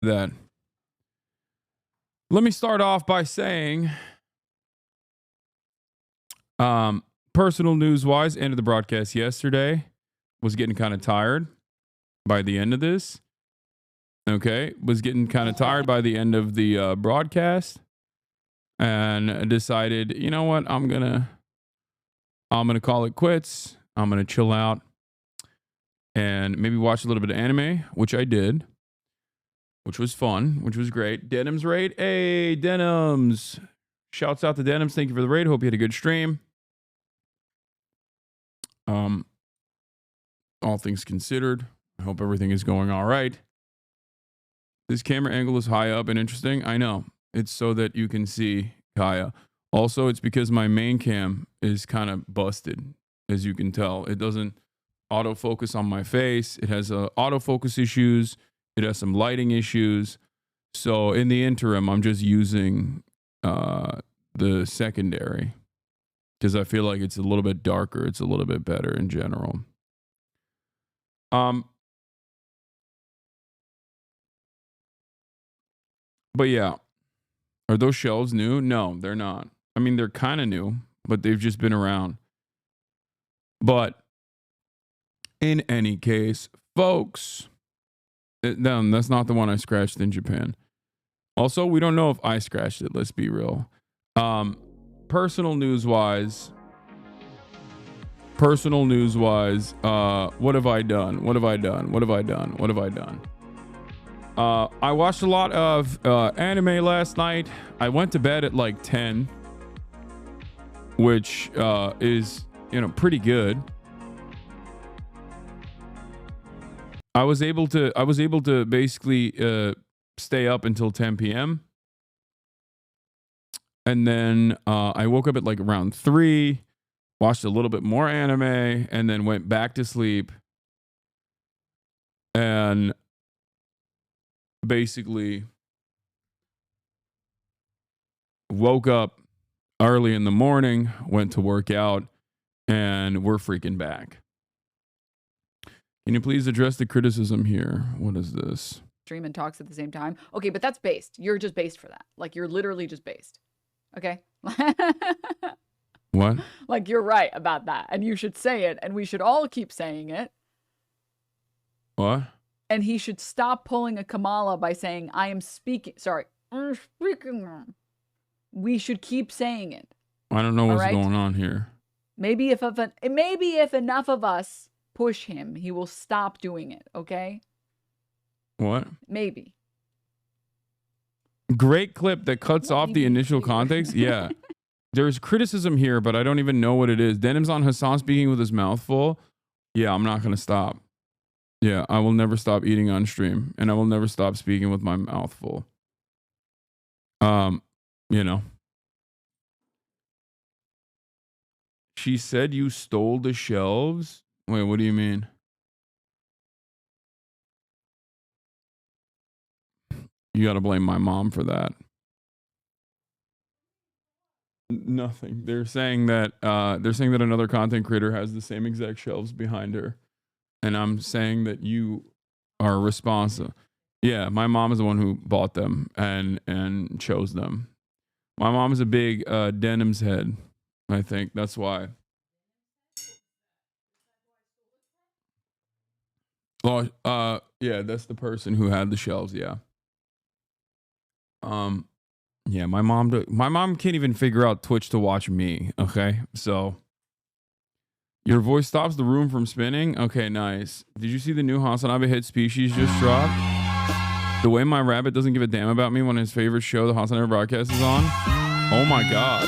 that. Let me start off by saying, personal news wise, end of the broadcast yesterday, was getting kind of tired by the end of this. Okay. Was getting kind of tired by the end of the broadcast, and decided, you know what, I'm gonna call it quits. I'm gonna chill out and maybe watch a little bit of anime, which I did, which was fun, which was great. Denims raid. Hey, Denims. Shouts out to Denims. Thank you for the raid. Hope you had a good stream. All things considered, I hope everything is going all right. This camera angle is high up and interesting. I know. It's so that you can see Kaya. Also, it's because my main cam is kind of busted, as you can tell. It doesn't autofocus on my face. It has autofocus issues. It has some lighting issues. So in the interim, I'm just using the secondary because I feel like it's a little bit darker. It's a little bit better in general. But yeah, are those shelves new? No, they're not. I mean, they're kind of new, but they've just been around. But in any case, folks, that's not the one I scratched in Japan. Also, we don't know if I scratched it. Let's be real. Personal news wise, what have I done? I watched a lot of anime last night. I went to bed at like 10, which is, pretty good. I was able to basically stay up until 10 p.m. And then I woke up at like around 3, watched a little bit more anime, and then went back to sleep. And basically woke up early in the morning, went to work out, and we're freaking back. Can you please address the criticism here? What is this? Stream and talks at the same time. Okay, but that's based. You're just based for that. Like, you're literally just based. Okay? What? Like, you're right about that. And you should say it. And we should all keep saying it. What? And he should stop pulling a Kamala by saying, I am speaking. Sorry. I'm speaking. We should keep saying it. I don't know what's going on here. Maybe if enough of us push him, he will stop doing it, okay? What? Maybe. Great clip that cuts off the initial context. Yeah. There's criticism here, but I don't even know what it is. Denim's on Hasan speaking with his mouth full. Yeah, I'm not going to stop. Yeah, I will never stop eating on stream, and I will never stop speaking with my mouth full. She said you stole the shelves? Wait, what do you mean? You got to blame my mom for that. Nothing. They're saying that another content creator has the same exact shelves behind her, and I'm saying that you are responsible. Yeah, my mom is the one who bought them and chose them. My mom is a big Denim's head. I think that's why. Well, yeah, that's the person who had the shelves. Yeah. Yeah, my mom can't even figure out Twitch to watch me. Okay, so your voice stops the room from spinning. Okay, nice. Did you see the new HasnAbi hit species just dropped? The way my rabbit doesn't give a damn about me when his favorite show, the HasnAbi broadcast, is on. Oh my god.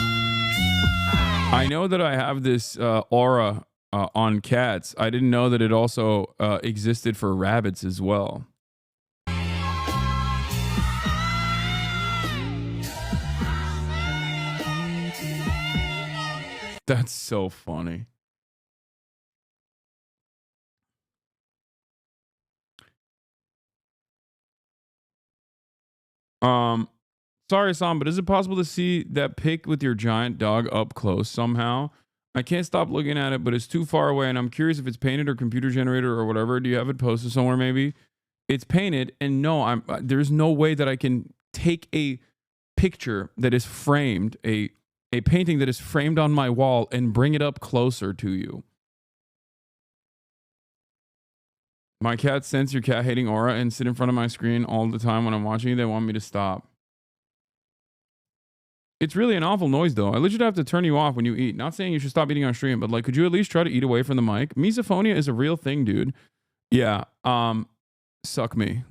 I know that I have this aura on cats. I didn't know that it also existed for rabbits as well. That's so funny. Sorry, Sam, but is it possible to see that pic with your giant dog up close somehow? I can't stop looking at it, but it's too far away, and I'm curious if it's painted or computer generated or whatever. Do you have it posted somewhere maybe? It's painted, and no, there's no way that I can take a picture that is framed, a painting that is framed on my wall, and bring it up closer to you. My cats sense your cat hating aura and sit in front of my screen all the time when I'm watching you. They want me to stop. It's really an awful noise, though. I legit have to turn you off when you eat. Not saying you should stop eating on stream, but like, could you at least try to eat away from the mic? Misophonia is a real thing, dude. Yeah. Suck me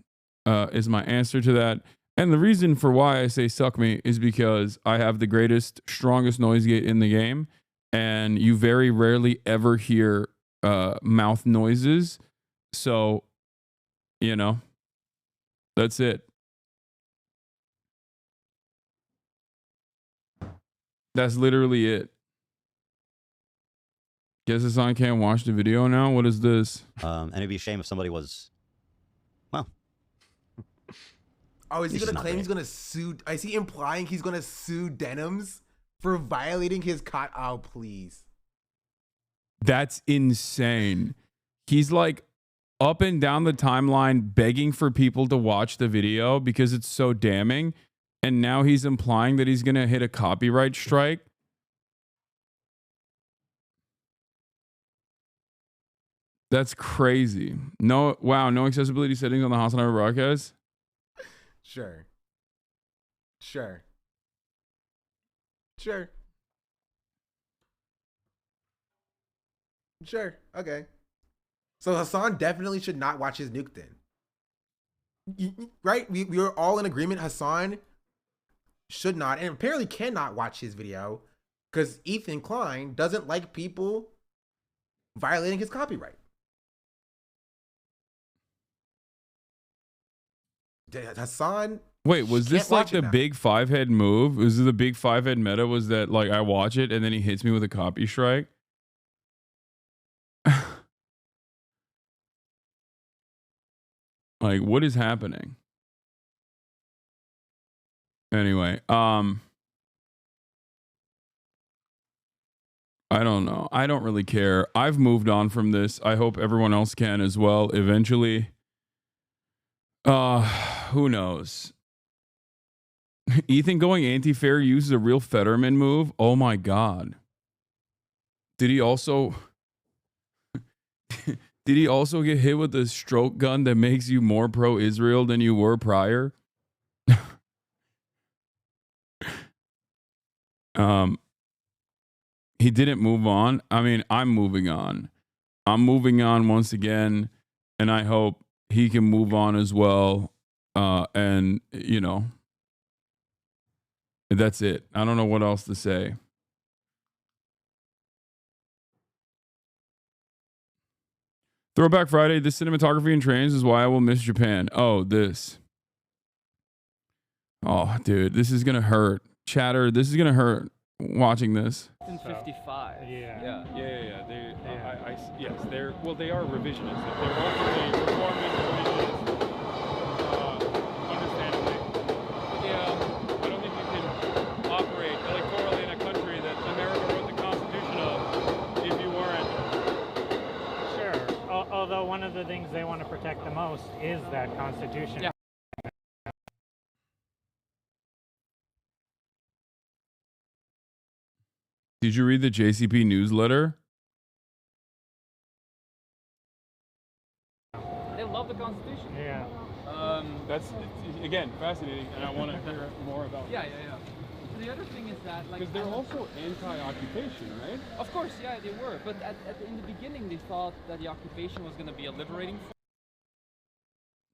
is my answer to that. And the reason for why I say suck me is because I have the greatest, strongest noise gate in the game, and you very rarely ever hear mouth noises. So, you know, that's it. That's literally it. Guess Hasan can't watch the video now? What is this? And it'd be a shame if somebody was, well. Oh, is he going to claim he's going to sue? Is he implying he's going to sue Denims for violating his cot? Oh, please. That's insane. He's like up and down the timeline begging for people to watch the video because it's so damning. And now he's implying that he's going to hit a copyright strike. That's crazy. No, wow, no accessibility settings on the HasnAbi broadcast? Sure. Sure. Sure. Sure. Okay. So Hasan definitely should not watch his nuke then. Right? We were all in agreement Hasan should not and apparently cannot watch his video because Ethan Klein doesn't like people violating his copyright. Hasan. Wait, was this like the big 5-head move? Was it the big 5-head meta? Was that like I watch it and then he hits me with a copy strike? Like, what is happening? Anyway, I don't know. I don't really care. I've moved on from this. I hope everyone else can as well eventually. Who knows? Ethan going anti-fair uses a real Fetterman move. Oh my God. Did he also get hit with a stroke gun that makes you more pro-Israel than you were prior? He didn't move on. I mean, I'm moving on. I'm moving on once again, and I hope he can move on as well. And, you know, that's it. I don't know what else to say. Throwback Friday, this cinematography and trains is why I will miss Japan. Oh, this. Oh, dude, this is going to hurt. Chatter, this is going to hurt watching this. In 55. Yeah. Yes, they're, well, they are revisionists. They're ultimately performing revisionist, understandably. Yeah, I don't think you can operate electorally in a country that America wrote the Constitution of if you weren't. Sure. Although one of the things they want to protect the most is that Constitution. Yeah. Did you read the JCP newsletter? They love the Constitution. Yeah. That's, again, fascinating, and I want to hear more about Yeah. The other thing is that, like, because they're also anti-occupation, right? of course, yeah, they were. But in the beginning, they thought that the occupation was going to be a liberating force.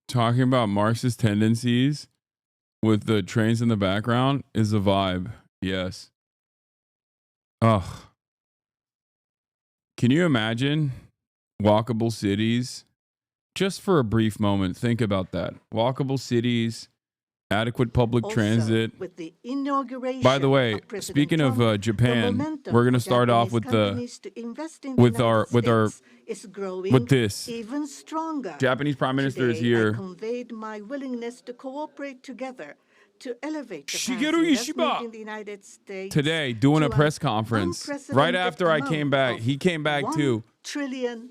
Talking about Marxist tendencies with the trains in the background is a vibe. Yes. Ugh. Can you imagine walkable cities? Just for a brief moment, think about that. Walkable cities, adequate public transit. With the inauguration By the way, speaking of Japan, we're going to start off with this. Even stronger. Japanese Prime Minister is Today, here. I conveyed my willingness to cooperate together to elevate Shigeru Japan's investment Ishiba. in the United States Today, doing to a press conference. Right unprecedented after I amount came back, of he came back too. $1 trillion.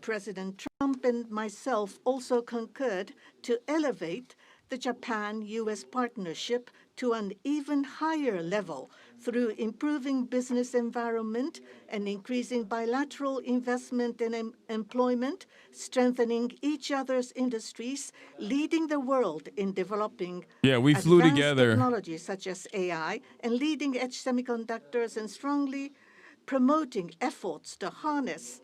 President Trump and myself also concurred to elevate the Japan-U.S. partnership to an even higher level through improving business environment and increasing bilateral investment and employment, strengthening each other's industries, leading the world in developing Yeah, we flew advanced together. technologies such as AI and leading-edge semiconductors, and strongly promoting efforts to harness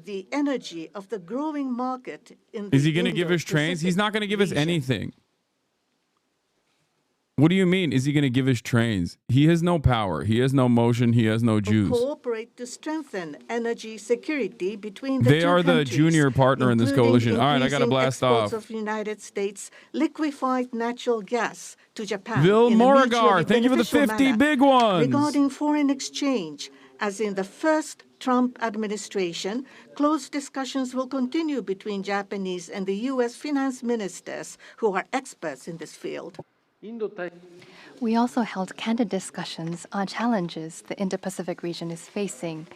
the energy of the growing market in the Is he going to give us trains? He's not going to give us anything. What do you mean? Is he going to give us trains? He has no power. He has no motion. He has no juice. Cooperate to strengthen energy security between the They two are the countries, junior partner in this coalition. All right, I got to increasing blast exports off. of United States liquefied natural gas to Japan Bill in a Morgar, mutually thank you for the beneficial 50 manner. big ones. Regarding foreign exchange, as in the first Trump administration, close discussions will continue between Japanese and the U.S. finance ministers, who are experts in this field. We also held candid discussions on challenges the Indo-Pacific region is facing.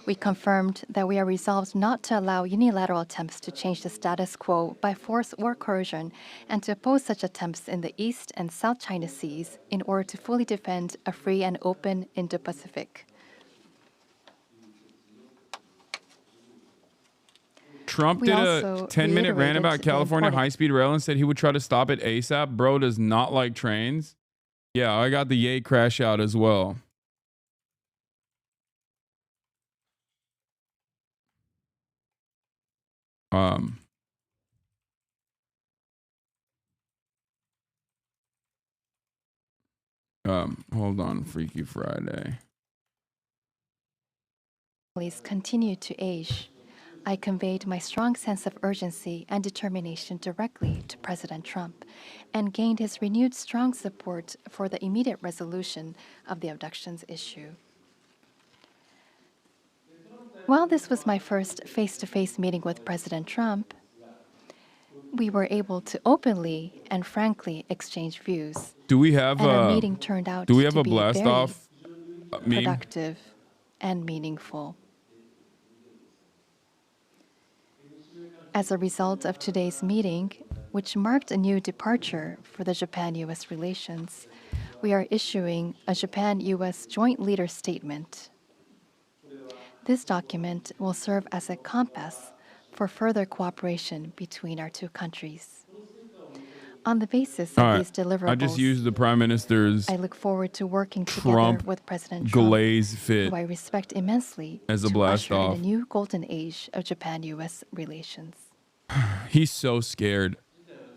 We confirmed that we are resolved not to allow unilateral attempts to change the status quo by force or coercion, and to oppose such attempts in the East and South China Seas in order to fully defend a free and open Indo-Pacific. Trump We did also a 10-minute rant reiterated about the California important- high-speed rail and said he would try to stop it ASAP. Bro does not like trains. Yeah, I got the yay crash out as well. Hold on, Freaky Friday. Continue to age. I conveyed my strong sense of urgency and determination directly to President Trump, and gained his renewed strong support for the immediate resolution of the abductions issue. While this was my first face-to-face meeting with President Trump, we were able to openly and frankly exchange views. Do we have and our meeting turned out do we have to a be blast very off meme? productive and meaningful. As a result of today's meeting, which marked a new departure for the Japan-U.S. relations, we are issuing a Japan-U.S. Joint Leader Statement. This document will serve as a compass for further cooperation between our two countries. On the basis of these deliverables, I just used the Prime Minister's I look forward to working Trump together with President Trump, glaze fit who I respect immensely, as a to blast usher in off. a new golden age of Japan-U.S. relations. He's so scared,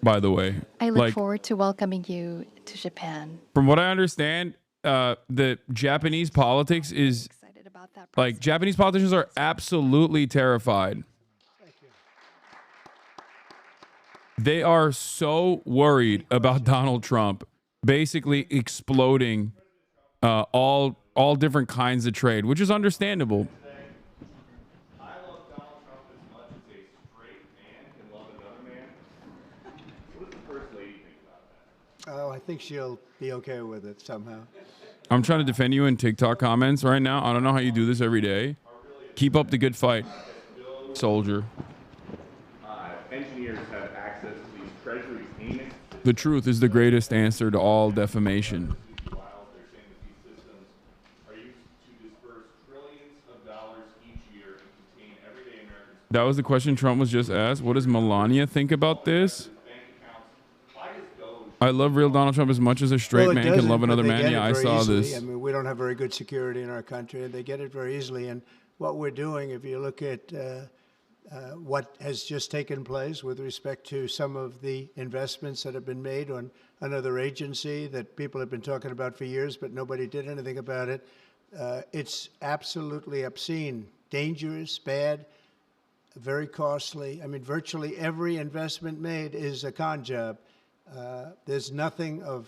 by the way. I look Like, forward to welcoming you to Japan. from what I understand, the Japanese politics is Excited about that like process. Japanese politicians are absolutely terrified. They are so worried about Donald Trump basically exploding all different kinds of trade, which is understandable. I love Donald Trump as much as a straight man can love another man. What does the first lady think about that? Oh, I think she'll be okay with it somehow. I'm trying to defend you in TikTok comments right now. I don't know how you do this every day. Keep up the good fight, soldier. Engineers have access to these treasury payments. The truth is the greatest answer to all defamation. They're saying that these systems are used to disperse trillions of dollars each year and contain everyday Americans' That was the question Trump was just asked. What does Melania think about this? bank accounts. Why does Doge I love real Donald Trump as much as a straight Well, it man can doesn't, love but another they man. get Yeah, it I very saw easily. this. I mean, we don't have very good security in our country, and they get it very easily. And what we're doing, if you look at what has just taken place with respect to some of the investments that have been made on another agency that people have been talking about for years, but nobody did anything about it, it's absolutely obscene, dangerous, bad, very costly. I mean, virtually every investment made is a con job. There's nothing of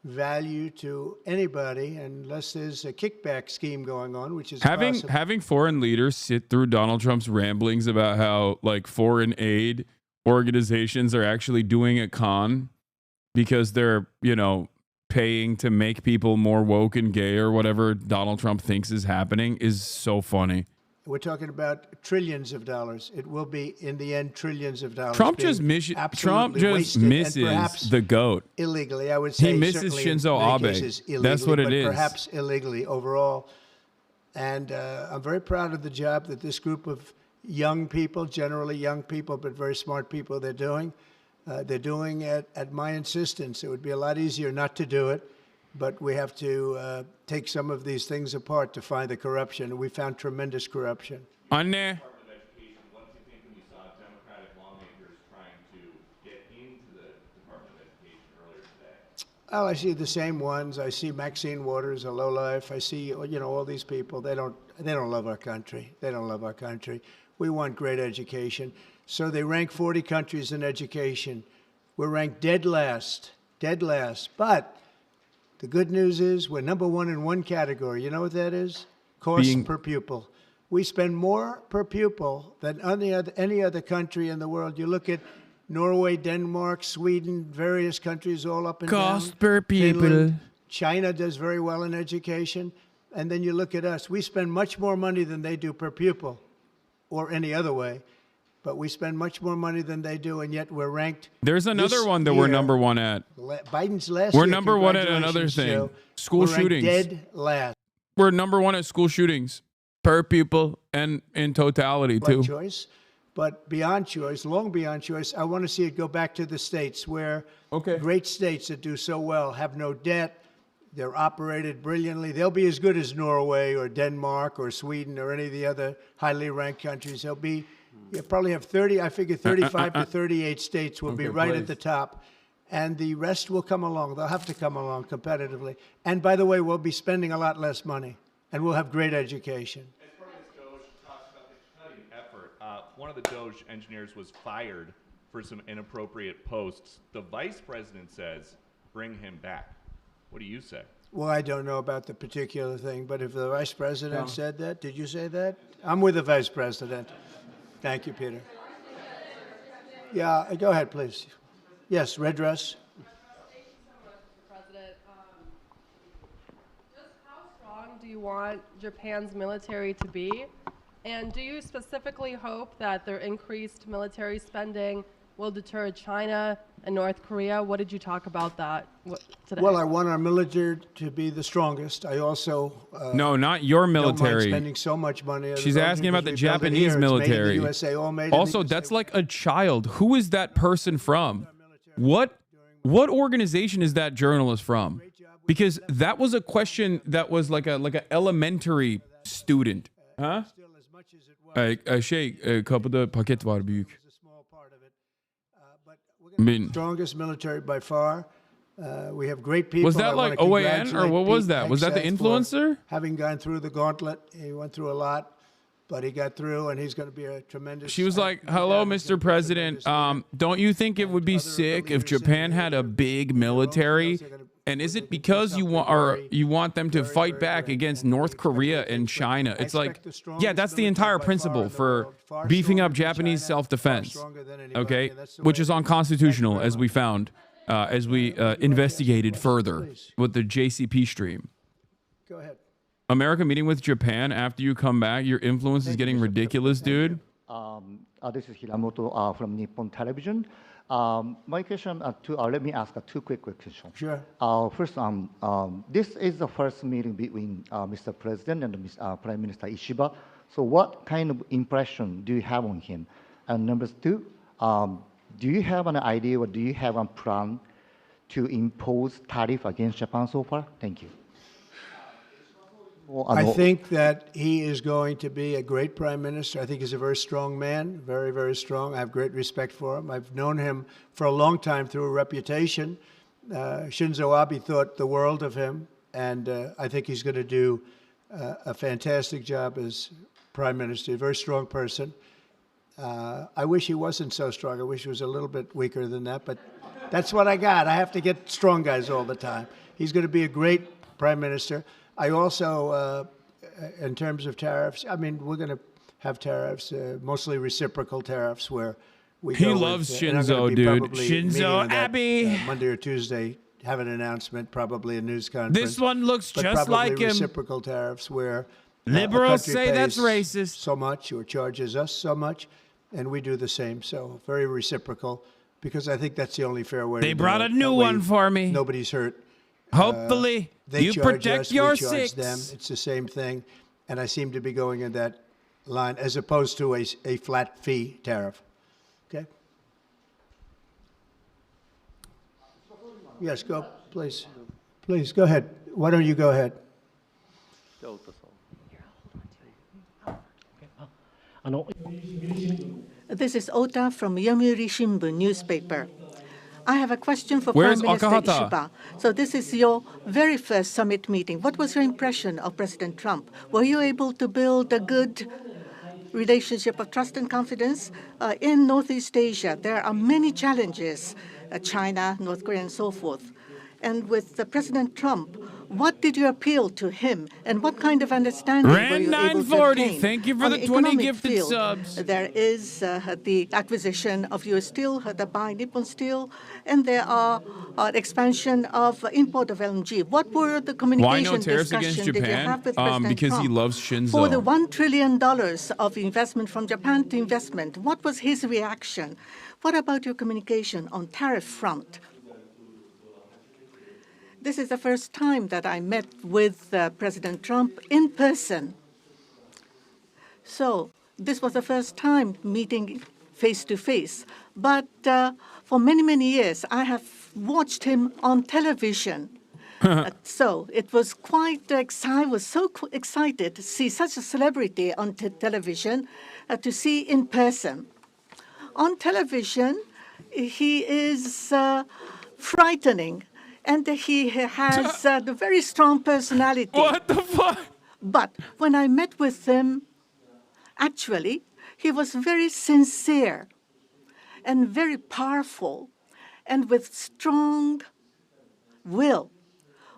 value to anybody unless there's a kickback scheme going on, which is possible. Having foreign leaders sit through Donald Trump's ramblings about how like foreign aid organizations are actually doing a con because they're, paying to make people more woke and gay or whatever Donald Trump thinks is happening is so funny. We're talking about trillions of dollars. It will be, in the end, trillions of dollars. Trump being just absolutely wasted, and misses perhaps the GOAT. illegally. I would say He misses certainly in Shinzo many Abe. cases illegally, That's what it but is. perhaps illegally overall. And I'm very proud of the job that this group of young people, generally young people, but very smart people, they're doing. They're doing it at my insistence. It would be a lot easier not to do it, but we have to take some of these things apart to find the corruption. We found tremendous corruption. Anne. Department of Education, what do you think when you saw Democratic lawmakers trying to get into the Department of Education earlier today? Well, I see the same ones. I see Maxine Waters, a lowlife. I see, all these people. They don't love our country. They don't love our country. We want great education. So they rank 40 countries in education. We're ranked dead last. But the good news is we're number one in one category. You know what that is? Cost per pupil. We spend more per pupil than any other country in the world. You look at Norway, Denmark, Sweden, various countries all up and down. Cost per pupil. Finland. China does very well in education. And then you look at us. We spend much more money than they do per pupil or any other way. But we spend much more money than they do, and yet we're ranked. There's another one that we're number one at. Biden's last We're year, number one at another thing. Joe, School we're ranked shootings. Dead last. We're number one at school shootings per pupil and in totality, too. Choice, but beyond choice, long beyond choice, I want to see it go back to the states where great states that do so well have no debt. They're operated brilliantly. They'll be as good as Norway or Denmark or Sweden or any of the other highly ranked countries. They'll be. You probably have 35 to 38 states will be right at the top. And the rest will come along. They'll have to come along competitively. And by the way, we'll be spending a lot less money. And we'll have great education. As part of this DOJ talks about the cutting effort, one of the DOJ engineers was fired for some inappropriate posts. The vice president says, bring him back. What do you say? Well, I don't know about the particular thing, but if the vice president said that, did you say that? I'm with the vice president. Thank you, Peter. Yeah, go ahead, please. Yes, red dress. Thank you so much, Mr. President. Just how strong do you want Japan's military to be? And do you specifically hope that their increased military spending will deter China and North Korea? What did you talk about that today? Well, I want our military to be the strongest. I also no, not your military. Don't mind spending so much money. She's asking about the Japanese military. Also, that's like a child. Who is that person from? What organization is that journalist from? Because that was a question that was like a elementary student. Huh? Kapıda paket var büyük. Strongest military by far. We have great people. Was that like OAN or what was that? Was that the influencer? Having gone through the gauntlet, he went through a lot, but he got through, and he's going to be a tremendous. She was like, "Hello, Mr. President. Don't you think it would be sick if Japan had a big military? And is it because you want them to fight back against North Korea and China?" It's like, yeah, that's the entire principle for beefing up Japanese self-defense, okay, which is unconstitutional, as we found, as we investigated further with the JCP stream. Go ahead. America meeting with Japan after you come back, your influence is getting ridiculous, dude. This is Hiramoto from Nippon Television. My question, let me ask two quick questions. Sure. First, this is the first meeting between Mr. President and Prime Minister Ishiba. So what kind of impression do you have on him? And number two, do you have an idea or do you have a plan to impose tariff against Japan so far? Thank you. I think that he is going to be a great prime minister. I think he's a very strong man, very, very strong. I have great respect for him. I've known him for a long time through a reputation. Shinzo Abe thought the world of him, and I think he's going to do a fantastic job as prime minister. A very strong person. I wish he wasn't so strong. I wish he was a little bit weaker than that, but that's what I got. I have to get strong guys all the time. He's going to be a great prime minister. I also, in terms of tariffs, I mean, we're going to have tariffs, mostly reciprocal tariffs, where we He go loves with, Shinzo, dude. Shinzo Abe. Monday or Tuesday, have an announcement, probably a news conference. This one looks but just probably like him. Reciprocal tariffs, where Liberals country say that's pays racist. so much or charges us so much, and we do the same. So very reciprocal, because I think that's the only fair way. They to brought do a it. new That way one for me. Nobody's hurt. Hopefully, They you charge protect us, your we charge six. them. It's the same thing, and I seem to be going in that line as opposed to a flat fee tariff. Okay. Yes, go, please. Please, go ahead. Why don't you go ahead? This is Ota from Yomiuri Shimbun newspaper. I have a question for Where's Prime Minister Akahata? Ishiba. So this is your very first summit meeting. What was your impression of President Trump? Were you able to build a good relationship of trust and confidence? In Northeast Asia, there are many challenges, China, North Korea, and so forth. And with President Trump, what did you appeal to him, and what kind of understanding were you able to 940, obtain? thank you for On the 20 economic gifted field, subs. there is the acquisition of U.S. Steel, the buy Nippon Steel, and there are expansion of import of LNG. What were the Why communication no tariffs against discussion did you Japan? have with President Because Trump? he loves Shinzo. For the $1 trillion of investment from Japan to investment, what was his reaction? What about your communication on tariff front? This is the first time that I met with President Trump in person. So this was the first time meeting face to face. But for many, many years, I have watched him on television. So it was quite I was so excited to see such a celebrity on television, to see in person. On television, he is frightening. And he has a very strong personality. What the fuck? But when I met with him, actually, he was very sincere and very powerful and with strong will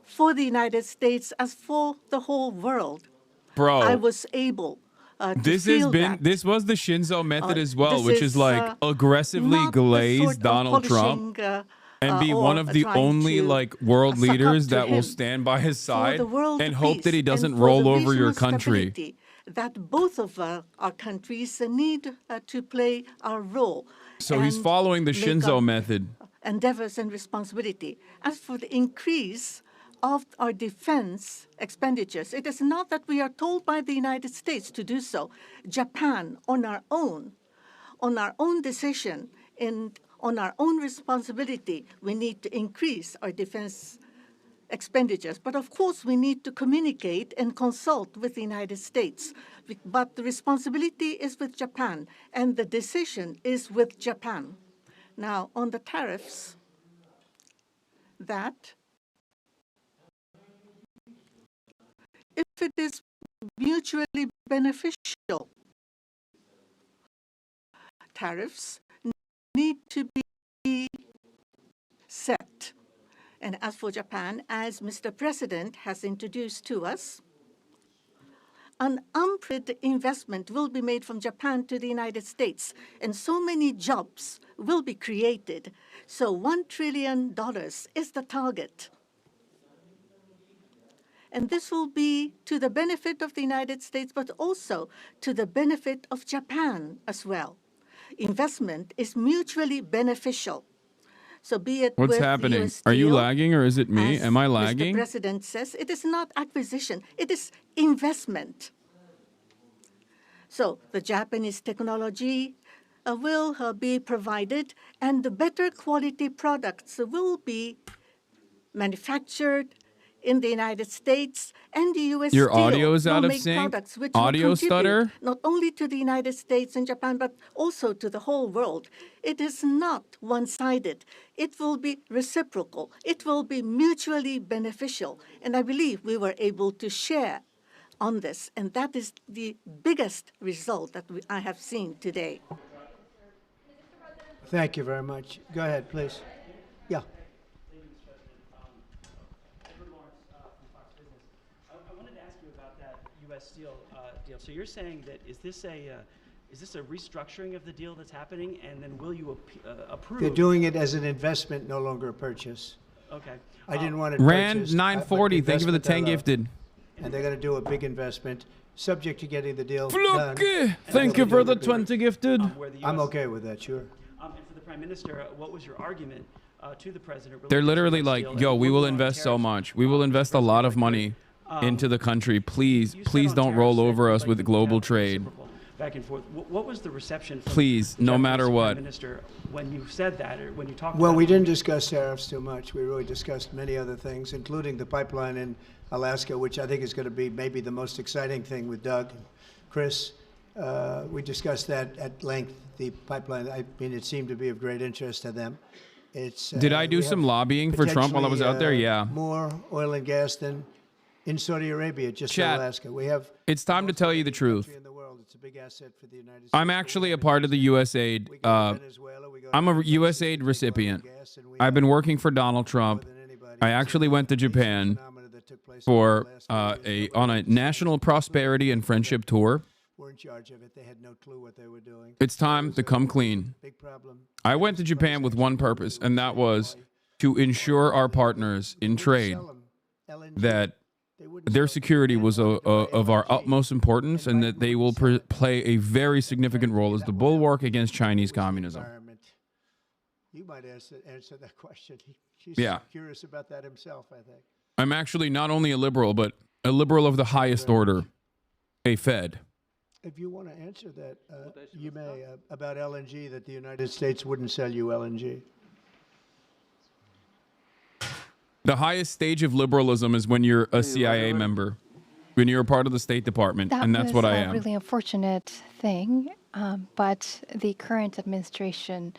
for the United States as for the whole world. Bro, I was able to feel that. This was the Shinzo method as well, this which is like aggressively not the glaze sort of Donald Trump. polishing, And be or one of the trying only to like world suck up leaders to that will him stand by his for side the world and hope that he peace doesn't and for roll the over your regional country. stability that both of our countries need to play our role. So he's and following the make Shinzo our method. endeavors and responsibility. As for the increase of our defense expenditures, it is not that we are told by the United States to do so. Japan, on our own decision, and on our own responsibility, we need to increase our defense expenditures. But of course, we need to communicate and consult with the United States. But the responsibility is with Japan, and the decision is with Japan. Now, on the tariffs, that if it is mutually beneficial, tariffs need to be set. And as for Japan, as Mr. President has introduced to us, an unprecedented investment will be made from Japan to the United States, and so many jobs will be created. So $1 trillion is the target. And this will be to the benefit of the United States, but also to the benefit of Japan as well. Investment is mutually beneficial. So be it What's with happening? US Are you Steel, lagging or is it me? as Am I Mr. lagging? President says, it is not acquisition, it is investment. So the Japanese technology will be provided, and the better quality products will be manufactured in the United States, and the U.S. Your Steel audio is will out of make sync? products which Audio will contribute stutter? not only to the United States and Japan, but also to the whole world. It is not one-sided. It will be reciprocal. It will be mutually beneficial. And I believe we were able to share on this, and that is the biggest result that I have seen today. Thank you very much. Go ahead, please. Yeah. I wanted to ask you about that U.S. Steel deal. So you're saying that is this a restructuring of the deal that's happening, and then will you approve? They're doing it as an investment, no longer a purchase. Okay. I didn't want to Rand purchase. 940, thank you for the 10 investment I love. gifted. and they're going to do a big investment, subject to getting the deal done. Floki, thank you for the 20 gifted. I'm okay with that, sure. And for the Prime Minister, what was your argument to the President? They're related to literally this like, deal? yo, And we what will were the invest so tariffs? much. We will invest a lot of money into the country. Please, please don't roll over us with global trade. Back and forth. What was the reception from Please, the no Japanese matter Prime what. Minister when you said that or when you talked Well, about we it? didn't discuss tariffs too much. We really discussed many other things, including the pipeline in Alaska, which I think is going to be maybe the most exciting thing with Doug and Chris. We discussed that at length, the pipeline. I mean, it seemed to be of great interest to them. It's, Did I do we some have lobbying for Trump while I was out there? potentially, Yeah. More oil and gas than in Saudi Arabia, just in Chat, Alaska. We have it's time to tell you the truth. in the world. It's a big asset for the United States. I'm actually a part of the USAID. I'm a USAID recipient. I've been working for Donald Trump. I actually went to Japan for on a national prosperity and friendship tour. Were in charge of it. They had no clue what they were doing. It's time to come clean. Big problem. I went to Japan with one purpose, and that was to ensure our partners in trade that their security was of our utmost importance, and that they will play a very significant role as the bulwark against Chinese communism. You might answer that question. He's Yeah. curious about that himself, I think. I'm actually not only a liberal, but a liberal of the highest order, a Fed. If you want to answer that, you may, about LNG, that the United States wouldn't sell you LNG. The highest stage of liberalism is when you're a CIA member, when you're a part of the State Department, and that's what I am. That was a really unfortunate thing, but the current administration,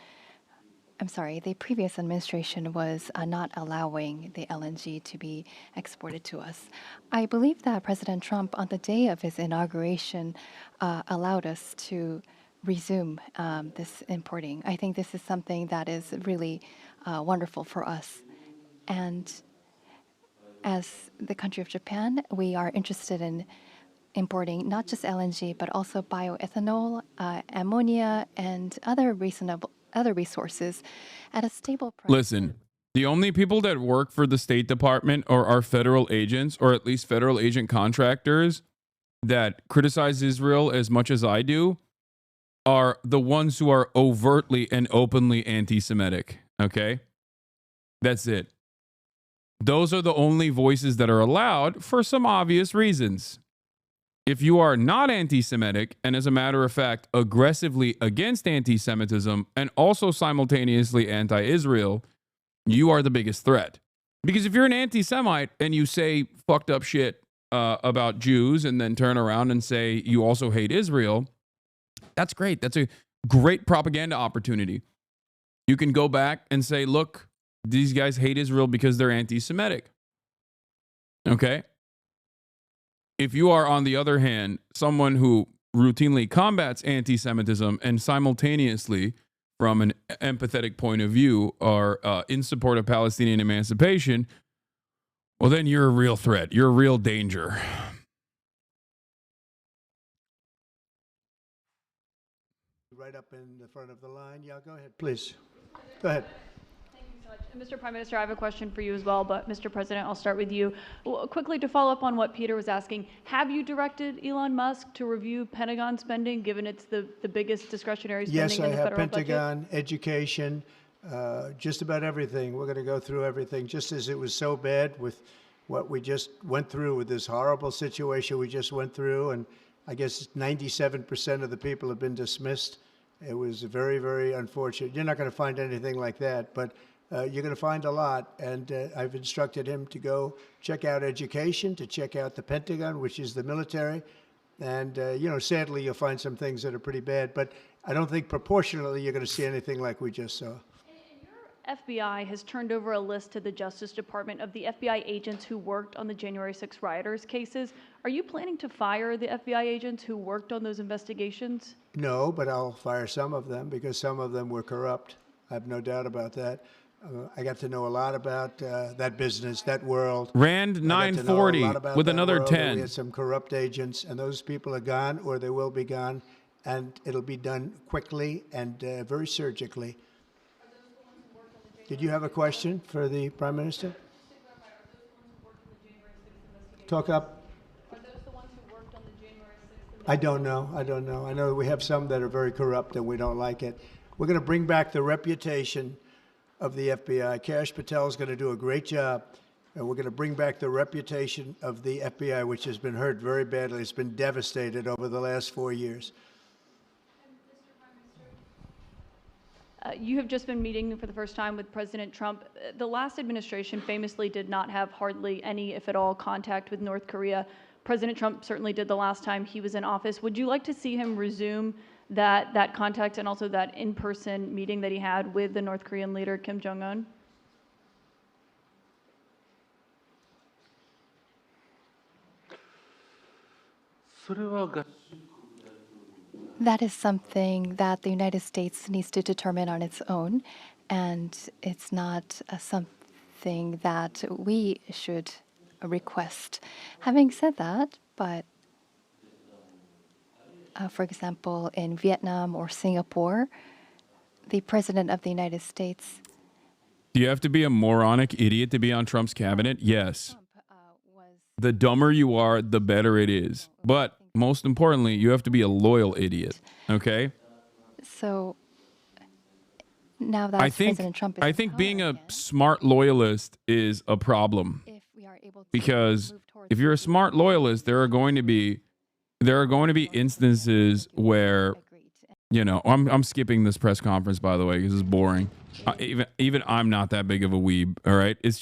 the previous administration was not allowing the LNG to be exported to us. I believe that President Trump, on the day of his inauguration, allowed us to resume this importing. I think this is something that is really wonderful for us. And as the country of Japan, we are interested in importing not just LNG, but also bioethanol, ammonia, and other resources at a stable price. Listen, the only people that work for the State Department or are federal agents, or at least federal agent contractors, that criticize Israel as much as I do, are the ones who are overtly and openly anti-Semitic. Okay? That's it. Those are the only voices that are allowed for some obvious reasons. If you are not anti-Semitic, and as a matter of fact, aggressively against anti-Semitism and also simultaneously anti-Israel, you are the biggest threat. Because if you're an anti-Semite and you say fucked up shit about Jews and then turn around and say you also hate Israel, that's great. That's a great propaganda opportunity. You can go back and say, look, these guys hate Israel because they're anti-Semitic. Okay? If you are, on the other hand, someone who routinely combats anti-Semitism and simultaneously, from an empathetic point of view, are in support of Palestinian emancipation, well, then you're a real threat. You're a real danger. Right up in the front of the line. Yeah, go ahead, please. Go ahead. Mr. Prime Minister, I have a question for you as well, but Mr. President, I'll start with you. Quickly, to follow up on what Peter was asking, have you directed Elon Musk to review Pentagon spending, given it's the biggest discretionary spending in the federal budget? Yes, I have Pentagon, education, just about everything. We're going to go through everything, just as it was so bad with what we just went through with this horrible situation we just went through, and I guess 97% of the people have been dismissed. It was very, very unfortunate. You're not going to find anything like that, but you're going to find a lot, and I've instructed him to go check out education, to check out the Pentagon, which is the military, and sadly you'll find some things that are pretty bad, but I don't think proportionally you're going to see anything like we just saw. FBI has turned over a list to the Justice Department of the FBI agents who worked on the January 6 rioters cases. Are you planning to fire the FBI agents who worked on those investigations? No, but I'll fire some of them because some of them were corrupt. I have no doubt about that. I got to know a lot about that business, that world. Rand 940 with another 10. We had some corrupt agents, and those people are gone, or they will be gone, and it'll be done quickly and very surgically. Did you have a question for the Prime Minister? Talk up. I don't know. I don't know. I know we have some that are very corrupt and we don't like it. We're going to bring back the reputation of the FBI. Kash Patel is going to do a great job. And we're going to bring back the reputation of the FBI, which has been hurt very badly. It's been devastated over the last 4 years. You have just been meeting for the first time with President Trump. The last administration famously did not have hardly any, if at all, contact with North Korea. President Trump certainly did the last time he was in office. Would you like to see him resume that contact and also that in-person meeting that he had with the North Korean leader, Kim Jong-un? That is something that the United States needs to determine on its own, and it's not something that we should request. Having said that, but for example, in Vietnam or Singapore, the President of the United States. Do you have to be a moronic idiot to be on Trump's cabinet? Yes. The dumber you are, the better it is. But most importantly, you have to be a loyal idiot. Okay? So now that President Trump is I think being a smart loyalist is a problem. Because if you're a smart loyalist, there are going to be instances where, you know, I'm skipping this press conference, by the way, because it's boring. Even I'm not that big of a weeb. All right. It's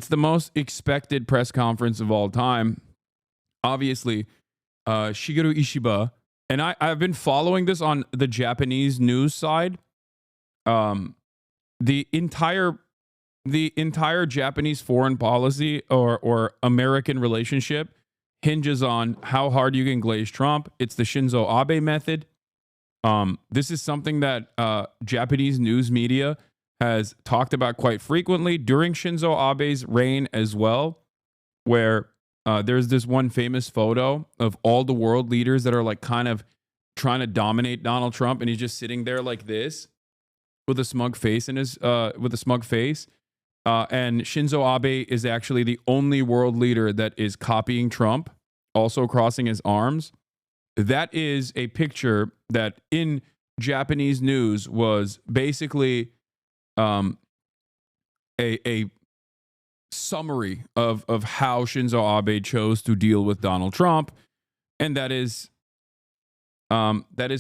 the most expected press conference of all time. Obviously, Shigeru Ishiba, and I've been following this on the Japanese news side. The entire Japanese foreign policy or American relationship hinges on how hard you can glaze Trump. It's the Shinzo Abe method. This is something that Japanese news media has talked about quite frequently during Shinzo Abe's reign as well, where there's this one famous photo of all the world leaders that are like kind of trying to dominate Donald Trump, and he's just sitting there like this with a smug face and Shinzo Abe is actually the only world leader that is copying Trump, also crossing his arms. That is a picture that in Japanese news was basically a summary of how Shinzo Abe chose to deal with Donald Trump, and that is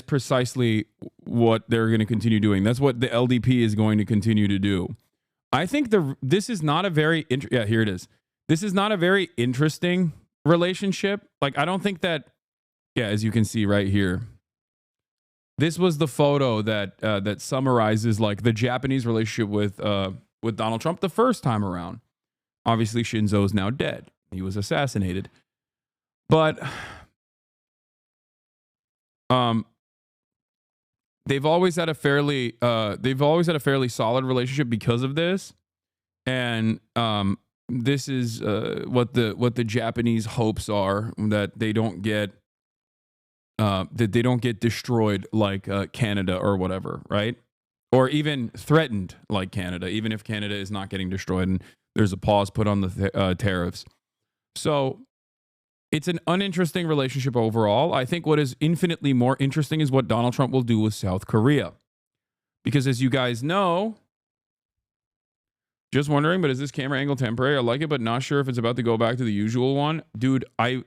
precisely what they're going to continue doing. That's what the LDP is going to continue to do. I think this is not a very here it is. This is not a very interesting relationship. Like, I don't think that. Yeah, as you can see right here, this was the photo that summarizes like the Japanese relationship with Donald Trump the first time around. Obviously, Shinzo is now dead. He was assassinated, but they've always had a fairly solid relationship because of this, and this is what the Japanese hopes are, that they don't get destroyed like Canada or whatever, right? Or even threatened like Canada, even if Canada is not getting destroyed and there's a pause put on the tariffs. So it's an uninteresting relationship overall. I think what is infinitely more interesting is what Donald Trump will do with South Korea. Because as you guys know, just wondering, but is this camera angle temporary? I like it, but not sure if it's about to go back to the usual one. Dude, I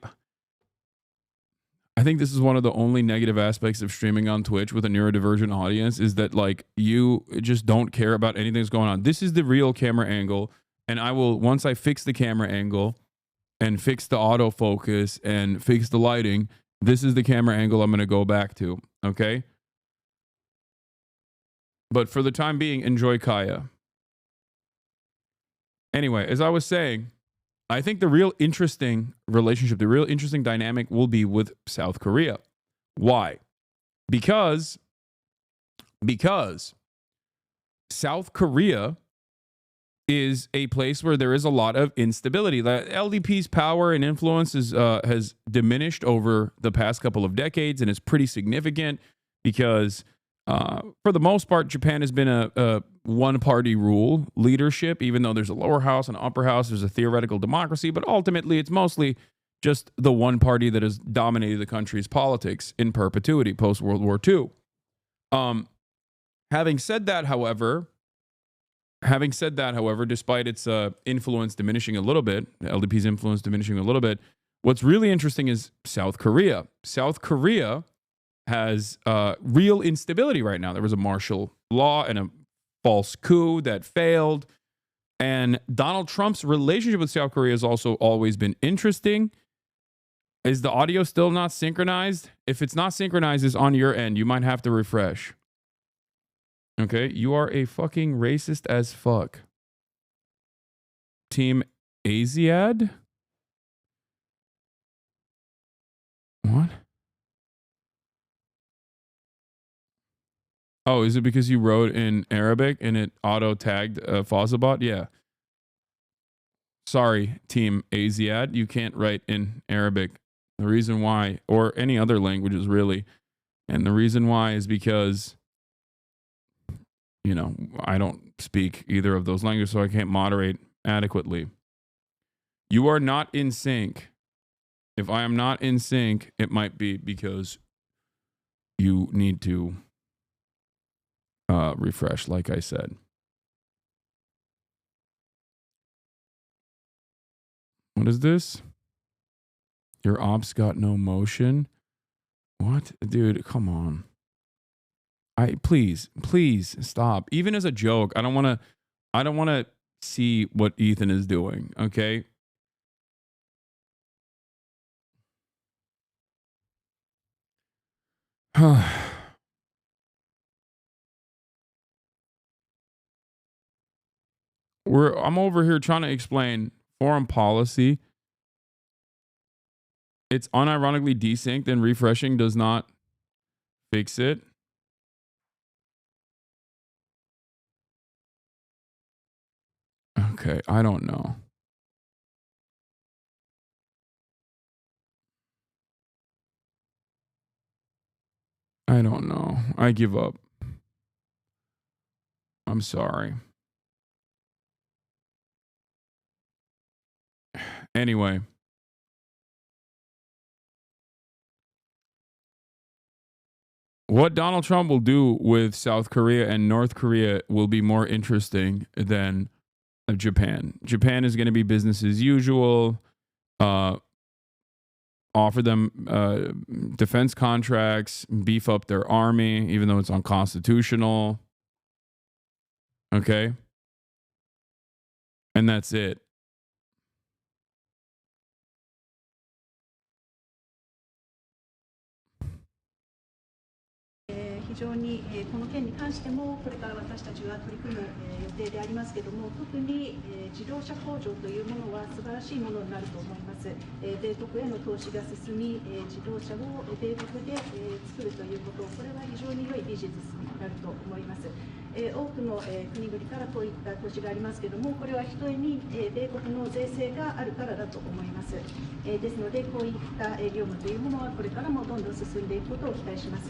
think this is one of the only negative aspects of streaming on Twitch with a neurodivergent audience, is that like you just don't care about anything that's going on. This is the real camera angle, and I will, once I fix the camera angle and fix the autofocus and fix the lighting, this is the camera angle I'm going to go back to, okay? But for the time being, enjoy Kaya. Anyway, as I was saying, I think the real interesting relationship, the real interesting dynamic will be with South Korea. Why? Because South Korea is a place where there is a lot of instability. The LDP's power and influence has diminished over the past couple of decades, and it's pretty significant because for the most part, Japan has been a one-party rule leadership, even though there's a lower house and upper house, there's a theoretical democracy, but ultimately it's mostly just the one party that has dominated the country's politics in perpetuity post World War II. Having said that, however, despite its influence diminishing a little bit, LDP's influence diminishing a little bit, what's really interesting is South Korea. South Korea has real instability right now. There was a martial law and a false coup that failed. And Donald Trump's relationship with South Korea has also always been interesting. Is the audio still not synchronized? If it's not synchronized, it's on your end. You might have to refresh. Okay, you are a fucking racist as fuck. Team Asiad? What? Oh, is it because you wrote in Arabic and it auto-tagged Fawzabot? Yeah. Sorry, Team Asiad. You can't write in Arabic. The reason why, or any other languages really, and the reason why is because, you know, I don't speak either of those languages, so I can't moderate adequately. You are not in sync. If I am not in sync, it might be because you need to refresh, like I said. What is this? Your ops got no motion? What? Dude, come on. Please stop. Even as a joke, I don't want to see what Ethan is doing, okay? I'm over here trying to explain foreign policy. It's unironically desynced and refreshing does not fix it. Okay, I don't know. I don't know. I give up. I'm sorry. Anyway. What Donald Trump will do with South Korea and North Korea will be more interesting than Japan. Japan is going to be business as usual. Offer them defense contracts, beef up their army, even though it's unconstitutional. Okay? And that's it.非常にこの件に関してもこれから私たちが取り組む予定でありますけれども、特に自動車工場というものは素晴らしいものになると思います。米国への投資が進み、自動車を米国で作るということ、これは非常に良いビジネスになると思います。多くの国々からこういった投資がありますけれども、これはひとえに米国の税制があるからだと思います。ですので、こういった業務というものはこれからもどんどん進んでいくことを期待します。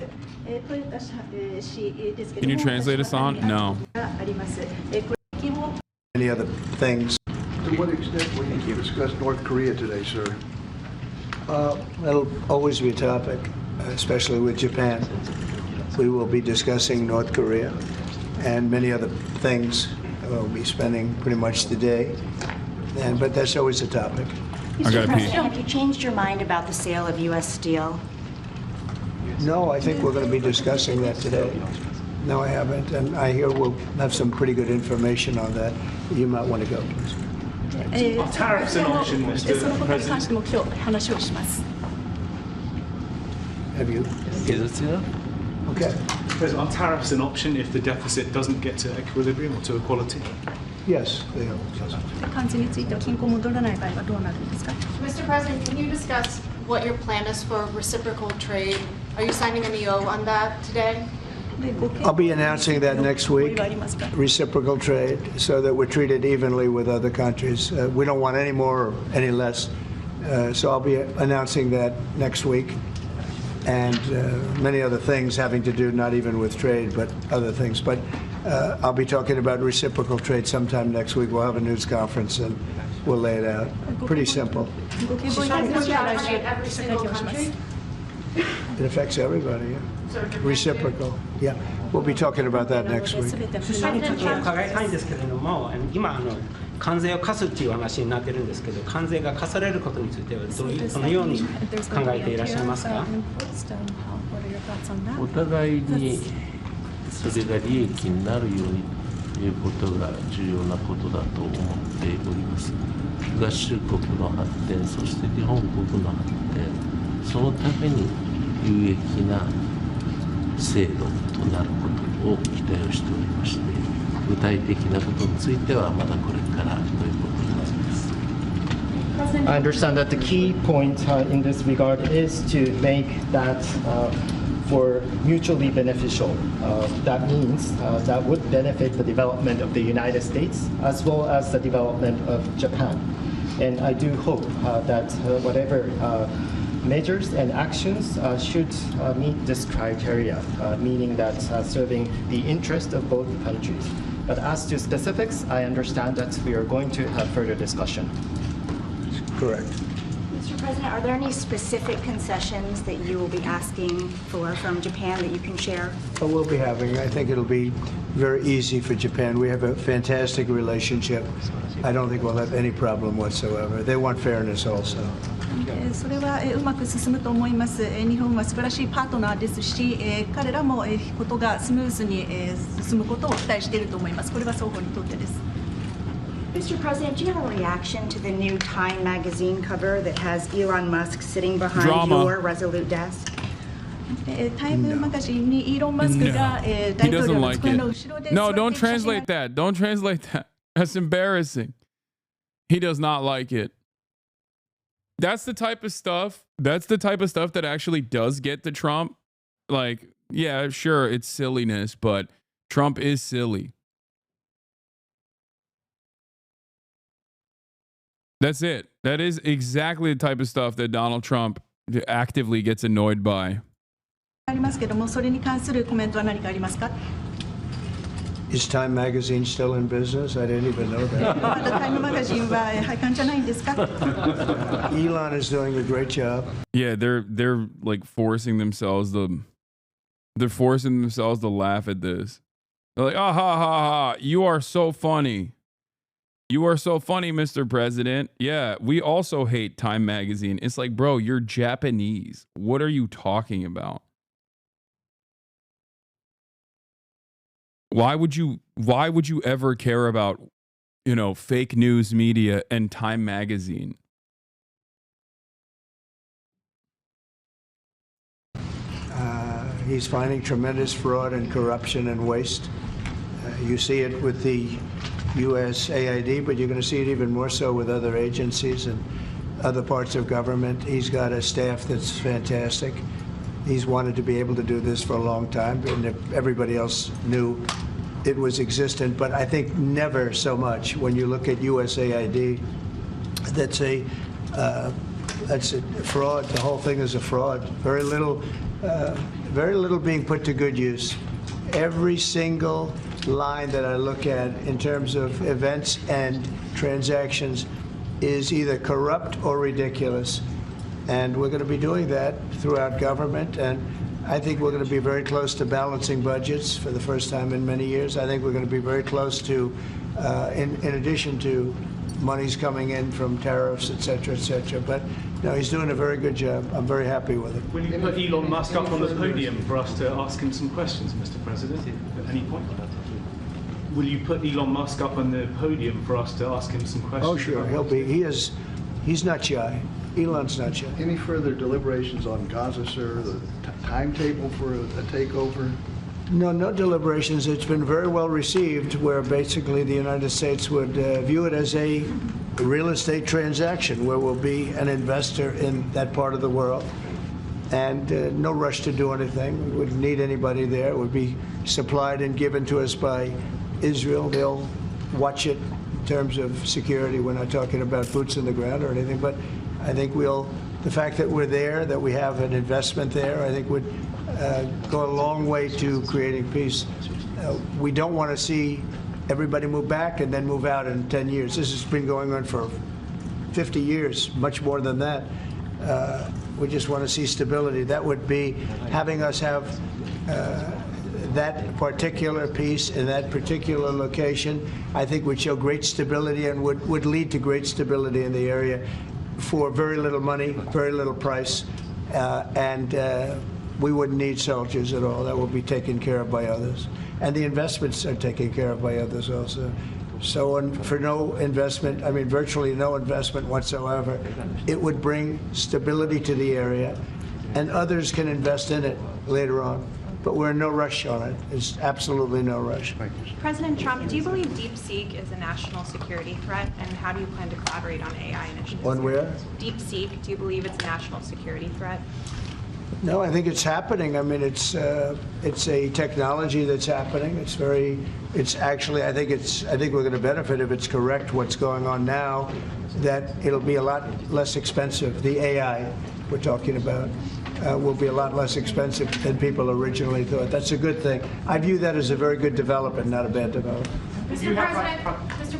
トヨタ市ですけれども、 Can you translate us on? No. あります。 Any other things? To what extent will you discuss North Korea today, sir? That'll always be a topic, especially with Japan. We will be discussing North Korea and many other things. We'll be spending pretty much the day, but that's always a topic. Mr. President, have you changed your mind about the sale of U.S. steel? No, I think we're going to be discussing that today. No, I haven't, and I hear we'll have some pretty good information on that. You might want to go, please. Are tariffs an option, Mr. President? Have you? Okay. President, are tariffs an option if the deficit doesn't get to equilibrium or to equality? Yes, they are. Mr. President, can you discuss what your plan is for reciprocal trade? Are you signing an EO on that today? I'll be announcing that next week, reciprocal trade, so that we're treated evenly with other countries. We don't want any more or any less. So I'll be announcing that next week. And many other things having to do not even with trade, but other things. But I'll be talking about reciprocal trade sometime next week. We'll have a news conference and we'll lay it out. Pretty simple. ご健康になりまして来週記者会見をします。 It affects everybody, yeah. Reciprocal. Yeah. We'll be talking about that next week. 首相にちょっと伺いたいんですけれども、今関税を課すっていう話になってるんですけど、関税が課されることについてはどのように考えていらっしゃいますか？お互いにそれが利益になるようにということが重要なことだと思っております。合衆国の発展、そして日本国の発展、そのために有益な制度となることを期待をしておりまして、具体的なことについてはまだこれからということになります。I understand that the key point in this regard is to make that for mutually beneficial. That means that would benefit the development of the United States as well as the development of Japan. And I do hope that whatever measures and actions should meet this criteria, meaning that serving the interest of both countries. But as to specifics, I understand that we are going to have further discussion. Correct. Mr. President, are there any specific concessions that you will be asking for from Japan that you can share? We'll be having, I think it'll be very easy for Japan. We have a fantastic relationship. I don't think we'll have any problem whatsoever. They want fairness also. それはうまく進むと思います。日本は素晴らしいパートナーですし、彼らもことがスムーズに進むことを期待していると思います。これは双方にとってです。Mr. President, do you have a reaction to the new Time magazine cover that has Elon Musk sitting behind your resolute desk? タイムマガジンにイーロン・マスクが大統領の机の後ろで No, don't translate that. Don't translate that. That's embarrassing. He does not like it. That's the type of stuff. That's the type of stuff that actually does get to Trump. Like, yeah, sure, it's silliness, but Trump is silly. That's it. That is exactly the type of stuff that Donald Trump actively gets annoyed by. ありますけども、それに関するコメントは何かありますか？ Is Time magazine still in business? I didn't even know that. まだタイムマガジンは廃刊じゃないんですか？ Elon is doing a great job. Yeah, they're like forcing themselves to laugh at this. They're like, ah ha ha ha, you are so funny. You are so funny, Mr. President. Yeah, we also hate Time magazine. It's like, bro, you're Japanese. What are you talking about? Why would you ever care about, fake news media and Time magazine? He's finding tremendous fraud and corruption and waste. You see it with the USAID, but you're going to see it even more so with other agencies and other parts of government. He's got a staff that's fantastic. He's wanted to be able to do this for a long time, and everybody else knew it was existent, but I think never so much when you look at USAID. That's a fraud. The whole thing is a fraud. Very little being put to good use. Every single line that I look at in terms of events and transactions is either corrupt or ridiculous. And we're going to be doing that throughout government. And I think we're going to be very close to balancing budgets for the first time in many years. I think we're going to be very close to, in addition to monies coming in from tariffs, et cetera, et cetera. But no, he's doing a very good job. I'm very happy with it. Will you put Elon Musk up on the podium for us to ask him some questions, Mr. President, at any point? Will you put Elon Musk up on the podium for us to ask him some questions? Oh, sure. He'll be. He's not shy. Elon's not shy. Any further deliberations on Gaza, sir? The timetable for a takeover? No deliberations. It's been very well received, where basically the United States would view it as a real estate transaction, where we'll be an investor in that part of the world, and no rush to do anything. We wouldn't need anybody there. It would be supplied and given to us by Israel. They'll watch it in terms of security. We're not talking about boots in the ground or anything, but I think the fact that we're there, that we have an investment there, I think would go a long way to creating peace. We don't want to see everybody move back and then move out in 10 years. This has been going on for 50 years, much more than that. We just want to see stability. That would be having us have that particular piece in that particular location, I think would show great stability and would lead to great stability in the area for very little money, very little price, and we wouldn't need soldiers at all. That will be taken care of by others. And the investments are taken care of by others also. So for no investment, I mean virtually no investment whatsoever, it would bring stability to the area, and others can invest in it later on. But we're in no rush on it. There's absolutely no rush. President Trump, do you believe DeepSeek is a national security threat, and how do you plan to collaborate on AI initiatives? On where? DeepSeek, do you believe it's a national security threat? No, I think it's happening. I mean, it's a technology that's happening. It's actually, I think we're going to benefit if it's correct what's going on now, that it'll be a lot less expensive. The AI we're talking about will be a lot less expensive than people originally thought. That's a good thing. I view that as a very good development, not a bad development. Mr.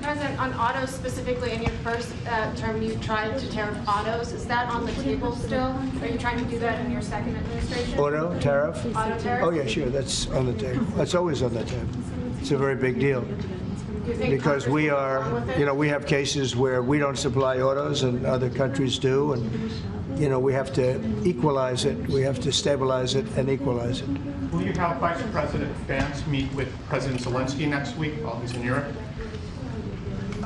President, on autos specifically, in your first term, you tried to tariff autos. Is that on the table still? Are you trying to do that in your second administration? Auto tariff? Auto tariff? Oh, yeah, sure. That's on the table. That's always on the table. It's a very big deal. Because we are, we have cases where we don't supply autos and other countries do, and we have to equalize it. We have to stabilize it and equalize it. Will you have Vice President Vance meet with President Zelensky next week while he's in Europe?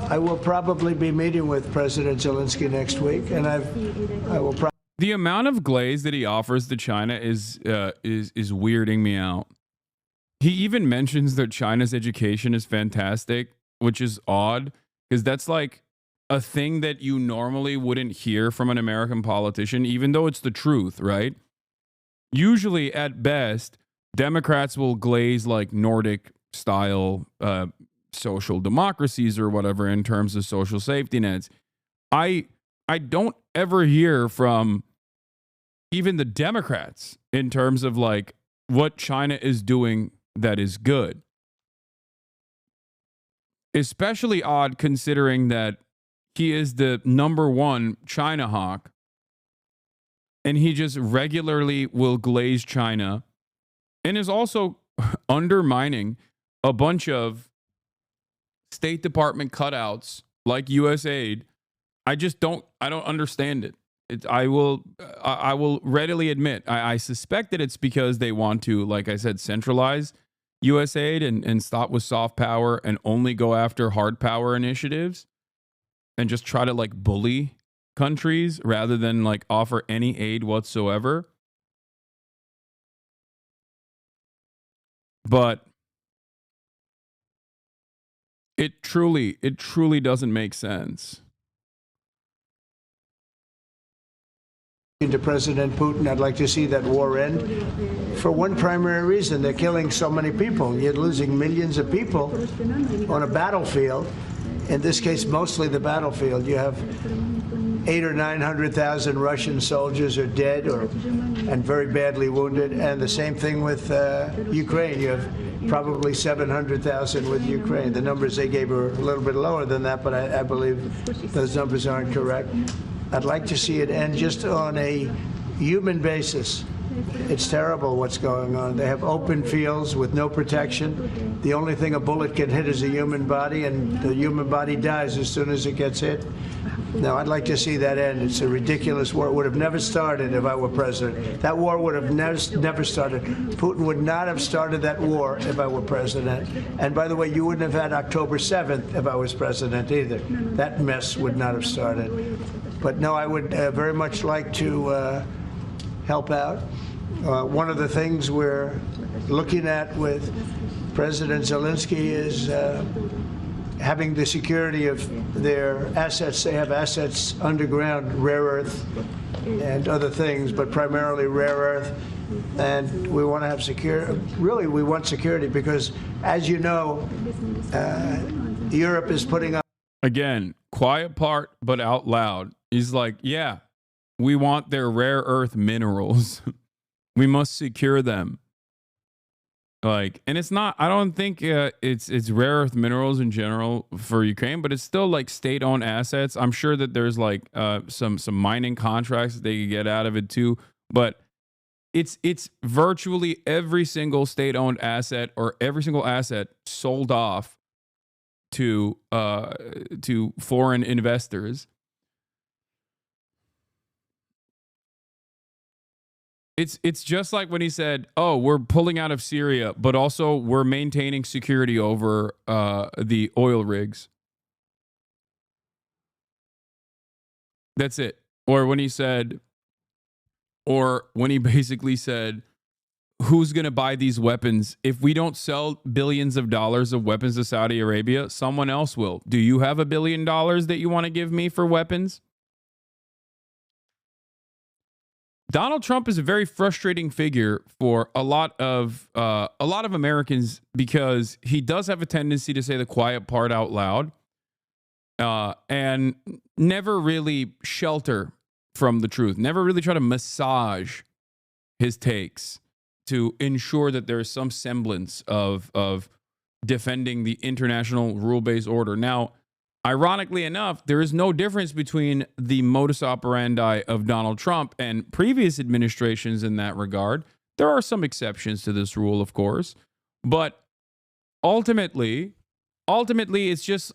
I will probably be meeting with President Zelensky next week, and I will probably. The amount of glaze that he offers to China is weirding me out. He even mentions that China's education is fantastic, which is odd because that's like a thing that you normally wouldn't hear from an American politician, even though it's the truth, right? Usually, at best, Democrats will glaze like Nordic style social democracies or whatever in terms of social safety nets. I don't ever hear from even the Democrats in terms of like what China is doing that is good. Especially odd considering that he is the #1 China hawk and he just regularly will glaze China and is also undermining a bunch of State Department cutouts like USAID. I don't understand it. I will readily admit, I suspect that it's because they want to, like I said, centralize USAID and stop with soft power and only go after hard power initiatives and just try to like bully countries rather than like offer any aid whatsoever. But it truly doesn't make sense. To President Putin, I'd like to see that war end for one primary reason. They're killing so many people. You're losing millions of people on a battlefield. In this case, mostly the battlefield. You have 800,000 or 900,000 Russian soldiers are dead and very badly wounded. And the same thing with Ukraine. You have probably 700,000 with Ukraine. The numbers they gave are a little bit lower than that, but I believe those numbers aren't correct. I'd like to see it end just on a human basis. It's terrible what's going on. They have open fields with no protection. The only thing a bullet can hit is a human body, and the human body dies as soon as it gets hit. Now, I'd like to see that end. It's a ridiculous war. It would have never started if I were president. That war would have never started. Putin would not have started that war if I were president. And by the way, you wouldn't have had October 7th if I was president either. That mess would not have started. But no, I would very much like to help out. One of the things we're looking at with President Zelensky is having the security of their assets. They have assets underground, rare earth and other things, but primarily rare earth. And we want to have security. Really, we want security because, as you know, Europe is putting up. Again, quiet part, but out loud. He's like, yeah, we want their rare earth minerals. We must secure them. Like, and it's not, I don't think it's rare earth minerals in general for Ukraine, but it's still like state-owned assets. I'm sure that there's like some mining contracts that they could get out of it too, but it's virtually every single state-owned asset or every single asset sold off to foreign investors. It's just like when he said, "Oh, we're pulling out of Syria, but also we're maintaining security over the oil rigs." That's it. Or when he basically said, "Who's going to buy these weapons? If we don't sell billions of dollars of weapons to Saudi Arabia, someone else will. Do you have $1 billion that you want to give me for weapons?" Donald Trump is a very frustrating figure for a lot of Americans because he does have a tendency to say the quiet part out loud and never really shelter from the truth, never really try to massage his takes to ensure that there is some semblance of defending the international rule-based order. Now, ironically enough, there is no difference between the modus operandi of Donald Trump and previous administrations in that regard. There are some exceptions to this rule, of course, but ultimately, it's just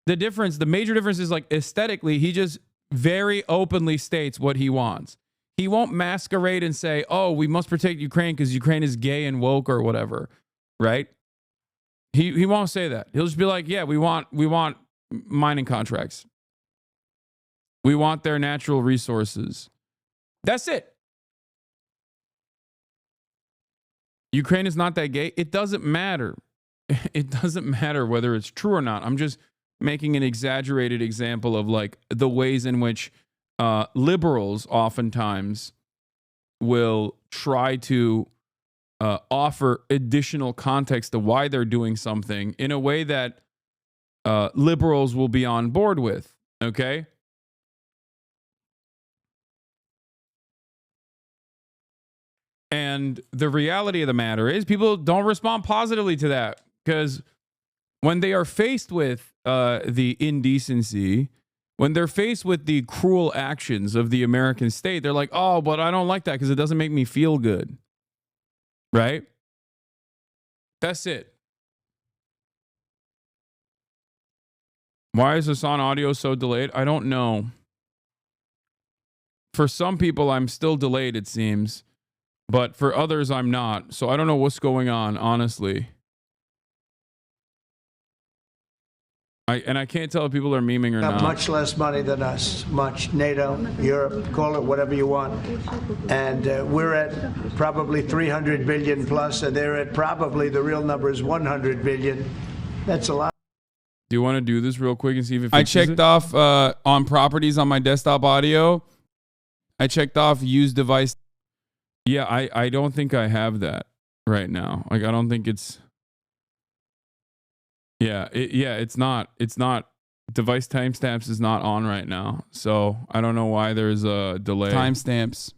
the difference. The major difference is like aesthetically, he just very openly states what he wants. He won't masquerade and say, "Oh, we must protect Ukraine because Ukraine is gay and woke or whatever," right? He won't say that. He'll just be like, "Yeah, we want mining contracts. We want their natural resources." That's it. Ukraine is not that gay. It doesn't matter. It doesn't matter whether it's true or not. I'm just making an exaggerated example of like the ways in which liberals oftentimes will try to offer additional context to why they're doing something in a way that liberals will be on board with, okay? And the reality of the matter is people don't respond positively to that because when they are faced with the indecency, when they're faced with the cruel actions of the American state, they're like, "Oh, but I don't like that because it doesn't make me feel good." Right? That's it. Why is Hasan audio so delayed? I don't know. For some people, I'm still delayed, it seems. But for others, I'm not. So I don't know what's going on, honestly. I can't tell if people are memeing or not. Much less money than us. Much. NATO, Europe, call it whatever you want. And we're at probably 300 billion plus, and they're at probably, the real number is 100 billion. That's a lot. Do you want to do this real quick and see if it fixes I checked off on properties on my desktop audio. I checked off use device. Yeah, I don't think I have that right now. Like, I don't think it's... Yeah, it's not. It's not. Device timestamps is not on right now. So I don't know why there's a delay. Timestamps.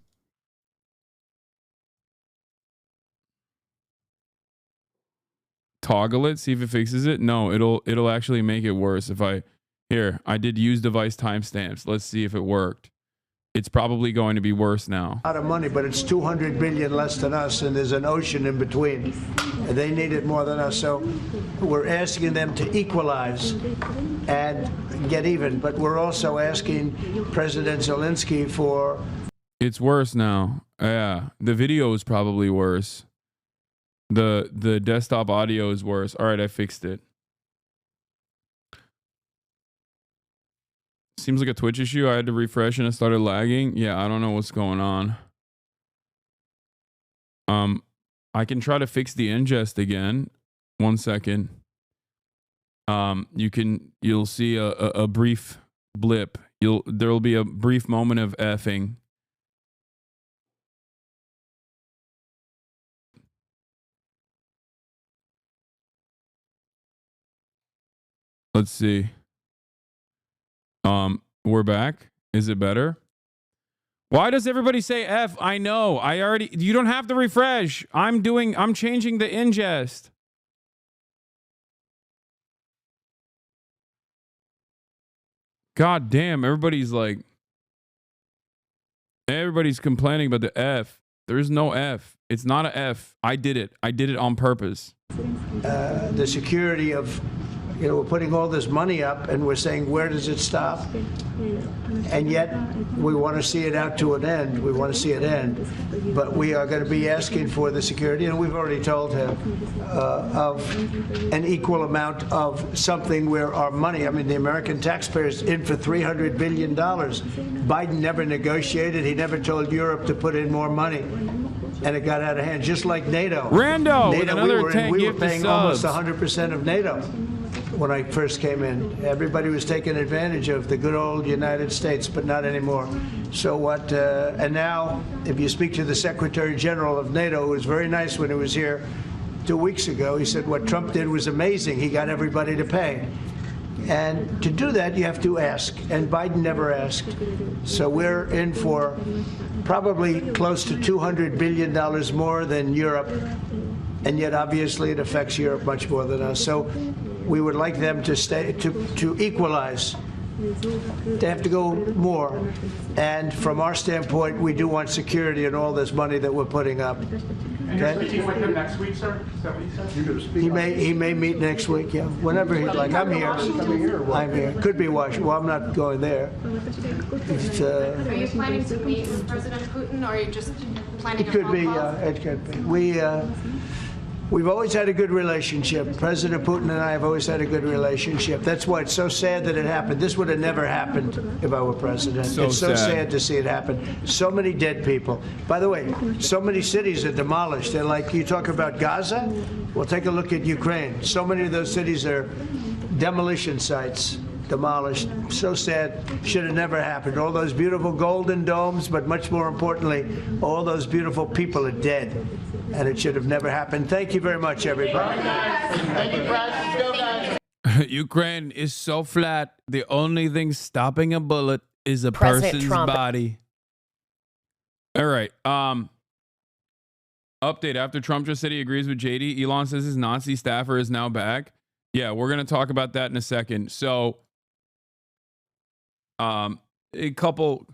Toggle it, see if it fixes it. No, it'll actually make it worse if I... Here, I did use device timestamps. Let's see if it worked. It's probably going to be worse now. A lot of money, but it's 200 billion less than us, and there's an ocean in between. And they need it more than us, so we're asking them to equalize and get even. But we're also asking President Zelensky for... It's worse now. Yeah, the video is probably worse. The desktop audio is worse. All right, I fixed it. Seems like a Twitch issue. I had to refresh and it started lagging. Yeah, I don't know what's going on. I can try to fix the ingest again. 1 second. You'll see a brief blip. There'll be a brief moment of effing. Let's see. We're back. Is it better? Why does everybody say F? I know. You don't have to refresh. I'm changing the ingest. God damn, everybody's complaining about the F. There's no F. It's not a F. I did it. I did it on purpose. The security of, we're putting all this money up and we're saying, where does it stop? And yet we want to see it out to an end. We want to see it end. But we are going to be asking for the security, and we've already told him, of an equal amount of something where our money, the American taxpayers in for $300 billion. Biden never negotiated. He never told Europe to put in more money. And it got out of hand, just like NATO. Rando, NATO, with another 10 we were gifted paying almost subs. 100% of NATO when I first came in. Everybody was taking advantage of the good old United States, but not anymore. So what, and now, if you speak to the Secretary General of NATO, who was very nice when he was here 2 weeks ago, he said what Trump did was amazing. He got everybody to pay. And to do that, you have to ask. And Biden never asked. So we're in for probably close to $200 billion more than Europe. And yet, obviously, it affects Europe much more than us. So we would like them to stay, to equalize. They have to go more. And from our standpoint, we do want security and all this money that we're putting up. And you're speaking with him next week, sir? Is that what you said? You're going to speak He may meet next week, yeah. Whenever he'd like. I'm here. I'm here. Could be Washington. Well, I'm not going there. Are you planning to meet with President Putin, or are you just planning It could be, call? it could be. We've always had a good relationship. President Putin and I have always had a good relationship. That's why it's so sad that it happened. This would have never happened if I were president. It's so sad to see it happen. So many dead people. By the way, so many cities are demolished. They're like, you talk about Gaza? Well, take a look at Ukraine. So many of those cities are demolition sites. Demolished. So sad. Should have never happened. All those beautiful golden domes, but much more importantly, all those beautiful people are dead. And it should have never happened. Thank you very much, everybody. Thank you, President. Go, guys. Ukraine is so flat. The only thing stopping a bullet is a President person's Trump. body. All right. Update. After Trump just said he agrees with JD, Elon says his Nazi staffer is now back. Yeah, we're going to talk about that in a second. So, a couple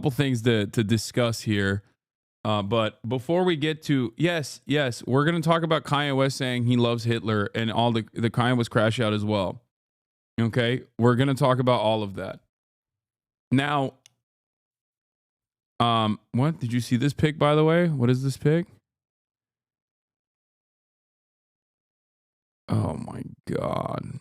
things to discuss here. But before we get to, yes, we're going to talk about Kanye West saying he loves Hitler and all the Kanye West crash out as well. Okay. We're going to talk about all of that. Now, what did you see this pic, by the way? What is this pic? Oh my God.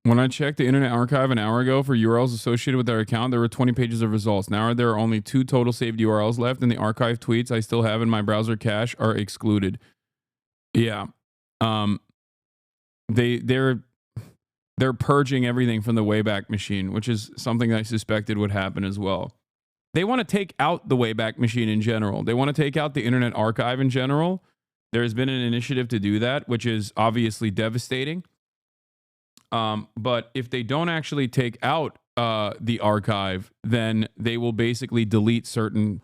When I checked the Internet Archive an hour ago for URLs associated with their account, there were 20 pages of results. Now there are only 2 total saved URLs left, and the archive tweets I still have in my browser cache are excluded. Yeah. They're purging everything from the Wayback Machine, which is something I suspected would happen as well. They want to take out the Wayback Machine in general. They want to take out the Internet Archive in general. There has been an initiative to do that, which is obviously devastating. But if they don't actually take out the archive, then they will basically delete certain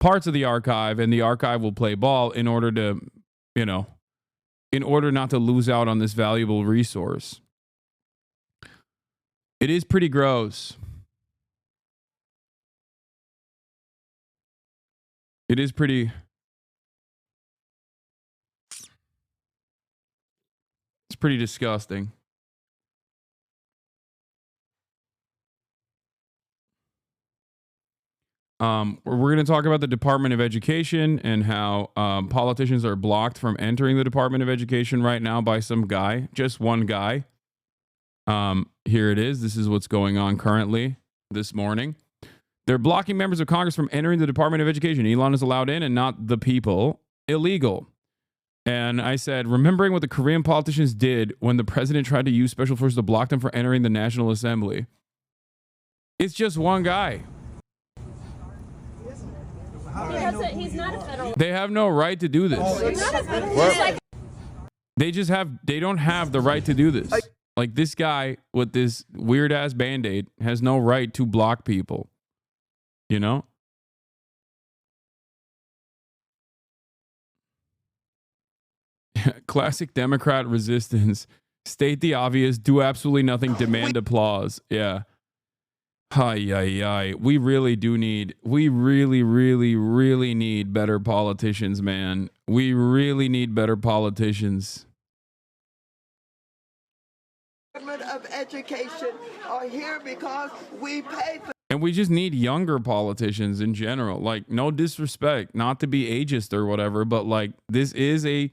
parts of the archive, and the archive will play ball in order to, in order not to lose out on this valuable resource. It is pretty gross. It is pretty... It's pretty disgusting. We're going to talk about the Department of Education and how politicians are blocked from entering the Department of Education right now by some guy, just one guy. Here it is. This is what's going on currently this morning. They're blocking members of Congress from entering the Department of Education. Elon is allowed in and not the people. Illegal. And I said, remembering what the Korean politicians did when the president tried to use special forces to block them from entering the National Assembly. It's just one guy. He's not a federal. They have no right to do this. He's not a federal. They don't have the right to do this. Like this guy with this weird ass Band-Aid has no right to block people. You know? Classic Democrat resistance. State the obvious, do absolutely nothing, demand applause. Yeah. Hi. We really need better politicians, man. We really need better politicians. Department of Education are here because we pay for. And we just need younger politicians in general. Like, no disrespect, not to be ageist or whatever, but like this is a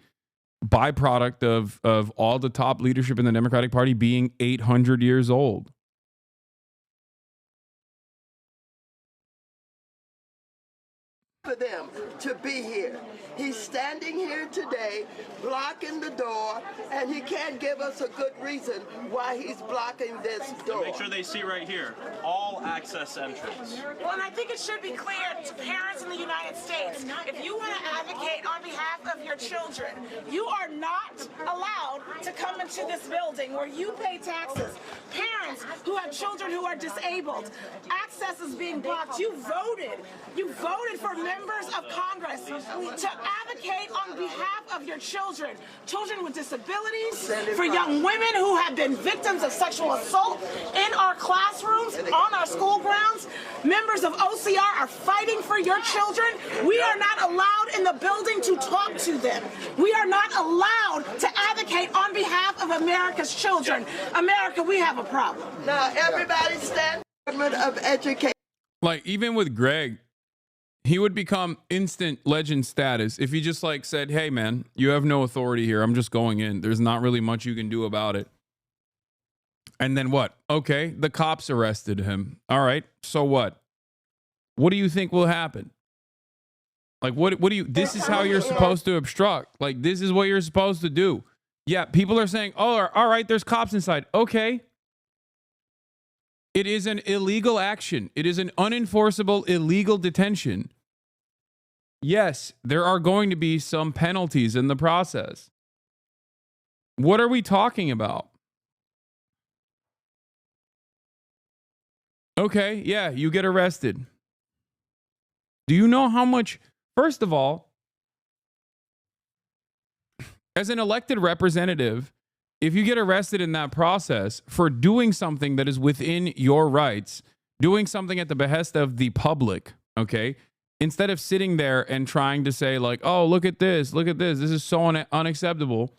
byproduct of all the top leadership in the Democratic Party being 800 years old. For them to be here. He's standing here today, blocking the door, and he can't give us a good reason why he's blocking this door. Make sure they see right here, all access entrance. Well, and I think it should be clear to parents in the United States, if you want to advocate on behalf of your children, you are not allowed to come into this building where you pay taxes. Parents who have children who are disabled, access is being blocked. You voted for members of Congress to advocate on behalf of your children with disabilities, for young women who have been victims of sexual assault in our classrooms, on our school grounds. Members of OCR are fighting for your children. We are not allowed in the building to talk to them. We are not allowed to advocate on behalf of America's children. America, we have a problem. Now, everybody stand. Department of Education. Like, even with Greg, he would become instant legend status if he just like said, hey man, you have no authority here. I'm just going in. There's not really much you can do about it. And then what? Okay, the cops arrested him. All right, so what? What do you think will happen? Like, what do you, this is how you're supposed to obstruct. Like, this is what you're supposed to do. Yeah, people are saying, oh, all right, there's cops inside. Okay. It is an illegal action. It is an unenforceable illegal detention. Yes, there are going to be some penalties in the process. What are we talking about? Okay, yeah, you get arrested. Do you know how much, first of all, as an elected representative, if you get arrested in that process for doing something that is within your rights, doing something at the behest of the public, okay, instead of sitting there and trying to say like, oh, look at this, this is so unacceptable.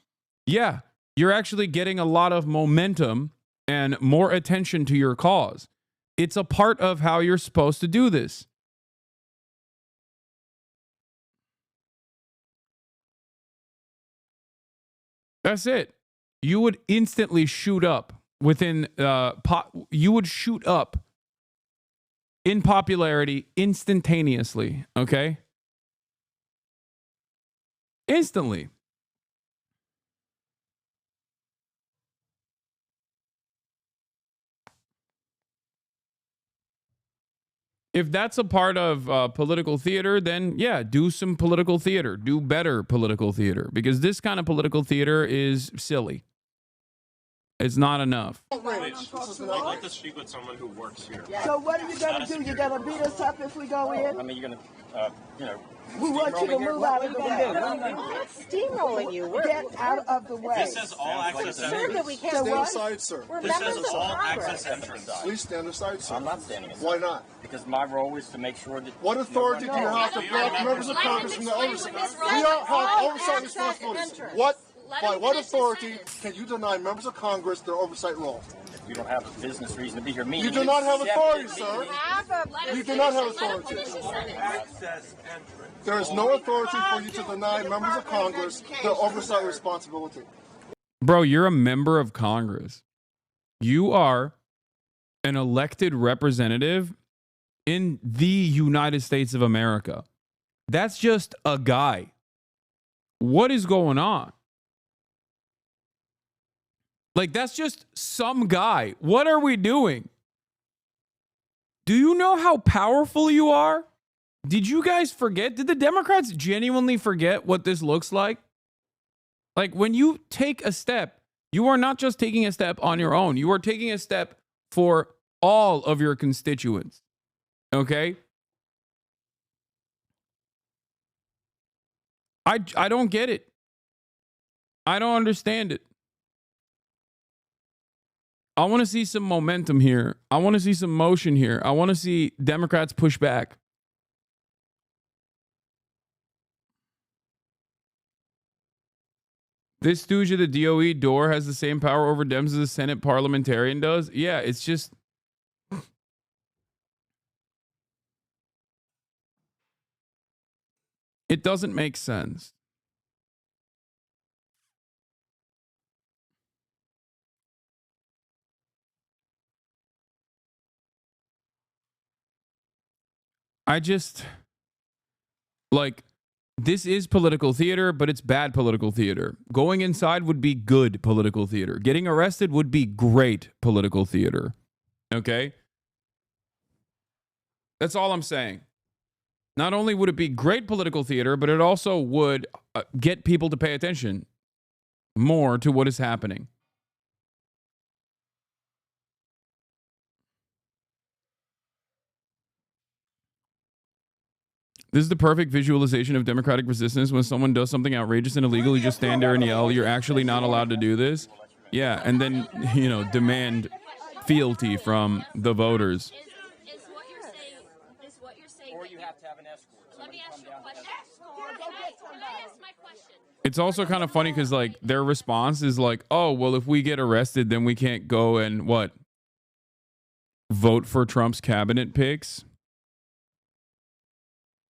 Yeah, you're actually getting a lot of momentum and more attention to your cause. It's a part of how you're supposed to do this. That's it. You would instantly shoot up within, you would shoot up in popularity instantaneously, okay? Instantly. If that's a part of political theater, then yeah, do some political theater. Do better political theater, because this kind of political theater is silly. It's not enough. I'd like to speak with someone who works here. So what are you going to do? You're going to beat us up if we go in? I mean, you're going to, we want you to move out of the way. We're not steamrolling you. Get out of the way. This says all access Sure that entrance. we can't. Stand aside, sir. We're This members says of all Congress. access entrance. Please stand aside, sir. I'm not standing aside. Why not? Because my role is to make sure that... What authority do you have to block members of Congress from the oversight? We don't have oversight responsibilities. By what authority can you deny members of Congress their oversight role? You don't have a business reason to be here. You do not have authority, sir. You do not have authority. There is no authority for you to deny members of Congress their oversight responsibility. Bro, you're a member of Congress. You are an elected representative in the United States of America. That's just a guy. What is going on? Like, that's just some guy. What are we doing? Do you know how powerful you are? Did you guys forget? Did the Democrats genuinely forget what this looks like? Like, when you take a step, you are not just taking a step on your own. You are taking a step for all of your constituents. Okay? I don't get it. I don't understand it. I want to see some momentum here. I want to see some motion here. I want to see Democrats push back. This stooge of the DOE door has the same power over Dems as the Senate parliamentarian does. Yeah, it's just... It doesn't make sense. I just... Like, this is political theater, but it's bad political theater. Going inside would be good political theater. Getting arrested would be great political theater. Okay? That's all I'm saying. Not only would it be great political theater, but it also would get people to pay attention more to what is happening. This is the perfect visualization of democratic resistance. When someone does something outrageous and illegal, you just stand there and yell, "You're actually not allowed to do this." Yeah, and then, you know, demand fealty from the voters. Or you have to have an escort. Let me ask you a question. It's also kind of funny because, like, their response is like, "Oh, well, if we get arrested, then we can't go and what? Vote for Trump's cabinet picks."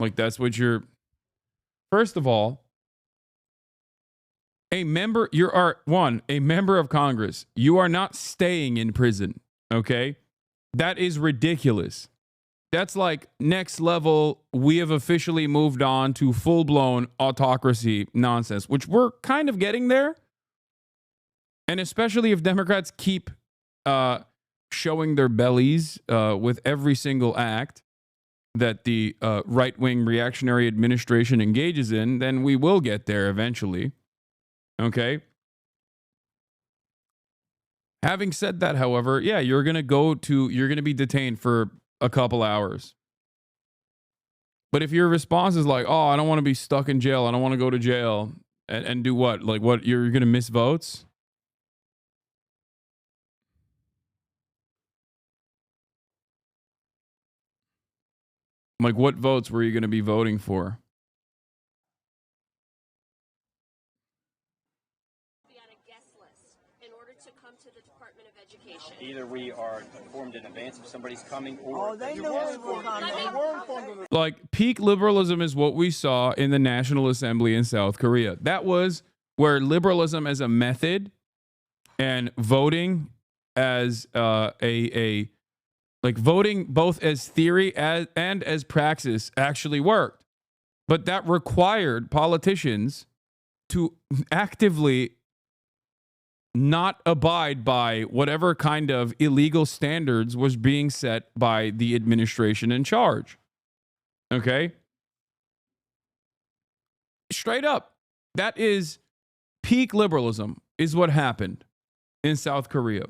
Like, that's what you're... First of all, a member of Congress. You are not staying in prison, okay? That is ridiculous. That's like next level, we have officially moved on to full-blown autocracy nonsense, which we're kind of getting there. And especially if Democrats keep showing their bellies with every single act that the right-wing reactionary administration engages in, then we will get there eventually. Okay? Having said that, however, yeah, you're going to be detained for a couple hours. But if your response is like, "Oh, I don't want to be stuck in jail. I don't want to go to jail," and do what? Like, what? You're going to miss votes? Like, what votes were you going to be voting for? Be on a guest list in order to come to the Department of Education. Either we are informed in advance if somebody's coming, or they knew we were coming. Like, peak liberalism is what we saw in the National Assembly in South Korea. That was where liberalism as a method and voting as like voting both as theory and as praxis actually worked. But that required politicians to actively not abide by whatever kind of illegal standards was being set by the administration in charge. Okay? Straight up. That is peak liberalism is what happened in South Korea.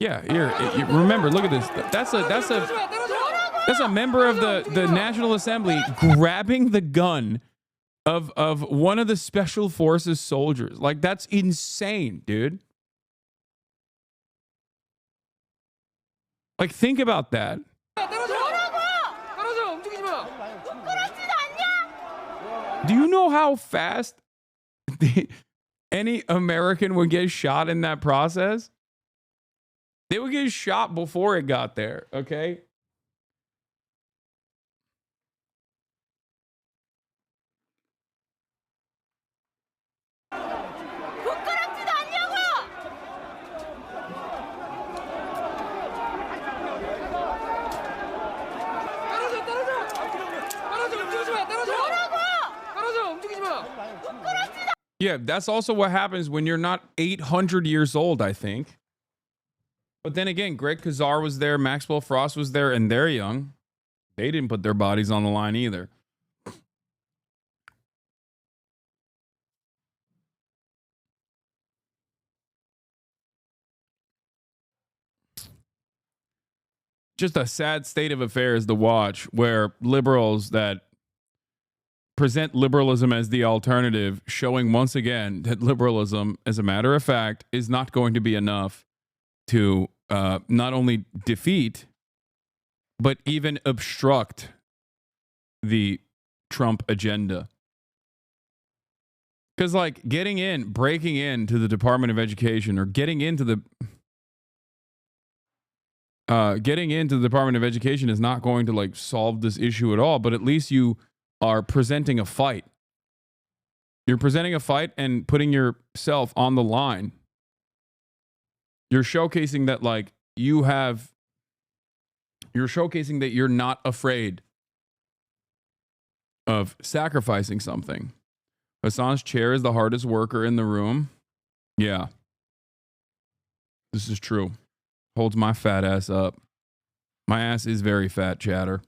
Yeah, here, remember, look at this. That's a member of the National Assembly grabbing the gun of one of the Special Forces soldiers. Like, that's insane, dude. Like, think about that. Do you know how fast any American would get shot in that process? They would get shot before it got there, okay? Yeah, that's also what happens when you're not 800 years old, I think. But then again, Greg Kazar was there, Maxwell Frost was there, and they're young. They didn't put their bodies on the line either. Just a sad state of affairs to watch, where liberals that present liberalism as the alternative, showing once again that liberalism, as a matter of fact, is not going to be enough to not only defeat, but even obstruct the Trump agenda. Because, like, breaking into the Department of Education, or getting into the Department of Education is not going to, like, solve this issue at all. But at least you are presenting a fight. You're presenting a fight and putting yourself on the line. You're showcasing that, like, you're showcasing that you're not afraid of sacrificing something. Hasan's chair is the hardest worker in the room. Yeah. This is true. Holds my fat ass up. My ass is very fat, chatter.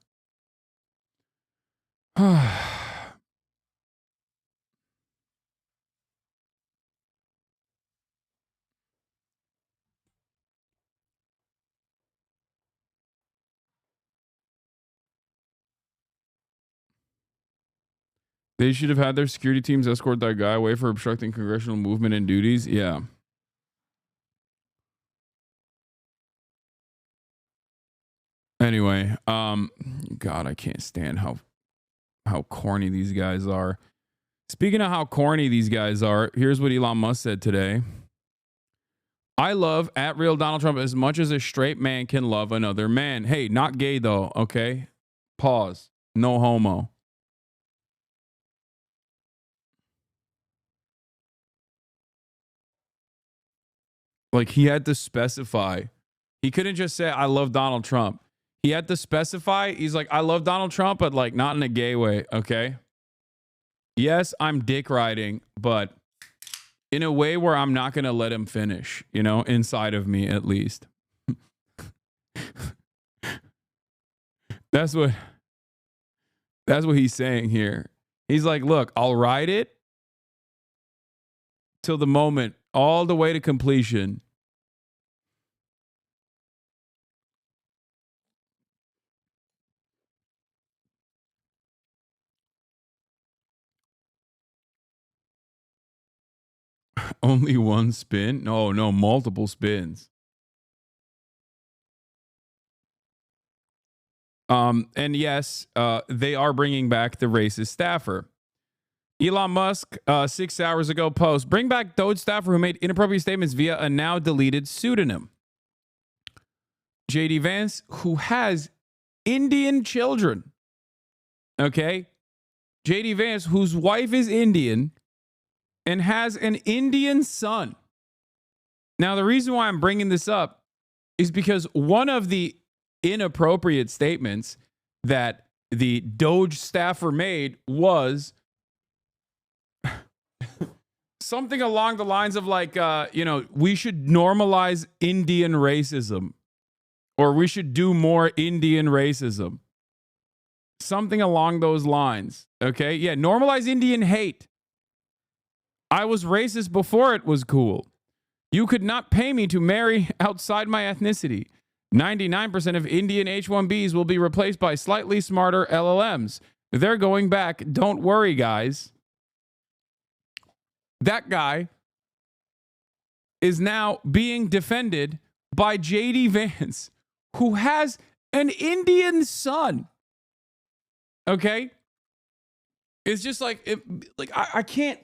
They should have had their security teams escort that guy away for obstructing congressional movement and duties. Yeah. Anyway, God, I can't stand how corny these guys are. Speaking of how corny these guys are, here's what Elon Musk said today. I love @real Donald Trump as much as a straight man can love another man. Hey, not gay though, okay? Pause. No homo. Like, he had to specify. He couldn't just say, I love Donald Trump. He had to specify. He's like, I love Donald Trump, but, like, not in a gay way, okay? Yes, I'm dick riding, but in a way where I'm not going to let him finish, you know, inside of me at least. That's what he's saying here. He's like, look, I'll ride it till the moment, all the way to completion. Only one spin? No, multiple spins. And yes, they are bringing back the racist staffer. Elon Musk, 6 hours ago, post, bring back Doge staffer who made inappropriate statements via a now deleted pseudonym. JD Vance, who has Indian children. Okay? JD Vance, whose wife is Indian and has an Indian son. Now, the reason why I'm bringing this up is because one of the inappropriate statements that the Doge staffer made was something along the lines of, like, we should normalize Indian racism, or we should do more Indian racism. Something along those lines. Okay? Yeah, normalize Indian hate. I was racist before it was cool. You could not pay me to marry outside my ethnicity. 99% of Indian H-1Bs will be replaced by slightly smarter LLMs. They're going back. Don't worry, guys. That guy is now being defended by JD Vance, who has an Indian son. Okay? It's just like, I can't.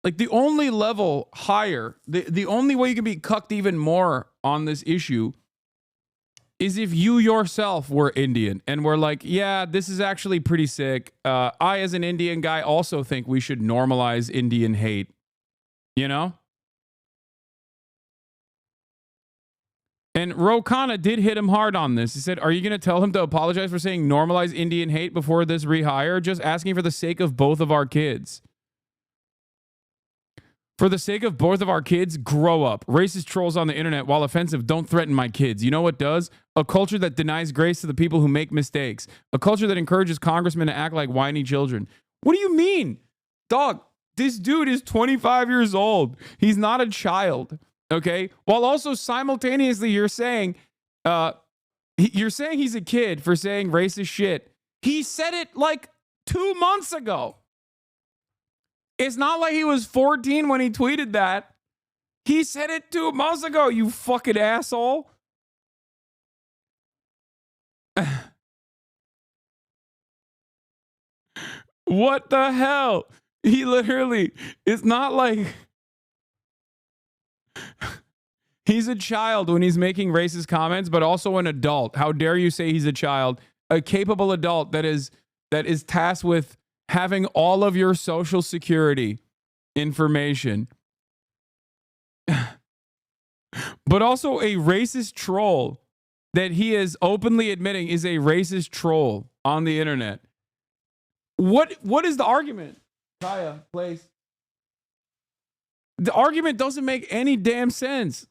Like, the only level higher, the only way you can be cucked even more on this issue is if you yourself were Indian and were like, yeah, this is actually pretty sick. I, as an Indian guy, also think we should normalize Indian hate. You know? And Ro Khanna did hit him hard on this. He said, are you going to tell him to apologize for saying normalize Indian hate before this rehire? Just asking for the sake of both of our kids. For the sake of both of our kids, grow up. Racist trolls on the internet, while offensive, don't threaten my kids. You know what does? A culture that denies grace to the people who make mistakes. A culture that encourages congressmen to act like whiny children. What do you mean? Dog, this dude is 25 years old. He's not a child, okay? While also simultaneously you're saying he's a kid for saying racist shit. He said it like 2 months ago. It's not like he was 14 when he tweeted that. He said it 2 months ago, you fucking asshole. What the hell? He literally, it's not like he's a child when he's making racist comments, but also an adult. How dare you say he's a child? A capable adult that is tasked with having all of your social security information. But also a racist troll that he is openly admitting is a racist troll on the internet. What is the argument? Kaya, please. The argument doesn't make any damn sense.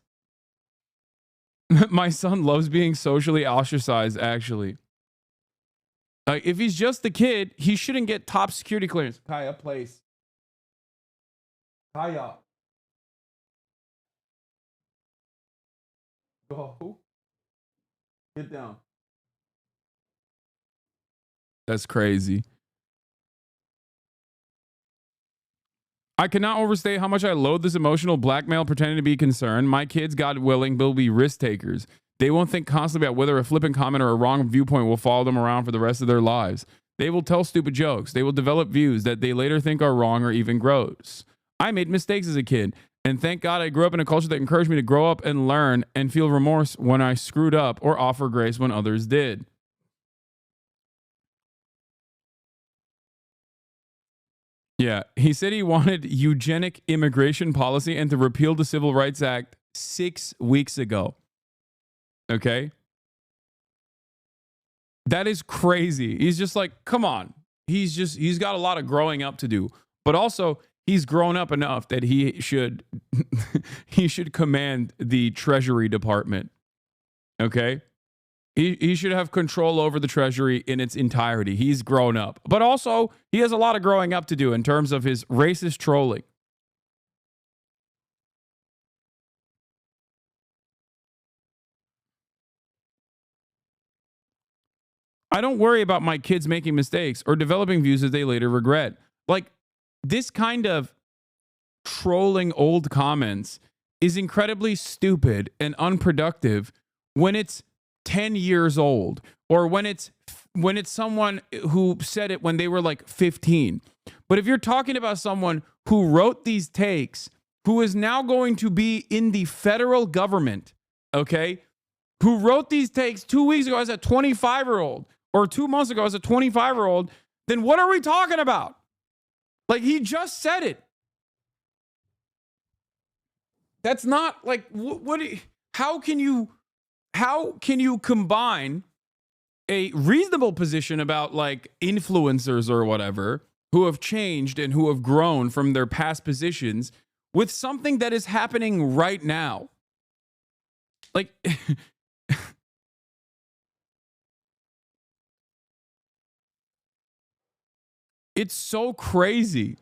My son loves being socially ostracized, actually. Like, if he's just a kid, he shouldn't get top security clearance. Kaya, please. Kaya. Go. Get down. That's crazy. I cannot overstate how much I loathe this emotional blackmail pretending to be concerned. My kids, God willing, will be risk takers. They won't think constantly about whether a flippant comment or a wrong viewpoint will follow them around for the rest of their lives. They will tell stupid jokes. They will develop views that they later think are wrong or even gross. I made mistakes as a kid, and thank God I grew up in a culture that encouraged me to grow up and learn and feel remorse when I screwed up or offer grace when others did. Yeah, he said he wanted eugenic immigration policy and to repeal the Civil Rights Act 6 weeks ago. Okay? That is crazy. He's just like, come on. He's got a lot of growing up to do. But also, he's grown up enough that he should command the Treasury Department. Okay? He should have control over the Treasury in its entirety. He's grown up. But also, he has a lot of growing up to do in terms of his racist trolling. I don't worry about my kids making mistakes or developing views that they later regret. Like, this kind of trolling old comments is incredibly stupid and unproductive when it's 10 years old or when it's someone who said it when they were like 15. But if you're talking about someone who wrote these takes, who is now going to be in the federal government, okay, who wrote these takes 2 weeks ago as a 25-year-old or 2 months ago as a 25-year-old, then what are we talking about? Like, he just said it. That's not like, how can you combine a reasonable position about like influencers or whatever who have changed and who have grown from their past positions with something that is happening right now? Like, it's so crazy.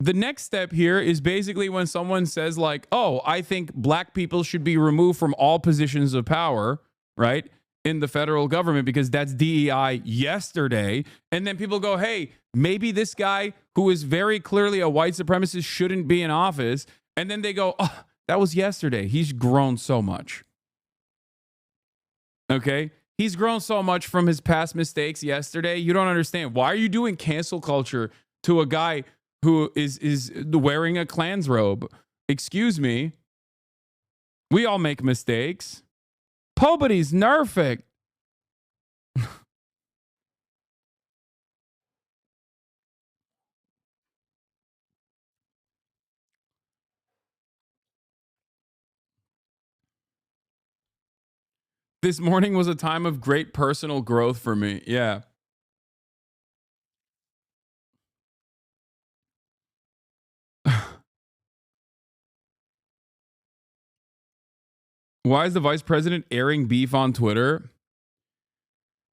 The next step here is basically when someone says like, oh, I think black people should be removed from all positions of power, right, in the federal government because that's DEI yesterday. And then people go, hey, maybe this guy who is very clearly a white supremacist shouldn't be in office. And then they go, oh, that was yesterday. He's grown so much. Okay? He's grown so much from his past mistakes yesterday. You don't understand. Why are you doing cancel culture to a guy who is wearing a Klan's robe? Excuse me. We all make mistakes. Nobody's perfect. This morning was a time of great personal growth for me. Yeah. Why is the vice president airing beef on Twitter?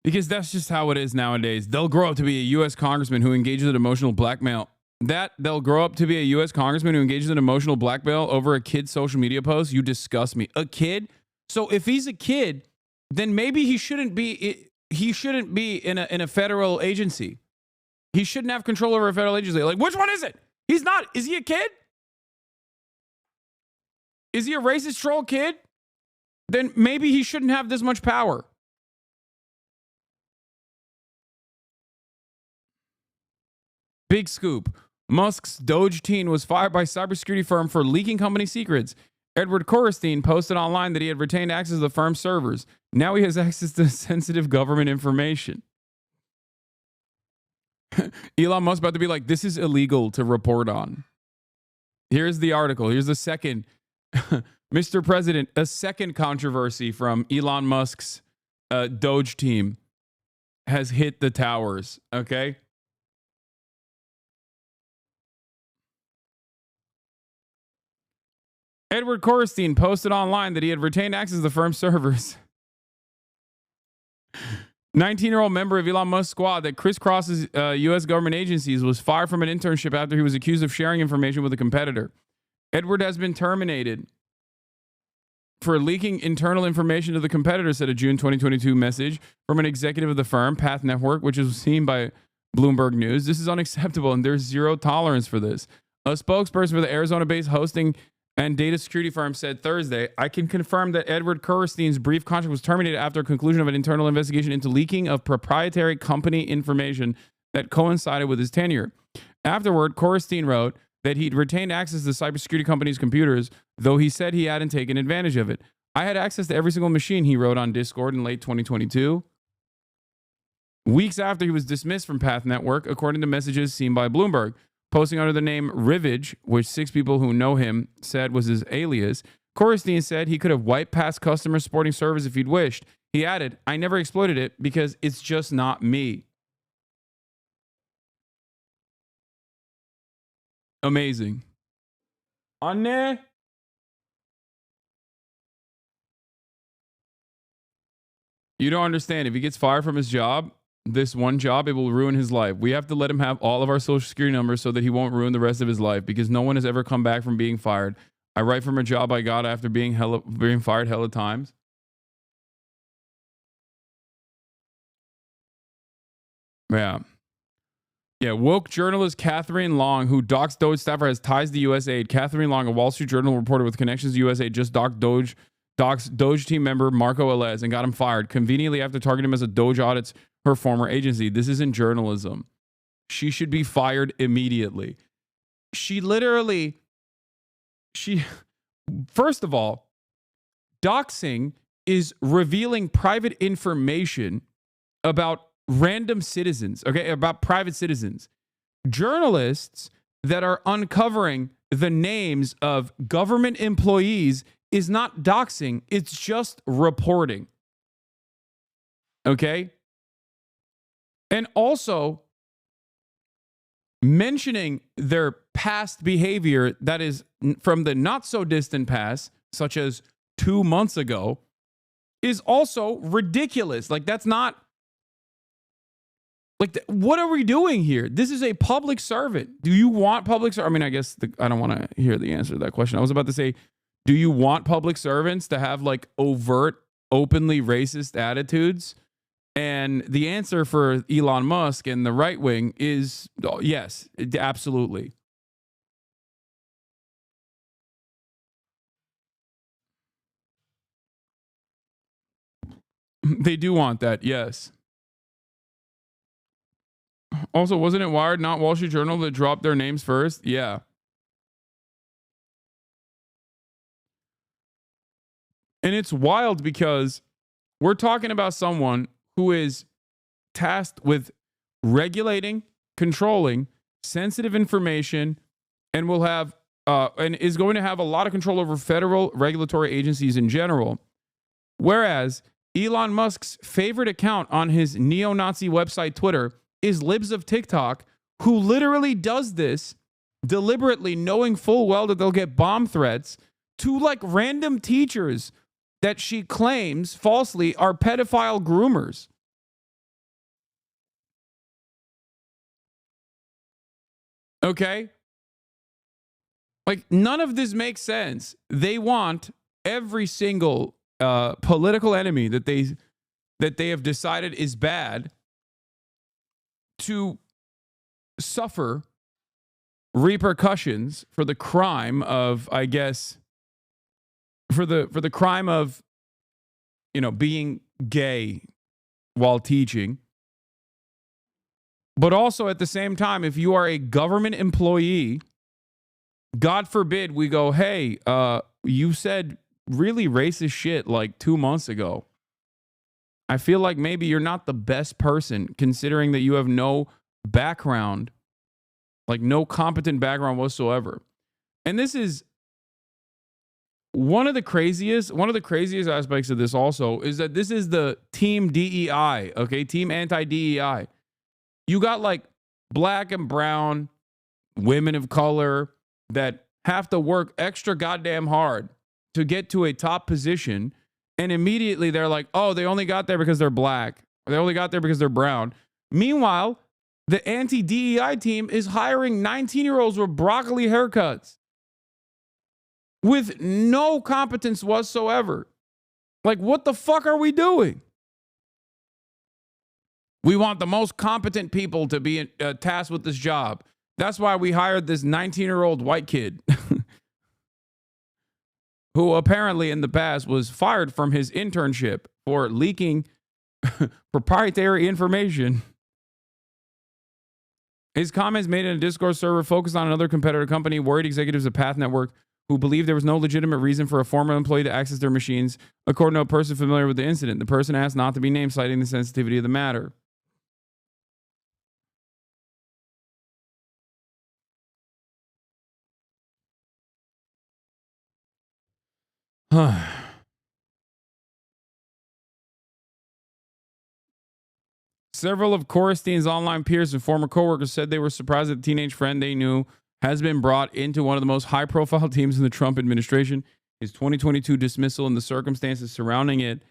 Because that's just how it is nowadays. They'll grow up to be a U.S. congressman who engages in emotional blackmail. They'll grow up to be a U.S. congressman who engages in emotional blackmail over a kid's social media post. You disgust me. A kid? So if he's a kid, then maybe he shouldn't be in a federal agency. He shouldn't have control over a federal agency. Like, which one is it? He's not. Is he a kid? Is he a racist troll kid? Then maybe he shouldn't have this much power. Big scoop. Musk's Doge teen was fired by cybersecurity firm for leaking company secrets. Edward Korestein posted online that he had retained access to the firm's servers. Now he has access to sensitive government information. Elon Musk about to be like, this is illegal to report on. Here's the article. Here's the second. Mr. President, a second controversy from Elon Musk's Doge team has hit the towers. Okay. Edward Korestein posted online that he had retained access to the firm's servers. 19-year-old member of Elon Musk's squad that crisscrosses U.S. government agencies was fired from an internship after he was accused of sharing information with a competitor. Edward has been terminated for leaking internal information to the competitor, said a June 2022 message from an executive of the firm, Path Network, which was seen by Bloomberg News. This is unacceptable, and there's zero tolerance for this. A spokesperson for the Arizona-based hosting and data security firm said Thursday, I can confirm that Edward Korestein's brief contract was terminated after a conclusion of an internal investigation into leaking of proprietary company information that coincided with his tenure. Afterward, Korestein wrote that he'd retained access to the cybersecurity company's computers, though he said he hadn't taken advantage of it. I had access to every single machine, he wrote on Discord in late 2022. Weeks after he was dismissed from Path Network, according to messages seen by Bloomberg. Posting under the name Rivage, which 6 people who know him said was his alias, Korestein said he could have wiped past customer supporting service if he'd wished. He added, I never exploited it because it's just not me. Amazing. Anne? You don't understand. If he gets fired from his job, this one job, it will ruin his life. We have to let him have all of our social security numbers so that he won't ruin the rest of his life, because no one has ever come back from being fired. I write from a job I got after being fired hella times. Yeah. Yeah, woke journalist Catherine Long, who doxed Doge staffer, has ties to USAID. Catherine Long, a Wall Street Journal reporter with connections to USAID, just doxed Doge team member Marco Elez and got him fired, conveniently after targeting him as a Doge audits her former agency. This isn't journalism. She should be fired immediately. First of all, doxing is revealing private information about random citizens, okay, about private citizens. Journalists that are uncovering the names of government employees is not doxing, it's just reporting. Okay? And also, mentioning their past behavior that is from the not so distant past, such as 2 months ago, is also ridiculous. Like, that's not, like, what are we doing here? This is a public servant. Do you want public servant? I mean, I guess I don't want to hear the answer to that question. I was about to say, do you want public servants to have like overt, openly racist attitudes? And the answer for Elon Musk and the right wing is yes, absolutely. They do want that, yes. Also, wasn't it Wired, not Wall Street Journal, that dropped their names first? Yeah. And it's wild because we're talking about someone who is tasked with regulating, controlling sensitive information, and will have and is going to have a lot of control over federal regulatory agencies in general. Whereas Elon Musk's favorite account on his neo-Nazi website Twitter is Libs of TikTok, who literally does this deliberately, knowing full well that they'll get bomb threats, to like random teachers that she claims falsely are pedophile groomers. Okay? Like, none of this makes sense. They want every single political enemy that they have decided is bad to suffer repercussions for the crime of, I guess, for the crime of, being gay while teaching. But also at the same time, if you are a government employee, God forbid we go, hey, you said really racist shit like 2 months ago. I feel like maybe you're not the best person, considering that you have no background, like no competent background whatsoever. And this is one of the craziest aspects of this also is that this is the team DEI, okay? Team anti-DEI. You got like black and brown women of color that have to work extra goddamn hard to get to a top position. And immediately they're like, oh, they only got there because they're black. Or they only got there because they're brown. Meanwhile, the anti-DEI team is hiring 19-year-olds with broccoli haircuts with no competence whatsoever. Like, what the fuck are we doing? We want the most competent people to be tasked with this job. That's why we hired this 19-year-old white kid who apparently in the past was fired from his internship for leaking proprietary information. His comments made in a Discord server focused on another competitor company worried executives of Path Network who believed there was no legitimate reason for a former employee to access their machines, according to a person familiar with the incident. The person asked not to be named, citing the sensitivity of the matter. Several of Corstein's online peers and former coworkers said they were surprised that the teenage friend they knew has been brought into one of the most high-profile teams in the Trump administration. His 2022 dismissal and the circumstances surrounding it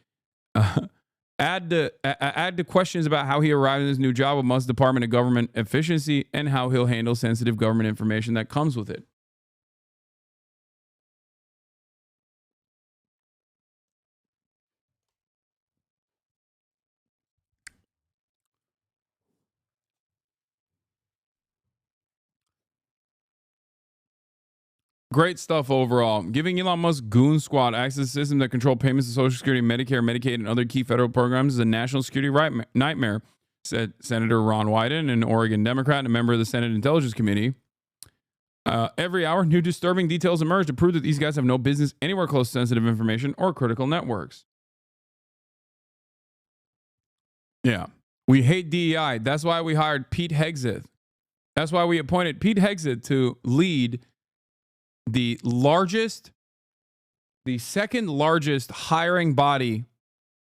add to questions about how he arrived in his new job with Musk's Department of Government Efficiency and how he'll handle sensitive government information that comes with it. Great stuff overall. Giving Elon Musk goon squad access to systems that control payments to Social Security, Medicare, Medicaid, and other key federal programs is a national security nightmare, said Senator Ron Wyden, an Oregon Democrat and a member of the Senate Intelligence Committee. Every hour, new disturbing details emerge to prove that these guys have no business anywhere close to sensitive information or critical networks. Yeah. We hate DEI. That's why we hired Pete Hegseth. That's why we appointed Pete Hegseth to lead the second largest hiring body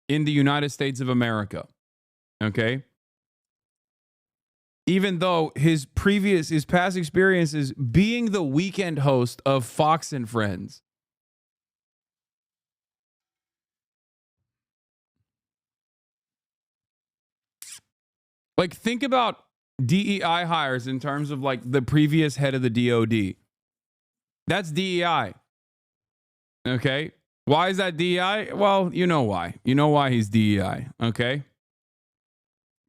in the United States of America. Okay. Even though his past experience is being the weekend host of Fox and Friends. Like, think about DEI hires in terms of like the previous head of the DOD. That's DEI. Okay. Why is that DEI? Well, you know why. You know why he's DEI. Okay.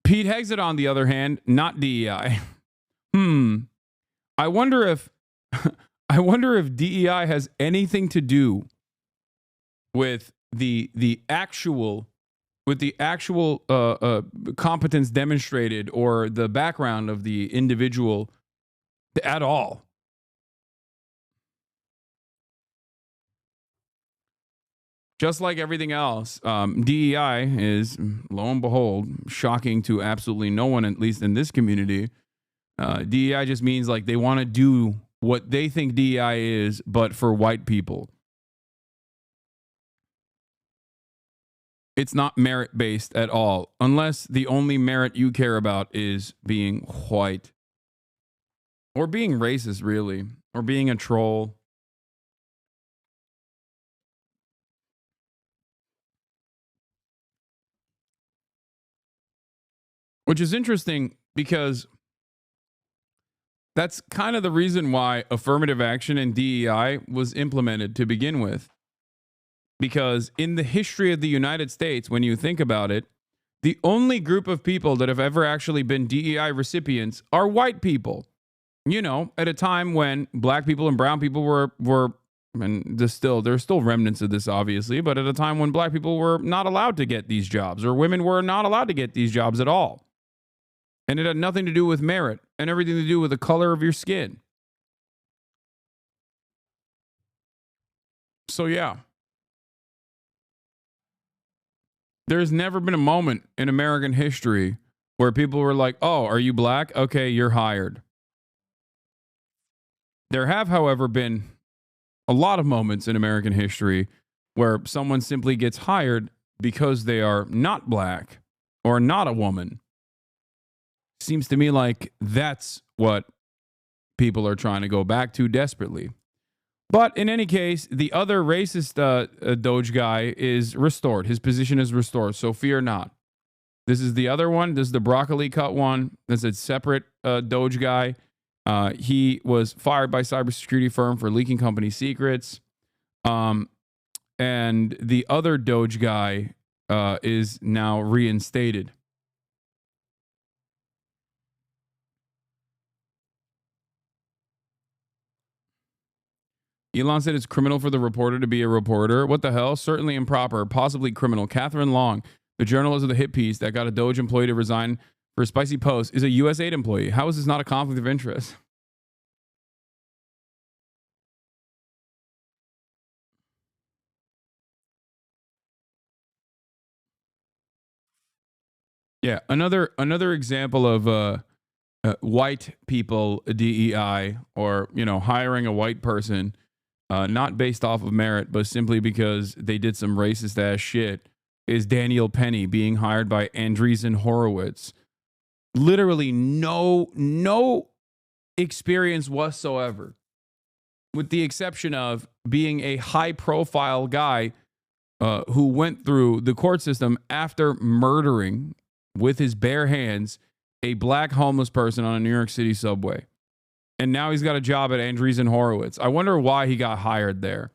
Pete Hegseth, on the other hand, not DEI. I wonder if DEI has anything to do with the actual competence demonstrated or the background of the individual at all. Just like everything else, DEI is, lo and behold, shocking to absolutely no one, at least in this community. DEI just means like they want to do what they think DEI is, but for white people. It's not merit-based at all, unless the only merit you care about is being white. Or being racist, really. Or being a troll. which is interesting because that's kind of the reason why affirmative action and DEI was implemented to begin with. Because in the history of the United States, when you think about it, the only group of people that have ever actually been DEI recipients are white people. You know, at a time when black people and brown people were and there's still remnants of this, obviously, but at a time when black people were not allowed to get these jobs, or women were not allowed to get these jobs at all. And it had nothing to do with merit and everything to do with the color of your skin. So, yeah. There's never been a moment in American history where people were like, oh, are you black? Okay, you're hired. There have, however, been a lot of moments in American history where someone simply gets hired because they are not black or not a woman. Seems to me like that's what people are trying to go back to desperately. But in any case, the other racist Doge guy is restored. His position is restored, so fear not. This is the other one. This is the broccoli cut one. That's a separate Doge guy. He was fired by cybersecurity firm for leaking company secrets. And the other Doge guy is now reinstated. Elon said it's criminal for the reporter to be a reporter. What the hell? Certainly improper, possibly criminal. Catherine Long, the journalist of the hit piece that got a Doge employee to resign for a spicy post, is a USAID employee. How is this not a conflict of interest? Yeah, another example of white people DEI, or hiring a white person, not based off of merit, but simply because they did some racist ass shit, is Daniel Penny being hired by Andreessen Horowitz. Literally no experience whatsoever, with the exception of being a high profile guy who went through the court system after murdering with his bare hands a black homeless person on a New York City subway. And now he's got a job at Andreessen Horowitz. I wonder why he got hired there.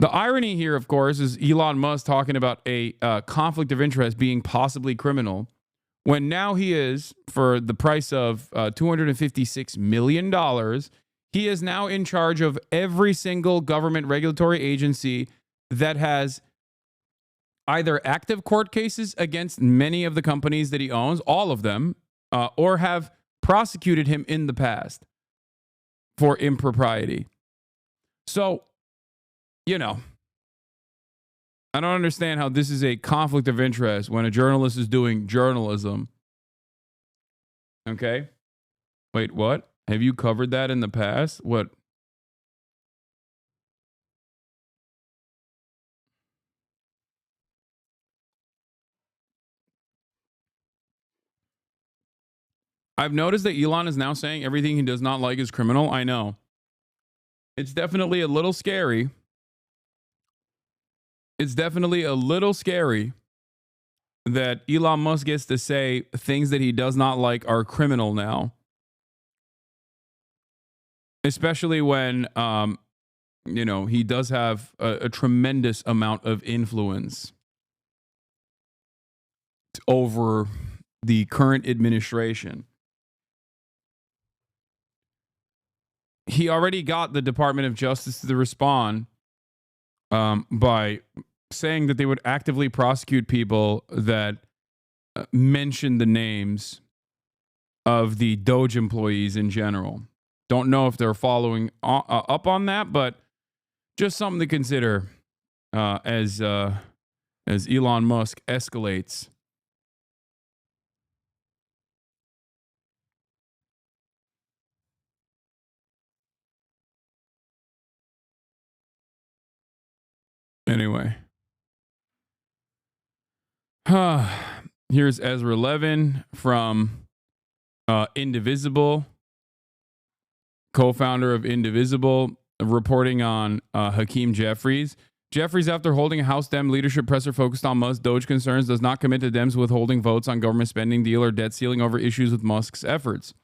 The irony here, of course, is Elon Musk talking about a conflict of interest being possibly criminal, when now he is, for the price of $256 million, he is now in charge of every single government regulatory agency that has either active court cases against many of the companies that he owns, all of them, or have prosecuted him in the past for impropriety. So, I don't understand how this is a conflict of interest when a journalist is doing journalism. Okay? Wait, what? Have you covered that in the past? What? I've noticed that Elon is now saying everything he does not like is criminal. I know. It's definitely a little scary. It's definitely a little scary that Elon Musk gets to say things that he does not like are criminal now. Especially when, he does have a tremendous amount of influence over the current administration. He already got the Department of Justice to respond by saying that they would actively prosecute people that mention the names of the Doge employees in general. Don't know if they're following up on that, but just something to consider as Elon Musk escalates. Anyway. Here's Ezra Levin from Indivisible, co-founder of Indivisible, reporting on Hakeem Jeffries. Jeffries, after holding a House Dem leadership presser focused on Musk Doge concerns, does not commit to Dems withholding votes on government spending deal or debt ceiling over issues with Musk's efforts.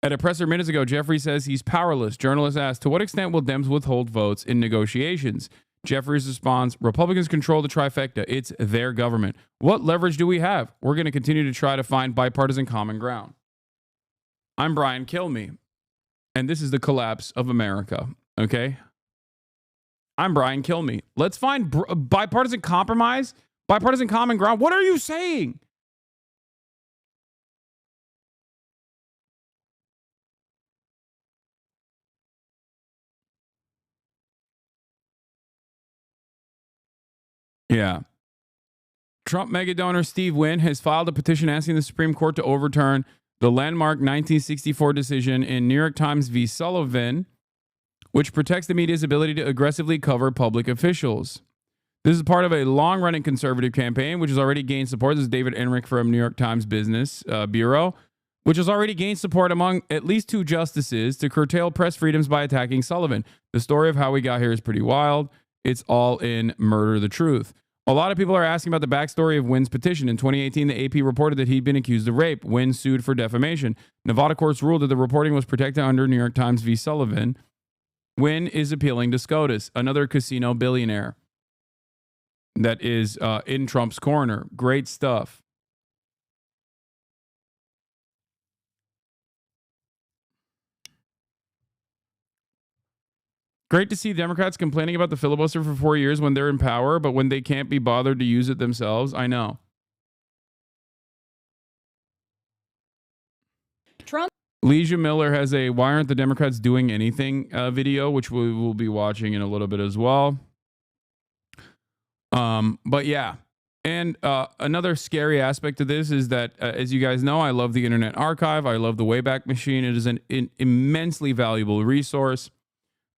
At a presser minutes ago, Jeffries says he's powerless. Journalists asked, to what extent will Dems withhold votes in negotiations? Jeffries responds, Republicans control the trifecta. It's their government. What leverage do we have? We're going to continue to try to find bipartisan common ground. I'm Brian Kilme, and this is the collapse of America, okay? I'm Brian Kilme. Let's find bipartisan compromise, bipartisan common ground. What are you saying? Yeah. Trump mega donor Steve Wynn has filed a petition asking the Supreme Court to overturn the landmark 1964 decision in New York Times v. Sullivan, which protects the media's ability to aggressively cover public officials. This is part of a long-running conservative campaign, which has already gained support. This is David Enrich from New York Times Business Bureau, which has already gained support among at least 2 justices to curtail press freedoms by attacking Sullivan. The story of how we got here is pretty wild. It's all in Murder the Truth. A lot of people are asking about the backstory of Wynn's petition. In 2018, the AP reported that he'd been accused of rape. Wynn sued for defamation. Nevada courts ruled that the reporting was protected under New York Times v. Sullivan. Wynn is appealing to SCOTUS, another casino billionaire that is in Trump's corner. Great stuff. Great to see Democrats complaining about the filibuster for 4 years when they're in power, but when they can't be bothered to use it themselves. I know. Trump. Leisha Miller has a Why Aren't the Democrats Doing Anything video, which we will be watching in a little bit as well. But yeah. And another scary aspect of this is that, as you guys know, I love the Internet Archive. I love the Wayback Machine. It is an immensely valuable resource.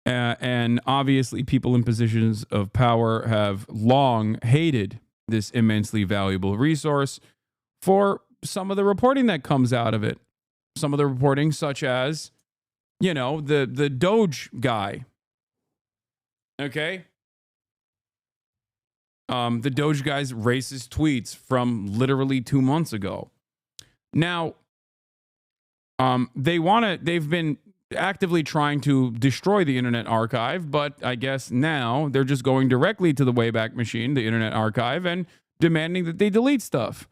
And obviously, people in positions of power have long hated this immensely valuable resource for some of the reporting that comes out of it. Some of the reporting, such as, you know, the Doge guy. Okay? The Doge guy's racist tweets from literally 2 months ago. Now, they've been actively trying to destroy the Internet Archive, but I guess now they're just going directly to the Wayback Machine, the Internet Archive, and demanding that they delete stuff.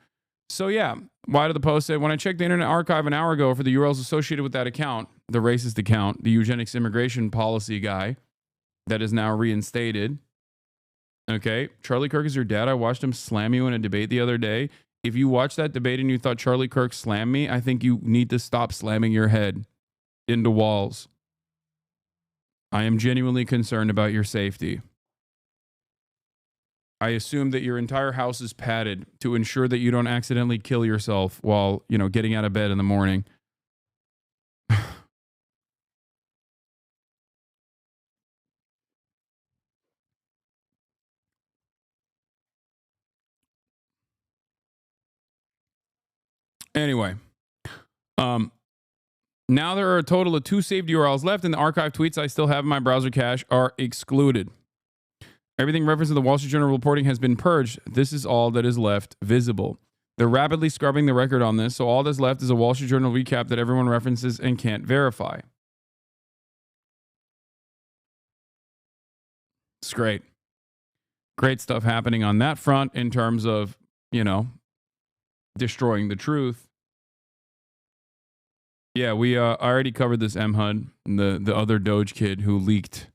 So yeah, why did the Post say, when I checked the Internet Archive an hour ago for the URLs associated with that account, the racist account, the eugenics immigration policy guy that is now reinstated. Okay, Charlie Kirk is your dad. I watched him slam you in a debate the other day. If you watched that debate and you thought Charlie Kirk slammed me, I think you need to stop slamming your head into walls. I am genuinely concerned about your safety. I assume that your entire house is padded to ensure that you don't accidentally kill yourself while, you know, getting out of bed in the morning. Anyway, now there are a total of 2 saved URLs left, and the archive tweets I still have in my browser cache are excluded. Everything referenced in the Wall Street Journal reporting has been purged. This is all that is left visible. They're rapidly scrubbing the record on this, so all that's left is a Wall Street Journal recap that everyone references and can't verify. It's great. Great stuff happening on that front in terms of, you know, destroying the truth. Yeah, we already covered this MHUD, the other Doge kid who leaked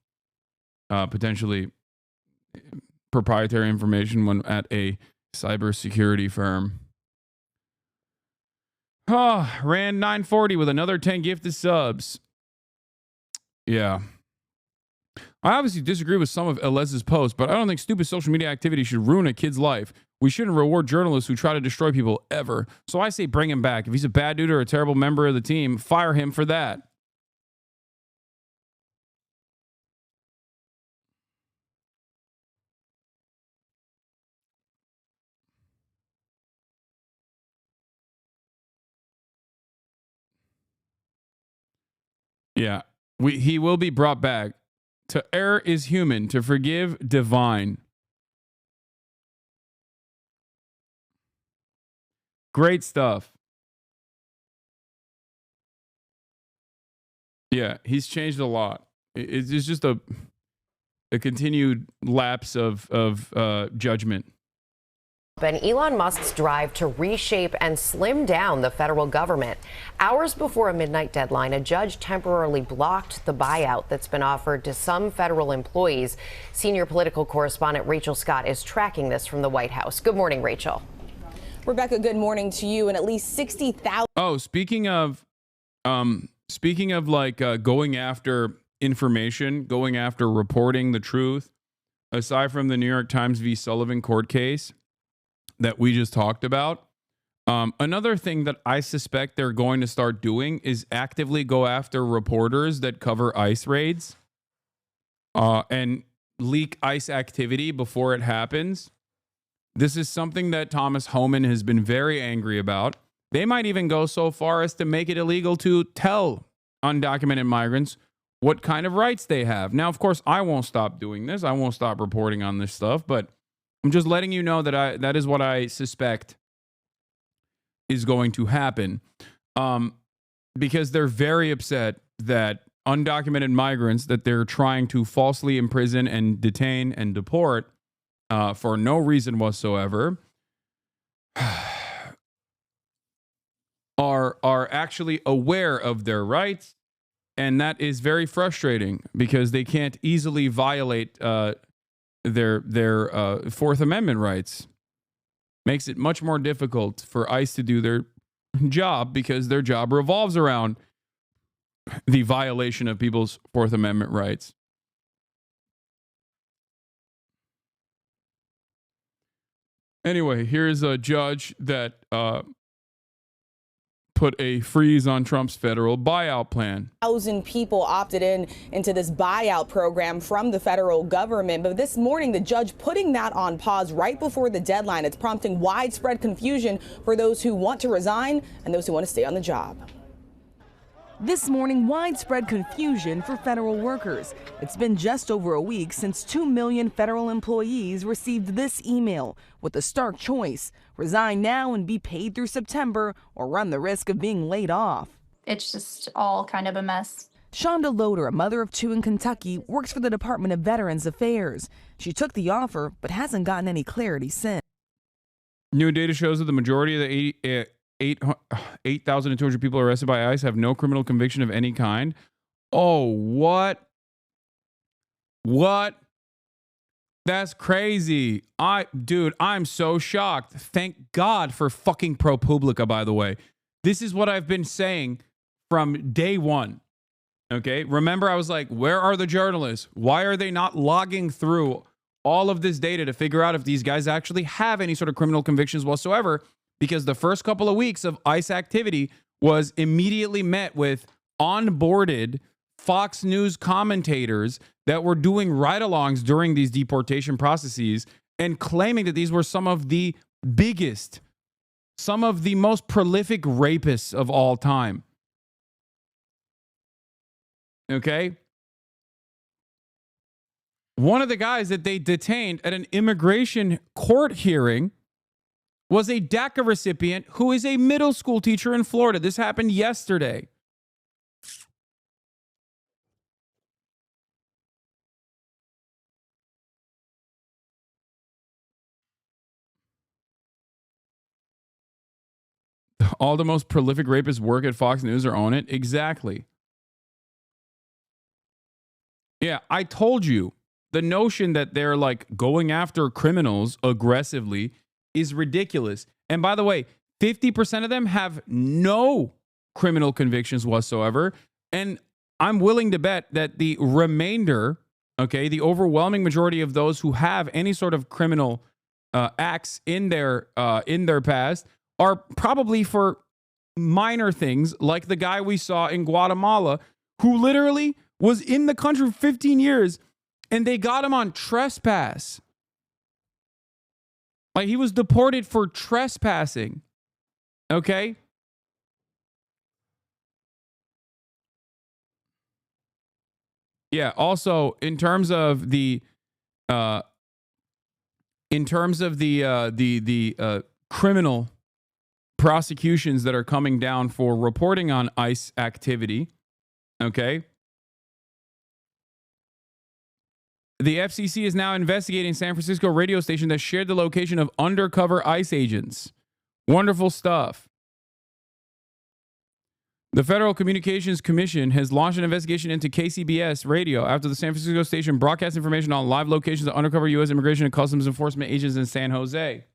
potentially proprietary information when at a cybersecurity firm. Rand 940 with another 10 gifted subs. Yeah. I obviously disagree with some of Elez's posts, but I don't think stupid social media activity should ruin a kid's life. We shouldn't reward journalists who try to destroy people ever. So I say bring him back. If he's a bad dude or a terrible member of the team, fire him for that. Yeah. He will be brought back To err is human, to forgive divine. Great stuff. Yeah, he's changed a lot. It's just a continued lapse of judgment. And Elon Musk's drive to reshape and slim down the federal government. Hours before a midnight deadline, a judge temporarily blocked the buyout that's been offered to some federal employees. Senior political correspondent Rachel Scott is tracking this from the White House. Good morning, Rachel. Rebecca, good morning to you. And at least 60,000. Oh, speaking of like going after information, going after reporting the truth, aside from the New York Times v. Sullivan court case that we just talked about, another thing that I suspect they're going to start doing is actively go after reporters that cover ICE raids and leak ICE activity before it happens. This is something that Thomas Homan has been very angry about. They might even go so far as to make it illegal to tell undocumented migrants what kind of rights they have. Now, of course, I won't stop doing this. I won't stop reporting on this stuff, but I'm just letting you know that that is what I suspect is going to happen, because they're very upset that undocumented migrants that they're trying to falsely imprison and detain and deport for no reason whatsoever are actually aware of their rights, and that is very frustrating because they can't easily violate their Fourth Amendment rights. Makes it much more difficult for ICE to do their job because their job revolves around the violation of people's Fourth Amendment rights. Anyway, here's a judge that put a freeze on Trump's federal buyout plan. 1,000 people opted into this buyout program from the federal government. But this morning, the judge putting that on pause right before the deadline. It's prompting widespread confusion for those who want to resign and those who want to stay on the job. This morning, widespread confusion for federal workers. It's been just over a week since 2 million federal employees received this email with a stark choice: resign now and be paid through September, or run the risk of being laid off. It's just all kind of a mess. Shonda Loader, a mother of 2 in Kentucky, works for the Department of Veterans Affairs. She took the offer, but hasn't gotten any clarity since. New data shows that the majority of the 8,200 people arrested by ICE have no criminal conviction of any kind. Oh, what? What? That's crazy. Dude, I'm so shocked. Thank God for fucking ProPublica, by the way. This is what I've been saying from day one. Okay? Remember, I was like, where are the journalists? Why are they not logging through all of this data to figure out if these guys actually have any sort of criminal convictions whatsoever? Because the first couple of weeks of ICE activity was immediately met with onboarded Fox News commentators that were doing ride-alongs during these deportation processes and claiming that these were some of the biggest, some of the most prolific rapists of all time. Okay? One of the guys that they detained at an immigration court hearing was a DACA recipient who is a middle school teacher in Florida. This happened yesterday. All the most prolific rapists work at Fox News or own it? Exactly. Yeah, I told you. The notion that they're like going after criminals aggressively is ridiculous. And by the way, 50% of them have no criminal convictions whatsoever. And I'm willing to bet that the remainder, okay, the overwhelming majority of those who have any sort of criminal acts in their past are probably for minor things, like the guy we saw in Guatemala who literally was in the country for 15 years and they got him on trespass. Like, he was deported for trespassing. Okay? Yeah. Also, in terms of the criminal prosecutions that are coming down for reporting on ICE activity, okay? The FCC is now investigating San Francisco radio station that shared the location of undercover ICE agents. Wonderful stuff. The Federal Communications Commission has launched an investigation into KCBS radio after the San Francisco station broadcast information on live locations of undercover U.S. Immigration and Customs Enforcement agents in San Jose.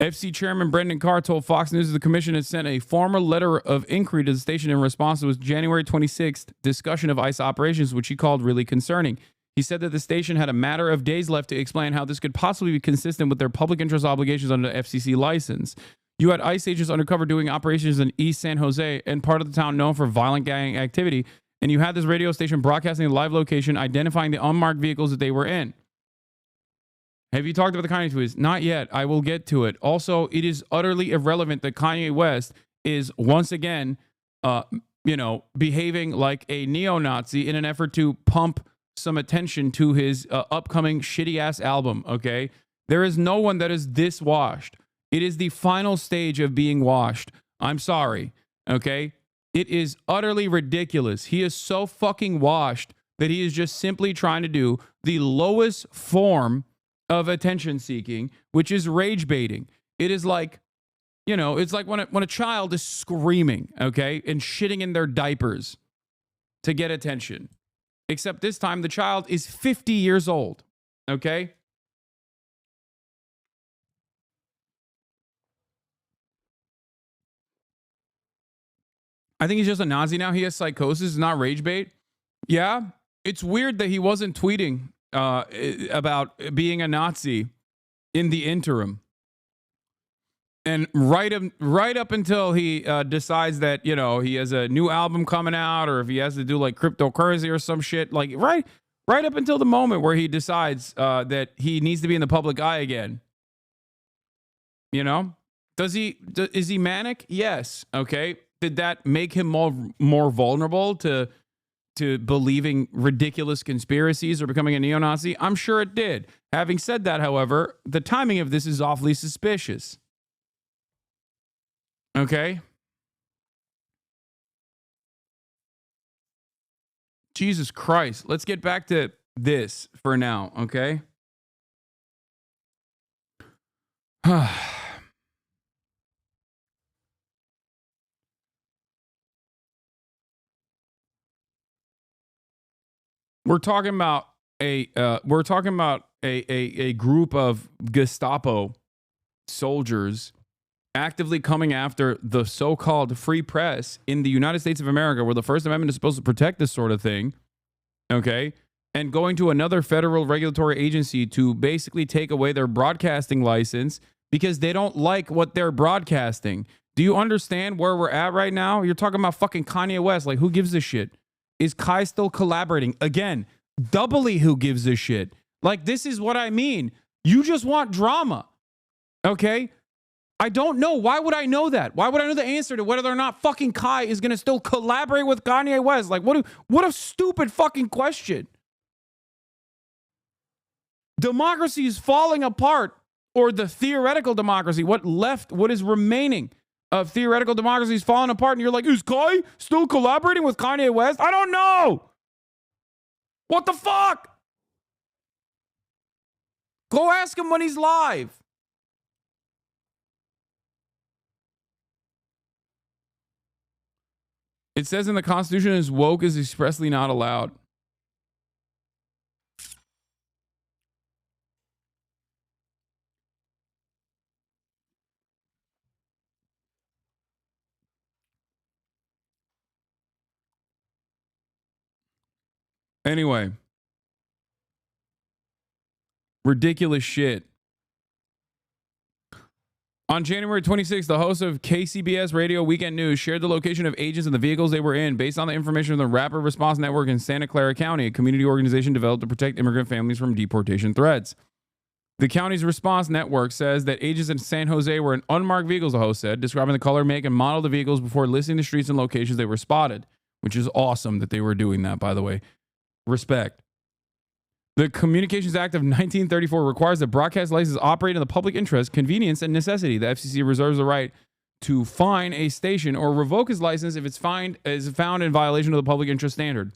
FC Chairman Brendan Carr told Fox News the commission had sent a formal letter of inquiry to the station in response to its January 26th discussion of ICE operations, which he called really concerning. He said that the station had a matter of days left to explain how this could possibly be consistent with their public interest obligations under the FCC license. You had ICE agents undercover doing operations in East San Jose and part of the town known for violent gang activity, and you had this radio station broadcasting a live location identifying the unmarked vehicles that they were in. Have you talked about the Kanye tweets? Not yet. I will get to it. Also, it is utterly irrelevant that Kanye West is once again, behaving like a neo-Nazi in an effort to pump some attention to his upcoming shitty-ass album, okay? There is no one that is this washed. It is the final stage of being washed. I'm sorry, okay? It is utterly ridiculous. He is so fucking washed that he is just simply trying to do the lowest form of attention seeking, which is rage baiting. It is like, it's like when a child is screaming, okay, and shitting in their diapers to get attention. Except this time the child is 50 years old, okay? I think he's just a Nazi now. He has psychosis, not rage bait. Yeah, it's weird that he wasn't tweeting about being a Nazi in the interim. And right up until he decides that, he has a new album coming out, or if he has to do like cryptocurrency or some shit, like right up until the moment where he decides that he needs to be in the public eye again. Is he manic? Yes. Okay. Did that make him more vulnerable to believing ridiculous conspiracies or becoming a neo-Nazi? I'm sure it did. Having said that, however, the timing of this is awfully suspicious. Okay? Jesus Christ. Let's get back to this for now, okay? We're talking about a group of Gestapo soldiers actively coming after the so-called free press in the United States of America, where the First Amendment is supposed to protect this sort of thing, okay? And going to another federal regulatory agency to basically take away their broadcasting license because they don't like what they're broadcasting. Do you understand where we're at right now? You're talking about fucking Kanye West. Like, who gives a shit? Is Kai still collaborating? Again, doubly who gives a shit? Like, this is what I mean. You just want drama, okay? I don't know. Why would I know that? Why would I know the answer to whether or not fucking Kai is going to still collaborate with Kanye West? Like, what a stupid fucking question. Democracy is falling apart, or the theoretical democracy, what is remaining of theoretical democracy is falling apart, and you're like, is Kai still collaborating with Kanye West? I don't know. What the fuck? Go ask him when he's live. It says in the Constitution, as woke is expressly not allowed. Anyway, ridiculous shit. On January 26th, the host of KCBS Radio Weekend News shared the location of agents and the vehicles they were in based on the information from the Rapid Response Network in Santa Clara County, a community organization developed to protect immigrant families from deportation threats. The county's response network says that agents in San Jose were in unmarked vehicles, the host said, describing the color, make, and model of the vehicles before listing the streets and locations they were spotted. which is awesome that they were doing that, by the way. Respect. The Communications Act of 1934 requires that broadcast licenses operate in the public interest, convenience, and necessity. The FCC reserves the right to fine a station or revoke his license if it's found in violation of the public interest standard.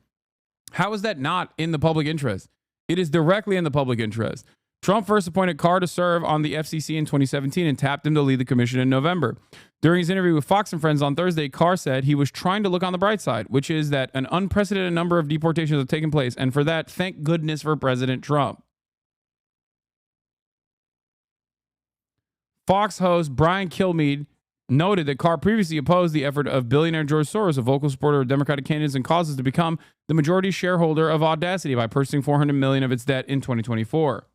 How is that not in the public interest? It is directly in the public interest. Trump first appointed Carr to serve on the FCC in 2017 and tapped him to lead the commission in November. During his interview with Fox and Friends on Thursday, Carr said he was trying to look on the bright side, which is that an unprecedented number of deportations have taken place, and for that, thank goodness for President Trump. Fox host Brian Kilmeade noted that Carr previously opposed the effort of billionaire George Soros, a vocal supporter of Democratic candidates and causes, to become the majority shareholder of Audacity by purchasing $400 million of its debt in 2024.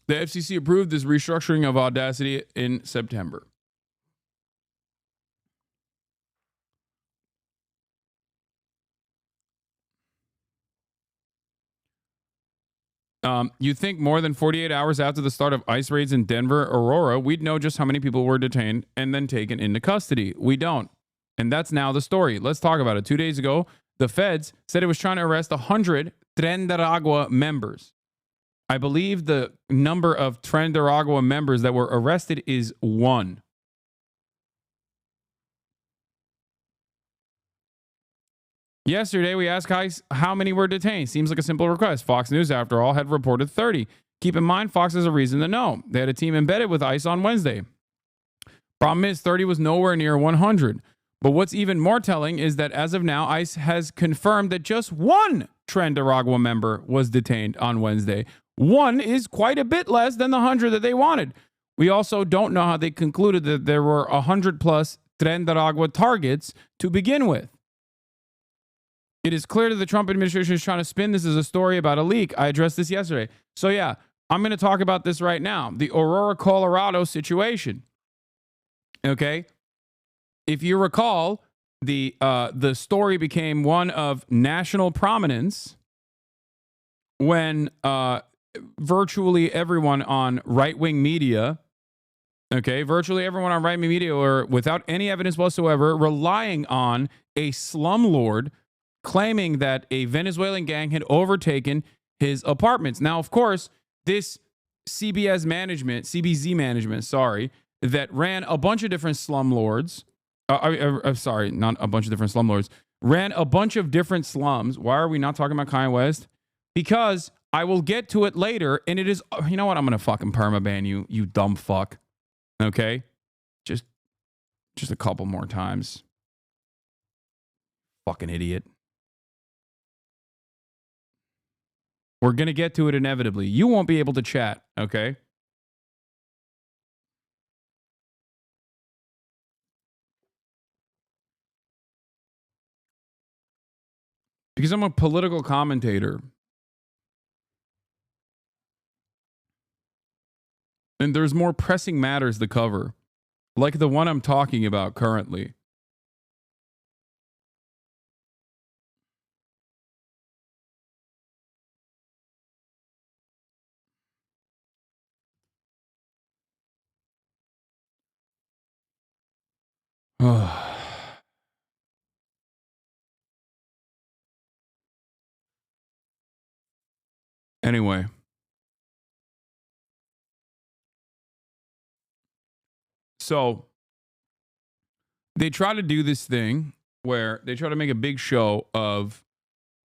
The FCC approved this restructuring of Audacity in September. You think more than 48 hours after the start of ICE raids in Denver, Aurora, we'd know just how many people were detained and then taken into custody. We don't. And that's now the story. Let's talk about it. 2 days ago, the feds said it was trying to arrest 100 Tren de Aragua members. I believe the number of Tren de Aragua members that were arrested is 1. Yesterday, we asked ICE how many were detained. Seems like a simple request. Fox News, after all, had reported 30. Keep in mind, Fox has a reason to know. They had a team embedded with ICE on Wednesday. Problem is, 30 was nowhere near 100. But what's even more telling is that as of now, ICE has confirmed that just 1 Tren de Aragua member was detained on Wednesday. 1 is quite a bit less than the 100 that they wanted. We also don't know how they concluded that there were 100 plus Tren de Aragua targets to begin with. It is clear that the Trump administration is trying to spin this as a story about a leak. I addressed this yesterday. So yeah, I'm going to talk about this right now. The Aurora, Colorado situation. Okay? If you recall, the story became one of national prominence when virtually everyone on right-wing media, were, without any evidence whatsoever, relying on a slumlord claiming that a Venezuelan gang had overtaken his apartments. Now, of course, this CBZ management, that ran a bunch of different slumlords, not a bunch of different slumlords, ran a bunch of different slums. Why are we not talking about Kanye West? Because I will get to it later, and it is, you know what? I'm going to fucking permaban you, you dumb fuck. Okay? Just a couple more times. Fucking idiot. We're going to get to it inevitably. You won't be able to chat, okay? Because I'm a political commentator. And there's more pressing matters to cover, like the one I'm talking about currently. Anyway. So they try to do this thing where they try to make a big show of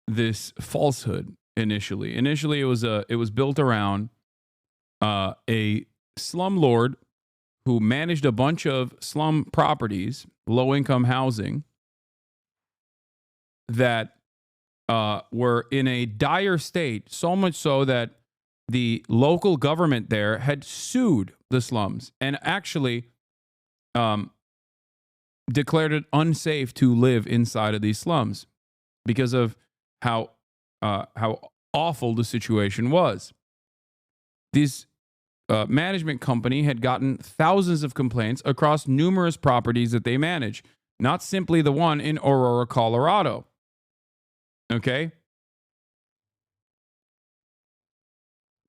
this falsehood initially. Initially, it was built around a slumlord who managed a bunch of slum properties, low-income housing, that were in a dire state, so much so that the local government there had sued the slums and actually declared it unsafe to live inside of these slums because of how awful the situation was. This management company had gotten thousands of complaints across numerous properties that they manage, not simply the one in Aurora, Colorado. Okay?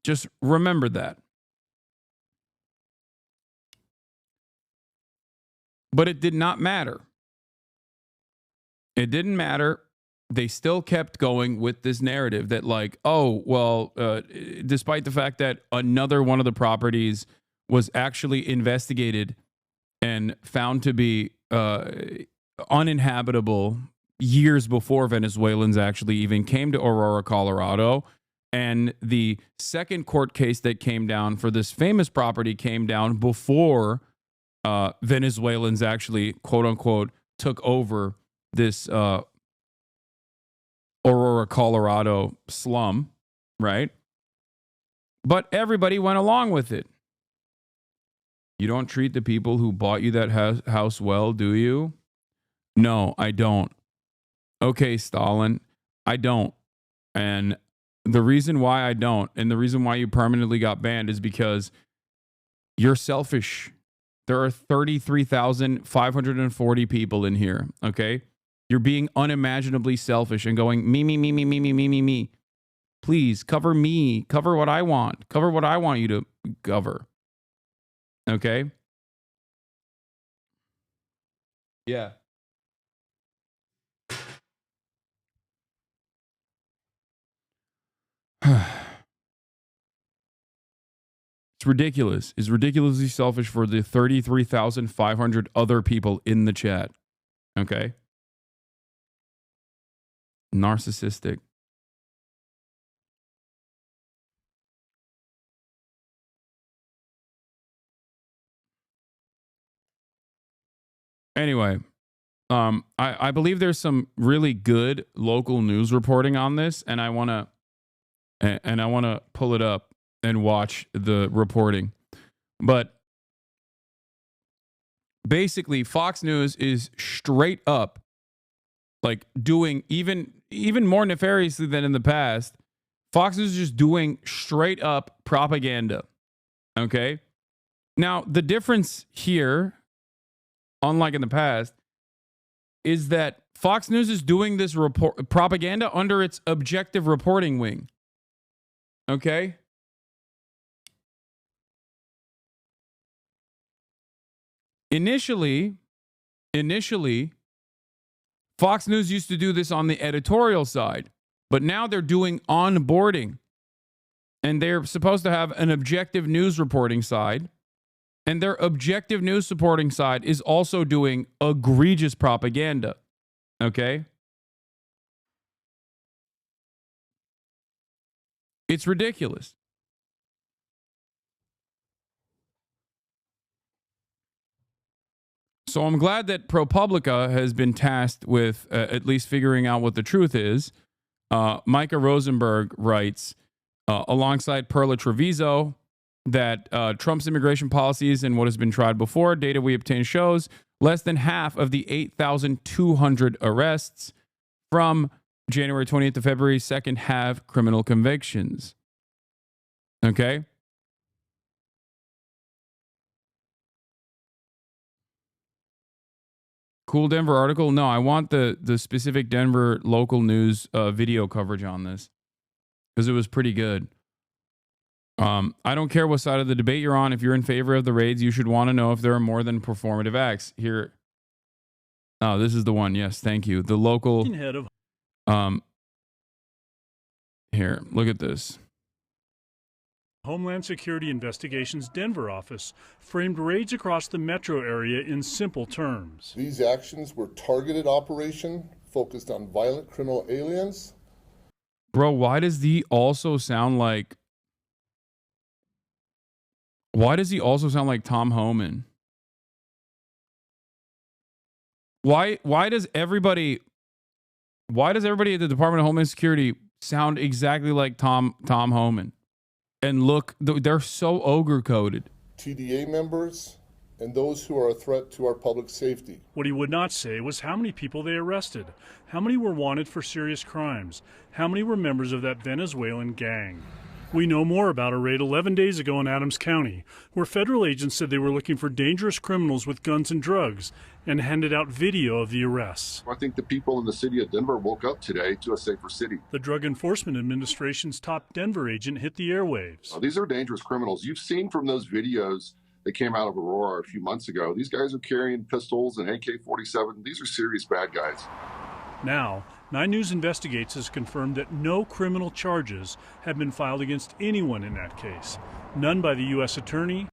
Just remember that. But it did not matter. It didn't matter. They still kept going with this narrative that like, oh, well, despite the fact that another one of the properties was actually investigated and found to be uninhabitable years before Venezuelans actually even came to Aurora, Colorado. And the second court case that came down for this famous property came down before Venezuelans actually, quote unquote, took over this Aurora, Colorado slum, right? But everybody went along with it. You don't treat the people who bought you that house well, do you? No, I don't. Okay, Stalin, I don't. And the reason why I don't, and the reason why you permanently got banned is because you're selfish. There are 33,540 people in here, okay? You're being unimaginably selfish and going, me, me, me, me, me, me, me, me, me. Please, cover me. Cover what I want. Cover what I want you to cover. Okay? Yeah. It's ridiculous. It's ridiculously selfish for the 33,500 other people in the chat. Okay? Narcissistic. Anyway, I believe there's some really good local news reporting on this, and I want to pull it up and watch the reporting. But basically, Fox News is straight up like doing even more nefariously than in the past. Fox News is just doing straight up propaganda. Okay? Now, the difference here, unlike in the past, is that Fox News is doing this propaganda under its objective reporting wing. Okay? Initially, Fox News used to do this on the editorial side, but now they're doing onboarding. And they're supposed to have an objective news reporting side. And their objective news reporting side is also doing egregious propaganda. Okay? It's ridiculous. So I'm glad that ProPublica has been tasked with at least figuring out what the truth is. Micah Rosenberg writes, alongside Perla Treviso, that Trump's immigration policies and what has been tried before, data we obtained shows less than half of the 8,200 arrests from January 20th to February 2nd have criminal convictions. Okay? Cool Denver article? No, I want the specific Denver local news video coverage on this because it was pretty good. I don't care what side of the debate you're on. If you're in favor of the raids, you should want to know if there are more than performative acts. Here. Oh, this is the one. Yes, thank you. The local. Here, look at this. Homeland Security Investigations Denver office framed raids across the metro area in simple terms. These actions were targeted operation focused on violent criminal aliens. Bro, why does he also sound like Tom Homan? Why does everybody at the Department of Homeland Security sound exactly like Tom Homan? And look, they're so ogre coded. TDA members and those who are a threat to our public safety. What he would not say was how many people they arrested, how many were wanted for serious crimes, how many were members of that Venezuelan gang. We know more about a raid 11 days ago in Adams County, where federal agents said they were looking for dangerous criminals with guns and drugs and handed out video of the arrests. I think the people in the city of Denver woke up today to a safer city. The Drug Enforcement Administration's top Denver agent hit the airwaves. These are dangerous criminals. You've seen from those videos that came out of Aurora a few months ago. These guys are carrying pistols and AK-47. These are serious bad guys. Now, 9 News Investigates has confirmed that no criminal charges have been filed against anyone in that case. None by the U.S. Attorney.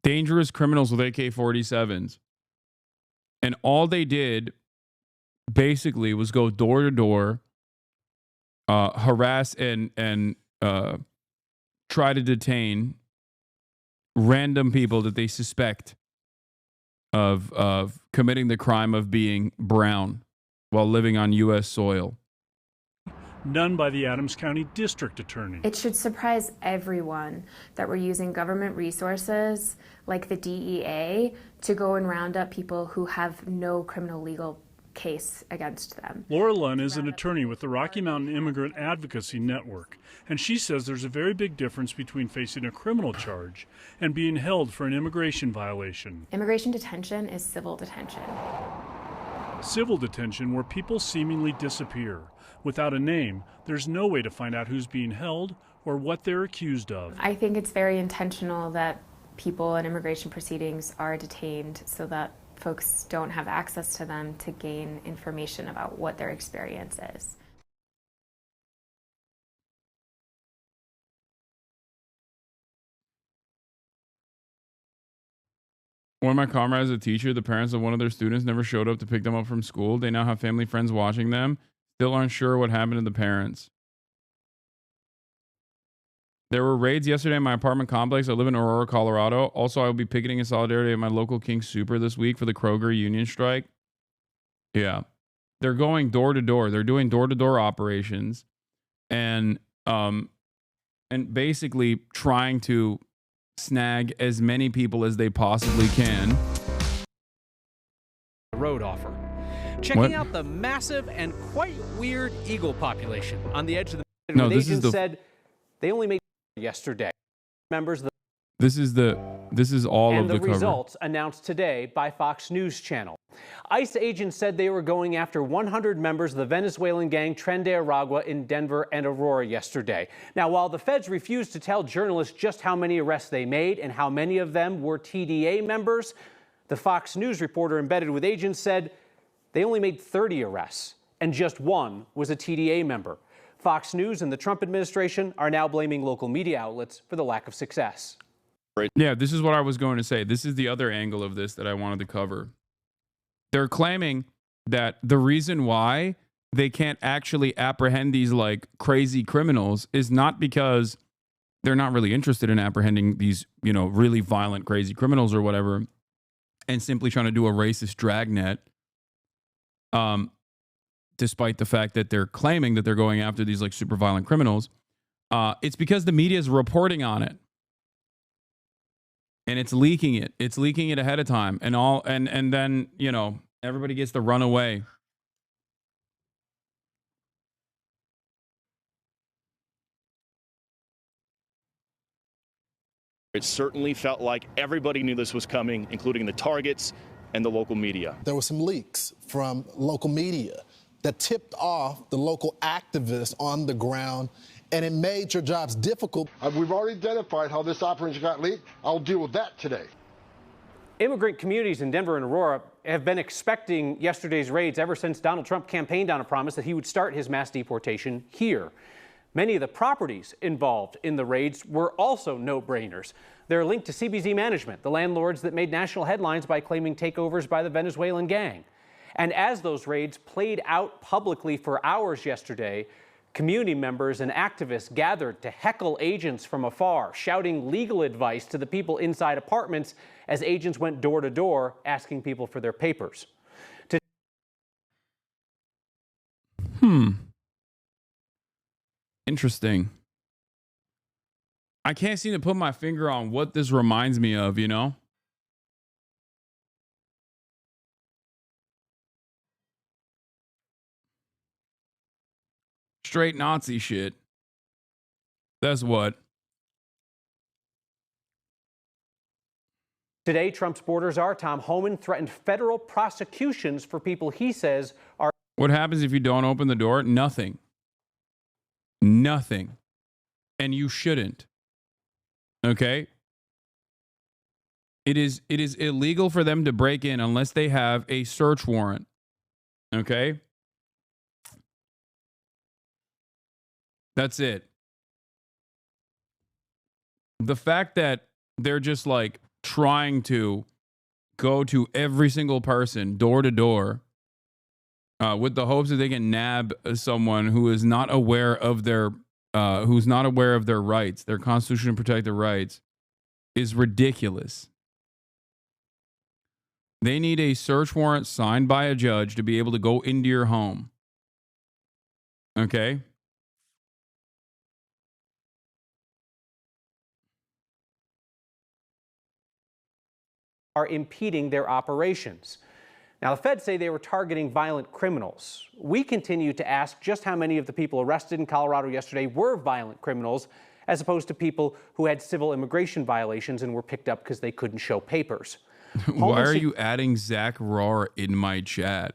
Dangerous criminals with AK-47s. And all they did basically was go door to door, harass and try to detain random people that they suspect of committing the crime of being brown while living on U.S. soil. None by the Adams County District Attorney. It should surprise everyone that we're using government resources like the DEA to go and round up people who have no criminal legal case against them. Laura Lunn is an attorney with the Rocky Mountain Immigrant Advocacy Network, and she says there's a very big difference between facing a criminal charge and being held for an immigration violation. Immigration detention is civil detention. Civil detention where people seemingly disappear. Without a name, there's no way to find out who's being held or what they're accused of. I think it's very intentional that people in immigration proceedings are detained so that folks don't have access to them to gain information about what their experience is. One of my comrades, a teacher, the parents of one of their students never showed up to pick them up from school. They now have family friends watching them. Still aren't sure what happened to the parents. There were raids yesterday in my apartment complex. I live in Aurora, Colorado. Also, I will be picketing in solidarity at my local King Super this week for the Kroger union strike. Yeah. They're going door to door. They're doing door-to-door operations and basically trying to snag as many people as they possibly can. Road offer. Checking out the massive and quite weird eagle population on the edge of the no, this is the said they only made yesterday. Members of the This is all of the cover. Results announced today by Fox News Channel. ICE agents said they were going after 100 members of the Venezuelan gang Tren de Aragua in Denver and Aurora yesterday. Now, while the feds refused to tell journalists just how many arrests they made and how many of them were TDA members, the Fox News reporter embedded with agents said they only made 30 arrests, and just one was a TDA member. Fox News and the Trump administration are now blaming local media outlets for the lack of success. Yeah, this is what I was going to say. This is the other angle of this that I wanted to cover. They're claiming that the reason why they can't actually apprehend these like crazy criminals is not because they're not really interested in apprehending these, you know, really violent, crazy criminals or whatever, and simply trying to do a racist dragnet. Despite the fact that they're claiming that they're going after these like super violent criminals, it's because the media is reporting on it. And it's leaking it. It's leaking it ahead of time. And then, you know, everybody gets to run away. It certainly felt like everybody knew this was coming, including the targets and the local media. There were some leaks from local media that tipped off the local activists on the ground, and it made your jobs difficult. We've already identified how this operation got leaked. I'll deal with that today. Immigrant communities in Denver and Aurora have been expecting yesterday's raids ever since Donald Trump campaigned on a promise that he would start his mass deportation here. Many of the properties involved in the raids were also no-brainers. They're linked to CBZ Management, the landlords that made national headlines by claiming takeovers by the Venezuelan gang. And as those raids played out publicly for hours yesterday, community members and activists gathered to heckle agents from afar, shouting legal advice to the people inside apartments as agents went door to door asking people for their papers. Interesting. I can't seem to put my finger on what this reminds me of, you know? Straight Nazi shit. That's what. Today, Trump's border czar Tom Homan threatened federal prosecutions for people he says are... What happens if you don't open the door? Nothing. Nothing. And you shouldn't. Okay? It is illegal for them to break in unless they have a search warrant. Okay? That's it. The fact that they're just like trying to go to every single person door to door with the hopes that they can nab someone who is not aware of their rights, their constitution protected rights, is ridiculous. They need a search warrant signed by a judge to be able to go into your home. Okay? Are impeding their operations. Now, the feds say they were targeting violent criminals. We continue to ask just how many of the people arrested in Colorado yesterday were violent criminals, as opposed to people who had civil immigration violations and were picked up because they couldn't show papers. Why are you adding Zach Rohr in my chat?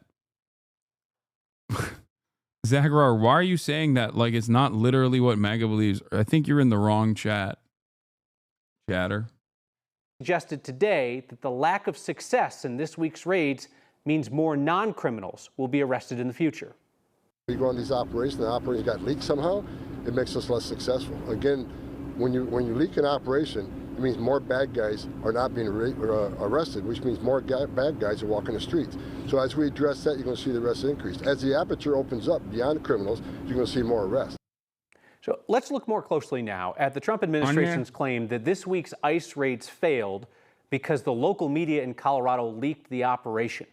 Zach Rohr, why are you saying that like it's not literally what MAGA believes? I think you're in the wrong chat. Chatter. Suggested today that the lack of success in this week's raids means more non-criminals will be arrested in the future. We go on these operations, the operations got leaked somehow, it makes us less successful. Again, when you leak an operation, it means more bad guys are not being arrested, which means more bad guys are walking the streets. So as we address that, you're going to see the arrests increase. As the aperture opens up beyond criminals, you're going to see more arrests. So let's look more closely now at the Trump administration's claim that this week's ICE raids failed because the local media in Colorado leaked the operation.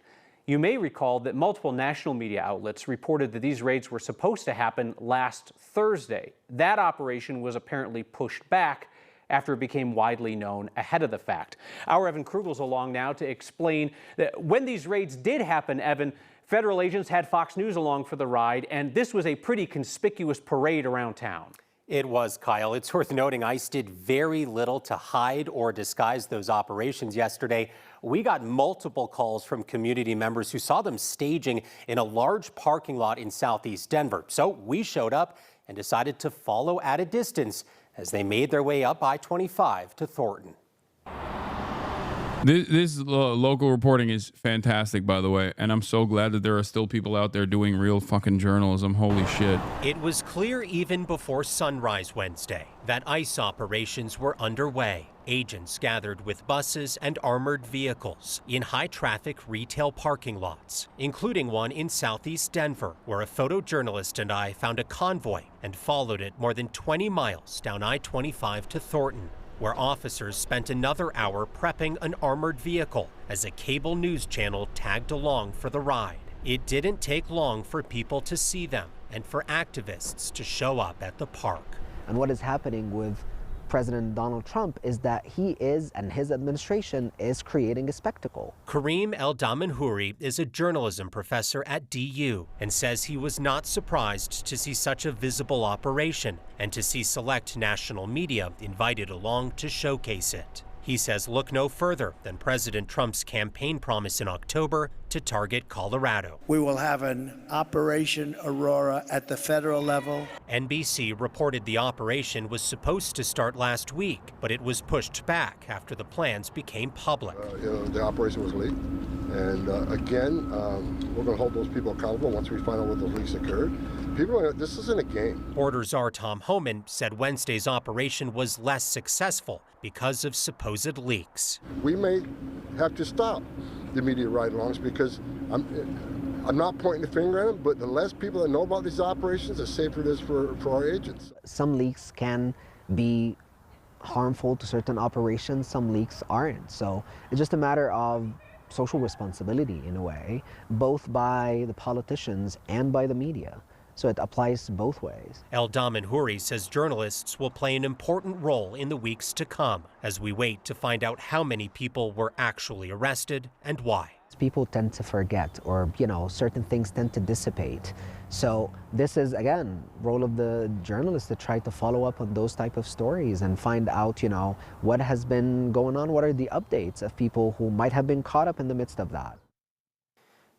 You may recall that multiple national media outlets reported that these raids were supposed to happen last Thursday. That operation was apparently pushed back after it became widely known ahead of the fact. Our Evan Krugel's along now to explain that when these raids did happen, Evan, federal agents had Fox News along for the ride, and this was a pretty conspicuous parade around town. It was, Kyle. It's worth noting ICE did very little to hide or disguise those operations yesterday. We got multiple calls from community members who saw them staging in a large parking lot in southeast Denver. So we showed up and decided to follow at a distance as they made their way up I-25 to Thornton. This local reporting is fantastic, by the way, and I'm so glad that there are still people out there doing real fucking journalism. Holy shit. It was clear even before sunrise Wednesday that ICE operations were underway. Agents gathered with buses and armored vehicles in high-traffic retail parking lots, including one in southeast Denver, where a photojournalist and I found a convoy and followed it more than 20 miles down I-25 to Thornton, where officers spent another hour prepping an armored vehicle as a cable news channel tagged along for the ride. It didn't take long for people to see them and for activists to show up at the park. And what is happening with President Donald Trump is that he is, and his administration is, creating a spectacle. Kareem El-Damanhouri is a journalism professor at DU and says he was not surprised to see such a visible operation and to see select national media invited along to showcase it. He says look no further than President Trump's campaign promise in October to target Colorado. We will have an Operation Aurora at the federal level. NBC reported the operation was supposed to start last week, but it was pushed back after the plans became public. The operation was leaked, and again, we're going to hold those people accountable once we find out what those leaks occurred. This isn't a game. Border Czar Tom Homan said Wednesday's operation was less successful because of supposed leaks. We may have to stop the media ride-alongs because I'm not pointing the finger at them, but the less people that know about these operations, the safer it is for our agents. Some leaks can be harmful to certain operations, some leaks aren't. So it's just a matter of social responsibility in a way, both by the politicians and by the media. So it applies both ways. El-Damanhouri says journalists will play an important role in the weeks to come as we wait to find out how many people were actually arrested and why. People tend to forget, or certain things tend to dissipate. So this is, again, role of the journalists to try to follow up on those type of stories and find out, what has been going on, what are the updates of people who might have been caught up in the midst of that.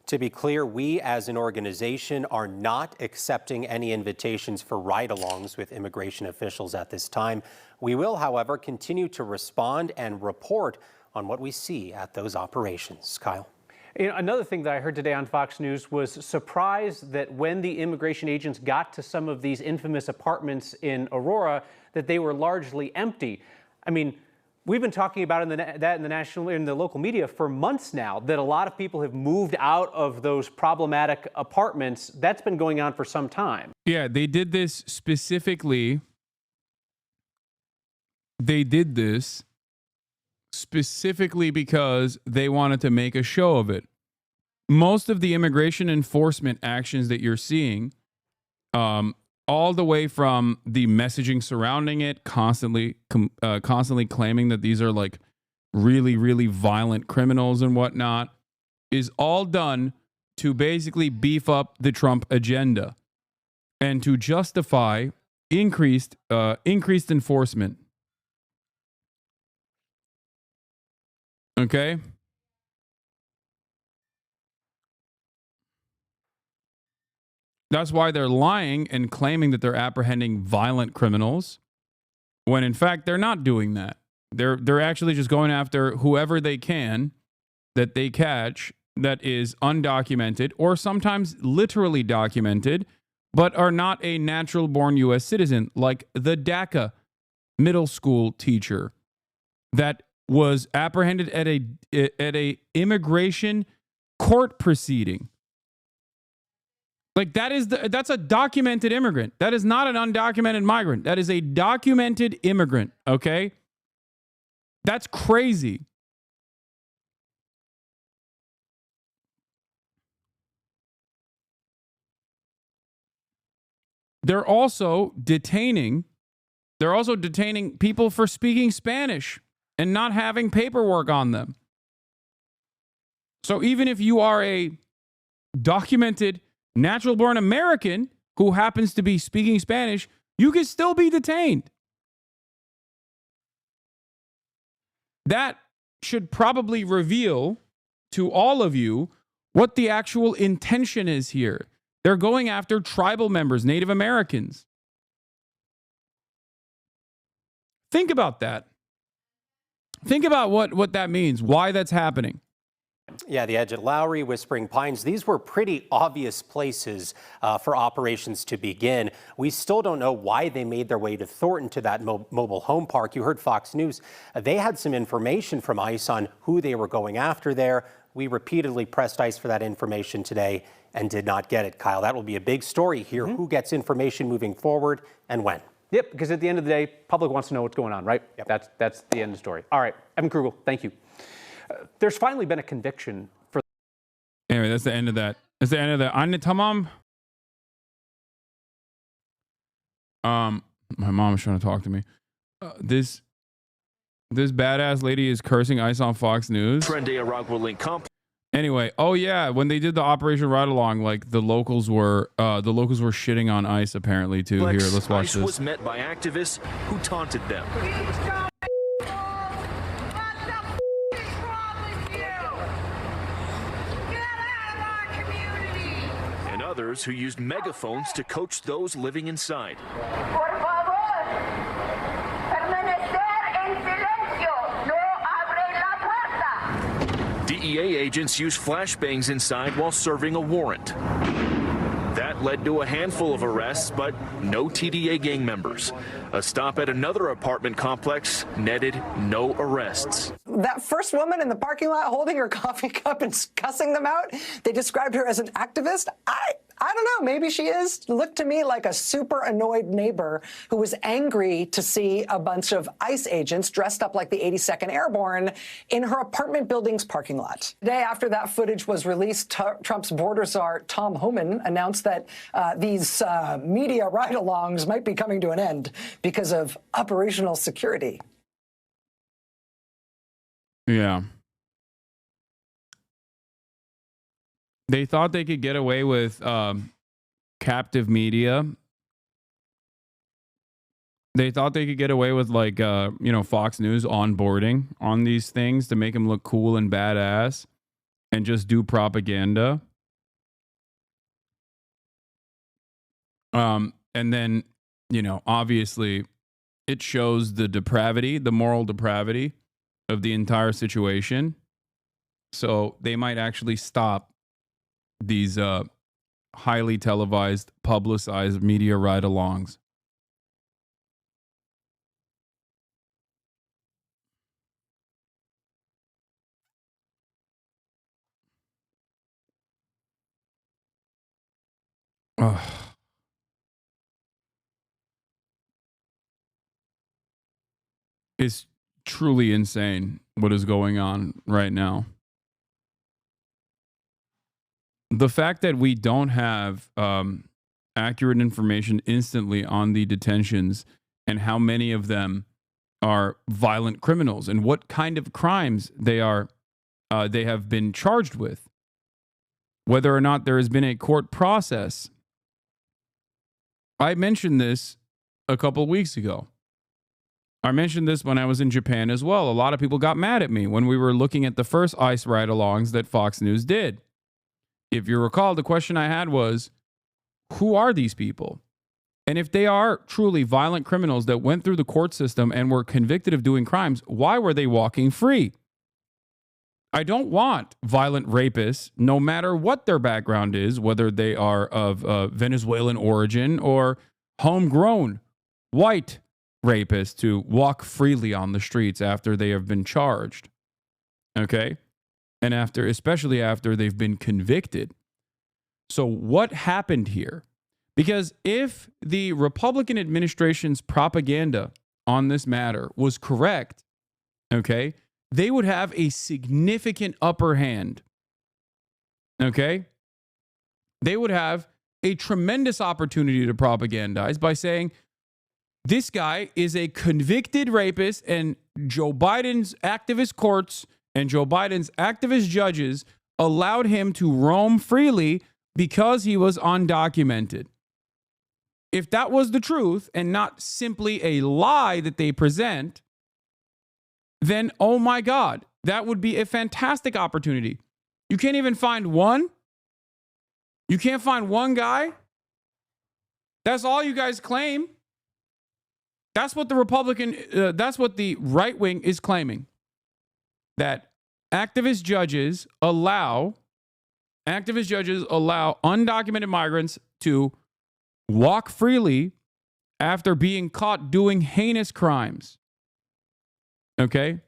To be clear, we as an organization are not accepting any invitations for ride-alongs with immigration officials at this time. We will, however, continue to respond and report on what we see at those operations. Kyle. You know, another thing that I heard today on Fox News was surprised that when the immigration agents got to some of these infamous apartments in Aurora, that they were largely empty. I mean, we've been talking about in the local media for months now that a lot of people have moved out of those problematic apartments. That's been going on for some time. Yeah, they did this specifically. They did this specifically because they wanted to make a show of it. Most of the immigration enforcement actions that you're seeing, all the way from the messaging surrounding it, constantly claiming that these are like really, really violent criminals and whatnot, is all done to basically beef up the Trump agenda and to justify increased enforcement. Okay? That's why they're lying and claiming that they're apprehending violent criminals when in fact they're not doing that. They're actually just going after whoever they can that they catch that is undocumented or sometimes literally documented, but are not a natural born U.S. citizen, like the DACA middle school teacher that was apprehended at a immigration court proceeding. Like that's a documented immigrant. That is not an undocumented migrant. That is a documented immigrant, okay? That's crazy. They're also detaining people for speaking Spanish and not having paperwork on them. So even if you are a documented natural-born American who happens to be speaking Spanish, you can still be detained. That should probably reveal to all of you what the actual intention is here. They're going after tribal members, Native Americans. Think about that. Think about what that means, why that's happening. Yeah, the edge at Lowry, Whispering Pines, these were pretty obvious places for operations to begin. We still don't know why they made their way to Thornton to that mobile home park. You heard Fox News. They had some information from ICE on who they were going after there. We repeatedly pressed ICE for that information today and did not get it, Kyle. That will be a big story here. Who gets information moving forward and when? Yep, because at the end of the day, public wants to know what's going on, right? Yep. That's the end of the story. All right, Evan Krugel, thank you. There's finally been a conviction for... Anyway, that's the end of that. That's the end of that. Tamam. My mom is trying to talk to me. This badass lady is cursing ICE on Fox News. Anyway, oh yeah, when they did the Operation Ride Along, like the locals were shitting on ICE apparently too. Here, let's watch ICE this. was met by activists who taunted them. And others who used megaphones to coach those living inside. DEA agents used flashbangs inside while serving a warrant. That led to a handful of arrests, but no TDA gang members. A stop at another apartment complex netted no arrests. That first woman in the parking lot holding her coffee cup and cussing them out, they described her as an activist. I don't know, maybe she is. Looked to me like a super annoyed neighbor who was angry to see a bunch of ICE agents dressed up like the 82nd Airborne in her apartment building's parking lot. The day after that footage was released, Trump's border czar Tom Homan announced that these media ride-alongs might be coming to an end because of operational security. Yeah. They thought they could get away with captive media. They thought they could get away with like, Fox News onboarding on these things to make them look cool and badass and just do propaganda. And then, obviously it shows the depravity, the moral depravity of the entire situation. So they might actually stop these highly televised, publicized media ride-alongs. Ugh. It's truly insane what is going on right now. The fact that we don't have accurate information instantly on the detentions and how many of them are violent criminals and what kind of crimes they have been charged with, whether or not there has been a court process. I mentioned this a couple of weeks ago. I mentioned this when I was in Japan as well. A lot of people got mad at me when we were looking at the first ICE ride-alongs that Fox News did. If you recall, the question I had was, who are these people? And if they are truly violent criminals that went through the court system and were convicted of doing crimes, why were they walking free? I don't want violent rapists, no matter what their background is, whether they are of Venezuelan origin or homegrown white rapists, to walk freely on the streets after they have been charged. Okay? And especially after they've been convicted. So what happened here? Because if the Republican administration's propaganda on this matter was correct, okay, they would have a significant upper hand. Okay? They would have a tremendous opportunity to propagandize by saying, this guy is a convicted rapist, and Joe Biden's activist courts and Joe Biden's activist judges allowed him to roam freely because he was undocumented. If that was the truth and not simply a lie that they present, then, oh my God, that would be a fantastic opportunity. You can't even find one? You can't find one guy? That's all you guys claim. That's what that's what the right wing is claiming. That activist judges allow undocumented migrants to walk freely after being caught doing heinous crimes. Okay?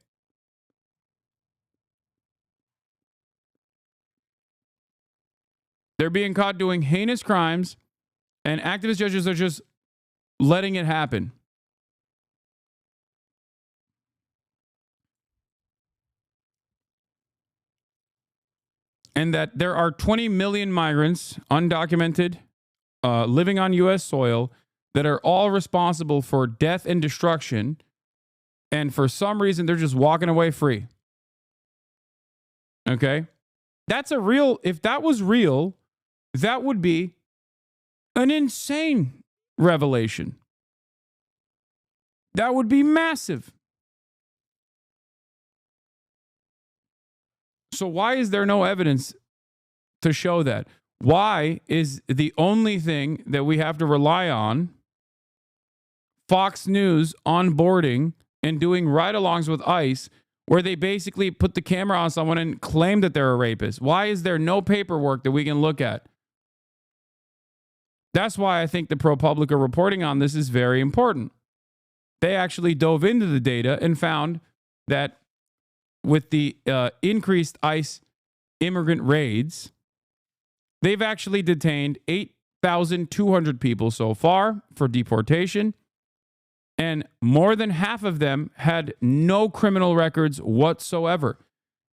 They're being caught doing heinous crimes, and activist judges are just letting it happen. And that there are 20 million migrants, undocumented, living on U.S. soil, that are all responsible for death and destruction. And for some reason, they're just walking away free. Okay? If that was real, that would be an insane revelation. That would be massive. So why is there no evidence to show that? Why is the only thing that we have to rely on Fox News onboarding and doing ride-alongs with ICE, where they basically put the camera on someone and claim that they're a rapist? Why is there no paperwork that we can look at? That's why I think the ProPublica reporting on this is very important. They actually dove into the data and found that with the increased ICE immigrant raids, they've actually detained 8,200 people so far for deportation, and more than half of them had no criminal records whatsoever.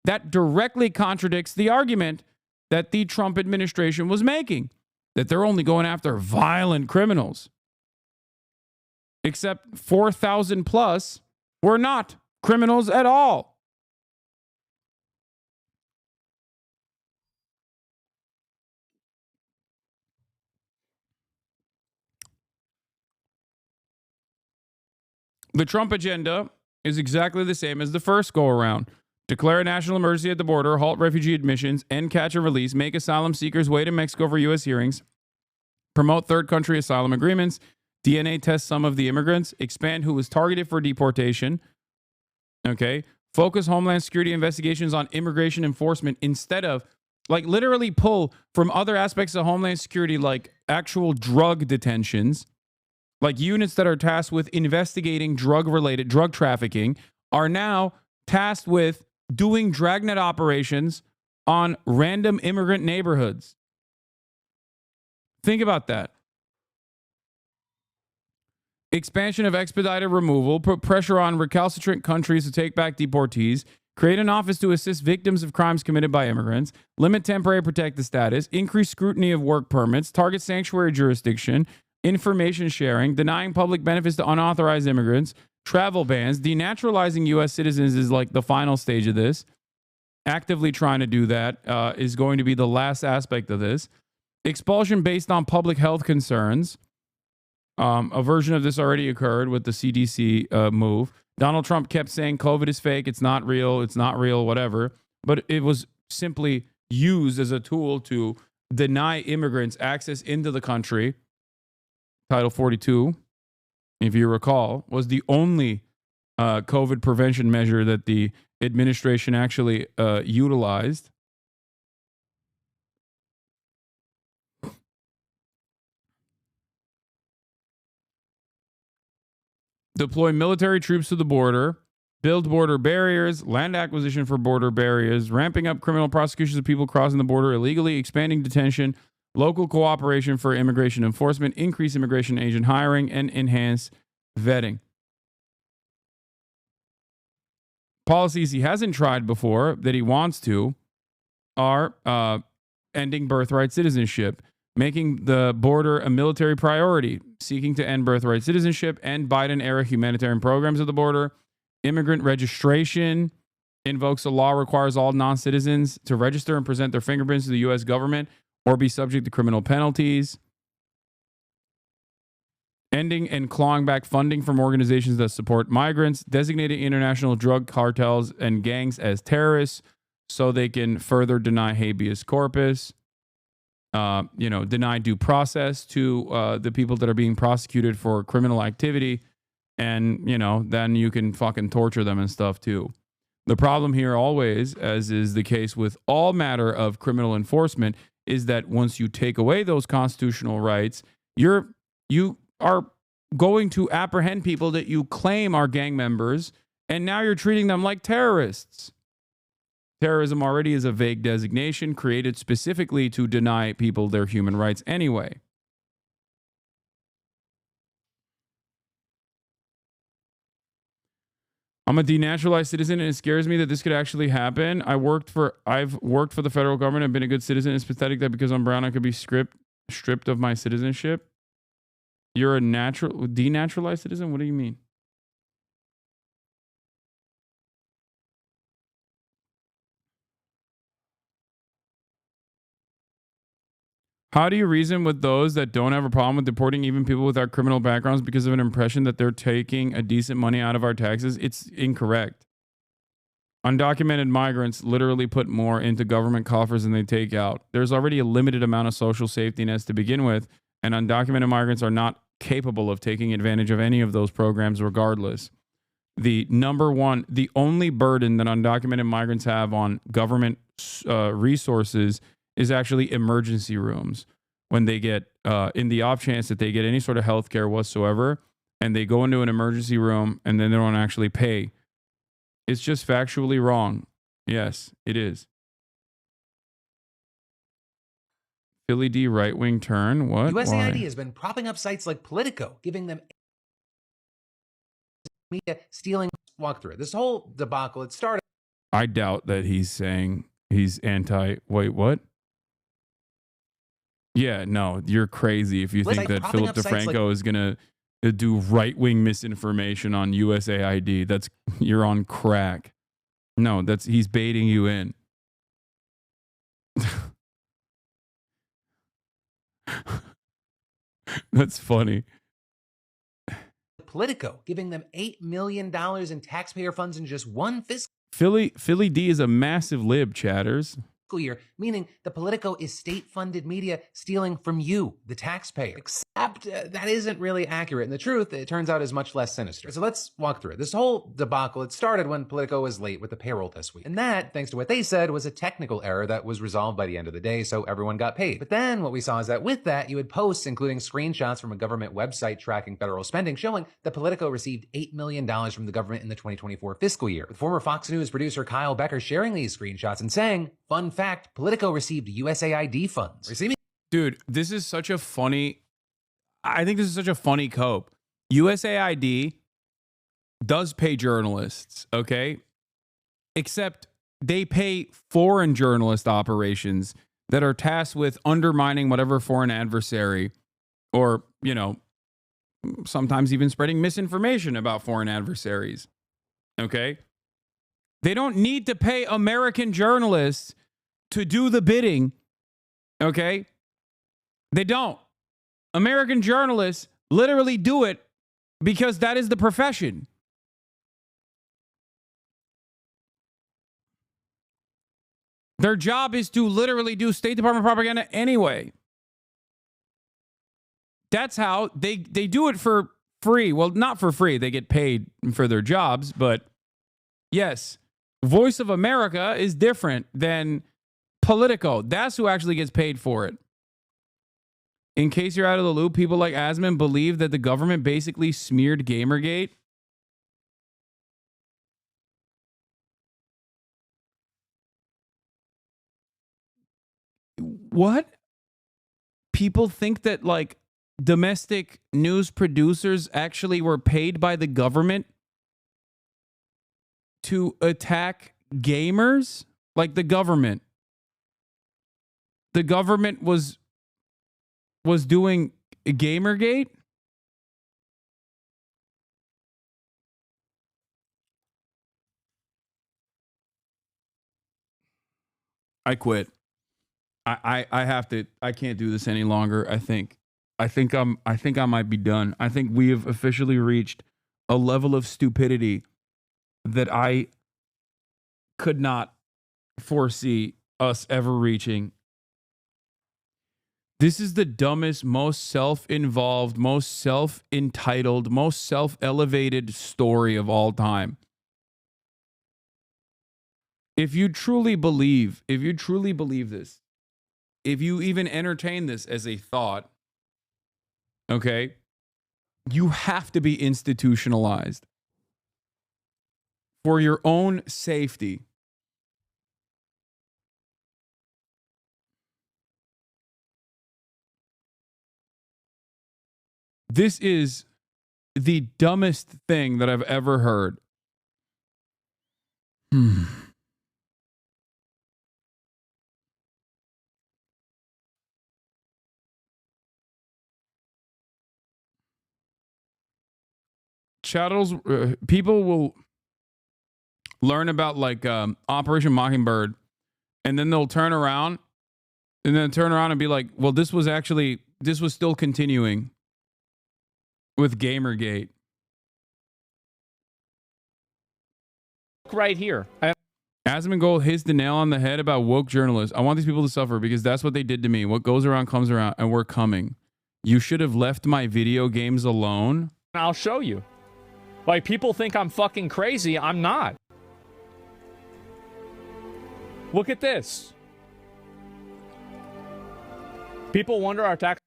That directly contradicts the argument that the Trump administration was making, that they're only going after violent criminals. Except 4,000 plus were not criminals at all. The Trump agenda is exactly the same as the first go-around. Declare a national emergency at the border, halt refugee admissions, end catch and release, make asylum seekers wait in Mexico for U.S. hearings, Promote third country asylum agreements. DNA test some of the immigrants. Expand who was targeted for deportation. Okay. Focus Homeland Security investigations on immigration enforcement instead of, like, literally pull from other aspects of Homeland Security, like actual drug detentions, like units that are tasked with investigating drug-related drug trafficking are now tasked with doing dragnet operations on random immigrant neighborhoods. Think about that. Expansion of expedited removal, put pressure on recalcitrant countries to take back deportees, create an office to assist victims of crimes committed by immigrants, limit temporary protected status, increase scrutiny of work permits, target sanctuary jurisdiction, information sharing, denying public benefits to unauthorized immigrants, travel bans, denaturalizing U.S. citizens is like the final stage of this. Actively trying to do that is going to be the last aspect of this. Expulsion based on public health concerns. A version of this already occurred with the CDC move. Donald Trump kept saying COVID is fake, it's not real, whatever. But it was simply used as a tool to deny immigrants access into the country. Title 42, if you recall, was the only COVID prevention measure that the administration actually utilized. Deploy military troops to the border, build border barriers, land acquisition for border barriers, ramping up criminal prosecutions of people crossing the border illegally, expanding detention, local cooperation for immigration enforcement, increase immigration agent hiring, and enhance vetting. Policies he hasn't tried before that he wants to are ending birthright citizenship, making the border a military priority, seeking to end birthright citizenship, and Biden-era humanitarian programs at the border, immigrant registration, invokes a law requires all non-citizens to register and present their fingerprints to the U.S. government or be subject to criminal penalties, ending and clawing back funding from organizations that support migrants, designating international drug cartels and gangs as terrorists so they can further deny habeas corpus, deny due process to the people that are being prosecuted for criminal activity. And, then you can fucking torture them and stuff too. The problem here always, as is the case with all matter of criminal enforcement, is that once you take away those constitutional rights, you are going to apprehend people that you claim are gang members, and now you're treating them like terrorists. Terrorism already is a vague designation created specifically to deny people their human rights anyway. I'm a denaturalized citizen, and it scares me that this could actually happen. I've worked for the federal government. I've been a good citizen. It's pathetic that because I'm brown, I could be stripped of my citizenship. You're a denaturalized citizen? What do you mean? How do you reason with those that don't have a problem with deporting even people without criminal backgrounds because of an impression that they're taking a decent money out of our taxes? It's incorrect. Undocumented migrants literally put more into government coffers than they take out. There's already a limited amount of social safety nets to begin with, and undocumented migrants are not capable of taking advantage of any of those programs regardless. The only burden that undocumented migrants have on government resources is actually emergency rooms. When they get, in the off chance that they get any sort of health care whatsoever, and they go into an emergency room and then they don't actually pay. It's just factually wrong. Yes, it is. Philly D right-wing turn. What? USAID Why? has been propping up sites like Politico, giving them media stealing walkthrough. This whole debacle, it started. I doubt that he's saying he's anti. Wait, what? Yeah, no, you're crazy if you think that Philip DeFranco is going to do right-wing misinformation on USAID. You're on crack. No, he's baiting you in. That's funny. Politico, giving them $8 million in taxpayer funds in just one fiscal. Philly D is a massive lib, chatters. fiscal year, meaning the Politico is state-funded media stealing from you, the taxpayer. Except that isn't really accurate. And the truth, it turns out, is much less sinister. So let's walk through it. This whole debacle, it started when Politico was late with the payroll this week. And that, thanks to what they said, was a technical error that was resolved by the end of the day, so everyone got paid. But then what we saw is that with that, you had posts including screenshots from a government website tracking federal spending showing that Politico received $8 million from the government in the 2024 fiscal year. With former Fox News producer Kyle Becker sharing these screenshots and saying, fun fact, Politico received USAID funds. Dude, this is such a funny, I think this is such a funny cope. USAID does pay journalists, okay? Except they pay foreign journalist operations that are tasked with undermining whatever foreign adversary or, you know, sometimes even spreading misinformation about foreign adversaries, okay? They don't need to pay American journalists to do the bidding, okay? They don't. American journalists literally do it because that is the profession. Their job is to literally do State Department propaganda anyway. That's how they do it for free. Well, not for free. They get paid for their jobs, but yes, Voice of America is different than Politico. That's who actually gets paid for it. In case you're out of the loop, people like Asman believe that the government basically smeared Gamergate. What? People think that like domestic news producers actually were paid by the government to attack gamers? Like the government. The government was doing Gamergate? I quit. I have to. I can't do this any longer. I think I might be done. I think we have officially reached a level of stupidity that I could not foresee us ever reaching. This is the dumbest, most self-involved, most self-entitled, most self-elevated story of all time. If you truly believe this, if you even entertain this as a thought, okay, you have to be institutionalized for your own safety. This is the dumbest thing that I've ever heard. Chattels, people will learn about like Operation Mockingbird, and then they'll turn around and be like, well, this was still continuing with Gamergate. Right here. Asman Gold hits the nail on the head about woke journalists. I want these people to suffer because that's what they did to me. What goes around comes around, and we're coming. You should have left my video games alone. I'll show you. Like, people think I'm fucking crazy. I'm not. Look at this. People wonder our tax.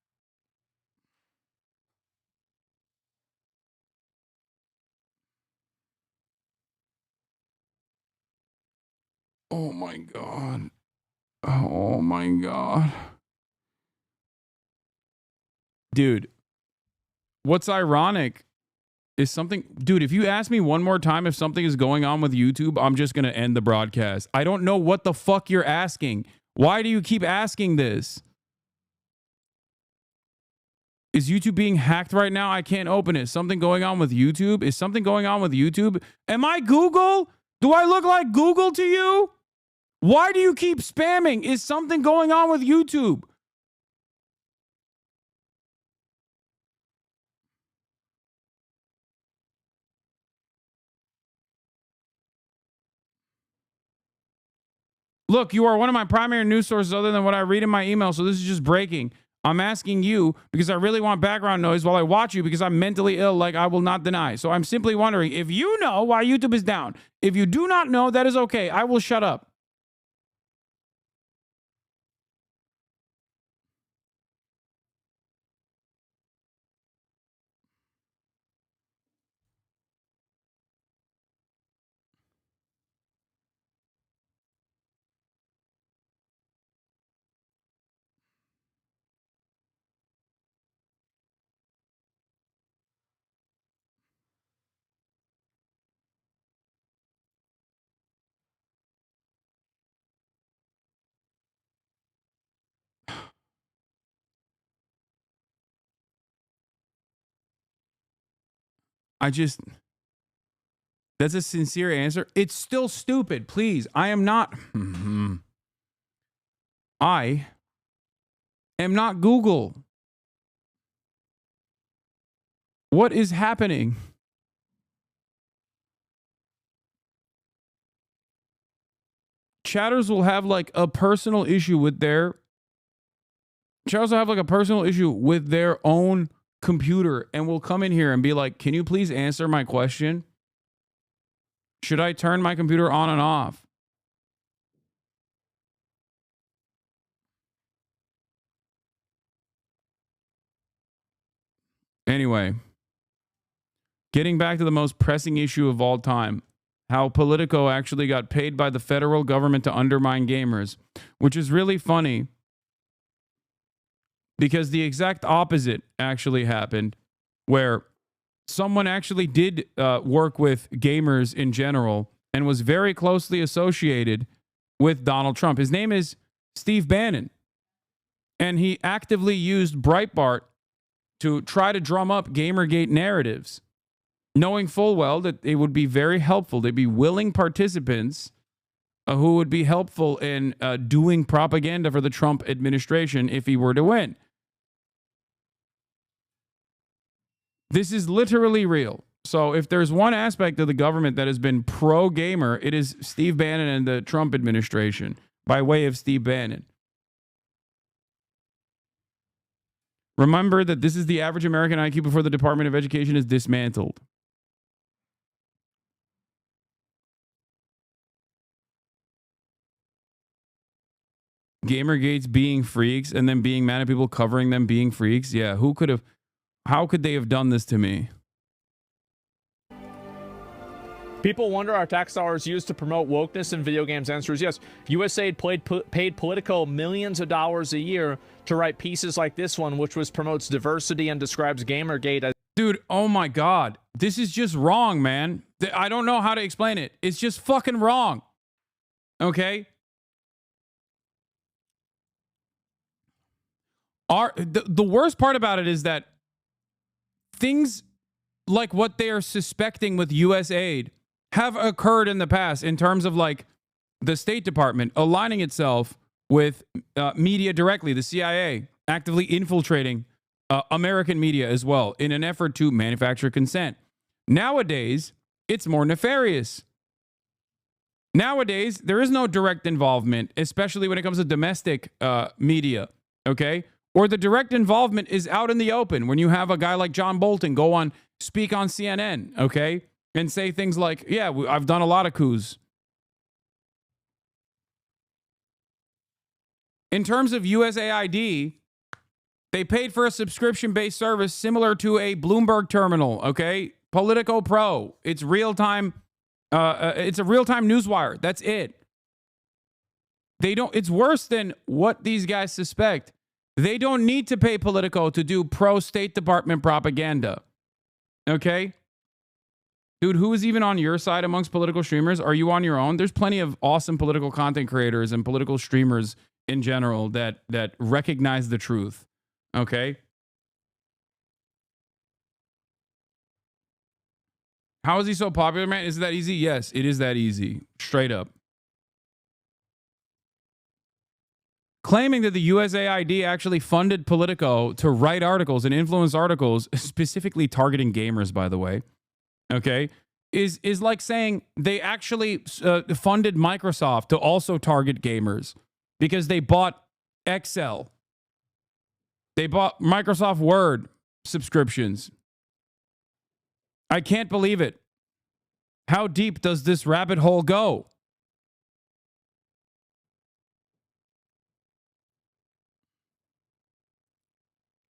Oh my God. Oh my God. Dude, what's ironic is something, dude, if you ask me one more time if something is going on with YouTube, I'm just going to end the broadcast. I don't know what the fuck you're asking. Why do you keep asking this? Is YouTube being hacked right now? I can't open it. Something going on with YouTube? Is something going on with YouTube? Am I Google? Do I look like Google to you? Why do you keep spamming? Is something going on with YouTube? Look, you are one of my primary news sources other than what I read in my email, so this is just breaking. I'm asking you because I really want background noise while I watch you because I'm mentally ill, like I will not deny. So I'm simply wondering if you know why YouTube is down. If you do not know, that is okay. I will shut up. That's a sincere answer. It's still stupid. Please. I am not Google. What is happening? Chatters will have like a personal issue with their own computer and will come in here and be like, can you please answer my question? Should I turn my computer on and off? Anyway, getting back to the most pressing issue of all time, how Politico actually got paid by the federal government to undermine gamers, which is really funny because the exact opposite actually happened, where someone actually did work with gamers in general and was very closely associated with Donald Trump. His name is Steve Bannon, and he actively used Breitbart to try to drum up Gamergate narratives, knowing full well that they would be very helpful. They'd be willing participants who would be helpful in doing propaganda for the Trump administration if he were to win. This is literally real. So if there's one aspect of the government that has been pro-gamer, it is Steve Bannon and the Trump administration by way of Steve Bannon. Remember that this is the average American IQ before the Department of Education is dismantled. Gamergates being freaks and then being mad at people covering them being freaks. Yeah, how could they have done this to me? People wonder are tax dollars used to promote wokeness in video games? Answer is yes. USAID paid Politico millions of dollars a year to write pieces like this one, which promotes diversity and describes Gamergate as... Dude, oh my God. This is just wrong, man. I don't know how to explain it. It's just fucking wrong. Okay? The worst part about it is that things like what they are suspecting with USAID have occurred in the past in terms of like the State Department aligning itself with media directly, the CIA actively infiltrating American media as well in an effort to manufacture consent. Nowadays, it's more nefarious. Nowadays, there is no direct involvement, especially when it comes to domestic media, okay? Or the direct involvement is out in the open when you have a guy like John Bolton speak on CNN, okay? And say things like, yeah, I've done a lot of coups. In terms of USAID, they paid for a subscription-based service similar to a Bloomberg terminal, okay? Politico Pro. It's real-time. It's a real-time newswire. That's it. It's worse than what these guys suspect. They don't need to pay Politico to do pro-State Department propaganda. Okay? Dude, who is even on your side amongst political streamers? Are you on your own? There's plenty of awesome political content creators and political streamers in general that recognize the truth. Okay? How is he so popular, man? Is it that easy? Yes, it is that easy. Straight up. Claiming that the USAID actually funded Politico to write articles and influence articles, specifically targeting gamers, by the way, okay, is like saying they actually funded Microsoft to also target gamers because they bought Excel. They bought Microsoft Word subscriptions. I can't believe it. How deep does this rabbit hole go?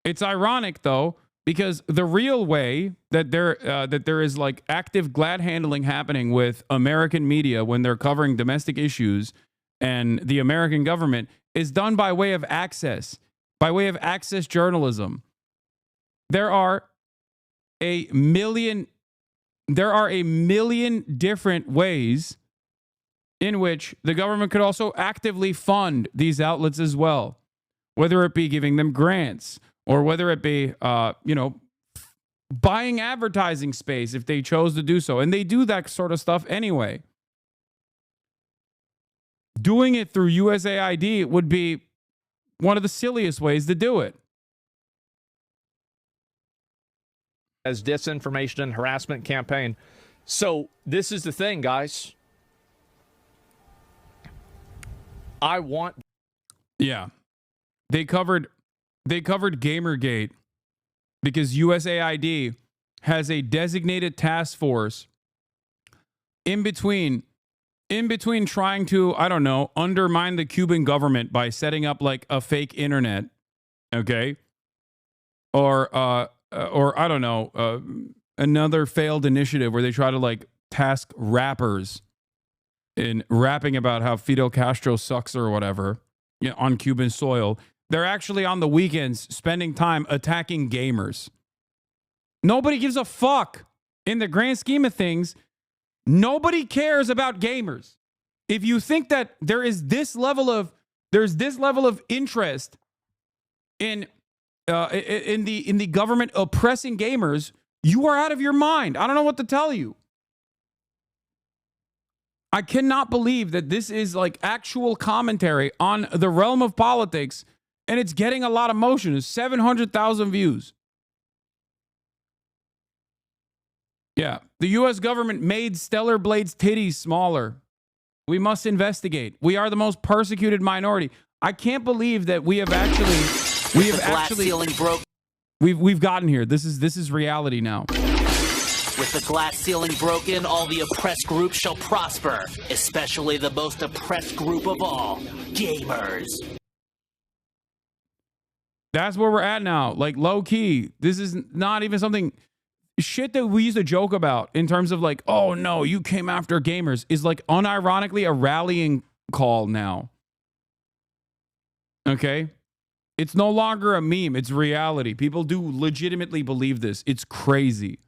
It's ironic, though, because the real way that there is like active glad handling happening with American media when they're covering domestic issues and the American government is done by way of access journalism. There are a million different ways in which the government could also actively fund these outlets as well, whether it be giving them grants or whether it be, buying advertising space if they chose to do so. And they do that sort of stuff anyway. Doing it through USAID would be one of the silliest ways to do it. As disinformation and harassment campaign. So this is the thing, guys. Yeah. They covered Gamergate because USAID has a designated task force in between trying to, I don't know, undermine the Cuban government by setting up like a fake internet, okay? Or I don't know, another failed initiative where they try to like task rappers in rapping about how Fidel Castro sucks or whatever, on Cuban soil. They're actually on the weekends spending time attacking gamers. Nobody gives a fuck. In the grand scheme of things, nobody cares about gamers. If you think that there's this level of interest in the government oppressing gamers, you are out of your mind. I don't know what to tell you. I cannot believe that this is like actual commentary on the realm of politics, and it's getting a lot of motion. It's 700,000 views. Yeah, the U.S. government made Stellar Blade's titties smaller. We must investigate. We are the most persecuted minority. I can't believe that we have actually we've gotten here. This is reality now. With the glass ceiling broken, all the oppressed groups shall prosper, especially the most oppressed group of all, gamers. That's where we're at now. Like, low key, this is not even something shit that we used to joke about in terms of like, oh no, you came after gamers, is like unironically a rallying call now. Okay? It's no longer a meme. It's reality. People do legitimately believe this. It's crazy.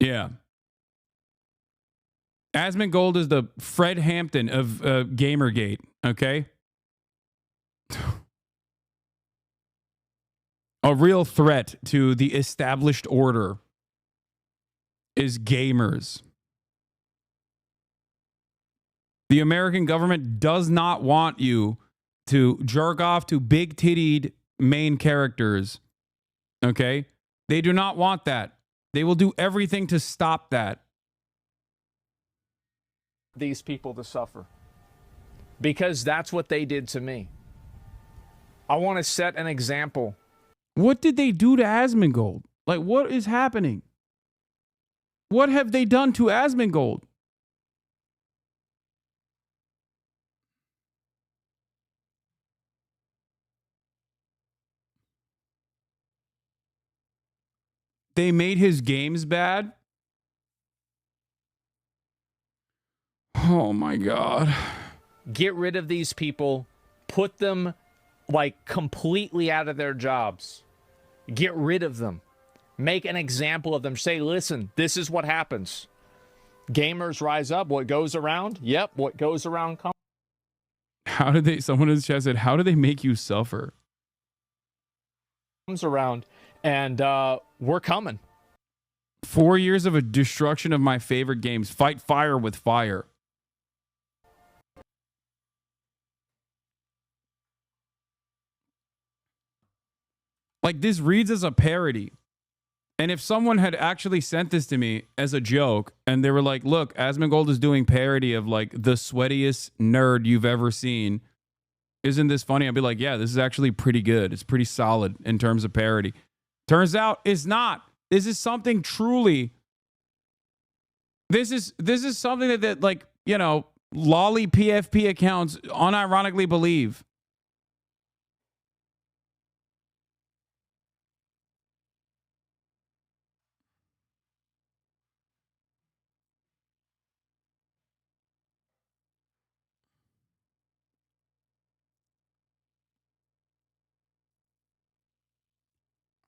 Yeah. Asmongold is the Fred Hampton of Gamergate, okay? A real threat to the established order is gamers. The American government does not want you to jerk off to big-tittied main characters, okay? They do not want that. They will do everything to stop that. These people to suffer. Because that's what they did to me. I want to set an example. What did they do to Asmongold? Like, what is happening? What have they done to Asmongold? They made his games bad? Oh my God. Get rid of these people. Put them like completely out of their jobs. Get rid of them. Make an example of them. Say, listen, this is what happens. Gamers rise up. What goes around? Yep, what goes around comes. How did they, someone in the chat said, how do they make you suffer? Comes around, and we're coming. 4 years of a destruction of my favorite games. Fight fire with fire. Like, this reads as a parody. And if someone had actually sent this to me as a joke and they were like, look, Asmongold is doing parody of like the sweatiest nerd you've ever seen. Isn't this funny? I'd be like, yeah, this is actually pretty good. It's pretty solid in terms of parody. Turns out it's not. This is something truly. This is something that like, you know, lolly PFP accounts unironically believe.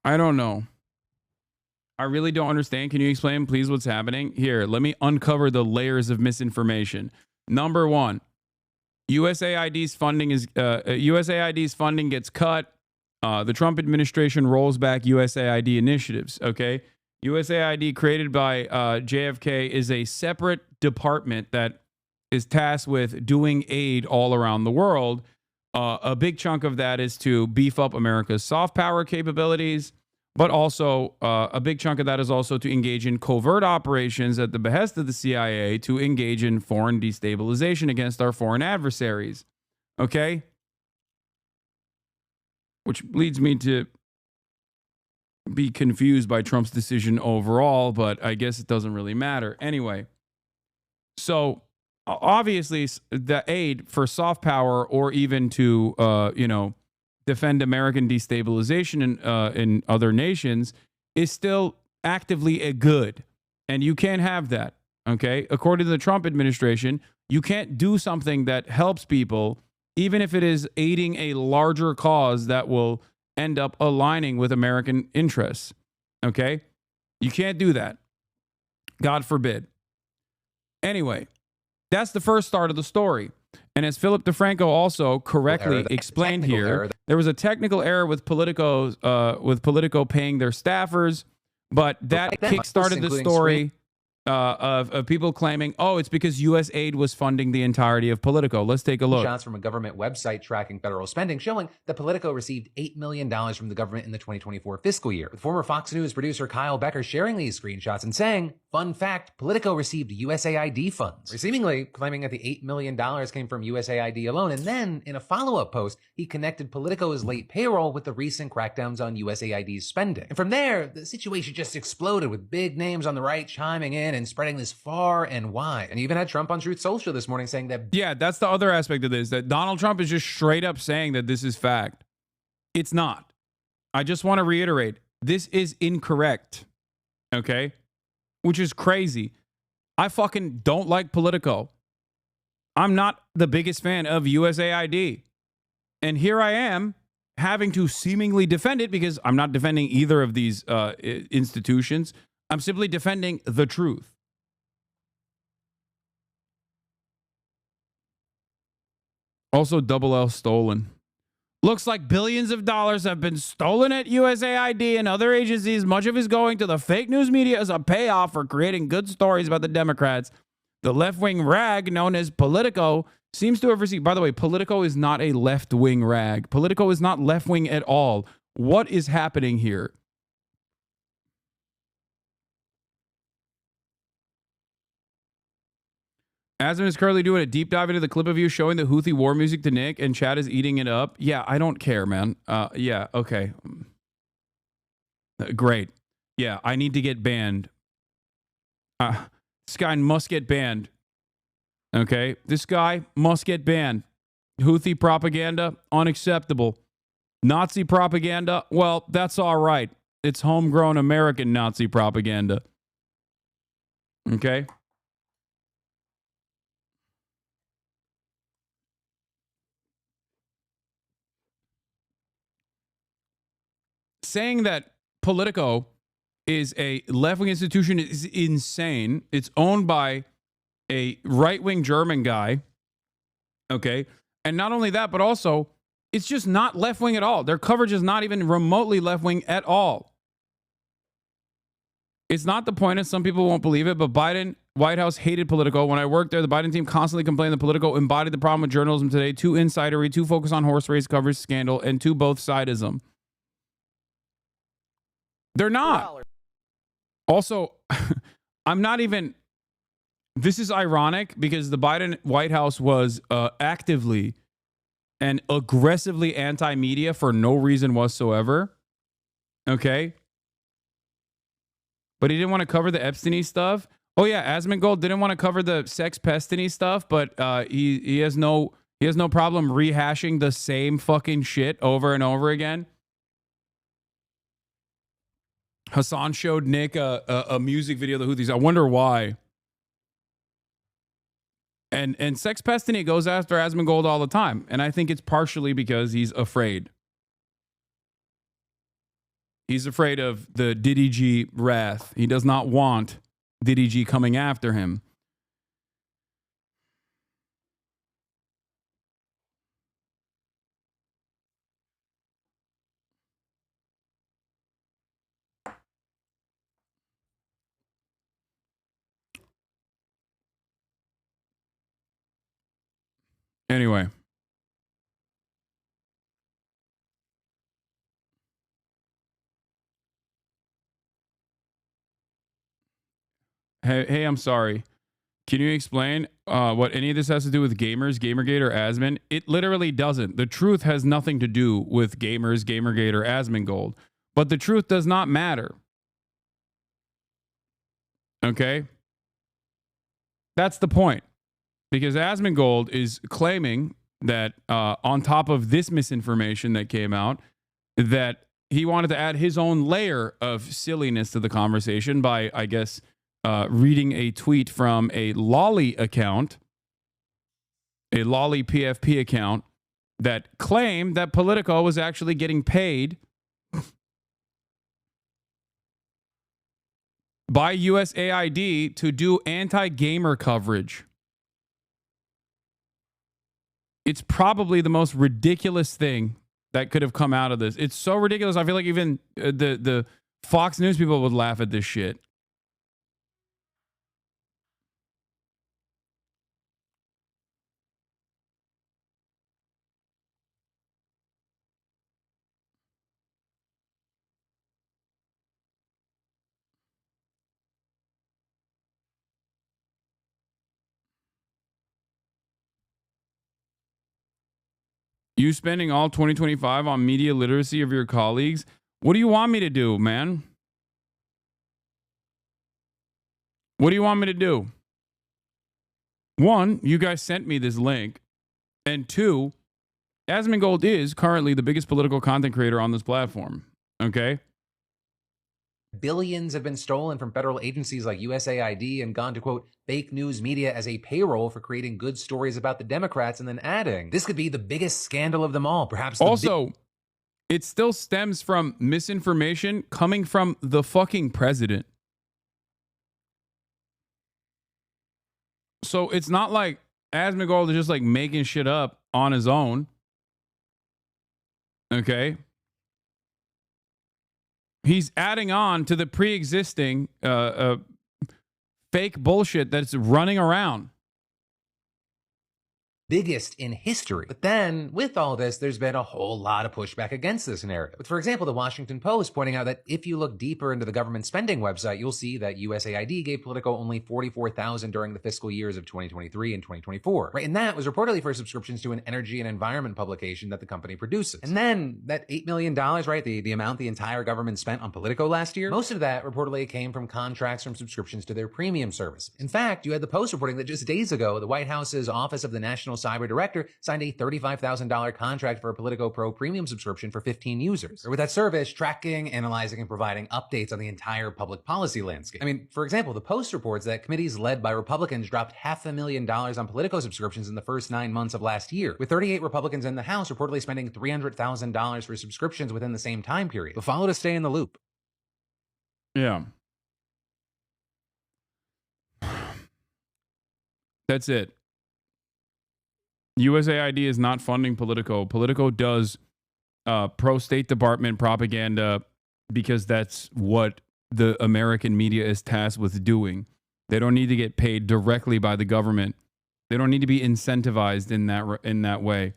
I don't know. I really don't understand. Can you explain, please, what's happening? Here, let me uncover the layers of misinformation. Number one, USAID's funding gets cut. The Trump administration rolls back USAID initiatives. Okay, USAID, created by JFK, is a separate department that is tasked with doing aid all around the world. A big chunk of that is to beef up America's soft power capabilities, but also a big chunk of that is also to engage in covert operations at the behest of the CIA to engage in foreign destabilization against our foreign adversaries. Okay? Which leads me to be confused by Trump's decision overall, but I guess it doesn't really matter. Anyway, so obviously the aid for soft power or even to, defend American destabilization in other nations is still actively a good. And you can't have that, okay? According to the Trump administration, you can't do something that helps people, even if it is aiding a larger cause that will end up aligning with American interests, okay? You can't do that. God forbid. Anyway, that's the first start of the story. And as Philip DeFranco also correctly explained here, there was a technical error with Politico paying their staffers, but that kickstarted the story of people claiming, oh, it's because U.S. aid was funding the entirety of Politico. Let's take a look. Shots from a government website tracking federal spending showing that Politico received $8 million from the government in the 2024 fiscal year. With former Fox News producer Kyle Becker sharing these screenshots and saying, fun fact, Politico received USAID funds, or seemingly claiming that the $8 million came from USAID alone. And then in a follow-up post, he connected Politico's late payroll with the recent crackdowns on USAID's spending. And from there, the situation just exploded with big names on the right chiming in and spreading this far and wide. And even had Trump on Truth Social this morning saying that... Yeah, that's the other aspect of this, that Donald Trump is just straight up saying that this is fact. It's not. I just want to reiterate, this is incorrect. Okay? Which is crazy. I fucking don't like Politico. I'm not the biggest fan of USAID. And here I am having to seemingly defend it because I'm not defending either of these institutions. I'm simply defending the truth. Also, double L stolen. Looks like billions of dollars have been stolen at USAID and other agencies. Much of it is going to the fake news media as a payoff for creating good stories about the Democrats. The left-wing rag known as Politico seems to have received... By the way, Politico is not a left-wing rag. Politico is not left-wing at all. What is happening here? Asman is currently doing a deep dive into the clip of you showing the Houthi war music to Nick, and Chad is eating it up. Yeah, I don't care, man. Yeah, okay. Great. Yeah, I need to get banned. This guy must get banned. Okay? This guy must get banned. Houthi propaganda, unacceptable. Nazi propaganda, well, that's all right. It's homegrown American Nazi propaganda. Okay? Saying that Politico is a left-wing institution is insane. It's owned by a right-wing German guy. Okay? And not only that, but also, it's just not left-wing at all. Their coverage is not even remotely left-wing at all. It's not the point, and some people won't believe it, but Biden, White House hated Politico. When I worked there, the Biden team constantly complained that Politico embodied the problem with journalism today. Too insidery, too focused on horse race coverage scandal, and too both-sidism. They're not. Also, I'm not even. This is ironic because the Biden White House was actively and aggressively anti-media for no reason whatsoever. Okay. But he didn't want to cover the Epstein stuff. Oh yeah, Asmongold didn't want to cover the sex pestiny stuff, but he has no problem rehashing the same fucking shit over and over again. Hasan showed Nick a music video of the Houthis. I wonder why. And sex pestiny goes after Asmongold all the time, and I think it's partially because he's afraid. He's afraid of the Diddy G wrath. He does not want Diddy G coming after him. Anyway. Hey, I'm sorry. Can you explain what any of this has to do with gamers, Gamergate, or Asmon? It literally doesn't. The truth has nothing to do with gamers, Gamergate, or Asmongold. But the truth does not matter. Okay? That's the point. Because Asmongold is claiming that on top of this misinformation that came out, that he wanted to add his own layer of silliness to the conversation by, I guess, reading a tweet from a Lolly account, a Lolly PFP account, that claimed that Politico was actually getting paid by USAID to do anti-gamer coverage. It's probably the most ridiculous thing that could have come out of this. It's so ridiculous. I feel like even the Fox News people would laugh at this shit. You spending all 2025 on media literacy of your colleagues? What do you want me to do, man? What do you want me to do? One, you guys sent me this link. And two, Asmongold is currently the biggest political content creator on this platform. Okay? Billions have been stolen from federal agencies like USAID and gone to, quote, fake news media as a payroll for creating good stories about the Democrats, and then adding, this could be the biggest scandal of them all. Perhaps also, it still stems from misinformation coming from the fucking president. So it's not like Asmongold is just like making shit up on his own. Okay? He's adding on to the pre-existing fake bullshit that's running around. Biggest in history. But then, with all this, there's been a whole lot of pushback against this narrative. With, for example, the Washington Post pointing out that if you look deeper into the government spending website, you'll see that USAID gave Politico only $44,000 during the fiscal years of 2023 and 2024. Right, and that was reportedly for subscriptions to an energy and environment publication that the company produces. And then that $8 million, right, the amount the entire government spent on Politico last year, most of that reportedly came from contracts from subscriptions to their premium services. In fact, you had the Post reporting that just days ago, the White House's Office of the National Cyber Director signed a $35,000 contract for a Politico Pro premium subscription for 15 users. With that service, tracking, analyzing, and providing updates on the entire public policy landscape. I mean, for example, the Post reports that committees led by Republicans dropped $500,000 on Politico subscriptions in the first 9 months of last year, with 38 Republicans in the House reportedly spending $300,000 for subscriptions within the same time period. But follow to stay in the loop. Yeah. That's it. USAID is not funding Politico. Politico does pro-State Department propaganda because that's what the American media is tasked with doing. They don't need to get paid directly by the government. They don't need to be incentivized in that way.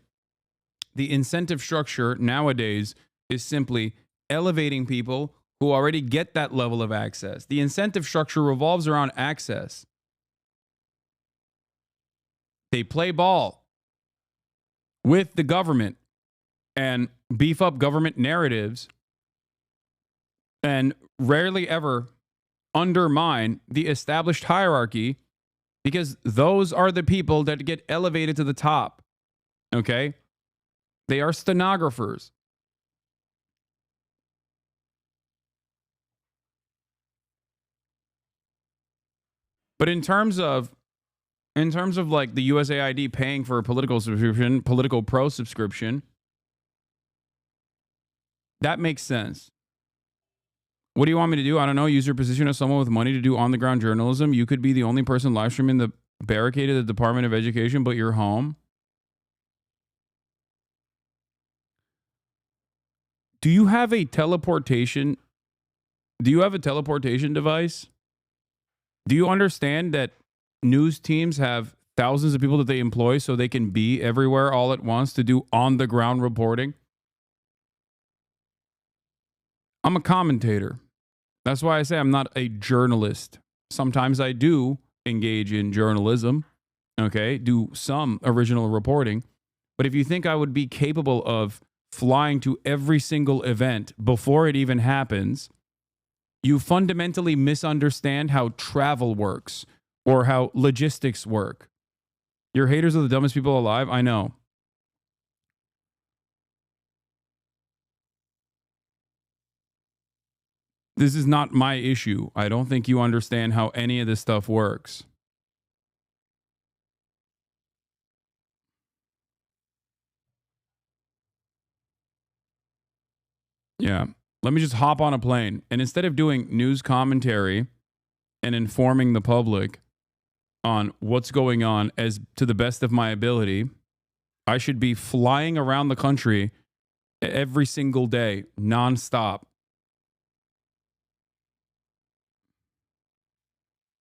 The incentive structure nowadays is simply elevating people who already get that level of access. The incentive structure revolves around access. They play ball with the government and beef up government narratives and rarely ever undermine the established hierarchy, because those are the people that get elevated to the top. Okay? They are stenographers. But in terms of like the USAID paying for a political subscription, political pro subscription, that makes sense. What do you want me to do? I don't know. Use your position as someone with money to do on-the-ground journalism. You could be the only person live streaming the barricade of the Department of Education, but you're home. Do you have a teleportation? Do you have a teleportation device? Do you understand that news teams have thousands of people that they employ so they can be everywhere all at once to do on-the-ground reporting? I'm a commentator. That's why I say I'm not a journalist. Sometimes I do engage in journalism, okay, do some original reporting. But if you think I would be capable of flying to every single event before it even happens, you fundamentally misunderstand how travel works or how logistics work. Your haters are the dumbest people alive. I know. This is not my issue. I don't think you understand how any of this stuff works. Yeah. Let me just hop on a plane. And instead of doing news commentary and informing the public on what's going on as to the best of my ability, I should be flying around the country every single day, nonstop.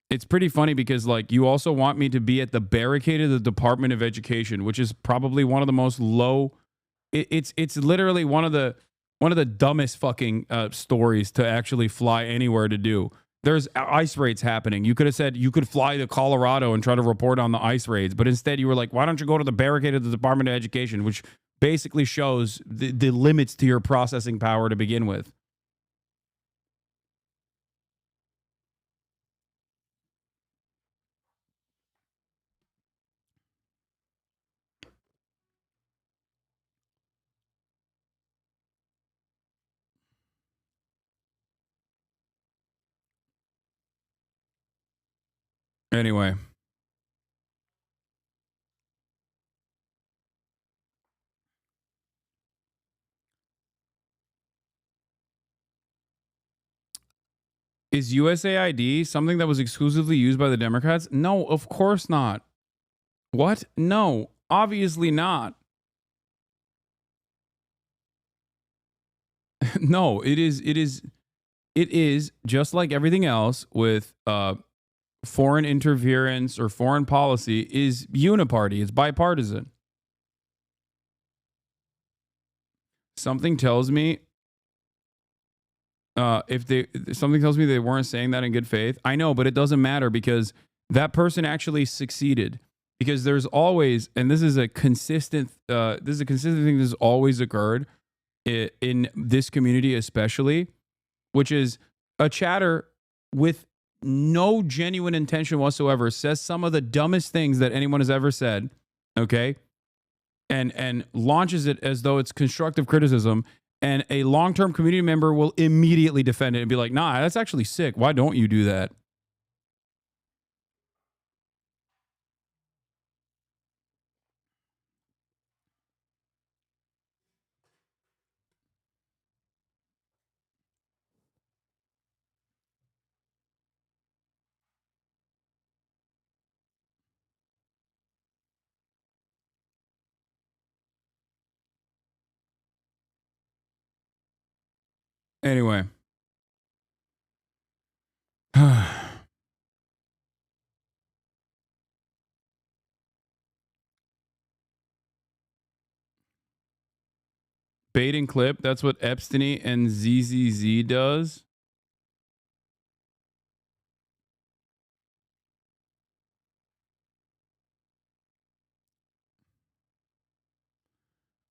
It's pretty funny because, like, you also want me to be at the barricade of the Department of Education, which is probably one of the most low. It's literally one of the dumbest fucking stories to actually fly anywhere to do. There's ice raids happening. You could have said you could fly to Colorado and try to report on the ice raids, but instead you were like, why don't you go to the barricade of the Department of Education, which basically shows the limits to your processing power to begin with. Anyway. Is USAID something that was exclusively used by the Democrats? No, of course not. What? No, obviously not. No, it is just like everything else with foreign interference or foreign policy is uniparty. It's bipartisan. Something tells me something tells me they weren't saying that in good faith. I know, but it doesn't matter because that person actually succeeded. Because there's always, and this is a consistent thing that's always occurred in this community especially, which is a chatter with no genuine intention whatsoever says some of the dumbest things that anyone has ever said, okay? And launches it as though it's constructive criticism, and a long-term community member will immediately defend it and be like, nah, that's actually sick. Why don't you do that? Anyway. Bait and clip. That's what Epstein and ZZZ does.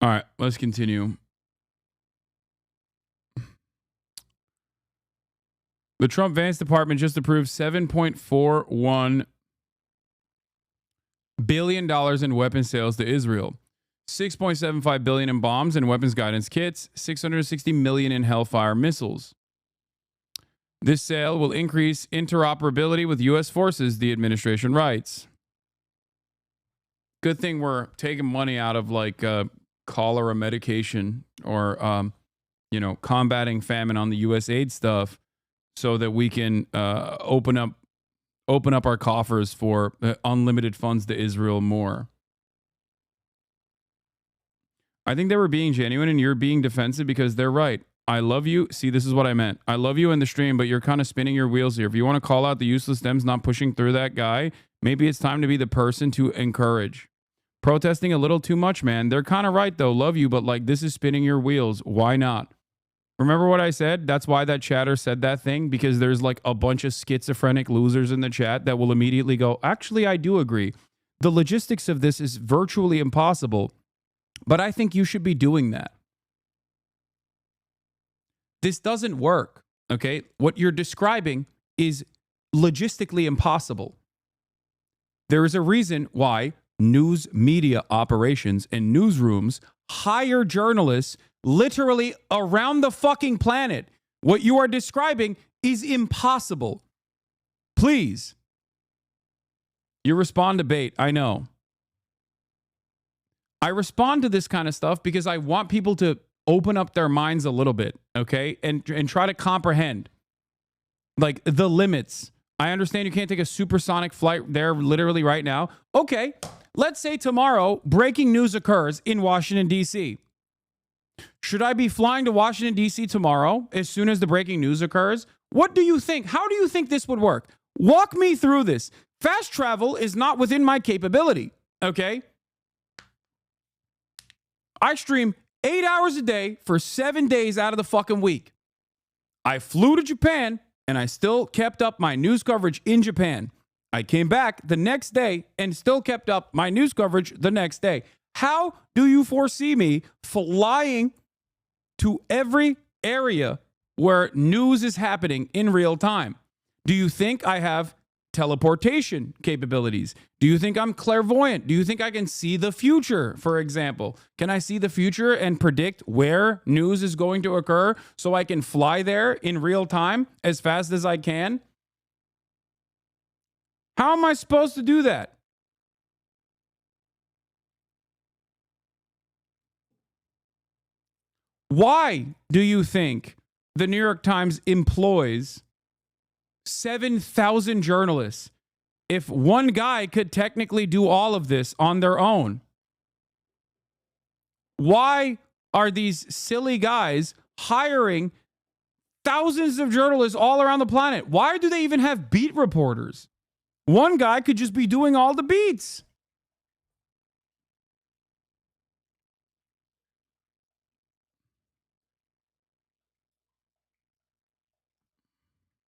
All right, let's continue. The Trump Vance department just approved $7.41 billion in weapons sales to Israel, $6.75 billion in bombs and weapons guidance kits, $660 million in Hellfire missiles. This sale will increase interoperability with U.S. forces, the administration writes. Good thing we're taking money out of like cholera medication or, combating famine on the U.S. aid stuff so that we can open up our coffers for unlimited funds to Israel more. I think they were being genuine and you're being defensive because they're right. I love you. See, this is what I meant. I love you in the stream, but you're kind of spinning your wheels here. If you want to call out the useless Dems not pushing through that guy, maybe it's time to be the person to encourage. Protesting a little too much, man. They're kind of right, though. Love you, but like this is spinning your wheels. Why not? Remember what I said? That's why that chatter said that thing, because there's like a bunch of schizophrenic losers in the chat that will immediately go, actually, I do agree. The logistics of this is virtually impossible, but I think you should be doing that. This doesn't work, okay? What you're describing is logistically impossible. There is a reason why news media operations and newsrooms hire journalists literally around the fucking planet. What you are describing is impossible. Please. You respond to bait, I know. I respond to this kind of stuff because I want people to open up their minds a little bit, okay? And try to comprehend, like, the limits. I understand you can't take a supersonic flight there literally right now. Okay, let's say tomorrow breaking news occurs in Washington, D.C. Should I be flying to Washington, D.C. tomorrow as soon as the breaking news occurs? What do you think? How do you think this would work? Walk me through this. Fast travel is not within my capability, okay? I stream 8 hours a day for 7 days out of the fucking week. I flew to Japan and I still kept up my news coverage in Japan. I came back the next day and still kept up my news coverage the next day. How do you foresee me flying to every area where news is happening in real time? Do you think I have teleportation capabilities? Do you think I'm clairvoyant? Do you think I can see the future, for example? Can I see the future and predict where news is going to occur so I can fly there in real time as fast as I can? How am I supposed to do that? Why do you think the New York Times employs 7,000 journalists if one guy could technically do all of this on their own? Why are these silly guys hiring thousands of journalists all around the planet? Why do they even have beat reporters? One guy could just be doing all the beats.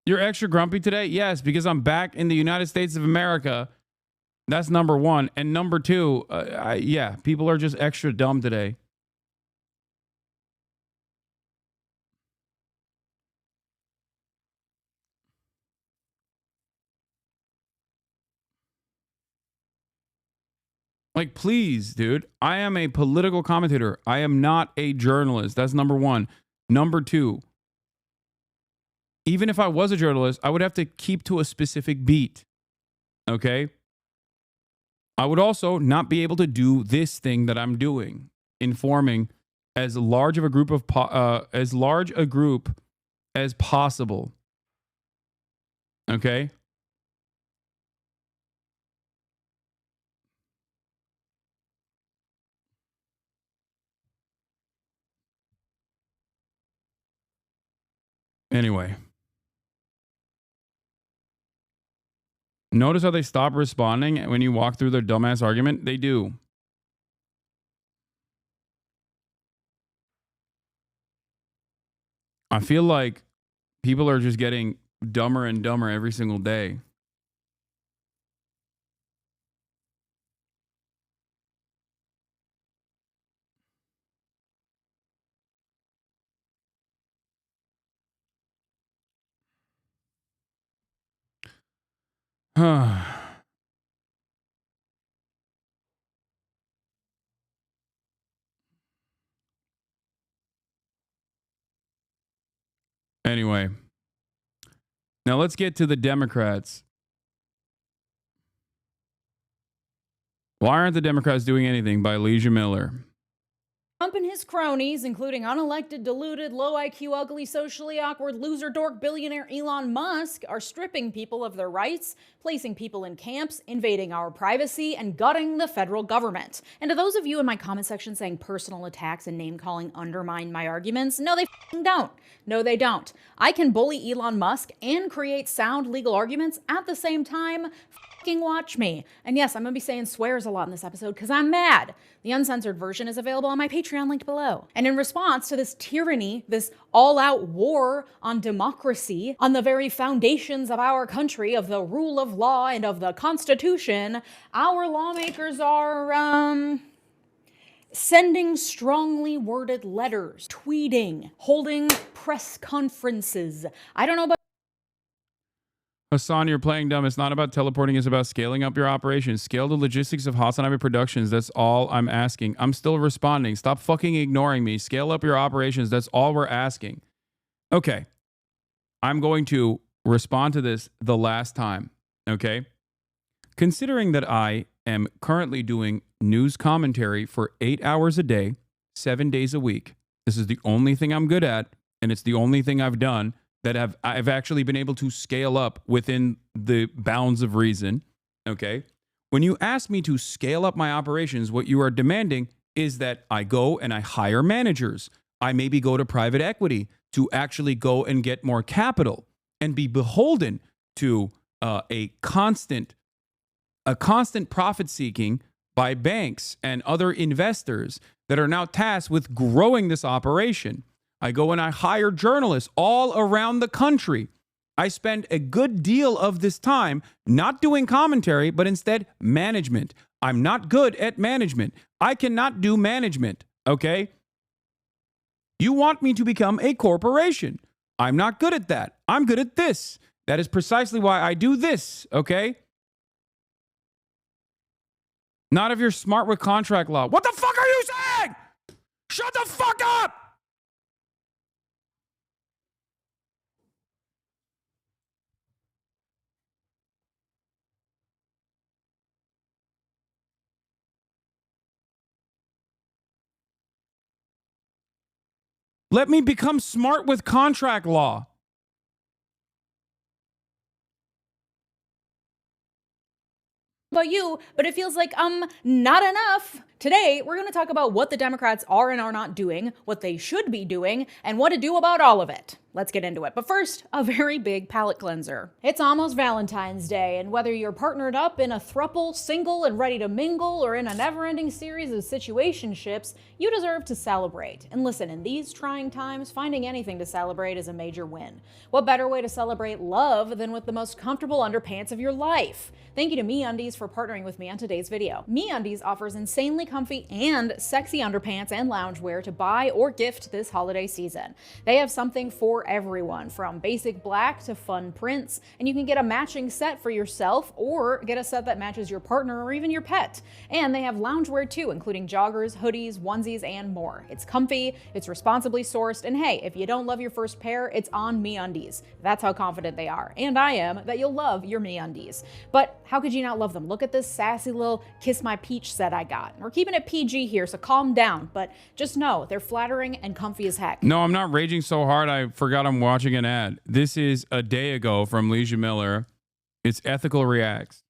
You're extra grumpy today? Yes, because I'm back in the United States of America. That's number one. And number two, people are just extra dumb today. Like, please, dude. I am a political commentator. I am not a journalist. That's number one. Number two, even if I was a journalist, I would have to keep to a specific beat. Okay? I would also not be able to do this thing that I'm doing, informing as large of a group as possible. Okay? Anyway. Notice how they stop responding when you walk through their dumbass argument? They do. I feel like people are just getting dumber and dumber every single day. Anyway, now let's get to the Democrats. Why aren't the Democrats doing anything? By Leisha Miller. Trump and his cronies, including unelected, deluded, low IQ, ugly, socially awkward, loser dork billionaire Elon Musk, are stripping people of their rights, placing people in camps, invading our privacy, and gutting the federal government. And to those of you in my comment section saying personal attacks and name-calling undermine my arguments, no, they don't. No, they don't. I can bully Elon Musk and create sound legal arguments at the same time. Watch me. And yes, I'm going to be saying swears a lot in this episode because I'm mad. The uncensored version is available on my Patreon linked below. And in response to this tyranny, this all-out war on democracy, on the very foundations of our country, of the rule of law and of the Constitution, our lawmakers are, sending strongly worded letters, tweeting, holding press conferences. I don't know about Hasan, you're playing dumb. It's not about teleporting. It's about scaling up your operations. Scale the logistics of HasnAbi Productions. That's all I'm asking. I'm still responding. Stop fucking ignoring me. Scale up your operations. That's all we're asking. Okay. I'm going to respond to this the last time. Okay. Considering that I am currently doing news commentary for 8 hours a day, 7 days a week. This is the only thing I'm good at, and it's the only thing I've done that I've actually been able to scale up within the bounds of reason, okay? When you ask me to scale up my operations, what you are demanding is that I go and I hire managers. I maybe go to private equity to actually go and get more capital and be beholden to a constant profit seeking by banks and other investors that are now tasked with growing this operation. I go and I hire journalists all around the country. I spend a good deal of this time not doing commentary, but instead management. I'm not good at management. I cannot do management, okay? You want me to become a corporation. I'm not good at that. I'm good at this. That is precisely why I do this, okay? Not if you're smart with contract law. What the fuck are you saying? Shut the fuck up! Let me become smart with contract law. about you, but it feels like not enough. Today, we're going to talk about what the Democrats are and are not doing, what they should be doing, and what to do about all of it. Let's get into it. But first, a very big palate cleanser. It's almost Valentine's Day, and whether you're partnered up in a throuple, single, and ready to mingle, or in a never-ending series of situationships, you deserve to celebrate. And listen, in these trying times, finding anything to celebrate is a major win. What better way to celebrate love than with the most comfortable underpants of your life? Thank you to MeUndies for partnering with me on today's video. MeUndies offers insanely comfy and sexy underpants and loungewear to buy or gift this holiday season. They have something for everyone, from basic black to fun prints, and you can get a matching set for yourself or get a set that matches your partner or even your pet. And they have loungewear too, including joggers, hoodies, onesies, and more. It's comfy, it's responsibly sourced, and hey, if you don't love your first pair, it's on MeUndies. That's how confident they are, and I am, that you'll love your MeUndies. But how could you not love them? Look at this sassy little Kiss My Peach set I got. We're keeping it PG here, so calm down, but just know they're flattering and comfy as heck. No, I'm not raging so hard I forgot I'm watching an ad. This is a day ago from Leisha Miller. It's Ethical Reacts.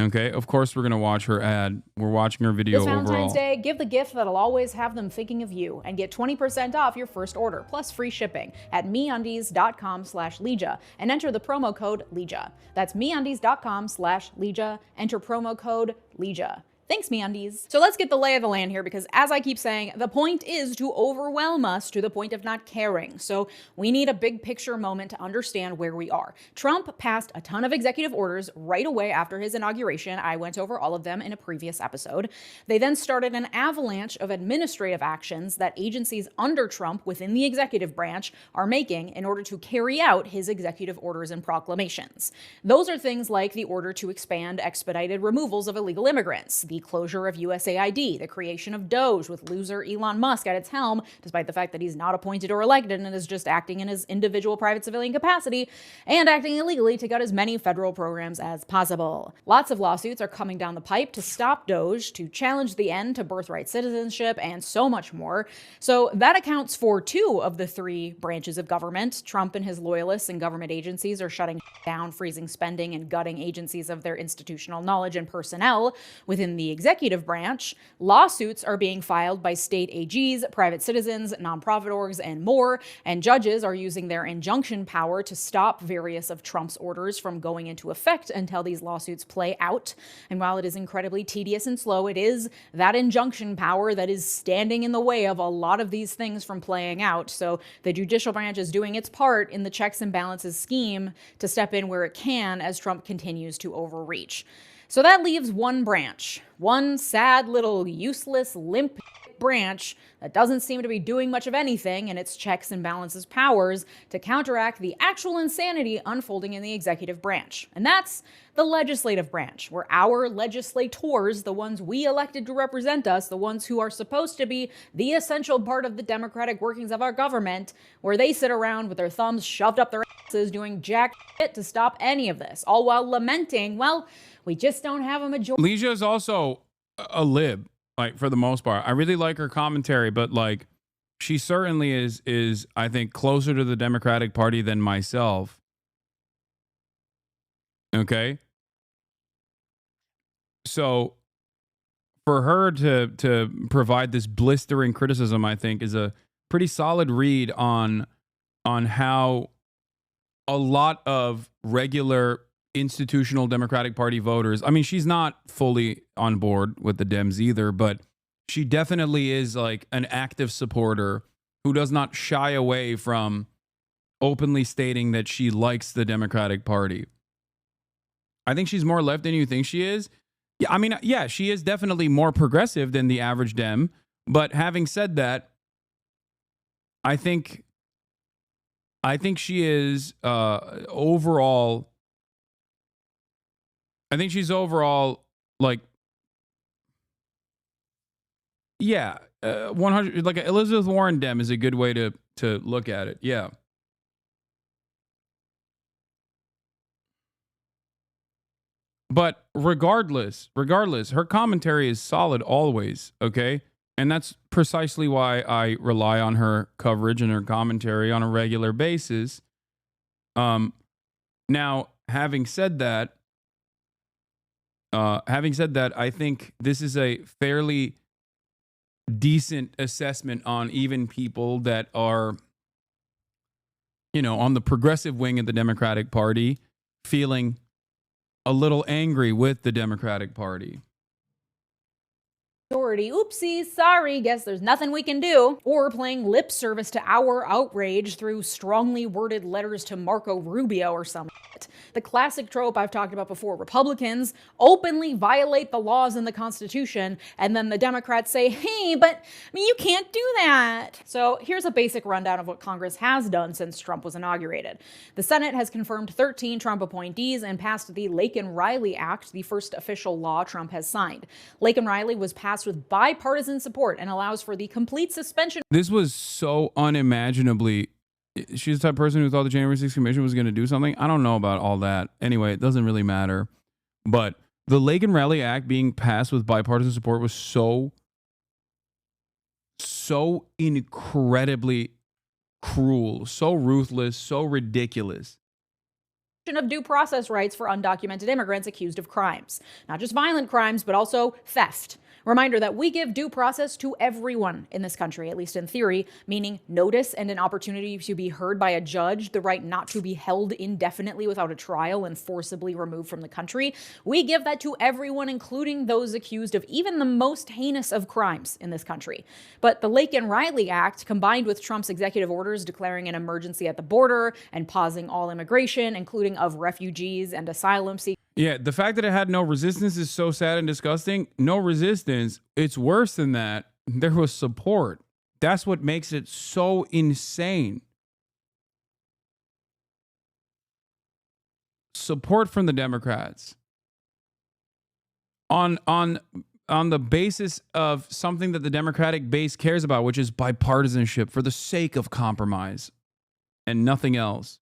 Okay, of course we're going to watch her ad. We're watching her video This Valentine's overall. Day, give the gift that'll always have them thinking of you and get 20% off your first order, plus free shipping at MeUndies.com/Leisha and enter the promo code Leisha. That's MeUndies.com/Leisha. Enter promo code Leisha. Thanks, MeUndies. So let's get the lay of the land here, because as I keep saying, the point is to overwhelm us to the point of not caring. So we need a big picture moment to understand where we are. Trump passed a ton of executive orders right away after his inauguration. I went over all of them in a previous episode. They then started an avalanche of administrative actions that agencies under Trump within the executive branch are making in order to carry out his executive orders and proclamations. Those are things like the order to expand expedited removals of illegal immigrants, the closure of USAID, the creation of DOGE with loser Elon Musk at its helm, despite the fact that he's not appointed or elected and is just acting in his individual private civilian capacity, and acting illegally to cut as many federal programs as possible. Lots of lawsuits are coming down the pipe to stop DOGE, to challenge the end to birthright citizenship, and so much more. So that accounts for 2 of the 3 branches of government. Trump and his loyalists and government agencies are shutting down, freezing spending, and gutting agencies of their institutional knowledge and personnel. Within the executive branch, lawsuits are being filed by state AGs, private citizens, nonprofit orgs, and more, and judges are using their injunction power to stop various of Trump's orders from going into effect until these lawsuits play out. And while it is incredibly tedious and slow, it is that injunction power that is standing in the way of a lot of these things from playing out. So the judicial branch is doing its part in the checks and balances scheme to step in where it can as Trump continues to overreach. So that leaves one branch, one sad little useless limp branch that doesn't seem to be doing much of anything in its checks and balances powers to counteract the actual insanity unfolding in the executive branch. And that's the legislative branch, where our legislators, the ones we elected to represent us, the ones who are supposed to be the essential part of the democratic workings of our government, where they sit around with their thumbs shoved up their asses doing jack shit to stop any of this, all while lamenting, well, we just don't have a majority. Leisha is also a lib, like, for the most part. I really like her commentary, but like, she certainly is I think closer to the Democratic Party than myself. Okay, so for her to provide this blistering criticism, I think, is a pretty solid read on how a lot of regular institutional Democratic Party voters, I mean, she's not fully on board with the Dems either, but she definitely is like an active supporter who does not shy away from openly stating that she likes the Democratic Party. I think she's more left than you think she is. Yeah, I mean, yeah, she is definitely more progressive than the average Dem. But having said that, I think she is overall. I think she's overall like, yeah, 100. Like Elizabeth Warren Dem is a good way to look at it. Yeah. But regardless, her commentary is solid always, okay? And that's precisely why I rely on her coverage and her commentary on a regular basis. Now, having said that, I think this is a fairly decent assessment on even people that are, you know, on the progressive wing of the Democratic Party feeling a little angry with the Democratic Party. Oopsie, sorry, guess there's nothing we can do. Or playing lip service to our outrage through strongly worded letters to Marco Rubio or some shit. The classic trope I've talked about before. Republicans openly violate the laws in the Constitution, and then the Democrats say, hey, but I mean, you can't do that. So here's a basic rundown of what Congress has done since Trump was inaugurated. The Senate has confirmed 13 Trump appointees and passed the Laken-Riley Act, the first official law Trump has signed. Laken-Riley was passed with bipartisan support and allows for the complete suspension. This was so unimaginably. She's the type of person who thought the January 6th Commission was going to do something. I don't know about all that. Anyway, it doesn't really matter. But the Laken-Riley Act being passed with bipartisan support was so incredibly cruel, so ruthless, so ridiculous. Of due process rights for undocumented immigrants accused of crimes. Not just violent crimes, but also theft, Reminder that we give due process to everyone in this country, at least in theory, meaning notice and an opportunity to be heard by a judge, the right not to be held indefinitely without a trial and forcibly removed from the country. We give that to everyone, including those accused of even the most heinous of crimes in this country. But the Lake and Riley Act, combined with Trump's executive orders declaring an emergency at the border and pausing all immigration, including of refugees and asylum seekers. Yeah, the fact that it had no resistance is so sad and disgusting. No resistance. It's worse than that. There was support. That's what makes it so insane. Support from the Democrats on the basis of something that the Democratic base cares about, which is bipartisanship for the sake of compromise and nothing else.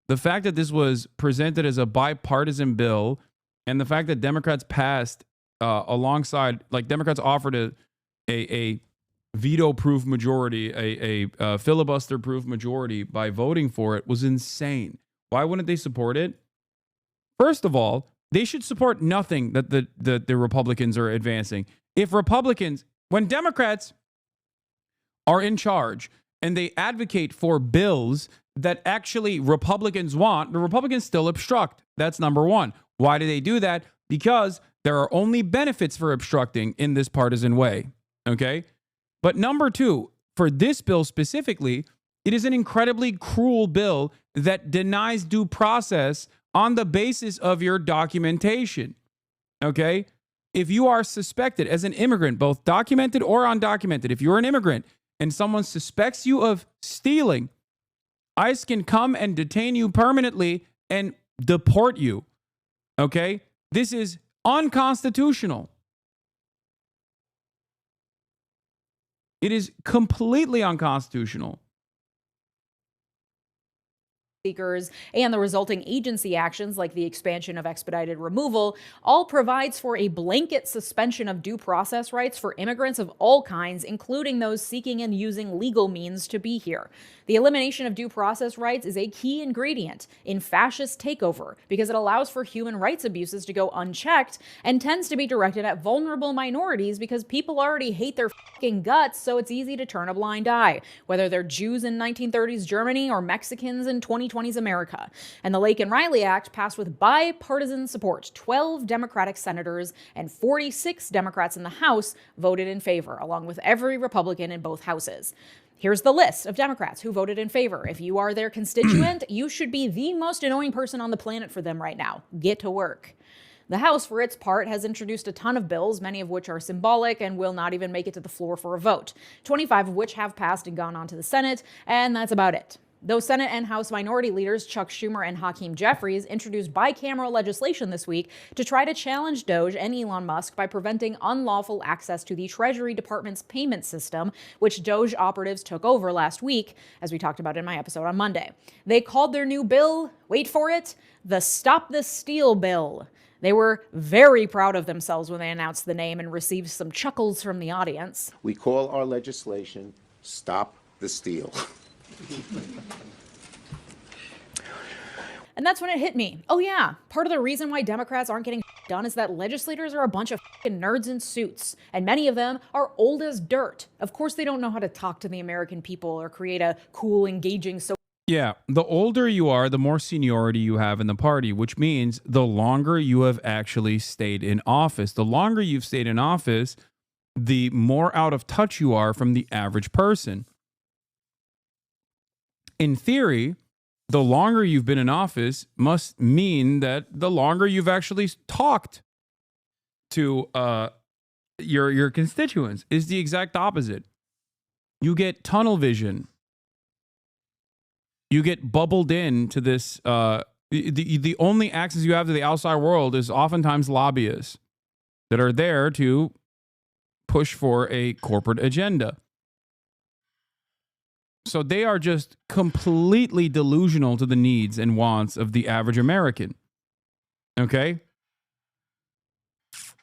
The fact that this was presented as a bipartisan bill, and the fact that Democrats passed alongside, like Democrats offered a veto-proof majority, a filibuster-proof majority by voting for it, was insane. Why wouldn't they support it? First of all, they should support nothing that the Republicans are advancing. If Republicans, when Democrats are in charge and they advocate for bills that actually Republicans want, the Republicans still obstruct. That's number one. Why do they do that? Because there are only benefits for obstructing in this partisan way. Okay? But number two, for this bill specifically, it is an incredibly cruel bill that denies due process on the basis of your documentation. Okay? If you are suspected as an immigrant, both documented or undocumented, if you're an immigrant and someone suspects you of stealing, ICE can come and detain you permanently and deport you. Okay? This is unconstitutional. It is completely unconstitutional. Seekers and the resulting agency actions like the expansion of expedited removal all provides for a blanket suspension of due process rights for immigrants of all kinds, including those seeking and using legal means to be here. The elimination of due process rights is a key ingredient in fascist takeover because it allows for human rights abuses to go unchecked and tends to be directed at vulnerable minorities because people already hate their fucking guts, so it's easy to turn a blind eye, whether they're Jews in 1930s Germany or Mexicans in 2020s America. And the Lake and Riley Act passed with bipartisan support. 12 Democratic senators and 46 Democrats in the House voted in favor, along with every Republican in both houses. Here's the list of Democrats who voted in favor. If you are their constituent, you should be the most annoying person on the planet for them right now. Get to work. The House, for its part, has introduced a ton of bills, many of which are symbolic and will not even make it to the floor for a vote, 25 of which have passed and gone on to the Senate, and that's about it. Though Senate and House Minority Leaders Chuck Schumer and Hakeem Jeffries introduced bicameral legislation this week to try to challenge Doge and Elon Musk by preventing unlawful access to the Treasury Department's payment system, which Doge operatives took over last week, as we talked about in my episode on Monday. They called their new bill, wait for it, the Stop the Steal Bill. They were very proud of themselves when they announced the name and received some chuckles from the audience. We call our legislation Stop the Steal. And that's when it hit me. Oh yeah, part of the reason why Democrats aren't getting done is that legislators are a bunch of nerds in suits, and many of them are old as dirt. Of course they don't know how to talk to the American people or create a cool, engaging social. Yeah, the older you are, the more seniority you have in the party, which means the longer you have actually stayed in office. The longer you've stayed in office, the more out of touch you are from the average person. In theory, the longer you've been in office must mean that the longer you've actually talked to your constituents. Is the exact opposite. You get tunnel vision. You get bubbled into this. The only access you have to the outside world is oftentimes lobbyists that are there to push for a corporate agenda. So they are just completely delusional to the needs and wants of the average American. Okay?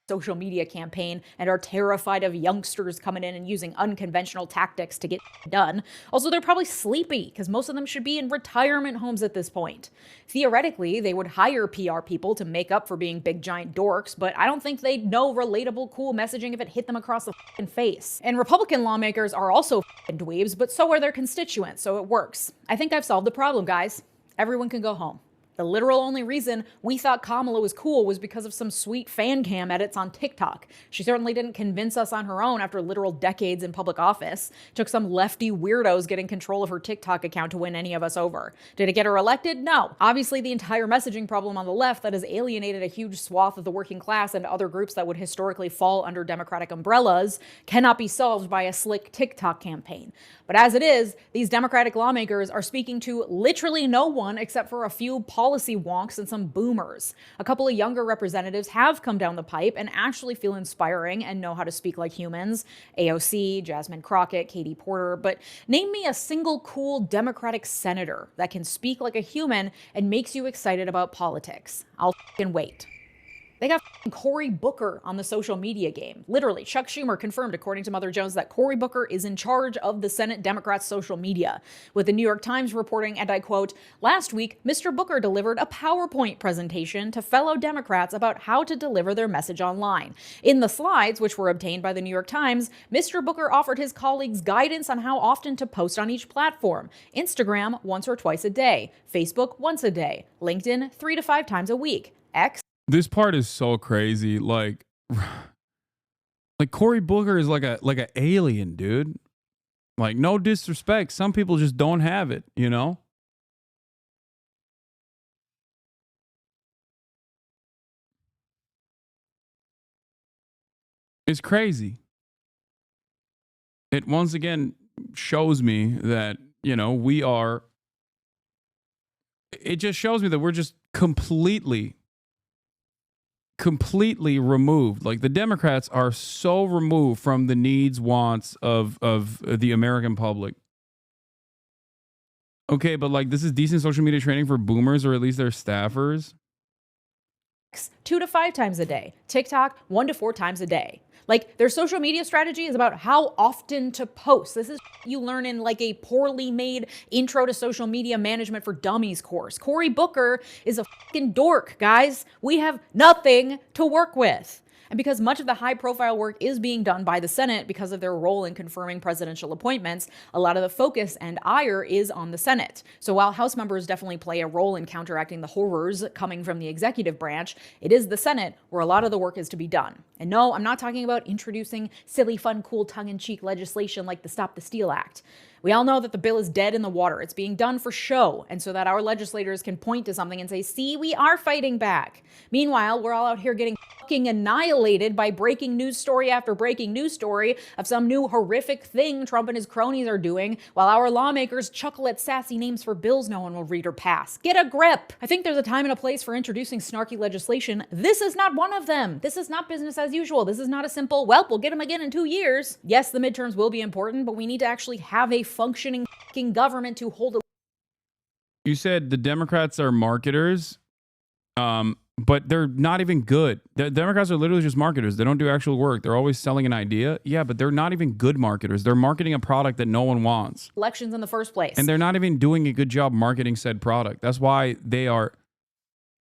social media campaign and are terrified of youngsters coming in and using unconventional tactics to get done. Also, they're probably sleepy because most of them should be in retirement homes at this point. Theoretically, they would hire PR people to make up for being big giant dorks, but I don't think they'd know relatable, cool messaging if it hit them across the face. And Republican lawmakers are also dweebs, but so are their constituents, so it works. I think I've solved the problem, guys. Everyone can go home. The literal only reason we thought Kamala was cool was because of some sweet fan cam edits on TikTok. She certainly didn't convince us on her own after literal decades in public office. It took some lefty weirdos getting control of her TikTok account to win any of us over. Did it get her elected? No. Obviously, the entire messaging problem on the left that has alienated a huge swath of the working class and other groups that would historically fall under Democratic umbrellas cannot be solved by a slick TikTok campaign. But as it is, these Democratic lawmakers are speaking to literally no one except for a few policy wonks and some boomers. A couple of younger representatives have come down the pipe and actually feel inspiring and know how to speak like humans. AOC, Jasmine Crockett, Katie Porter, but name me a single cool Democratic senator that can speak like a human and makes you excited about politics. I'll f***ing wait. They got Cory Booker on the social media game. Literally, Chuck Schumer confirmed, according to Mother Jones, that Cory Booker is in charge of the Senate Democrats' social media, with the New York Times reporting, and I quote, "Last week, Mr. Booker delivered a PowerPoint presentation to fellow Democrats about how to deliver their message online. In the slides, which were obtained by the New York Times, Mr. Booker offered his colleagues guidance on how often to post on each platform. Instagram once or twice a day, Facebook once a day, LinkedIn 3 to 5 times a week, X." This part is so crazy. Like Cory Booker is like a alien, dude. Like, no disrespect. Some people just don't have it, you know? It's crazy. It once again shows me that, you know, it just shows me that we're just completely removed. Like, the Democrats are so removed from the needs, wants of the American public. Okay, but like, this is decent social media training for boomers, or at least their staffers. 2 to 5 times a day. TikTok 1 to 4 times a day. Like, their social media strategy is about how often to post. This is you learn in like a poorly made intro to social media management for dummies course. Cory Booker is a fucking dork, guys. We have nothing to work with. And because much of the high-profile work is being done by the Senate because of their role in confirming presidential appointments, a lot of the focus and ire is on the Senate. So while House members definitely play a role in counteracting the horrors coming from the executive branch, it is the Senate where a lot of the work is to be done. And no, I'm not talking about introducing silly, fun, cool, tongue-in-cheek legislation like the Stop the Steal Act. We all know that the bill is dead in the water. It's being done for show, and so that our legislators can point to something and say, see, we are fighting back. Meanwhile, we're all out here getting fucking annihilated by breaking news story after breaking news story of some new horrific thing Trump and his cronies are doing, while our lawmakers chuckle at sassy names for bills no one will read or pass. Get a grip! I think there's a time and a place for introducing snarky legislation. This is not one of them. This is not business as usual. This is not a simple, well, we'll get them again in 2 years. Yes, the midterms will be important, but we need to actually have a functioning fucking government to hold a... You said the Democrats are marketers, but they're not even good. The Democrats are literally just marketers. They don't do actual work. They're always selling an idea. Yeah, but they're not even good marketers. They're marketing a product that no one wants. Elections in the first place. And they're not even doing a good job marketing said product. That's why they are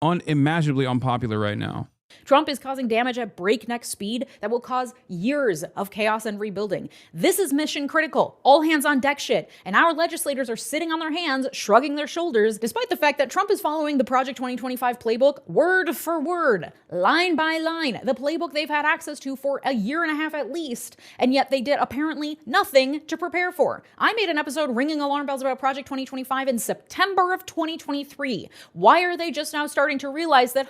unimaginably unpopular right now. Trump is causing damage at breakneck speed that will cause years of chaos and rebuilding. This is mission critical, all hands on deck shit, and our legislators are sitting on their hands, shrugging their shoulders, despite the fact that Trump is following the Project 2025 playbook word for word, line by line, the playbook they've had access to for a year and a half at least, and yet they did apparently nothing to prepare for. I made an episode ringing alarm bells about Project 2025 in September of 2023. Why are they just now starting to realize that,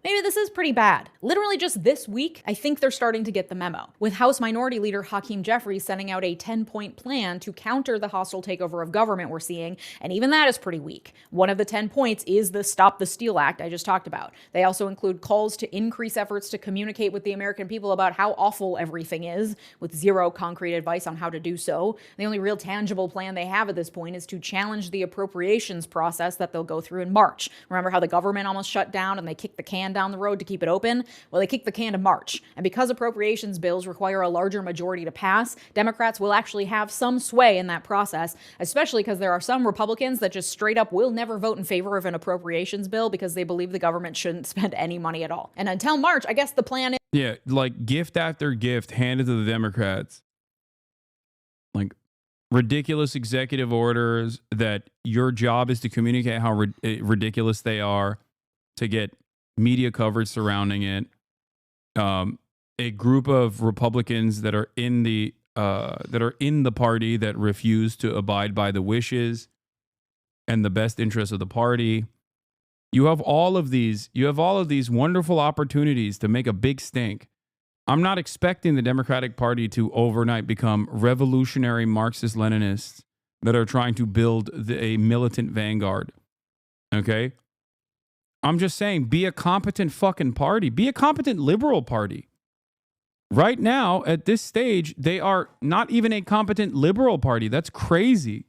maybe this is pretty bad? Literally just this week, I think they're starting to get the memo, with House Minority Leader Hakeem Jeffries sending out a 10-point plan to counter the hostile takeover of government we're seeing, and even that is pretty weak. One of the 10 points is the Stop the Steal Act I just talked about. They also include calls to increase efforts to communicate with the American people about how awful everything is, with zero concrete advice on how to do so. The only real tangible plan they have at this point is to challenge the appropriations process that they'll go through in March. Remember how the government almost shut down and they kicked the can can down the road to keep it open? Well, they kicked the can to March. And because appropriations bills require a larger majority to pass, Democrats will actually have some sway in that process, especially because there are some Republicans that just straight up will never vote in favor of an appropriations bill because they believe the government shouldn't spend any money at all. And until March, I guess the plan is... Yeah, like gift after gift handed to the Democrats. Like ridiculous executive orders that your job is to communicate how ridiculous they are, to get media coverage surrounding it. A group of Republicans that are in the party that refuse to abide by the wishes and the best interests of the party. You have all of these wonderful opportunities to make a big stink. I'm not expecting the Democratic Party to overnight become revolutionary Marxist-Leninists that are trying to build a militant vanguard. Okay? I'm just saying, be a competent fucking party. Be a competent liberal party. Right now, at this stage, they are not even a competent liberal party. That's crazy.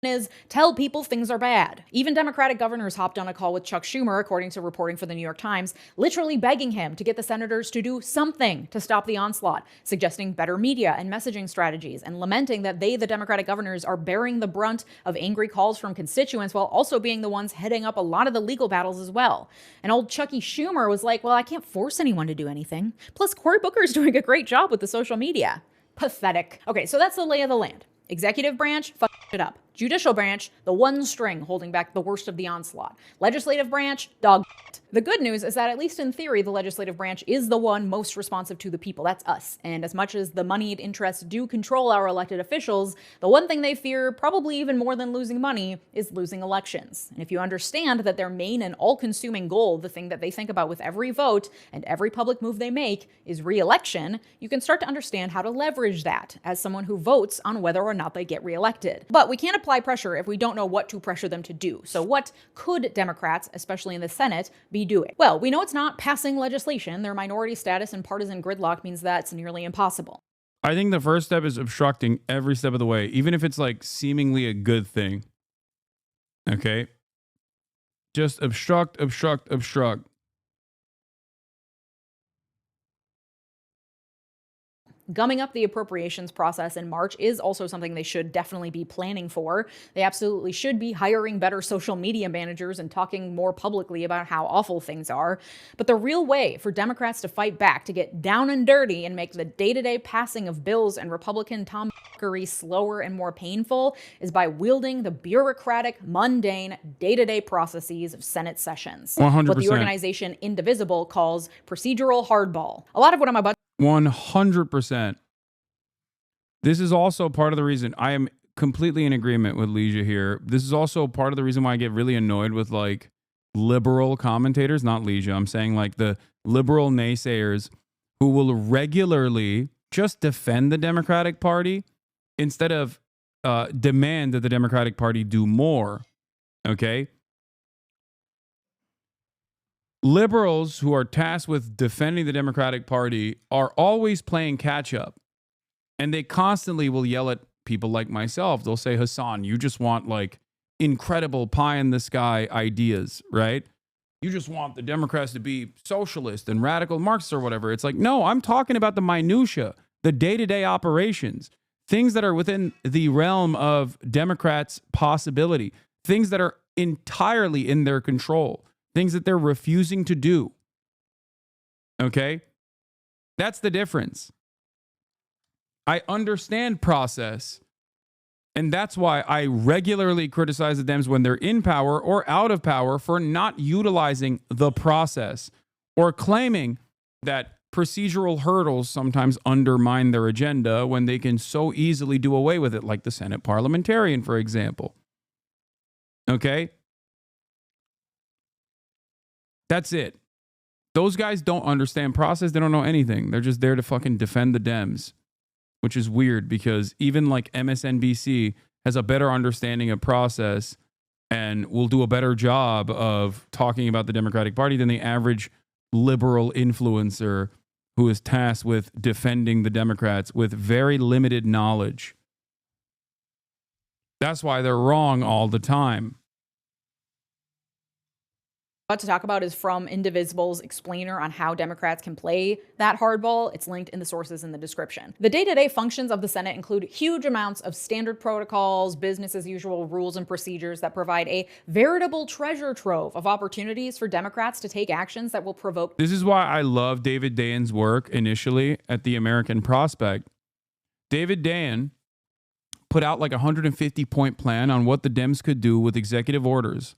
Is tell people things are bad. Even Democratic governors hopped on a call with Chuck Schumer, according to reporting for the New York Times, literally begging him to get the senators to do something to stop the onslaught, suggesting better media and messaging strategies, and lamenting that they, the Democratic governors, are bearing the brunt of angry calls from constituents while also being the ones heading up a lot of the legal battles as well. And old Chucky Schumer was like, well, I can't force anyone to do anything. Plus, Cory Booker's doing a great job with the social media. Pathetic. Okay, so that's the lay of the land. Executive branch, fuck it up. Judicial branch, the one string holding back the worst of the onslaught. Legislative branch, dog shit. The good news is that at least in theory, the legislative branch is the one most responsive to the people. That's us. And as much as the moneyed interests do control our elected officials, the one thing they fear, probably even more than losing money, is losing elections. And if you understand that their main and all-consuming goal, the thing that they think about with every vote and every public move they make, is re-election, you can start to understand how to leverage that as someone who votes on whether or not they get re-elected. But we can't apply pressure if we don't know what to pressure them to do. So what could Democrats, especially in the Senate, be doing? Well, we know it's not passing legislation. Their minority status and partisan gridlock means that's nearly impossible. I think the first step is obstructing every step of the way, even if it's like seemingly a good thing. Okay? Just obstruct. Gumming up the appropriations process in March is also something they should definitely be planning for. They absolutely should be hiring better social media managers and talking more publicly about how awful things are. But the real way for Democrats to fight back, to get down and dirty and make the day-to-day passing of bills and Republican tomfoolery slower and more painful, is by wielding the bureaucratic, mundane, day-to-day processes of Senate sessions. 100%. What the organization Indivisible calls procedural hardball. A lot of what I'm about 100%. This is also part of the reason I am completely in agreement with Leisha here. This is also part of the reason why I get really annoyed with like liberal commentators, not Leisha. I'm saying like the liberal naysayers who will regularly just defend the Democratic Party instead of demand that the Democratic Party do more. Okay? Liberals who are tasked with defending the Democratic Party are always playing catch up. And they constantly will yell at people like myself. They'll say, Hasan, you just want like incredible pie in the sky ideas, right? You just want the Democrats to be socialist and radical Marxists or whatever. It's like, no, I'm talking about the minutia, the day-to-day operations, things that are within the realm of Democrats' possibility, things that are entirely in their control. Things that they're refusing to do. Okay? That's the difference. I understand process. And that's why I regularly criticize the Dems when they're in power or out of power for not utilizing the process or claiming that procedural hurdles sometimes undermine their agenda when they can so easily do away with it, like the Senate parliamentarian, for example. Okay? That's it. Those guys don't understand process. They don't know anything. They're just there to fucking defend the Dems, which is weird because even like MSNBC has a better understanding of process and will do a better job of talking about the Democratic Party than the average liberal influencer who is tasked with defending the Democrats with very limited knowledge. That's why they're wrong all the time. About to talk about is from Indivisible's explainer on how Democrats can play that hardball. It's linked in the sources in the description. The day-to-day functions of the Senate include huge amounts of standard protocols, business as usual rules and procedures that provide a veritable treasure trove of opportunities for Democrats to take actions that will provoke. This is why I love David Dayen's work initially at the American Prospect. David Dayen put out like a 150-point plan on what the Dems could do with executive orders.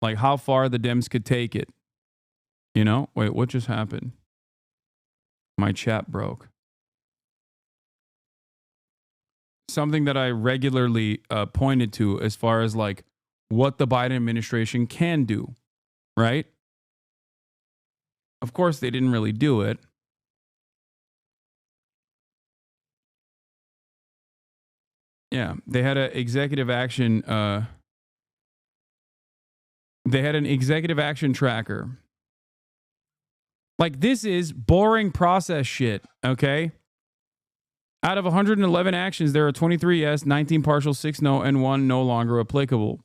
Like how far the Dems could take it. You know? Wait, what just happened? My chat broke. Something that I regularly pointed to as far as like what the Biden administration can do, right? Of course, they didn't really do it. Yeah, they had an executive action. They had an executive action tracker. Like, this is boring process shit, okay? Out of 111 actions, there are 23 yes, 19 partial, 6 no, and 1 no longer applicable.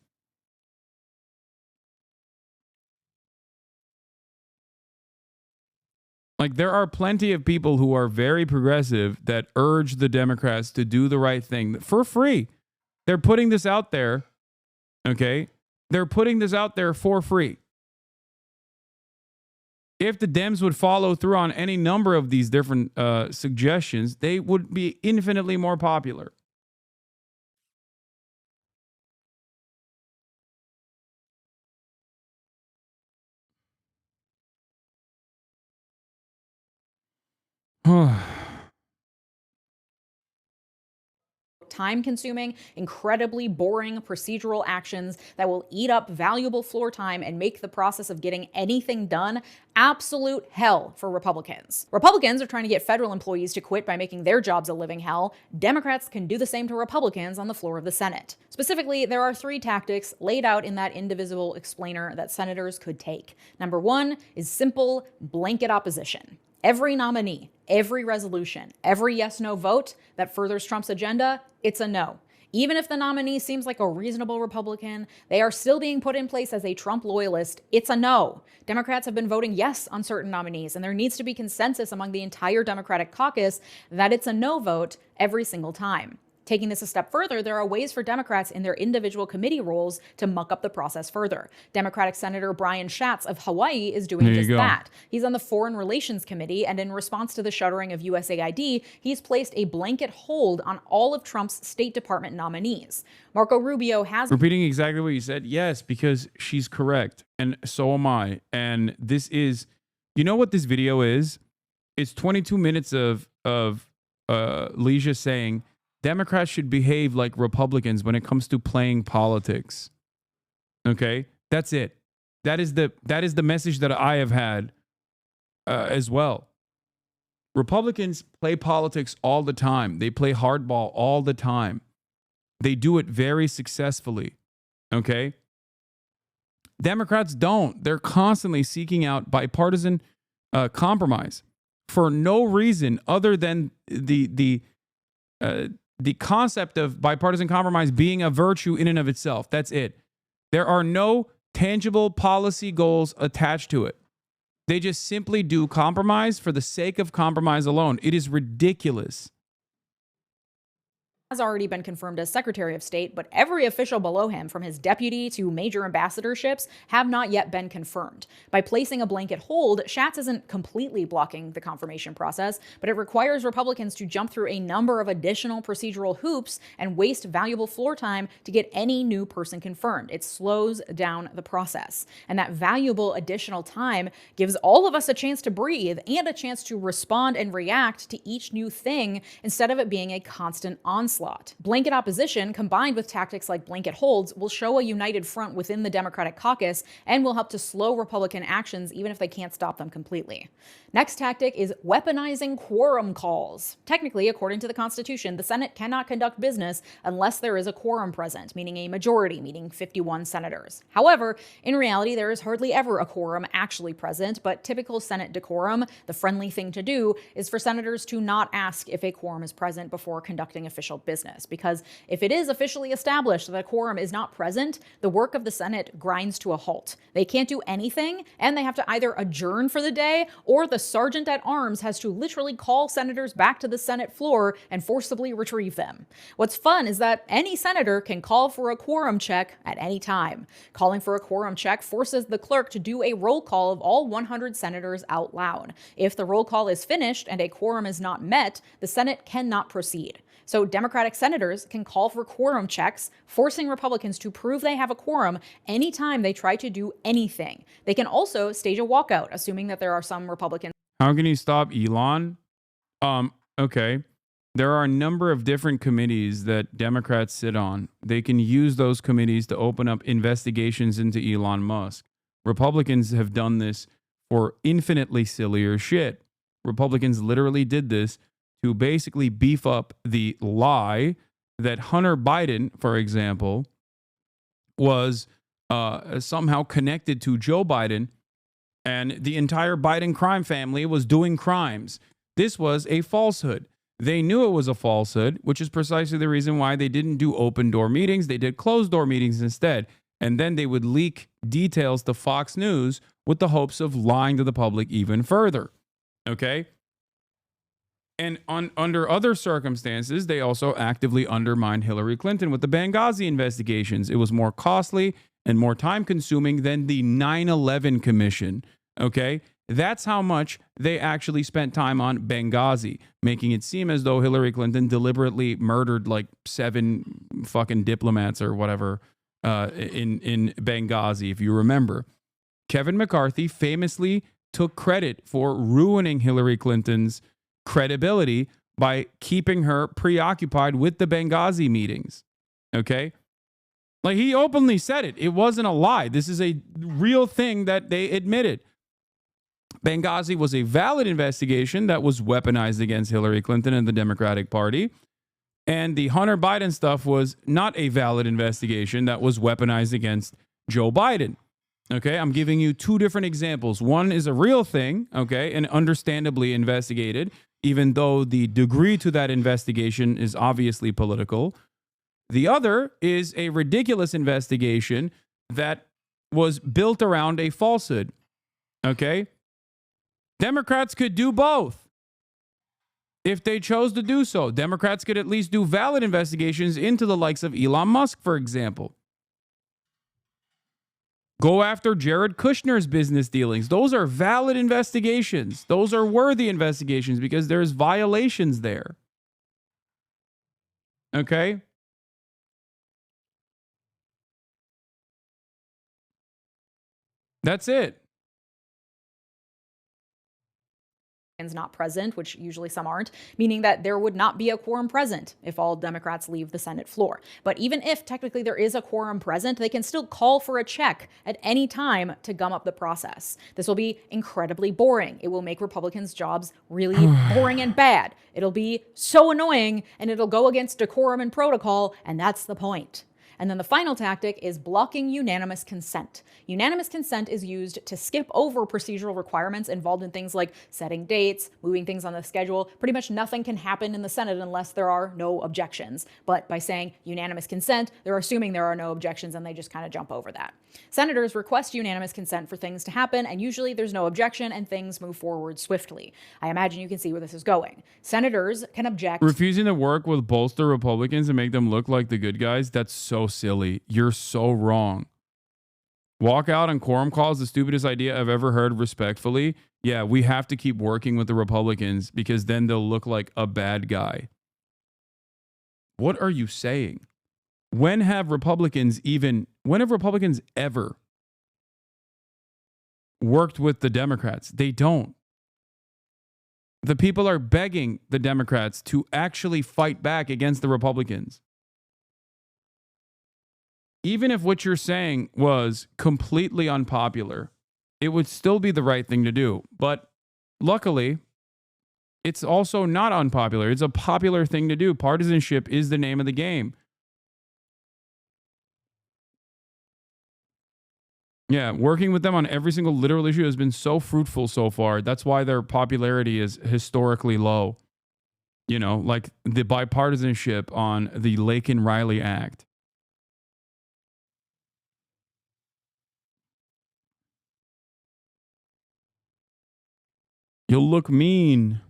Like, there are plenty of people who are very progressive that urge the Democrats to do the right thing for free. They're putting this out there, okay? They're putting this out there for free. If the Dems would follow through on any number of these different suggestions, they would be infinitely more popular. Time-consuming, incredibly boring procedural actions that will eat up valuable floor time and make the process of getting anything done absolute hell for Republicans. Republicans are trying to get federal employees to quit by making their jobs a living hell. Democrats can do the same to Republicans on the floor of the Senate. Specifically, there are 3 tactics laid out in that Indivisible explainer that senators could take. Number 1 is simple blanket opposition. Every nominee, every resolution, every yes-no vote that furthers Trump's agenda, it's a no. Even if the nominee seems like a reasonable Republican, they are still being put in place as a Trump loyalist. It's a no. Democrats have been voting yes on certain nominees, and there needs to be consensus among the entire Democratic caucus that it's a no vote every single time. Taking this a step further, there are ways for Democrats in their individual committee roles to muck up the process further. Democratic Senator Brian Schatz of Hawaii is doing just that. He's on the Foreign Relations Committee, and in response to the shuttering of USAID, he's placed a blanket hold on all of Trump's State Department nominees. Marco Rubio has... Repeating exactly what you said? Yes, because she's correct, and so am I. And this is... You know what this video is? It's 22 minutes of Leisha saying... Democrats should behave like Republicans when it comes to playing politics. Okay? That's it. That is the message that I have had as well. Republicans play politics all the time. They play hardball all the time. They do it very successfully. Okay? Democrats don't. They're constantly seeking out bipartisan compromise for no reason other than the concept of bipartisan compromise being a virtue in and of itself. That's it. There are no tangible policy goals attached to it. They just simply do compromise for the sake of compromise alone. It is ridiculous. Has already been confirmed as Secretary of State, but every official below him, from his deputy to major ambassadorships, have not yet been confirmed. By placing a blanket hold, Schatz isn't completely blocking the confirmation process, but it requires Republicans to jump through a number of additional procedural hoops and waste valuable floor time to get any new person confirmed. It slows down the process. And that valuable additional time gives all of us a chance to breathe and a chance to respond and react to each new thing instead of it being a constant onslaught. Blanket opposition, combined with tactics like blanket holds, will show a united front within the Democratic caucus and will help to slow Republican actions even if they can't stop them completely. Next tactic is weaponizing quorum calls. Technically, according to the Constitution, the Senate cannot conduct business unless there is a quorum present, meaning a majority, meaning 51 senators. However, in reality, there is hardly ever a quorum actually present, but typical Senate decorum, the friendly thing to do, is for senators to not ask if a quorum is present before conducting official business. business, because if it is officially established that a quorum is not present, the work of the Senate grinds to a halt. They can't do anything, and they have to either adjourn for the day, or the sergeant at arms has to literally call senators back to the Senate floor and forcibly retrieve them. What's fun is that any senator can call for a quorum check at any time. Calling for a quorum check forces the clerk to do a roll call of all 100 senators out loud. If the roll call is finished and a quorum is not met, the Senate cannot proceed. So Democratic senators can call for quorum checks, forcing Republicans to prove they have a quorum anytime they try to do anything. They can also stage a walkout, assuming that there are some Republicans. How can you stop Elon? Okay. There are a number of different committees that Democrats sit on. They can use those committees to open up investigations into Elon Musk. Republicans have done this for infinitely sillier shit. Republicans literally did this to basically beef up the lie that Hunter Biden, for example, was somehow connected to Joe Biden, and the entire Biden crime family was doing crimes. This was a falsehood. They knew it was a falsehood, which is precisely the reason why they didn't do open door meetings. They did closed door meetings instead. And then they would leak details to Fox News with the hopes of lying to the public even further. Okay? And under other circumstances, they also actively undermined Hillary Clinton with the Benghazi investigations. It was more costly and more time consuming than the 9/11 Commission. Okay? That's how much they actually spent time on Benghazi, making it seem as though Hillary Clinton deliberately murdered like 7 fucking diplomats or whatever in Benghazi, if you remember. Kevin McCarthy famously took credit for ruining Hillary Clinton's credibility by keeping her preoccupied with the Benghazi meetings. Okay? Like, he openly said it. It wasn't a lie. This is a real thing that they admitted. Benghazi was a valid investigation that was weaponized against Hillary Clinton and the Democratic Party. And the Hunter Biden stuff was not a valid investigation that was weaponized against Joe Biden. Okay, I'm giving you 2 different examples. One is a real thing, okay, and understandably investigated, even though the degree to that investigation is obviously political. The other is a ridiculous investigation that was built around a falsehood. Okay? Democrats could do both if they chose to do so. Democrats could at least do valid investigations into the likes of Elon Musk, for example. Go after Jared Kushner's business dealings. Those are valid investigations. Those are worthy investigations because there's violations there. Okay? That's it. Not present, which usually some aren't, meaning that there would not be a quorum present if all Democrats leave the Senate floor. But even if technically there is a quorum present, they can still call for a check at any time to gum up the process. This will be incredibly boring. It will make Republicans' jobs really boring and bad. It'll be so annoying, and it'll go against decorum and protocol, and that's the point. And then the final tactic is blocking unanimous consent. Unanimous consent is used to skip over procedural requirements involved in things like setting dates, moving things on the schedule. Pretty much nothing can happen in the Senate unless there are no objections. But by saying unanimous consent, they're assuming there are no objections, and they just kind of jump over that. Senators request unanimous consent for things to happen, and usually there's no objection and things move forward swiftly. I imagine you can see where this is going. Senators can object. Refusing to work with bolster Republicans and make them look like the good guys, that's so silly. You're so wrong. Walk out on quorum calls, the stupidest idea I've ever heard, respectfully. Yeah, we have to keep working with the Republicans because then they'll look like a bad guy. What are you saying? When have Republicans ever worked with the Democrats? They don't. The people are begging the Democrats to actually fight back against the Republicans. Even if what you're saying was completely unpopular, it would still be the right thing to do. But luckily, it's also not unpopular. It's a popular thing to do. Partisanship is the name of the game. Yeah, working with them on every single literal issue has been so fruitful so far. That's why their popularity is historically low. You know, like the bipartisanship on the Lakin Riley Act. You'll look mean.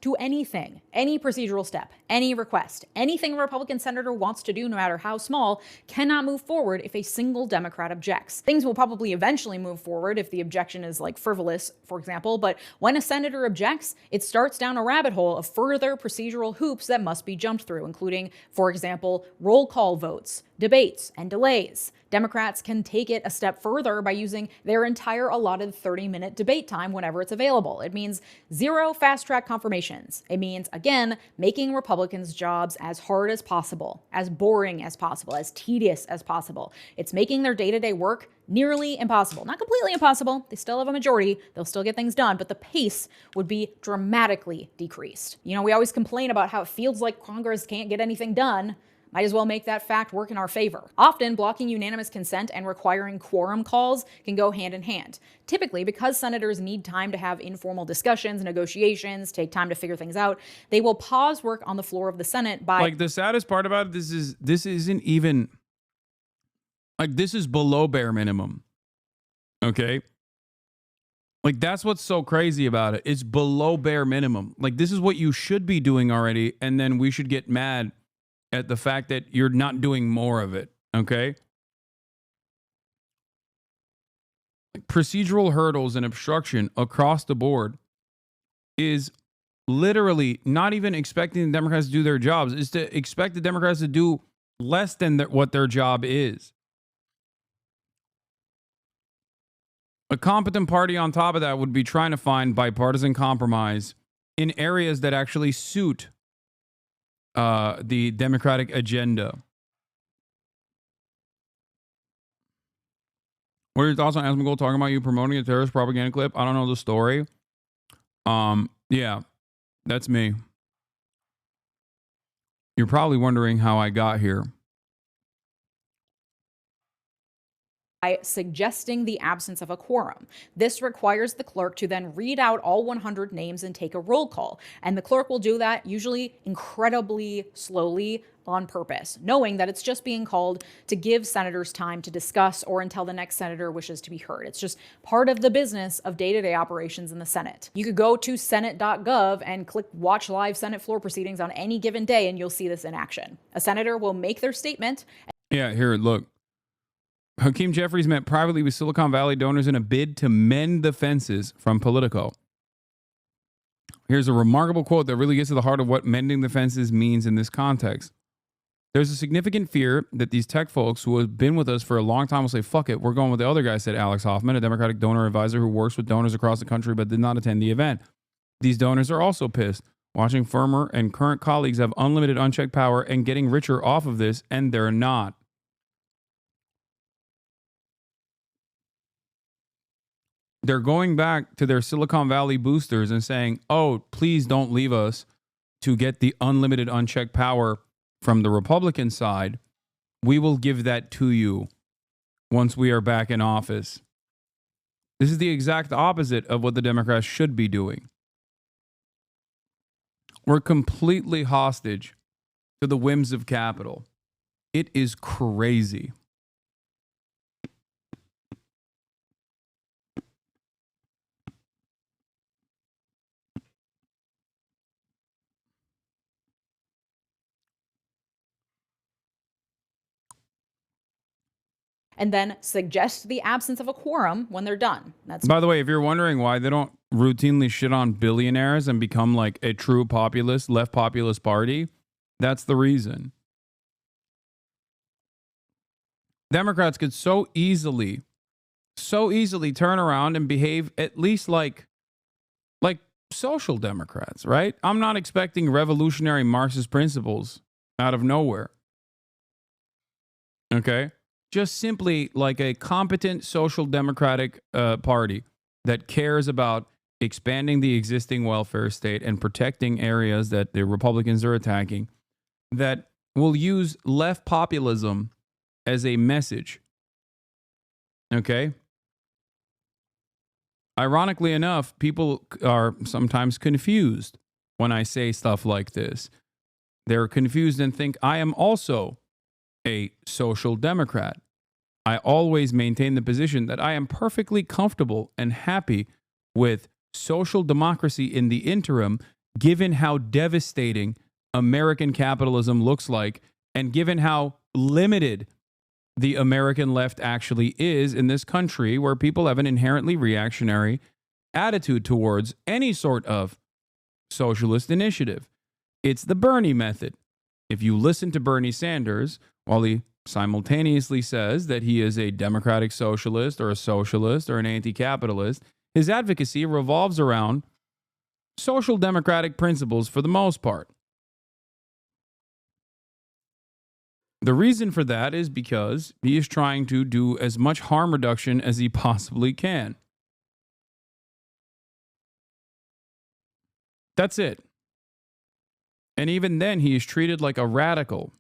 To anything, any procedural step, any request, anything a Republican senator wants to do, no matter how small, cannot move forward if a single Democrat objects. Things will probably eventually move forward if the objection is like frivolous, for example, but when a senator objects, it starts down a rabbit hole of further procedural hoops that must be jumped through, including, for example, roll call votes, debates, and delays. Democrats can take it a step further by using their entire allotted 30-minute debate time whenever it's available. It means zero fast-track confirmations. It means, again, making Republicans' jobs as hard as possible, as boring as possible, as tedious as possible. It's making their day-to-day work nearly impossible. Not completely impossible. They still have a majority. They'll still get things done, but the pace would be dramatically decreased. You know, we always complain about how it feels like Congress can't get anything done. Might as well make that fact work in our favor. Often, blocking unanimous consent and requiring quorum calls can go hand in hand. Typically, because senators need time to have informal discussions, negotiations, take time to figure things out, they will pause work on the floor of the Senate by... Like, the saddest part about it, this isn't even... Like, this is below bare minimum. Okay? Like, that's what's so crazy about it. It's below bare minimum. Like, this is what you should be doing already, and then we should get mad at the fact that you're not doing more of it, okay? Like, procedural hurdles and obstruction across the board is literally not even expecting the Democrats to do their jobs. It's to expect the Democrats to do less than what their job is. A competent party on top of that would be trying to find bipartisan compromise in areas that actually suit the Democratic agenda. What are your thoughts on Asmongold talking about you promoting a terrorist propaganda clip? I don't know the story. Yeah, that's me. You're probably wondering how I got here. By suggesting the absence of a quorum. This requires the clerk to then read out all 100 names and take a roll call. And the clerk will do that usually incredibly slowly on purpose, knowing that it's just being called to give senators time to discuss or until the next senator wishes to be heard. It's just part of the business of day-to-day operations in the Senate. You could go to senate.gov and click watch live Senate floor proceedings on any given day, and you'll see this in action. A senator will make their statement. Yeah, here, look. Hakeem Jeffries met privately with Silicon Valley donors in a bid to mend the fences from Politico. Here's a remarkable quote that really gets to the heart of what mending the fences means in this context. There's a significant fear that these tech folks who have been with us for a long time will say, fuck it, we're going with the other guy, said Alex Hoffman, a Democratic donor advisor who works with donors across the country but did not attend the event. These donors are also pissed, watching former and current colleagues have unlimited unchecked power and getting richer off of this, and they're not. They're going back to their Silicon Valley boosters and saying, oh, please don't leave us to get the unlimited unchecked power from the Republican side. We will give that to you once we are back in office. This is the exact opposite of what the Democrats should be doing. We're completely hostage to the whims of capital. It is crazy. And then suggest the absence of a quorum when they're done. That's By the way, if you're wondering why they don't routinely shit on billionaires and become like a true populist, left populist party, that's the reason. Democrats could so easily turn around and behave at least like social democrats, right? I'm not expecting revolutionary Marxist principles out of nowhere. Okay? Just simply like a competent social democratic party that cares about expanding the existing welfare state and protecting areas that the Republicans are attacking, that will use left populism as a message Okay? Ironically enough, people are sometimes confused when I say stuff like this. They're confused and think I am also a social democrat. I always maintain the position that I am perfectly comfortable and happy with social democracy in the interim, given how devastating American capitalism looks like, and given how limited the American left actually is in this country, where people have an inherently reactionary attitude towards any sort of socialist initiative. It's the Bernie method. If you listen to Bernie Sanders, while he simultaneously says that he is a democratic socialist or a socialist or an anti-capitalist, his advocacy revolves around social democratic principles for the most part. The reason for that is because he is trying to do as much harm reduction as he possibly can. That's it. And even then, he is treated like a radical.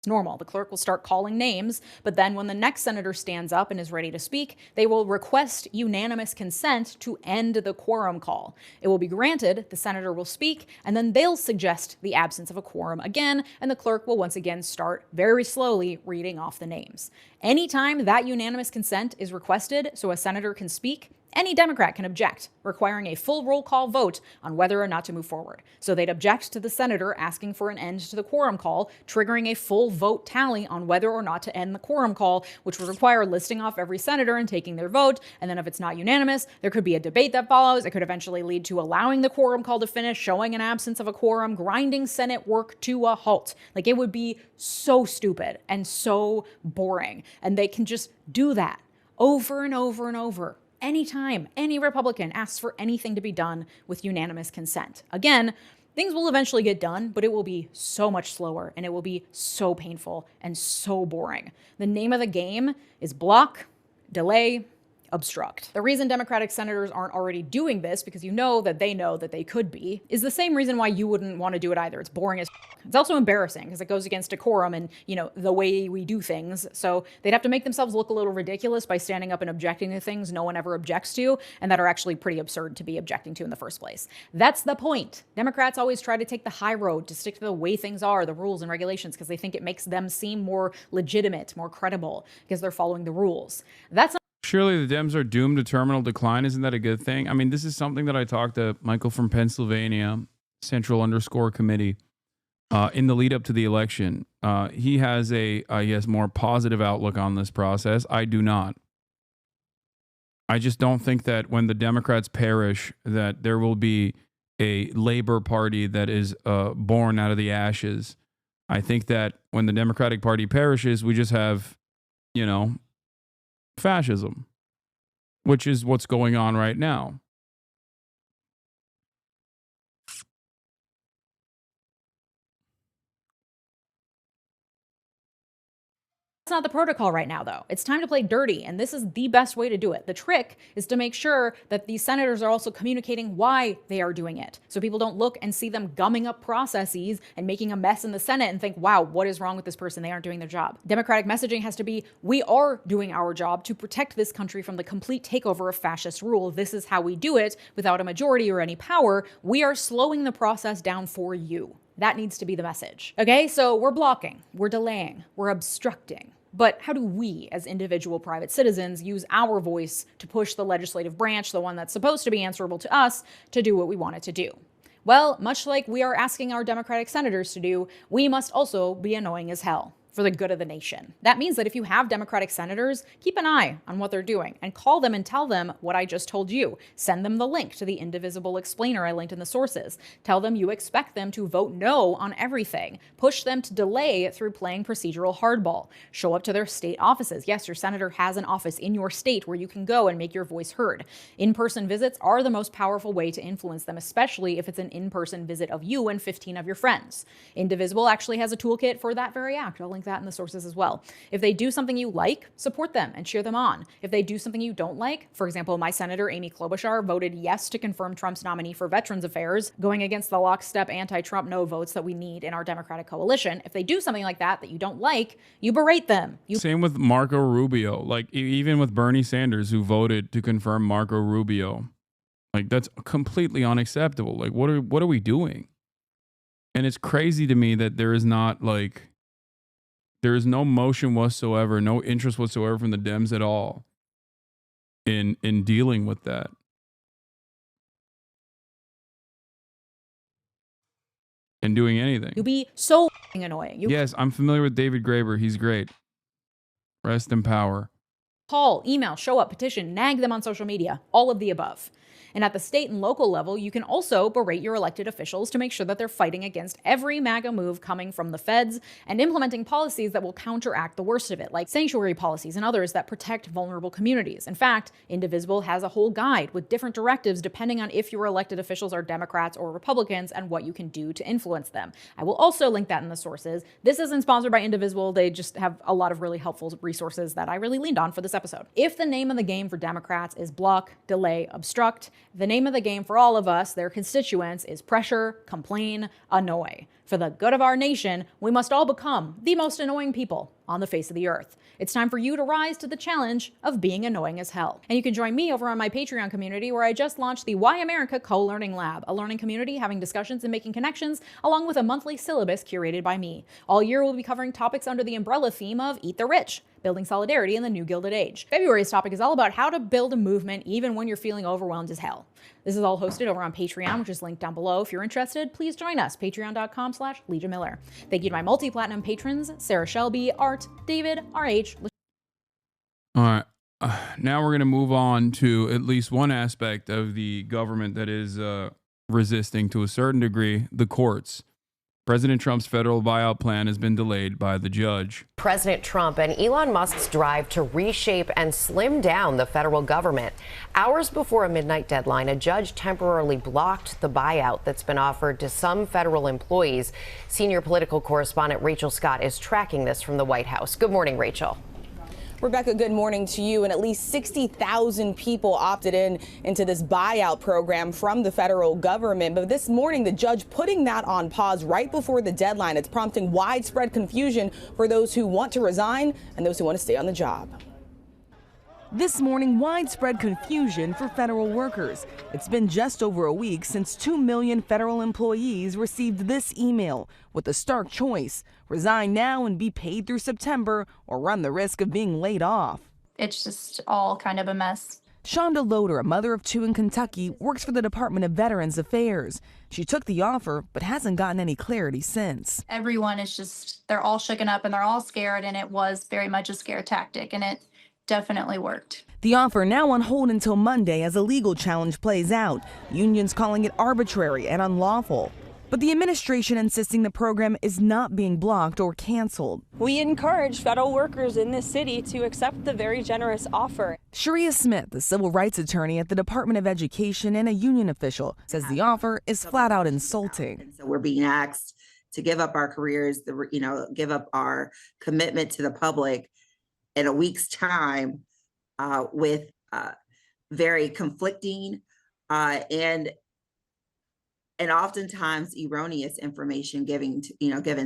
It's normal. The clerk will start calling names, but then when the next senator stands up and is ready to speak, they will request unanimous consent to end the quorum call. It will be granted, the senator will speak, and then they'll suggest the absence of a quorum again, and the clerk will once again start very slowly reading off the names. Anytime that unanimous consent is requested so a senator can speak, any Democrat can object, requiring a full roll call vote on whether or not to move forward. So they'd object to the senator asking for an end to the quorum call, triggering a full vote tally on whether or not to end the quorum call, which would require listing off every senator and taking their vote. And then if it's not unanimous, there could be a debate that follows. It could eventually lead to allowing the quorum call to finish, showing an absence of a quorum, grinding Senate work to a halt. Like, it would be so stupid and so boring. And they can just do that over and over and over. Anytime any Republican asks for anything to be done with unanimous consent. Again, things will eventually get done, but it will be so much slower and it will be so painful and so boring. The name of the game is block, delay, obstruct. The reason Democratic senators aren't already doing this, because you know that they could be, is the same reason why you wouldn't want to do it either. It's boring as It's also embarrassing because it goes against decorum and, the way we do things. So they'd have to make themselves look a little ridiculous by standing up and objecting to things no one ever objects to and that are actually pretty absurd to be objecting to in the first place. That's the point. Democrats always try to take the high road, to stick to the way things are, the rules and regulations, because they think it makes them seem more legitimate, more credible, because they're following the rules. That's not Surely the Dems are doomed to terminal decline. Isn't that a good thing? I mean, this is something that I talked to Michael from Pennsylvania, Central_Committee, in the lead up to the election. He has a more positive outlook on this process. I do not. I just don't think that when the Democrats perish, that there will be a Labor Party that is born out of the ashes. I think that when the Democratic Party perishes, we just have, fascism, which is what's going on right now. That's not the protocol right now, though. It's time to play dirty, and this is the best way to do it. The trick is to make sure that these senators are also communicating why they are doing it, so people don't look and see them gumming up processes and making a mess in the Senate and think, wow, what is wrong with this person? They aren't doing their job. Democratic messaging has to be, we are doing our job to protect this country from the complete takeover of fascist rule. This is how we do it without a majority or any power. We are slowing the process down for you. That needs to be the message. Okay, so we're blocking, we're delaying, we're obstructing. But how do we, as individual private citizens, use our voice to push the legislative branch, the one that's supposed to be answerable to us, to do what we want it to do? Well, much like we are asking our Democratic senators to do, we must also be annoying as hell for the good of the nation. That means that if you have Democratic senators, keep an eye on what they're doing and call them and tell them what I just told you. Send them the link to the indivisible explainer I linked in the sources. Tell them you expect them to vote no on everything. Push them to delay through playing procedural hardball. Show up to their state offices. Yes, your senator has an office in your state where you can go and make your voice heard. In-person visits are the most powerful way to influence them, especially if it's an in-person visit of you and 15 of your friends. Indivisible actually has a toolkit for that very act. I'll link that in the sources as well. If they do something you like, support them and cheer them on. If they do something you don't like, for example, my Senator Amy Klobuchar voted yes to confirm Trump's nominee for Veterans Affairs, going against the lockstep anti-Trump no votes that we need in our Democratic coalition. If they do something like that you don't like, you berate them. Same with Marco Rubio. Like, even with Bernie Sanders, who voted to confirm Marco Rubio. Like, that's completely unacceptable. Like, what are we doing? And it's crazy to me that there is no motion whatsoever, no interest whatsoever from the Dems at all in dealing with that. And doing anything. You'll be so annoying. Yes, I'm familiar with David Graeber. He's great. Rest in power. Call, email, show up, petition, nag them on social media, all of the above. And at the state and local level, you can also berate your elected officials to make sure that they're fighting against every MAGA move coming from the feds and implementing policies that will counteract the worst of it, like sanctuary policies and others that protect vulnerable communities. In fact, Indivisible has a whole guide with different directives depending on if your elected officials are Democrats or Republicans and what you can do to influence them. I will also link that in the sources. This isn't sponsored by Indivisible. They just have a lot of really helpful resources that I really leaned on for this episode. If the name of the game for Democrats is block, delay, obstruct, the name of the game for all of us, their constituents, is pressure, complain, annoy. For the good of our nation, we must all become the most annoying people on the face of the earth. It's time for you to rise to the challenge of being annoying as hell. And you can join me over on my Patreon community, where I just launched the Why America Co-Learning Lab, a learning community having discussions and making connections, along with a monthly syllabus curated by me. All year we'll be covering topics under the umbrella theme of Eat the Rich, building solidarity in the new Gilded Age. February's topic is all about how to build a movement even when you're feeling overwhelmed as hell. This is all hosted over on Patreon, which is linked down below. If you're interested, please join us, patreon.com/Legion Miller. Thank you to my multi-platinum patrons, Sarah Shelby, Art, David, RH. All right. Now we're going to move on to at least one aspect of the government that is resisting to a certain degree, the courts. President Trump's federal buyout plan has been delayed by the judge. President Trump and Elon Musk's drive to reshape and slim down the federal government. Hours before a midnight deadline, a judge temporarily blocked the buyout that's been offered to some federal employees. Senior political correspondent Rachel Scott is tracking this from the White House. Good morning, Rachel. Rebecca, good morning to you. And at least 60,000 people opted into this buyout program from the federal government. But this morning, the judge putting that on pause right before the deadline. It's prompting widespread confusion for those who want to resign and those who want to stay on the job. This morning, widespread confusion for federal workers. It's been just over a week since 2 million federal employees received this email with a stark choice: resign now and be paid through September, or run the risk of being laid off. It's just all kind of a mess. Shonda Loader, a mother of two in Kentucky, works for the Department of Veterans Affairs. She took the offer, but hasn't gotten any clarity since. Everyone is they're all shooken up and they're all scared, and it was very much a scare tactic, and it definitely worked. The offer now on hold until Monday as a legal challenge plays out. Unions calling it arbitrary and unlawful. But the administration insisting the program is not being blocked or canceled. We encourage federal workers in this city to accept the very generous offer. Sharia Smith, the civil rights attorney at the Department of Education and a union official, says the offer is flat out insulting. So we're being asked to give up our careers, give up our commitment to the public in a week's time with very conflicting and oftentimes erroneous information given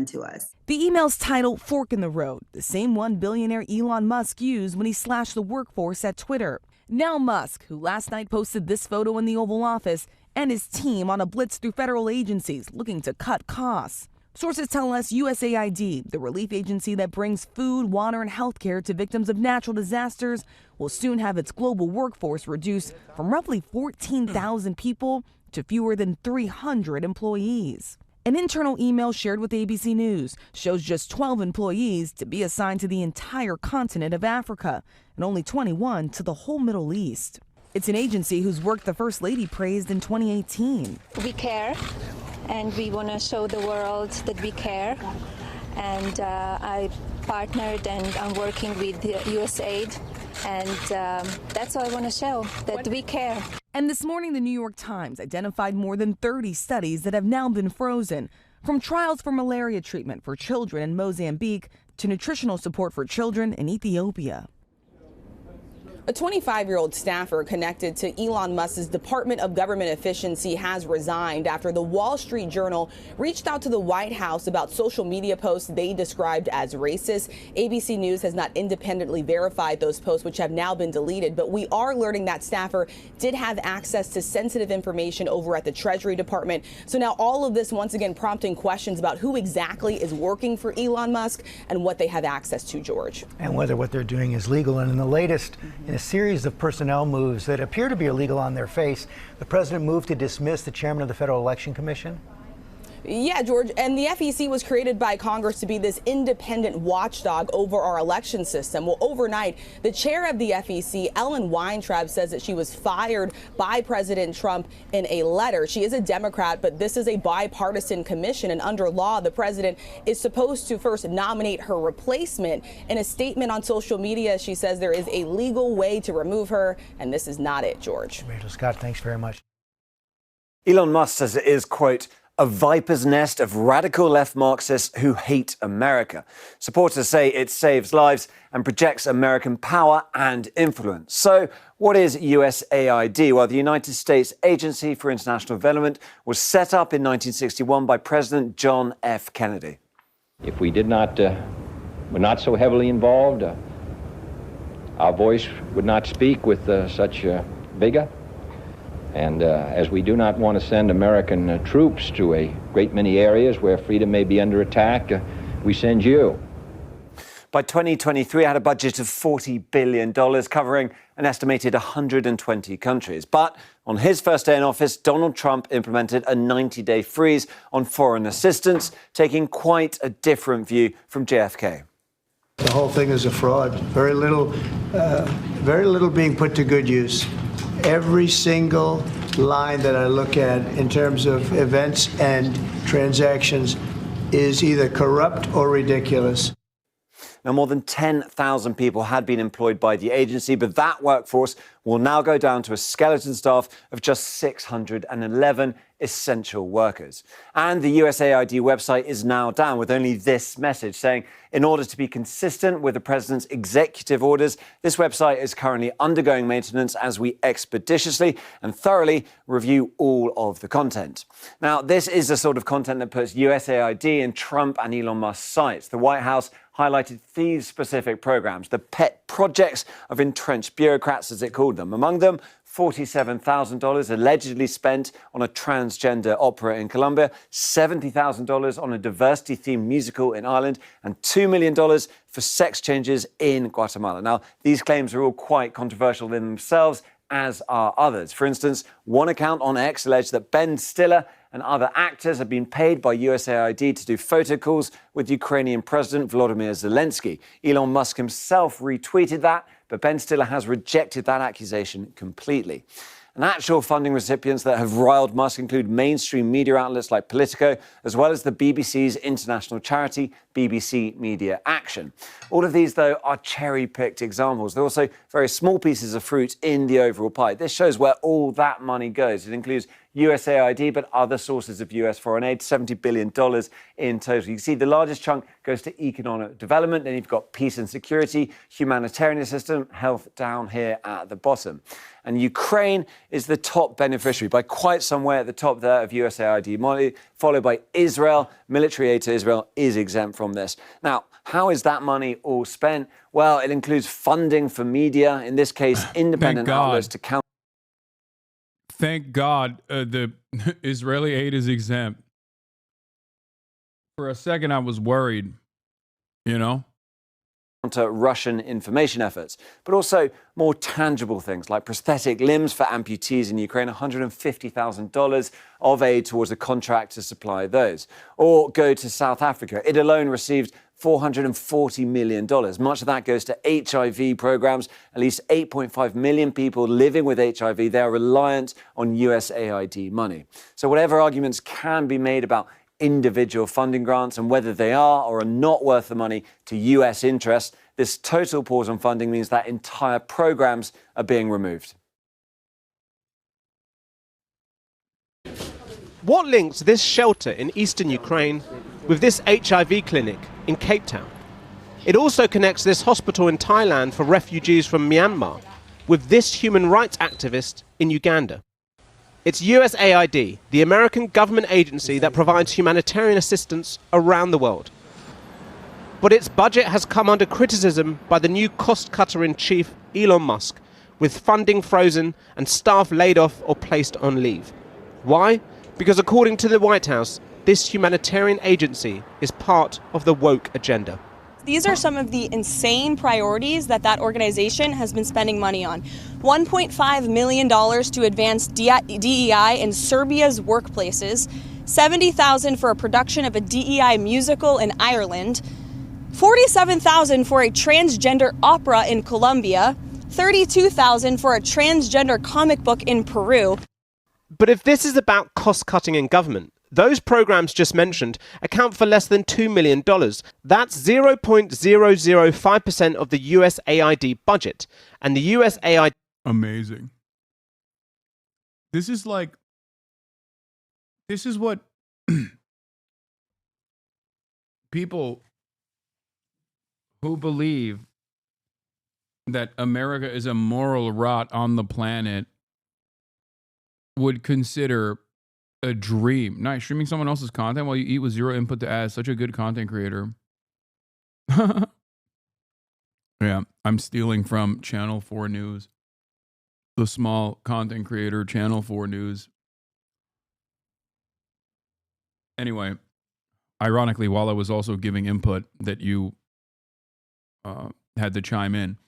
to us. The email's titled Fork in the Road, the same one billionaire Elon Musk used when he slashed the workforce at Twitter. Now Musk, who last night posted this photo in the Oval Office, and his team on a blitz through federal agencies looking to cut costs. Sources tell us USAID, the relief agency that brings food, water, and health care to victims of natural disasters, will soon have its global workforce reduced from roughly 14,000 people to fewer than 300 employees. An internal email shared with ABC News shows just 12 employees to be assigned to the entire continent of Africa and only 21 to the whole Middle East. It's an agency whose work the First Lady praised in 2018. We care, and we want to show the world that we care. And I partnered and I'm working with USAID, and that's all I want to show, that we care. And this morning, the New York Times identified more than 30 studies that have now been frozen, from trials for malaria treatment for children in Mozambique to nutritional support for children in Ethiopia. A 25-year-old staffer connected to Elon Musk's Department of Government Efficiency has resigned after the Wall Street Journal reached out to the White House about social media posts they described as racist. ABC News has not independently verified those posts, which have now been deleted, but we are learning that staffer did have access to sensitive information over at the Treasury Department. So now all of this once again prompting questions about who exactly is working for Elon Musk and what they have access to, George. And whether what they're doing is legal. And in the latest, in a series of personnel moves that appear to be illegal on their face, the president moved to dismiss the chairman of the Federal Election Commission. Yeah, George, and the FEC was created by Congress to be this independent watchdog over our election system. Well, overnight, the chair of the FEC, Ellen Weintraub, says that she was fired by President Trump in a letter. She is a Democrat, but this is a bipartisan commission, and under law, the president is supposed to first nominate her replacement. In a statement on social media, she says there is a legal way to remove her, and this is not it, George. Rachel Scott, thanks very much. Elon Musk says it is, quote, a viper's nest of radical left Marxists who hate America. Supporters say it saves lives and projects American power and influence. So what is USAID? Well, the United States Agency for International Development was set up in 1961 by President John F. Kennedy. If we were not so heavily involved, our voice would not speak with such vigor. And as we do not want to send American troops to a great many areas where freedom may be under attack, we send you. By 2023, it had a budget of $40 billion, covering an estimated 120 countries. But on his first day in office, Donald Trump implemented a 90-day freeze on foreign assistance, taking quite a different view from JFK. The whole thing is a fraud. Very little being put to good use. Every single line that I look at in terms of events and transactions is either corrupt or ridiculous. Now, more than 10,000 people had been employed by the agency, but that workforce will now go down to a skeleton staff of just 611 essential workers. And the USAID website is now down with only this message saying, in order to be consistent with the president's executive orders, this website is currently undergoing maintenance as we expeditiously and thoroughly review all of the content. Now, this is the sort of content that puts USAID in Trump and Elon Musk's sights. The White House highlighted these specific programs, the pet projects of entrenched bureaucrats, as it called them. Among them, $47,000 allegedly spent on a transgender opera in Colombia, $70,000 on a diversity-themed musical in Ireland, and $2 million for sex changes in Guatemala. Now, these claims are all quite controversial in themselves, as are others. For instance, one account on X alleged that Ben Stiller and other actors have been paid by USAID to do photo calls with Ukrainian President Volodymyr Zelensky. Elon Musk himself retweeted that, but Ben Stiller has rejected that accusation completely. And actual funding recipients that have riled Musk include mainstream media outlets like Politico, as well as the BBC's international charity, BBC Media Action. All of these, though, are cherry-picked examples. They're also very small pieces of fruit in the overall pie. This shows where all that money goes. It includes USAID, but other sources of US foreign aid, $70 billion in total. You can see the largest chunk goes to economic development. Then you've got peace and security, humanitarian assistance, health down here at the bottom. And Ukraine is the top beneficiary by quite some way at the top there of USAID money, followed by Israel. Military aid to Israel is exempt from this. Now, how is that money all spent? Well, it includes funding for media, in this case, independent outlets to counter. Thank God the Israeli aid is exempt. For a second, I was worried, Russian information efforts, but also more tangible things like prosthetic limbs for amputees in Ukraine, $150,000 of aid towards a contract to supply those. Or go to South Africa. It alone received $440 million. Much of that goes to HIV programs. At least 8.5 million people living with HIV, they are reliant on USAID money. So whatever arguments can be made about individual funding grants and whether they are or are not worth the money to US interests, this total pause on funding means that entire programs are being removed. What links this shelter in eastern Ukraine with this HIV clinic in Cape Town? It also connects this hospital in Thailand for refugees from Myanmar with this human rights activist in Uganda. It's USAID, the American government agency that provides humanitarian assistance around the world. But its budget has come under criticism by the new cost-cutter-in-chief, Elon Musk, with funding frozen and staff laid off or placed on leave. Why? Because according to the White House, this humanitarian agency is part of the woke agenda. These are some of the insane priorities that organization has been spending money on. $1.5 million to advance DEI in Serbia's workplaces, $70,000 for a production of a DEI musical in Ireland, $47,000 for a transgender opera in Colombia, $32,000 for a transgender comic book in Peru. But if this is about cost-cutting in government, those programs just mentioned account for less than $2 million. That's 0.005% of the USAID budget. And the USAID... Amazing. This is what people who believe that America is a moral rot on the planet would consider a dream. Nice. Streaming someone else's content while you eat with zero input to ads. Such a good content creator. Yeah, I'm stealing from Channel 4 News. The small content creator, Channel 4 News. Anyway, ironically, while I was also giving input that you had to chime in.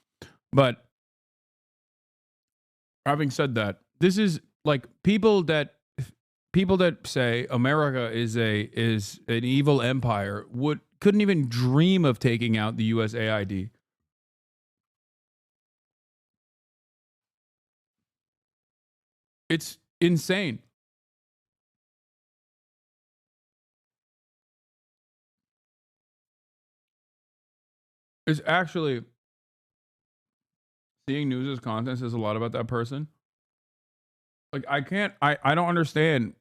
But having said that, this is like people that say America is an evil empire couldn't even dream of taking out the USAID. It's insane. It's actually, seeing news as content says a lot about that person. Like, I don't understand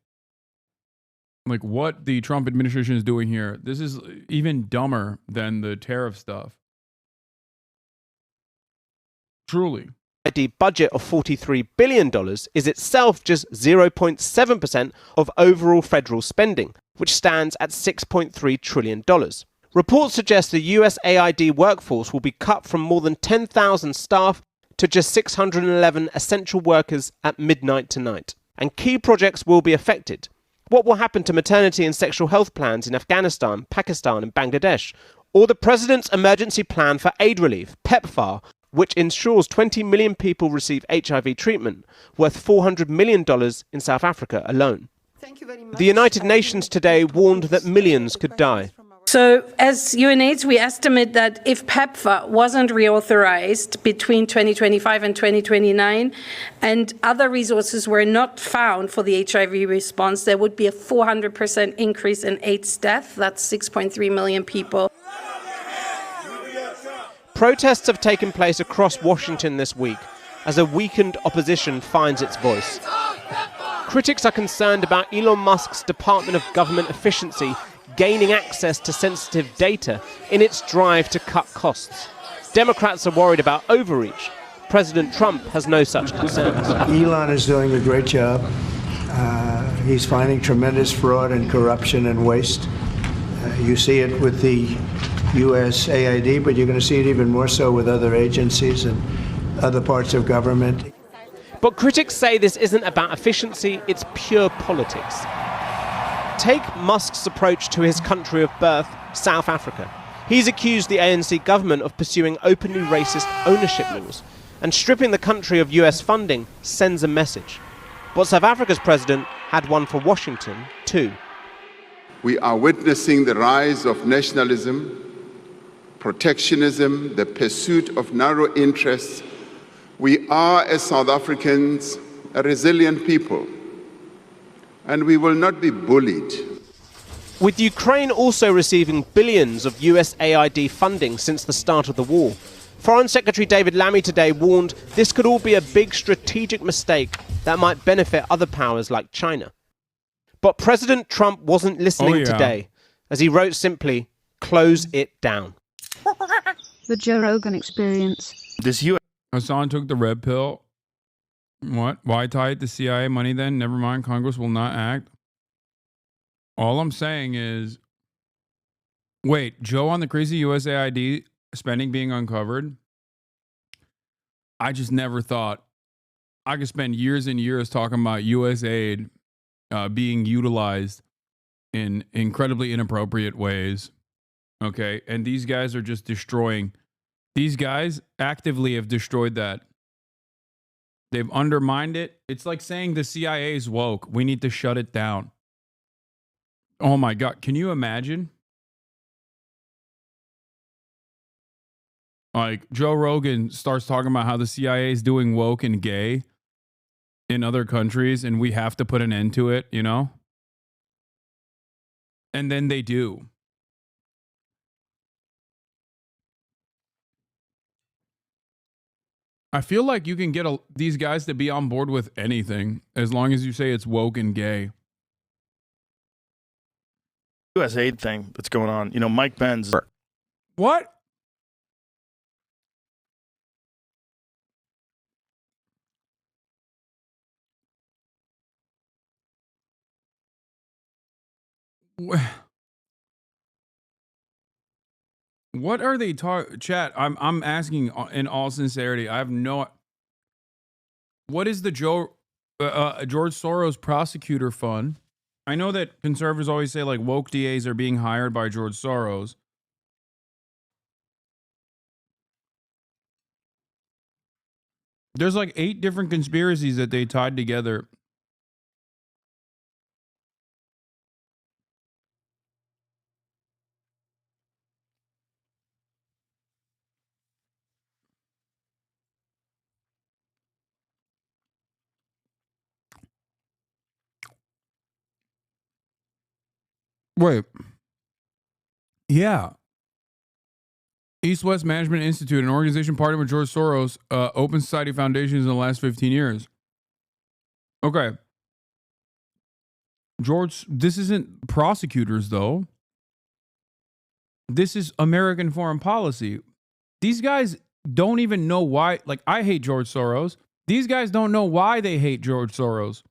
like what the Trump administration is doing here. This is even dumber than the tariff stuff. Truly. The budget of $43 billion is itself just 0.7% of overall federal spending, which stands at $6.3 trillion. Reports suggest the USAID workforce will be cut from more than 10,000 staff to just 611 essential workers at midnight tonight. And key projects will be affected. What will happen to maternity and sexual health plans in Afghanistan, Pakistan and Bangladesh? Or the President's Emergency Plan for Aid Relief, PEPFAR, which ensures 20 million people receive HIV treatment, worth $400 million in South Africa alone. The United Nations today warned that millions could die. So as UNAIDS, we estimate that if PEPFAR wasn't reauthorized between 2025 and 2029 and other resources were not found for the HIV response, there would be a 400% increase in AIDS death. That's 6.3 million people. Protests have taken place across Washington this week as a weakened opposition finds its voice. Critics are concerned about Elon Musk's Department of Government Efficiency gaining access to sensitive data in its drive to cut costs. Democrats are worried about overreach. President Trump has no such concerns. Elon is doing a great job. He's finding tremendous fraud and corruption and waste. You see it with the USAID, but you're going to see it even more so with other agencies and other parts of government. But critics say this isn't about efficiency, it's pure politics. Take Musk's approach to his country of birth, South Africa. He's accused the ANC government of pursuing openly racist ownership laws, and stripping the country of US funding sends a message. But South Africa's president had one for Washington, too. We are witnessing the rise of nationalism, protectionism, the pursuit of narrow interests. We are, as South Africans, a resilient people, and we will not be bullied. With Ukraine also receiving billions of USAID funding since the start of the war, Foreign Secretary David Lammy today warned this could all be a big strategic mistake that might benefit other powers like China. But President Trump wasn't listening today, as he wrote simply, "Close it down." The Joe Rogan Experience. Hasan took the red pill. What? Why tie it to CIA money then? Never mind. Congress will not act. All I'm saying is, wait, Joe on the crazy USAID spending being uncovered? I just never thought I could spend years and years talking about USAID being utilized in incredibly inappropriate ways. Okay. And these guys are just destroying. These guys actively have destroyed that. They've undermined it. It's like saying the CIA is woke. We need to shut it down. Oh my God. Can you imagine? Like Joe Rogan starts talking about how the CIA is doing woke and gay in other countries and we have to put an end to it, you know? And then they do. I feel like you can get these guys to be on board with anything as long as you say it's woke and gay. USAID thing that's going on. You know, Mike Benz. What? What are they talking? Chat, I'm asking in all sincerity. I have no. What is the George Soros prosecutor fund? I know that conservatives always say like woke DAs are being hired by George Soros. There's like 8 different conspiracies that they tied together. Wait. Yeah. East West Management Institute, an organization partnered with George Soros, Open Society Foundations in the last 15 years. Okay. George, this isn't prosecutors, though. This is American foreign policy. These guys don't even know why. Like, I hate George Soros. These guys don't know why they hate George Soros.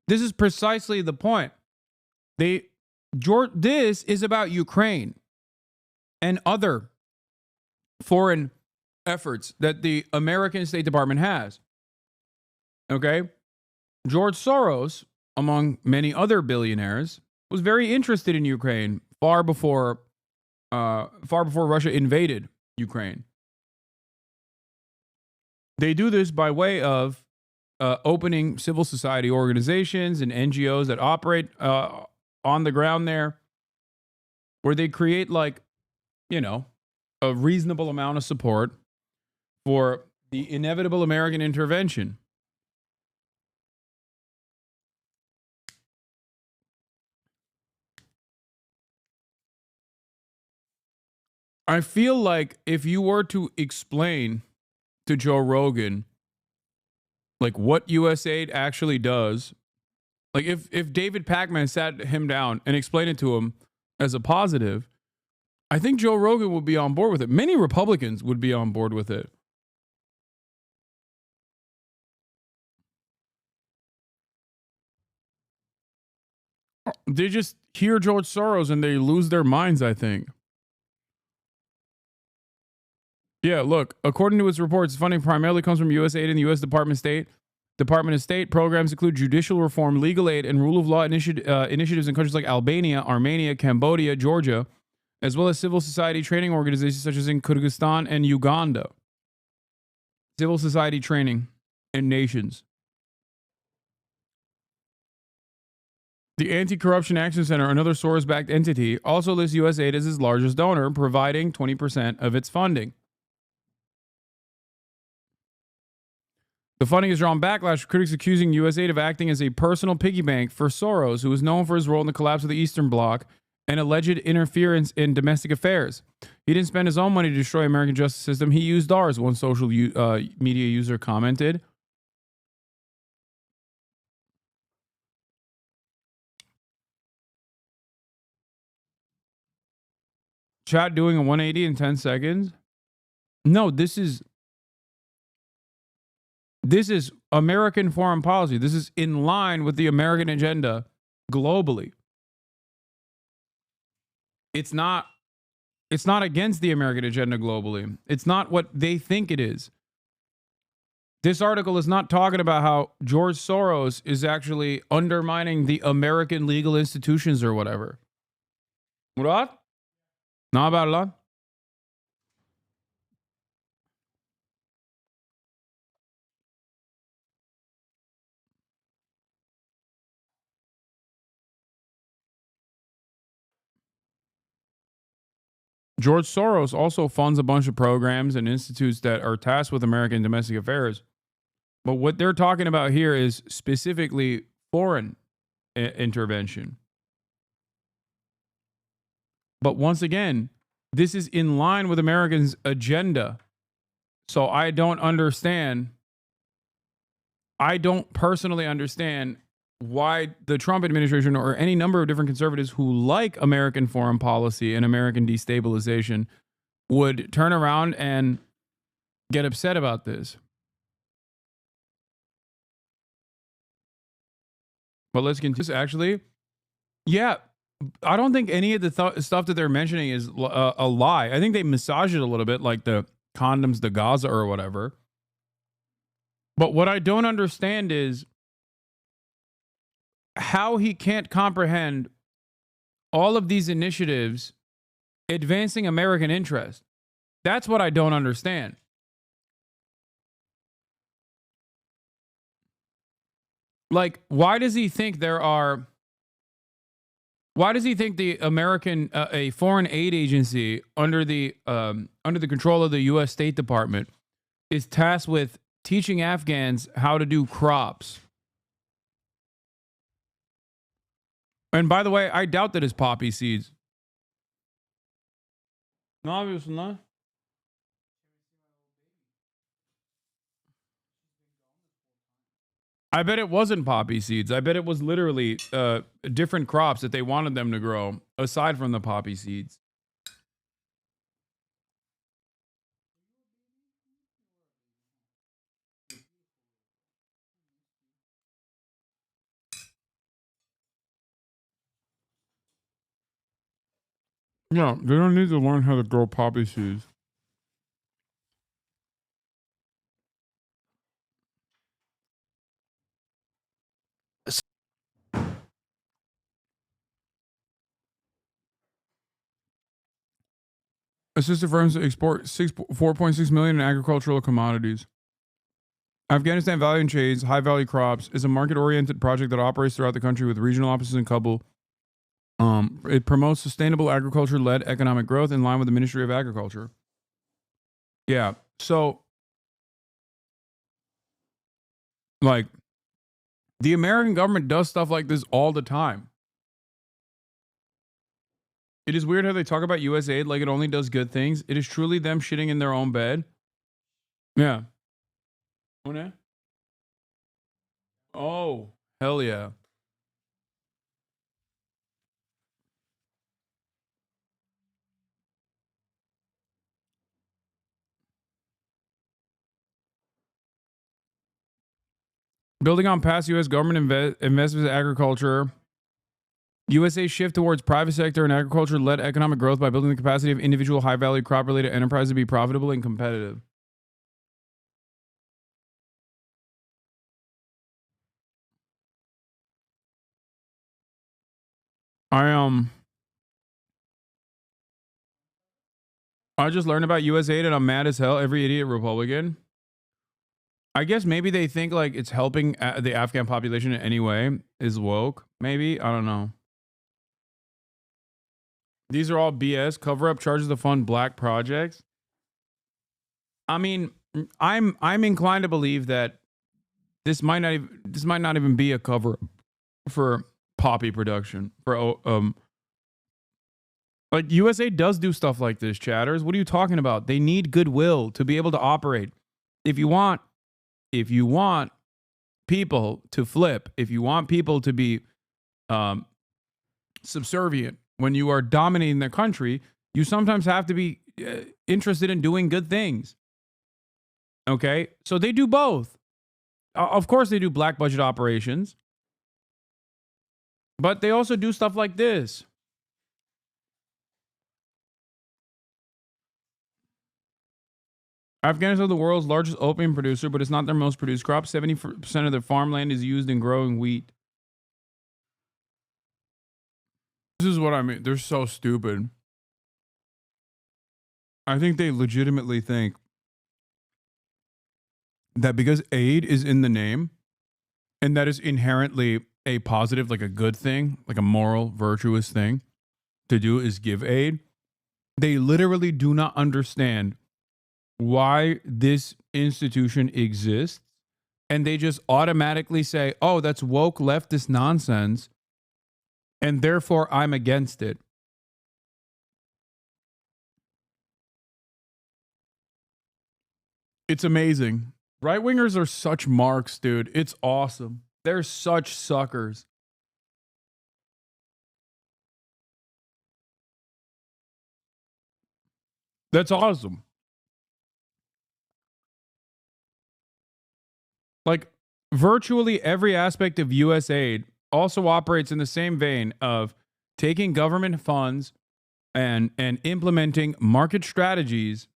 This is precisely the point. This is about Ukraine and other foreign efforts that the American State Department has. Okay? George Soros, among many other billionaires, was very interested in Ukraine far before Russia invaded Ukraine. They do this by way of opening civil society organizations and NGOs that operate on the ground there, where they create like, you know, a reasonable amount of support for the inevitable American intervention. I feel like if you were to explain to Joe Rogan like what USAID actually does, like if David Pacman sat him down and explained it to him as a positive, I think Joe Rogan would be on board with it. Many Republicans would be on board with it. They just hear George Soros and they lose their minds, I think. Yeah, look, according to its reports, funding primarily comes from USAID and the U.S. Department of State. Programs include judicial reform, legal aid, and rule of law initiatives in countries like Albania, Armenia, Cambodia, Georgia, as well as civil society training organizations such as in Kyrgyzstan and Uganda. Civil society training in nations. The Anti-Corruption Action Center, another Soros-backed entity, also lists USAID as its largest donor, providing 20% of its funding. The funding has drawn backlash, with critics accusing USAID of acting as a personal piggy bank for Soros, who is known for his role in the collapse of the Eastern Bloc and alleged interference in domestic affairs. He didn't spend his own money to destroy American justice system. He used ours, one social media user commented. Chat doing a 180 in 10 seconds? No, this is American foreign policy. This is in line with the American agenda globally. It's not against the American agenda globally. It's not what they think it is. This article is not talking about how George Soros is actually undermining the American legal institutions or whatever. What? Not about a lot. George Soros also funds a bunch of programs and institutes that are tasked with American domestic affairs. But what they're talking about here is specifically foreign intervention. But once again, this is in line with Americans' agenda. So I don't personally understand why the Trump administration or any number of different conservatives who like American foreign policy and American destabilization would turn around and get upset about this. But let's continue. Actually, yeah, I don't think any of the stuff that they're mentioning is a lie. I think they massage it a little bit, like the condoms to Gaza or whatever. But what I don't understand is how he can't comprehend all of these initiatives advancing American interest. That's what I don't understand. Like, why does he think the American, a foreign aid agency under the control of the U.S. State Department is tasked with teaching Afghans how to do crops? And by the way, I doubt that it's poppy seeds. No, obviously not. I bet it wasn't poppy seeds. I bet it was literally different crops that they wanted them to grow aside from the poppy seeds. Yeah, they don't need to learn how to grow poppy seeds. Assisted firms export 4.6 million in agricultural commodities. Afghanistan Value Chains, High Value Crops, is a market-oriented project that operates throughout the country with regional offices in Kabul. It promotes sustainable agriculture-led economic growth in line with the Ministry of Agriculture. Yeah, so like the American government does stuff like this all the time. It is weird how they talk about U.S. aid like it only does good things. It is truly them shitting in their own bed. Yeah. Oh, hell yeah. Building on past U.S. government investments in agriculture, USA shift towards private sector and agriculture-led economic growth by building the capacity of individual high-value crop-related enterprises to be profitable and competitive. I just learned about US aid and I'm mad as hell. Every idiot Republican. I guess maybe they think like it's helping the Afghan population in any way is woke. Maybe. I don't know. These are all BS. Cover-up charges to fund black projects. I mean, I'm inclined to believe that this might not even be a cover for poppy production. For like USA does do stuff like this, chatters. What are you talking about? They need goodwill to be able to operate. If you want people to flip, if you want people to be subservient when you are dominating their country, You sometimes have to be interested in doing good things. Okay? So they do both. Of course, they do black budget operations, but they also do stuff like this. Afghanistan is the world's largest opium producer, but it's not their most produced crop. 70% of their farmland is used in growing wheat. This is what I mean. They're so stupid. I think they legitimately think that because aid is in the name and that is inherently a positive, like a good thing, like a moral, virtuous thing to do is give aid. They literally do not understand why this institution exists, and they just automatically say, oh, that's woke leftist nonsense, and therefore I'm against it. It's amazing. Right-wingers are such marks, dude. It's awesome. They're such suckers. That's awesome. Like, virtually every aspect of U.S. aid also operates in the same vein of taking government funds and implementing market strategies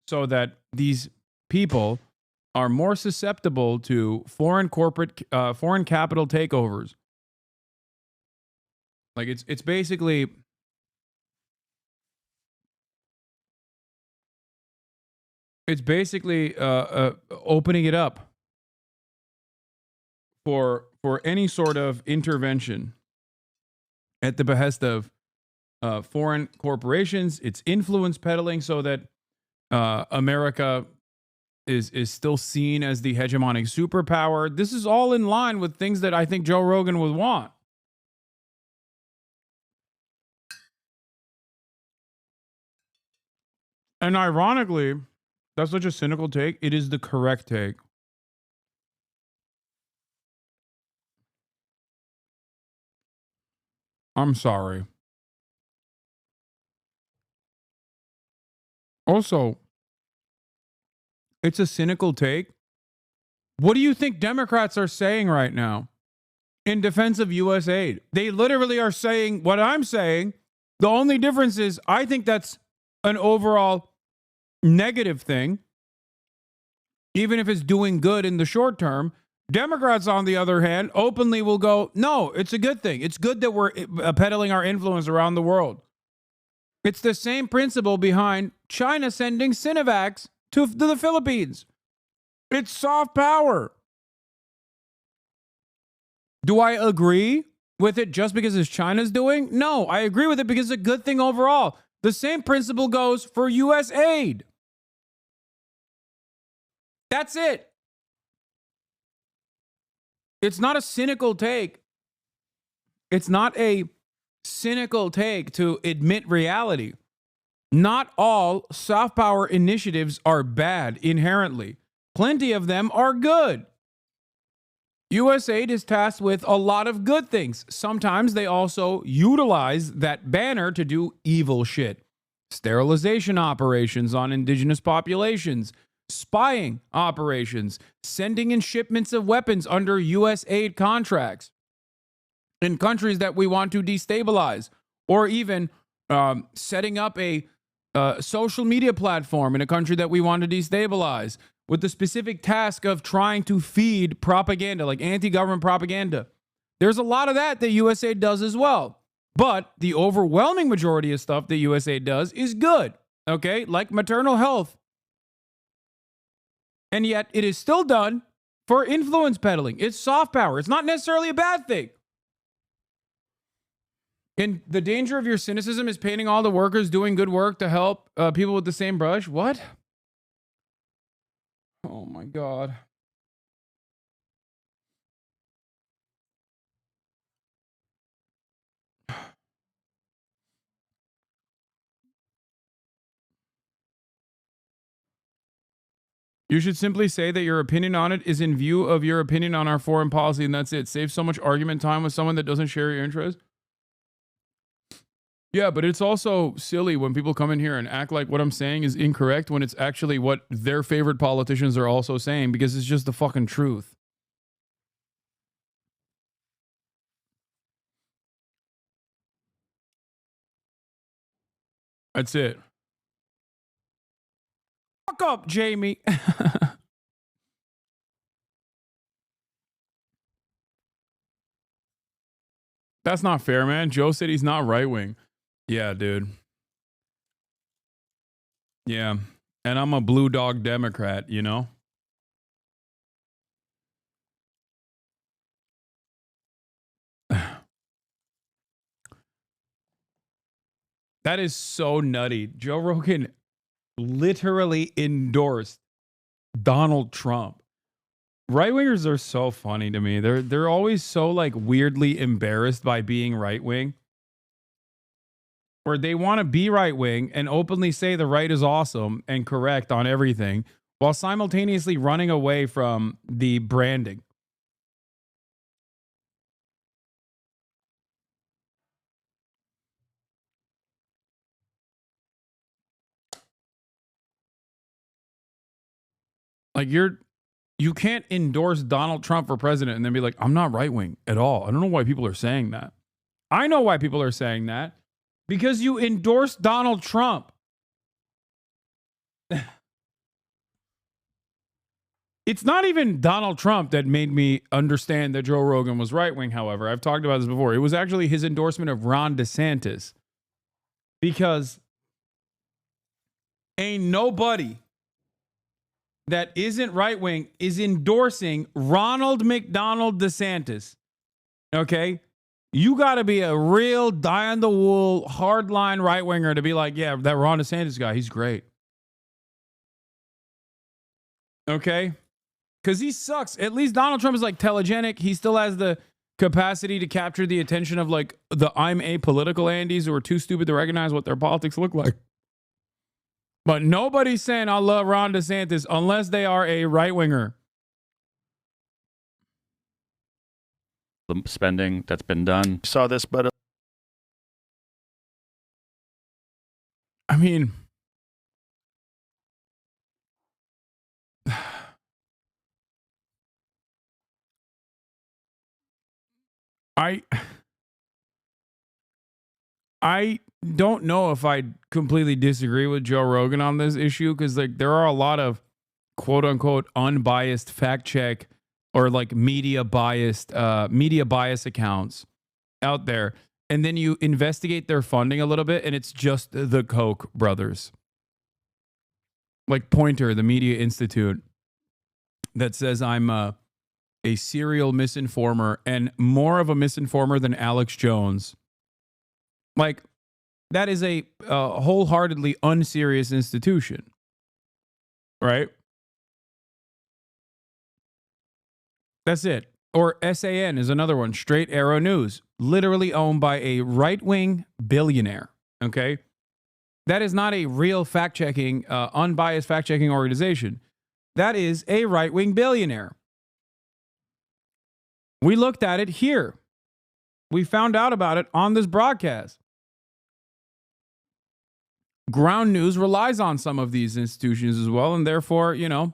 so that these people are more susceptible to foreign capital takeovers. Like, it's basically opening it up for any sort of intervention at the behest of foreign corporations. It's influence peddling so that America is still seen as the hegemonic superpower. This is all in line with things that I think Joe Rogan would want. And ironically, that's such a cynical take. It is the correct take. I'm sorry. Also, it's a cynical take. What do you think Democrats are saying right now in defense of U.S. aid? They literally are saying what I'm saying. The only difference is I think that's an overall negative thing, even if it's doing good in the short term. Democrats, on the other hand, openly will go, no, it's a good thing. It's good that we're peddling our influence around the world. It's the same principle behind China sending Sinovacs to the Philippines. It's soft power. Do I agree with it just because it's China's doing? No, I agree with it because it's a good thing overall. The same principle goes for U.S. aid. That's it. It's not a cynical take. It's not a cynical take to admit reality. Not all soft power initiatives are bad inherently. Plenty of them are good. USAID is tasked with a lot of good things. Sometimes they also utilize that banner to do evil shit. Sterilization operations on indigenous populations, spying operations, sending in shipments of weapons under USAID contracts in countries that we want to destabilize, or even setting up a social media platform in a country that we want to destabilize with the specific task of trying to feed propaganda, like anti-government propaganda. There's a lot of that USAID does as well. But the overwhelming majority of stuff that USAID does is good, okay? Like maternal health. And yet it is still done for influence peddling. It's soft power. It's not necessarily a bad thing. And the danger of your cynicism is painting all the workers doing good work to help people with the same brush. What? Oh my God. You should simply say that your opinion on it is in view of your opinion on our foreign policy, and that's it. Save so much argument time with someone that doesn't share your interest. Yeah, but it's also silly when people come in here and act like what I'm saying is incorrect when it's actually what their favorite politicians are also saying, because it's just the fucking truth. That's it. Fuck up, Jamie. That's not fair, man. Joe said he's not right wing. Yeah, dude. Yeah. And I'm a blue dog Democrat, you know? That is so nutty. Joe Rogan literally endorsed Donald Trump. Right wingers are so funny to me. They're always so like weirdly embarrassed by being right wing. Or they want to be right wing and openly say the right is awesome and correct on everything while simultaneously running away from the branding. Like you can't endorse Donald Trump for president and then be like, I'm not right wing at all. I don't know why people are saying that. I know why people are saying that. Because you endorsed Donald Trump. It's not even Donald Trump that made me understand that Joe Rogan was right wing, however. I've talked about this before. It was actually his endorsement of Ron DeSantis. Because ain't nobody that isn't right wing is endorsing Ronald McDonald DeSantis. Okay? You got to be a real die on the wool, hardline right winger to be like, yeah, that Ron DeSantis guy, he's great. Okay? Because he sucks. At least Donald Trump is like telegenic. He still has the capacity to capture the attention of like the I'm apolitical Andes who are too stupid to recognize what their politics look like. But nobody's saying I love Ron DeSantis unless they are a right winger. The spending that's been done. Saw this, but I mean, I don't know if I completely disagree with Joe Rogan on this issue, because like there are a lot of quote unquote unbiased fact check or like media bias accounts out there, and then you investigate their funding a little bit and it's just the Koch brothers, like Pointer, the Media Institute, that says I'm a serial misinformer and more of a misinformer than Alex Jones. Like, that is a wholeheartedly unserious institution, right? That's it. Or SAN is another one, Straight Arrow News, literally owned by a right-wing billionaire, okay? That is not a real fact-checking, unbiased fact-checking organization. That is a right-wing billionaire. We looked at it here. We found out about it on this broadcast. Ground News relies on some of these institutions as well, and therefore, you know,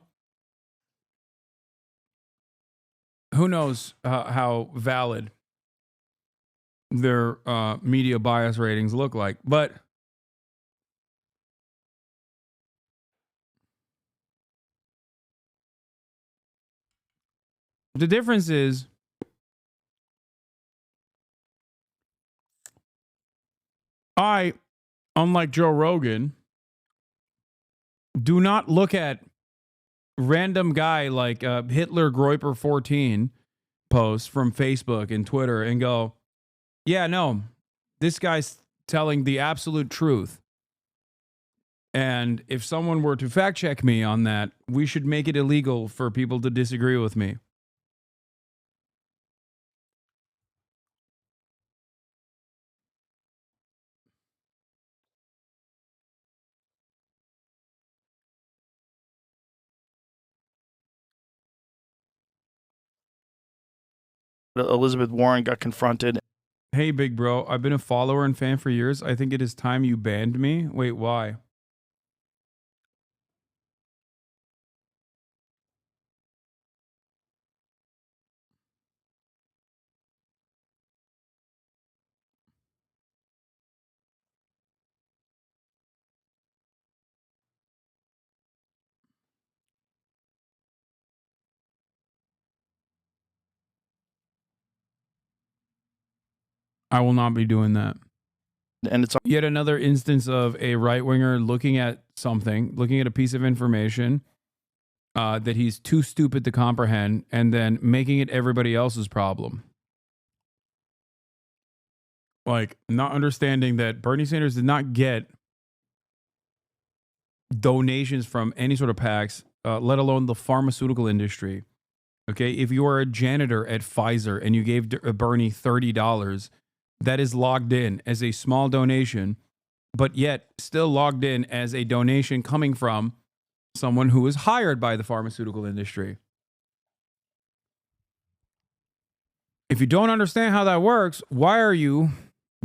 who knows how valid their media bias ratings look like. But the difference is I, unlike Joe Rogan, do not look at random guy like Hitler Groiper 14 posts from Facebook and Twitter and go, yeah, no, this guy's telling the absolute truth. And if someone were to fact check me on that, we should make it illegal for people to disagree with me. Elizabeth Warren got confronted. Hey, big bro, I've been a follower and fan for years. I think it is time you banned me. Wait, why? I will not be doing that. And it's yet another instance of a right winger looking at something, looking at a piece of information that he's too stupid to comprehend, and then making it everybody else's problem. Like, not understanding that Bernie Sanders did not get donations from any sort of PACs, let alone the pharmaceutical industry. Okay, if you are a janitor at Pfizer and you gave Bernie $30, that is logged in as a small donation, but yet still logged in as a donation coming from someone who was hired by the pharmaceutical industry. If you don't understand how that works, why are you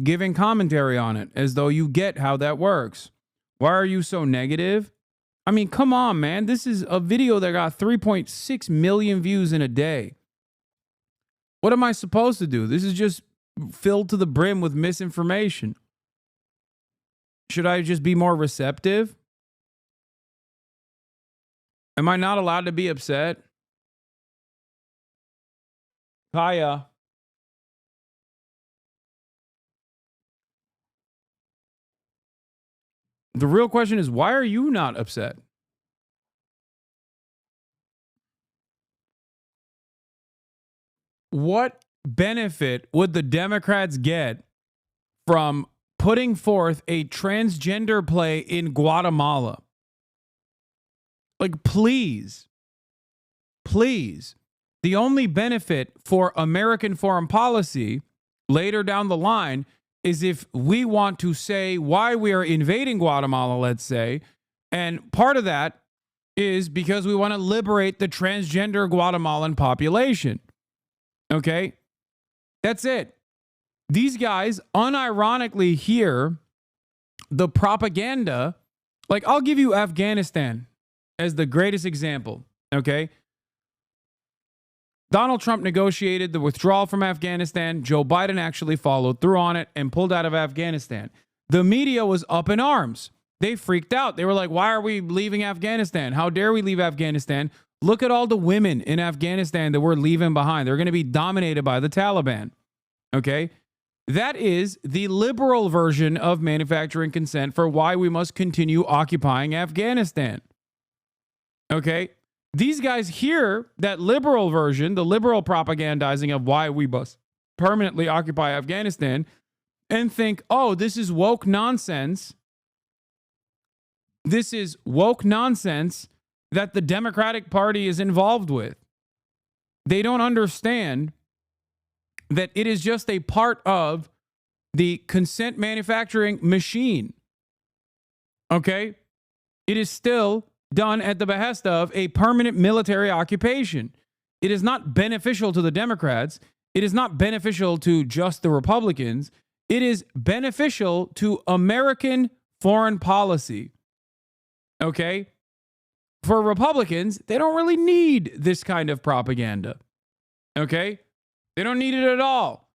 giving commentary on it as though you get how that works? Why are you so negative? I mean, come on, man. This is a video that got 3.6 million views in a day. What am I supposed to do? This is just filled to the brim with misinformation. Should I just be more receptive? Am I not allowed to be upset? Kaya. The real question is, why are you not upset? What benefit would the Democrats get from putting forth a transgender play in Guatemala? Like, please. The only benefit for American foreign policy later down the line is if we want to say why we are invading Guatemala, let's say, and part of that is because we want to liberate the transgender Guatemalan population. Okay? That's it. These guys unironically hear the propaganda. Like, I'll give you Afghanistan as the greatest example. Okay? Donald Trump negotiated the withdrawal from Afghanistan. Joe Biden actually followed through on it and pulled out of Afghanistan. The media was up in arms. They freaked out. They were like, why are we leaving Afghanistan? How dare we leave Afghanistan? Look at all the women in Afghanistan that we're leaving behind. They're going to be dominated by the Taliban. Okay? That is the liberal version of manufacturing consent for why we must continue occupying Afghanistan. Okay? These guys hear that liberal version, the liberal propagandizing of why we must permanently occupy Afghanistan, and think, oh, this is woke nonsense. This is woke nonsense that the Democratic Party is involved with. They don't understand that it is just a part of the consent manufacturing machine. Okay? It is still done at the behest of a permanent military occupation. It is not beneficial to the Democrats. It is not beneficial to just the Republicans. It is beneficial to American foreign policy. Okay? For Republicans, they don't really need this kind of propaganda. Okay? They don't need it at all.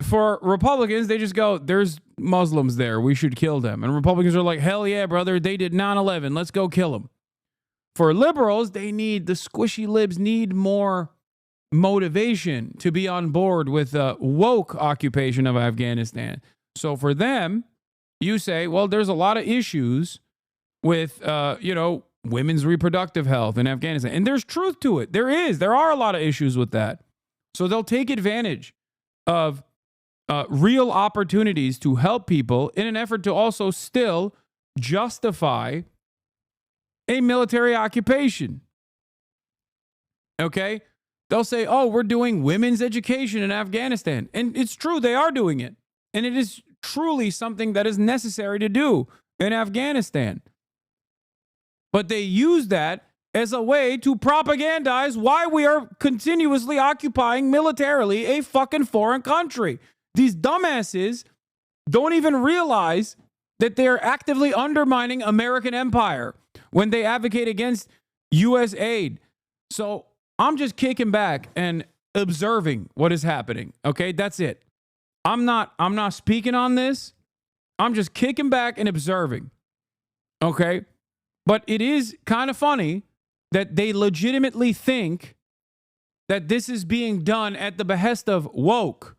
For Republicans, they just go, there's Muslims there. We should kill them. And Republicans are like, hell yeah, brother. They did 9/11. Let's go kill them. For liberals, the squishy libs need more motivation to be on board with the woke occupation of Afghanistan. So for them, you say, well, there's a lot of issues with, women's reproductive health in Afghanistan. And there's truth to it. There are a lot of issues with that. So they'll take advantage of real opportunities to help people in an effort to also still justify a military occupation. Okay? They'll say, oh, we're doing women's education in Afghanistan. And it's true, they are doing it. And it is truly something that is necessary to do in Afghanistan. But they use that as a way to propagandize why we are continuously occupying militarily a fucking foreign country. These dumbasses don't even realize that they're actively undermining American empire when they advocate against U.S. aid. So I'm just kicking back and observing what is happening. Okay, that's it. I'm not speaking on this. I'm just kicking back and observing. Okay, but it is kind of funny that they legitimately think that this is being done at the behest of woke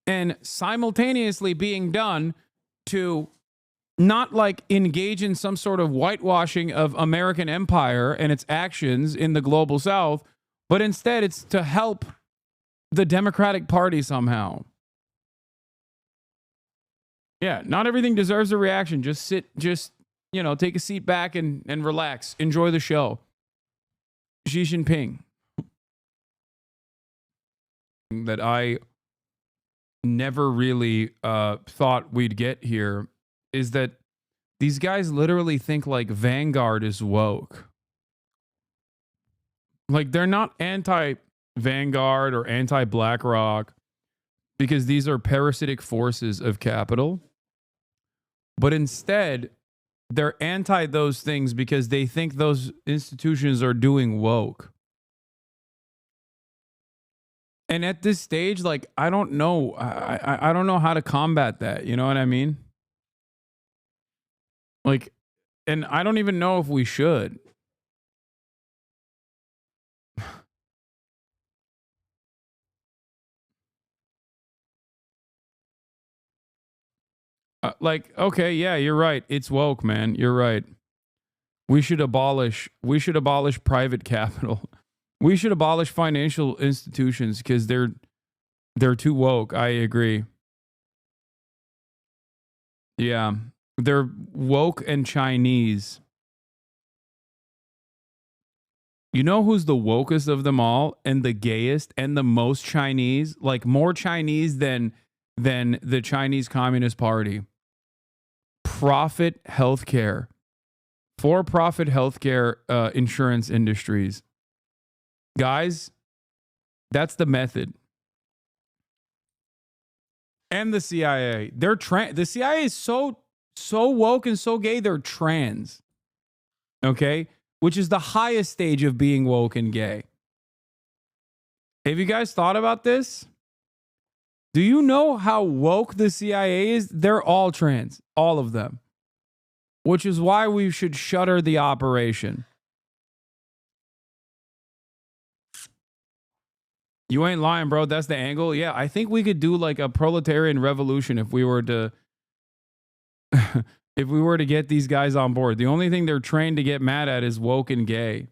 and simultaneously being done to not like engage in some sort of whitewashing of American empire and its actions in the global South, but instead it's to help the Democratic Party somehow. Yeah, not everything deserves a reaction. Just take a seat back and relax. Enjoy the show. Xi Jinping. That I never really thought we'd get here is that these guys literally think like Vanguard is woke. Like they're not anti-Vanguard or anti-BlackRock because these are parasitic forces of capital. But instead, they're anti those things because they think those institutions are doing woke. And at this stage, like, I don't know. I don't know how to combat that. You know what I mean? Like, and I don't even know if we should. Like, okay, yeah, you're right. It's woke, man. You're right. We should abolish private capital. We should abolish financial institutions because they're too woke. I agree. Yeah. They're woke and Chinese. You know who's the wokest of them all and the gayest and the most Chinese? Like more Chinese than the Chinese Communist Party. Profit healthcare. For-profit healthcare insurance industries. Guys, that's the method. And the CIA. The CIA is so woke and so gay, they're trans. Okay? Which is the highest stage of being woke and gay. Have you guys thought about this? Do you know how woke the CIA is? They're all trans. All of them. Which is why we should shutter the operation. You ain't lying, bro. That's the angle. Yeah, I think we could do like a proletarian revolution if we were to get these guys on board. The only thing they're trained to get mad at is woke and gay.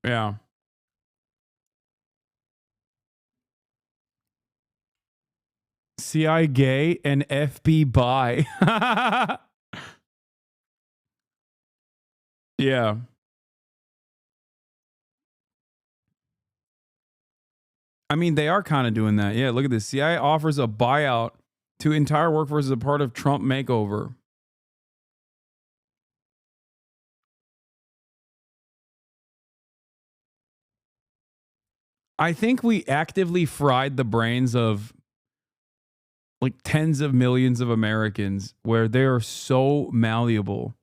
Yeah. CI gay and FB bi. Yeah. I mean, they are kind of doing that. Yeah, look at this. CIA offers a buyout to entire workforce as a part of Trump makeover. I think we actively fried the brains of like tens of millions of Americans where they are so malleable.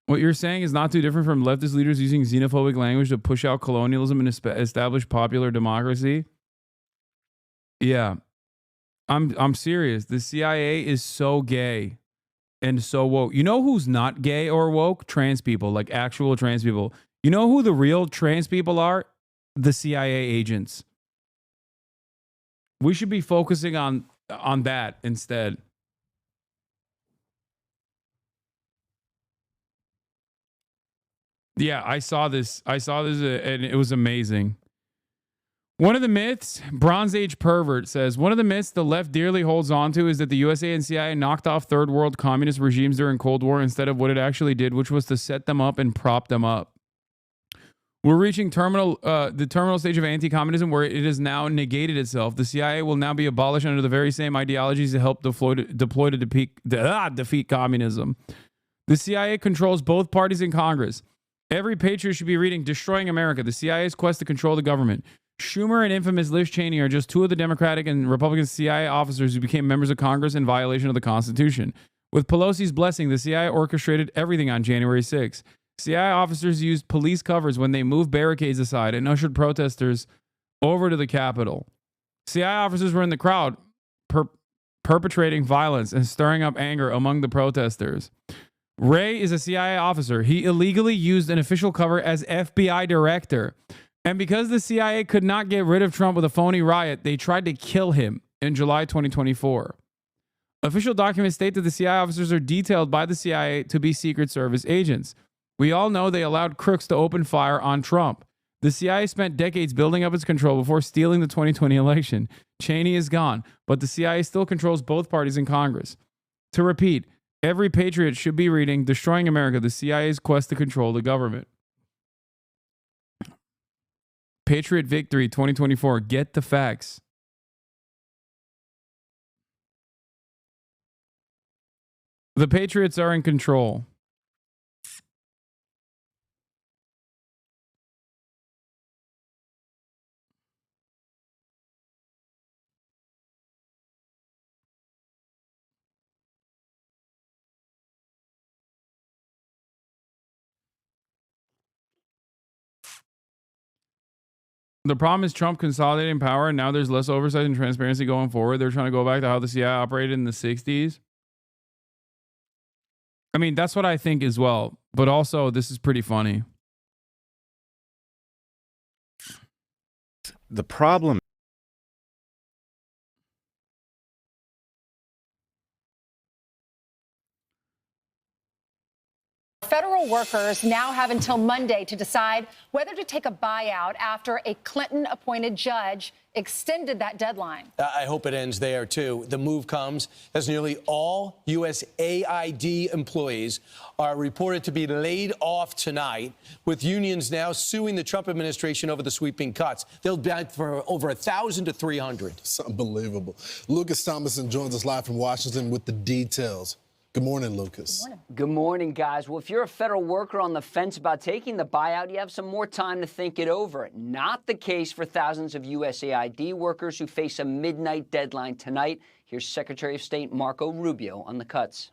What you're saying is not too different from leftist leaders using xenophobic language to push out colonialism and establish popular democracy. Yeah. I'm serious. The CIA is so gay and so woke. You know who's not gay or woke? Trans people, like actual trans people. You know who the real trans people are? The CIA agents. We should be focusing on that instead. Yeah, I saw this and it was amazing. One of the myths, Bronze Age pervert says, one of the myths the left dearly holds on to is that the USA and CIA knocked off third world communist regimes during Cold War instead of what it actually did, which was to set them up and prop them up. We're reaching the terminal stage of anti-communism where it has now negated itself. The CIA will now be abolished under the very same ideologies that helped deploy to defeat communism. The CIA controls both parties in Congress. Every patriot should be reading Destroying America, the CIA's quest to control the government. Schumer and infamous Liz Cheney are just two of the Democratic and Republican CIA officers who became members of Congress in violation of the Constitution. With Pelosi's blessing, the CIA orchestrated everything on January 6th. CIA officers used police covers when they moved barricades aside and ushered protesters over to the Capitol. CIA officers were in the crowd, perpetrating violence and stirring up anger among the protesters. Ray is a CIA officer. He illegally used an official cover as FBI director. And because the CIA could not get rid of Trump with a phony riot, they tried to kill him in July 2024. Official documents state that the CIA officers are detailed by the CIA to be Secret Service agents. We all know they allowed crooks to open fire on Trump. The CIA spent decades building up its control before stealing the 2020 election. Cheney is gone, but the CIA still controls both parties in Congress. To repeat, every patriot should be reading Destroying America, the CIA's quest to control the government. Patriot Victory 2024. Get the facts. The Patriots are in control. The problem is Trump consolidating power, and now there's less oversight and transparency going forward. They're trying to go back to how the CIA operated in the 60s. I mean, that's what I think as well. But also, this is pretty funny. The problem. Federal workers now have until Monday to decide whether to take a buyout after a Clinton-appointed judge extended that deadline. I hope it ends there, too. The move comes as nearly all USAID employees are reported to be laid off tonight, with unions now suing the Trump administration over the sweeping cuts. They'll be out for over 1,000 to 300. It's unbelievable. Lucas Thomason joins us live from Washington with the details. Good morning, Lucas. Good morning, guys. Well, if you're a federal worker on the fence about taking the buyout, you have some more time to think it over. Not the case for thousands of USAID workers who face a midnight deadline tonight. Here's Secretary of State Marco Rubio on the cuts.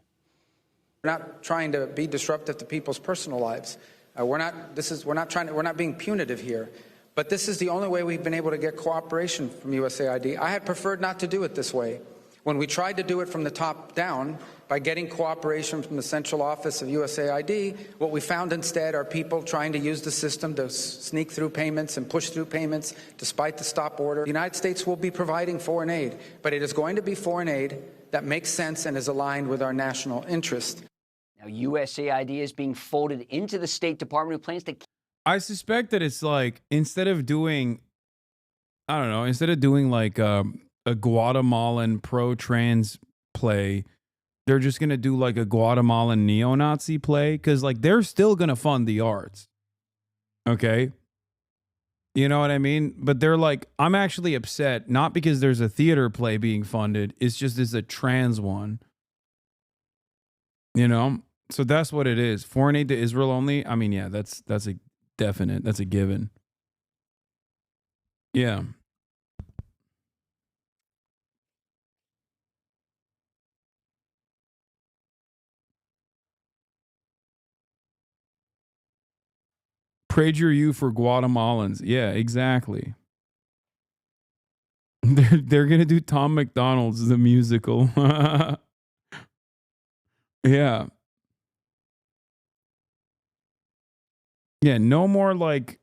We're not trying to be disruptive to people's personal lives. We're not being punitive here. But this is the only way we've been able to get cooperation from USAID. I had preferred not to do it this way. When we tried to do it from the top down, by getting cooperation from the central office of USAID, what we found instead are people trying to use the system to sneak through payments and push through payments despite the stop order. The United States will be providing foreign aid, but it is going to be foreign aid that makes sense and is aligned with our national interest. Now, USAID is being folded into the State Department, who plans to... I suspect that it's like, instead of doing like a Guatemalan pro-trans play, they're just going to do like a Guatemalan neo-Nazi play, because like they're still going to fund the arts. Okay? You know what I mean? But they're like, I'm actually upset, not because there's a theater play being funded, it's just it's a trans one. You know? So that's what it is. Foreign aid to Israel only? I mean, yeah, that's a definite, that's a given. Yeah. Prager you for Guatemalans. Yeah, exactly. They're going to do Tom McDonald's, the musical. Yeah. Yeah, no more like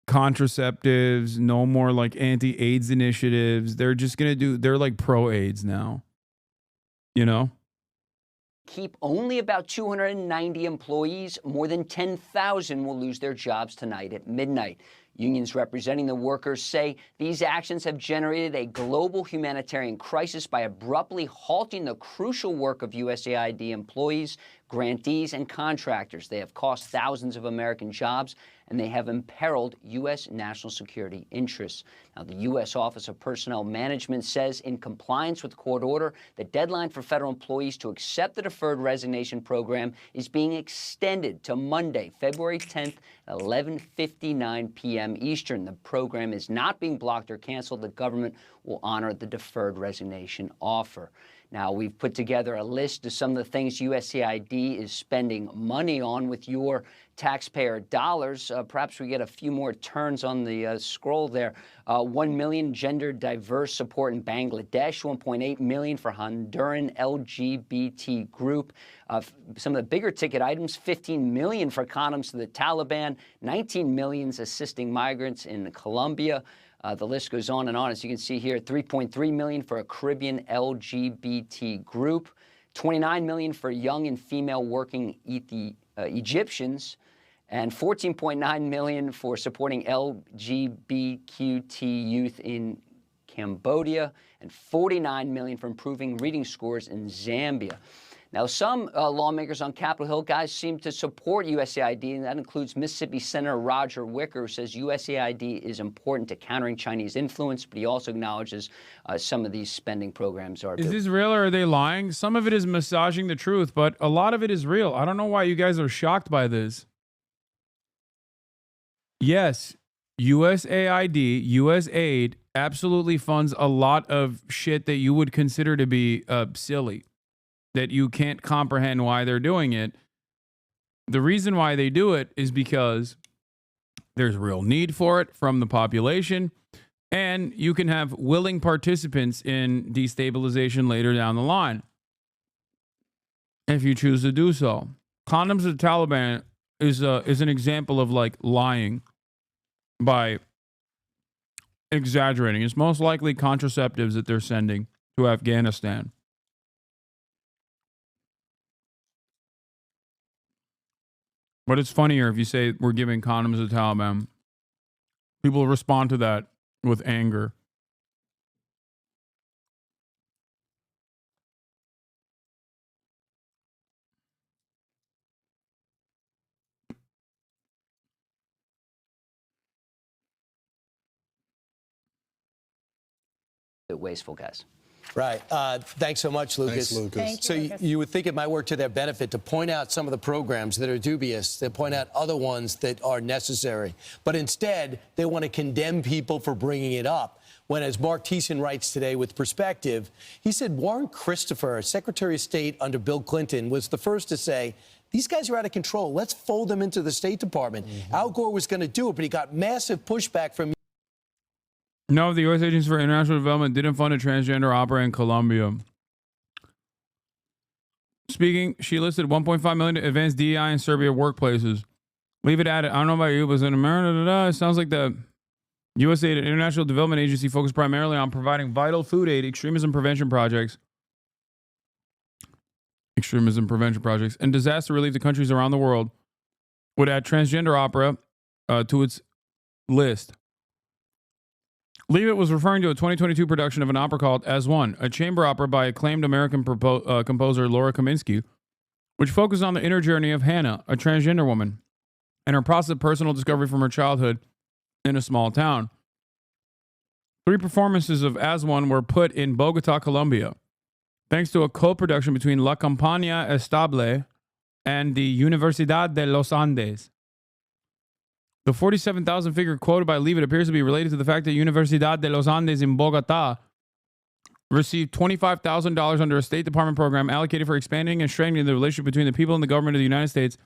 contraceptives, no more like anti-AIDS initiatives. They're just going to do, they're like pro-AIDS now. You know? Keep only about 290 employees. More than 10,000 will lose their jobs tonight at midnight. Unions representing the workers say these actions have generated a global humanitarian crisis by abruptly halting the crucial work of USAID employees. grantees, and contractors. They have cost thousands of American jobs, and they have imperiled U.S. national security interests. Now, the U.S. Office of Personnel Management says, in compliance with court order, the deadline for federal employees to accept the deferred resignation program is being extended to Monday, February 10th at 11:59 p.m. Eastern. The program is not being blocked or canceled. The government will honor the deferred resignation offer. Now, we've put together a list of some of the things USAID is spending money on with your taxpayer dollars. Perhaps we get a few more turns on the scroll there. 1 million gender diverse support in Bangladesh, 1.8 million for Honduran LGBT group. Some of the bigger ticket items, 15 million for condoms to the Taliban, 19 millions assisting migrants in Colombia. The list goes on and on. As you can see here, 3.3 million for a Caribbean LGBT group, 29 million for young and female working Egyptians, and 14.9 million for supporting LGBTQ youth in Cambodia, and 49 million for improving reading scores in Zambia. Now, some lawmakers on Capitol Hill, guys, seem to support USAID, and that includes Mississippi Senator Roger Wicker, who says USAID is important to countering Chinese influence, but he also acknowledges some of these spending programs are. Is this real or are they lying? Some of it is massaging the truth, but a lot of it is real. I don't know why you guys are shocked by this. Yes, USAID, USAID absolutely funds a lot of shit that you would consider to be silly, that you can't comprehend why they're doing it. The reason why they do it is because there's real need for it from the population, and you can have willing participants in destabilization later down the line if you choose to do so. Condoms to the Taliban is an example of like lying by exaggerating. It's most likely contraceptives that they're sending to Afghanistan. But it's funnier if you say we're giving condoms to the Taliban. People respond to that with anger. Wasteful, guys. Right. Thanks so much, Lucas. Thanks, Lucas. So you would think it might work to their benefit to point out some of the programs that are dubious, to point out other ones that are necessary. But instead, they want to condemn people for bringing it up. When, as Mark Thiessen writes today with Perspective, he said Warren Christopher, Secretary of State under Bill Clinton, was the first to say, these guys are out of control. Let's fold them into the State Department. Al Gore was going to do it, but he got massive pushback from. No, the U.S. Agency for International Development didn't fund a transgender opera in Colombia. Speaking, she listed 1.5 million to advance DEI in Serbia workplaces. Leave it at it. I don't know about you, but in America, it sounds like the USAID International Development Agency focused primarily on providing vital food aid, extremism prevention projects, and disaster relief to countries around the world. Would add transgender opera to its list. Leavitt was referring to a 2022 production of an opera called As One, a chamber opera by acclaimed American composer Laura Kaminsky, which focused on the inner journey of Hannah, a transgender woman, and her process of personal discovery from her childhood in a small town. 3 performances of As One were put in Bogota, Colombia, thanks to a co-production between La Compañía Estable and the Universidad de los Andes. The 47,000 figure quoted by Leavitt appears to be related to the fact that Universidad de los Andes in Bogota received $25,000 under a State Department program allocated for expanding and strengthening the relationship between the people and the government of the United States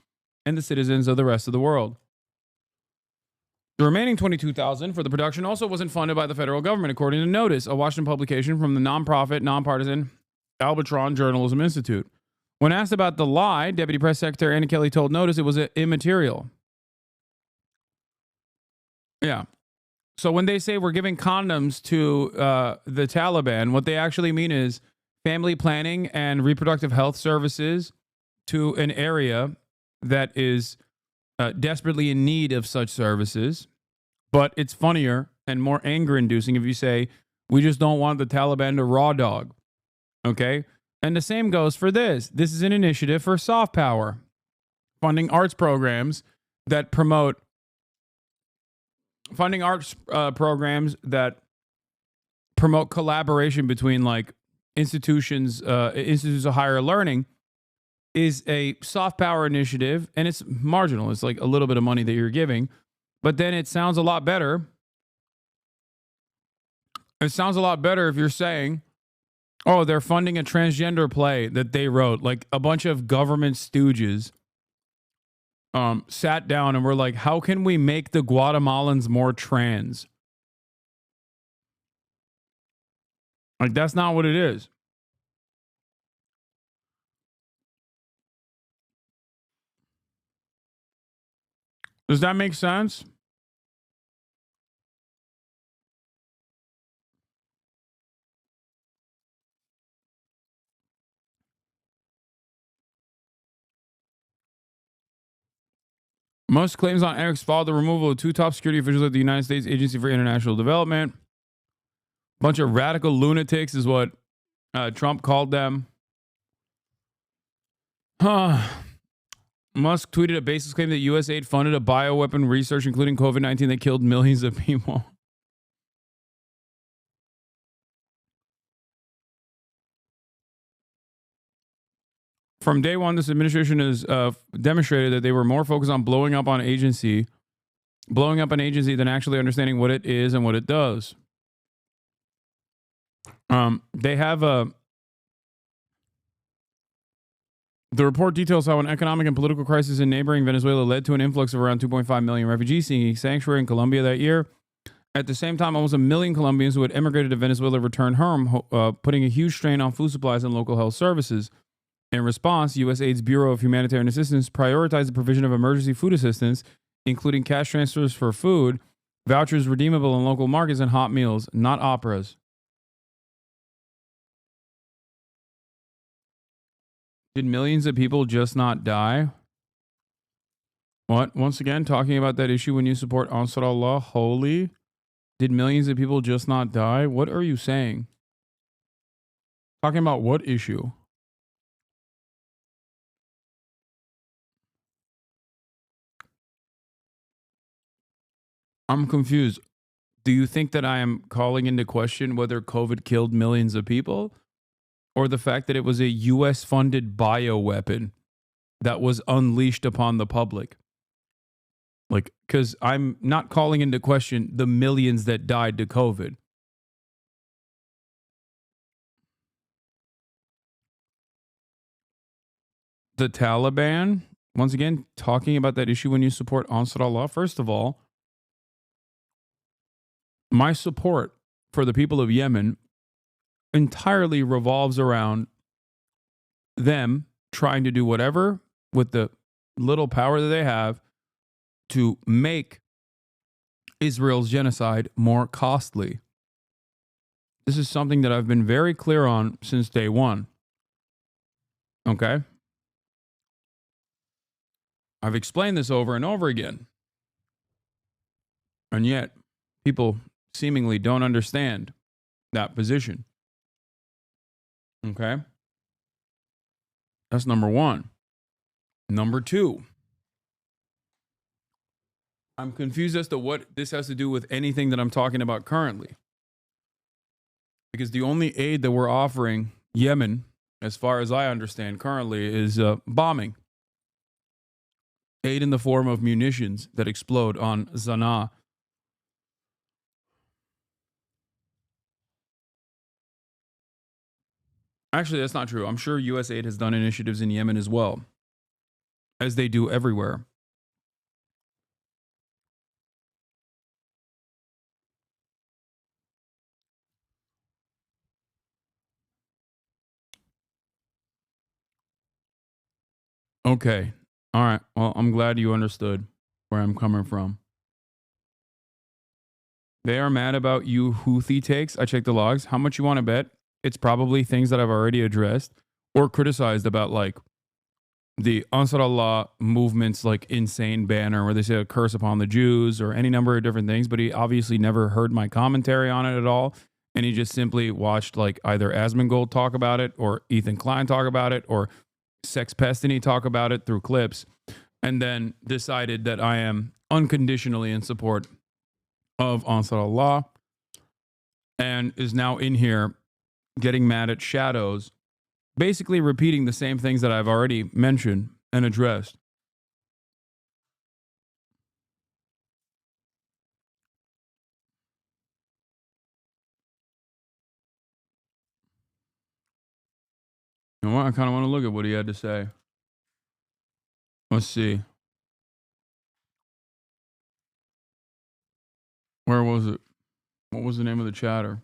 and the citizens of the rest of the world. The remaining $22,000 for the production also wasn't funded by the federal government, according to Notice, a Washington publication from the nonprofit, nonpartisan Albatron Journalism Institute. When asked about the lie, Deputy Press Secretary Anna Kelly told Notice it was immaterial. Yeah. So when they say we're giving condoms to the Taliban, what they actually mean is family planning and reproductive health services to an area that is desperately in need of such services. But it's funnier and more anger-inducing if you say, we just don't want the Taliban to raw dog. Okay? And the same goes for this. This is an initiative for soft power, funding arts programs that promote collaboration between like institutions of higher learning is a soft power initiative, and it's marginal. It's like a little bit of money that you're giving, but then it sounds a lot better. It sounds a lot better if you're saying, oh, they're funding a transgender play that they wrote. Like a bunch of government stooges sat down and were like, how can we make the Guatemalans more trans? Like, that's not what it is. Does that make sense? Musk claims on X followed the removal of 2 top security officials at the United States Agency for International Development. Bunch of radical lunatics is what Trump called them. Musk tweeted a baseless claim that U.S. aid funded a bioweapon research, including COVID-19, that killed millions of people. From day one, this administration has demonstrated that they were more focused on blowing up an agency than actually understanding what it is and what it does. They have the report details how an economic and political crisis in neighboring Venezuela led to an influx of around 2.5 million refugees seeking sanctuary in Colombia that year. At the same time, almost 1 million Colombians who had emigrated to Venezuela returned home, putting a huge strain on food supplies and local health services. In response, USAID's Bureau of Humanitarian Assistance prioritized the provision of emergency food assistance, including cash transfers for food, vouchers redeemable in local markets, and hot meals, not operas. Did millions of people just not die? What? Once again, talking about that issue when you support Ansar Allah, holy? Did millions of people just not die? What are you saying? Talking about what issue? I'm confused. Do you think that I am calling into question whether COVID killed millions of people? Or the fact that it was a US-funded bioweapon that was unleashed upon the public? Like, because I'm not calling into question the millions that died to COVID. The Taliban, once again, talking about that issue when you support Ansar Allah. First of all, my support for the people of Yemen entirely revolves around them trying to do whatever with the little power that they have to make Israel's genocide more costly. This is something that I've been very clear on since day one. Okay? I've explained this over and over again. And yet, people seemingly don't understand that position. Okay? That's number one. Number two, I'm confused as to what this has to do with anything that I'm talking about currently. Because the only aid that we're offering Yemen, as far as I understand currently, is bombing. Aid in the form of munitions that explode on Sana'a. Actually, that's not true. I'm sure USAID has done initiatives in Yemen as well, as they do everywhere. Okay. All right. Well, I'm glad you understood where I'm coming from. They are mad about you Houthi takes. I checked the logs. How much you want to bet? It's probably things that I've already addressed or criticized about, like the Ansar Allah movement's like insane banner where they say a curse upon the Jews or any number of different things. But he obviously never heard my commentary on it at all. and he just simply watched like either Asmongold talk about it or Ethan Klein talk about it or Sex Pestany talk about it through clips, and then decided that I am unconditionally in support of Ansar Allah, and is now in here getting mad at Shadows, basically repeating the same things that I've already mentioned and addressed. You know what? I kind of want to look at what he had to say. Let's see. Where was it? What was the name of the chatter?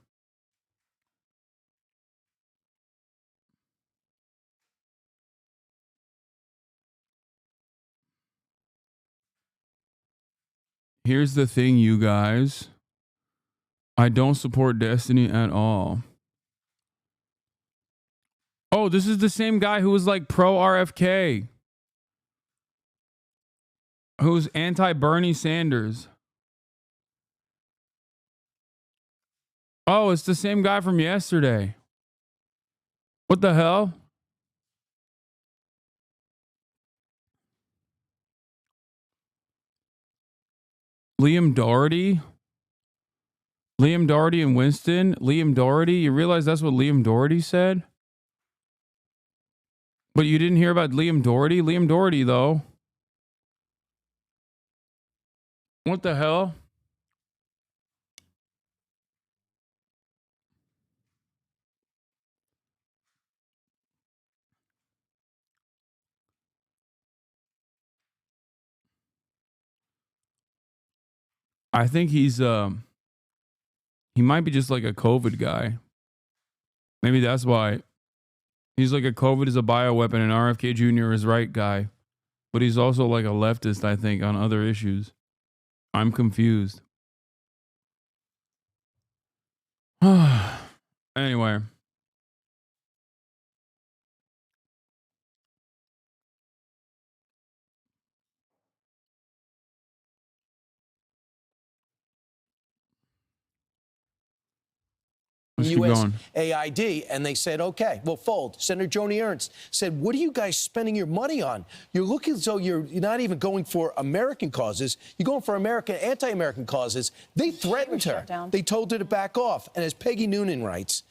Here's the thing, you guys. I don't support Destiny at all. Oh, this is the same guy who was like pro RFK. Who's anti Bernie Sanders. Oh, it's the same guy from yesterday. What the hell? Liam Doherty? Liam Doherty and Winston? Liam Doherty? You realize that's what Liam Doherty said? But you didn't hear about Liam Doherty? Liam Doherty, though. What the hell? I think he might be just like a COVID guy. Maybe that's why. He's like a COVID is a bioweapon and RFK Jr. is right guy. But he's also like a leftist, I think, on other issues. I'm confused. Anyway. USAID, and they said, okay, we'll fold. Senator Joni Ernst said, what are you guys spending your money on? You're looking as though you're not even going for American causes. You're going for anti-American causes. They threatened her. They told her to back off. And as Peggy Noonan writes,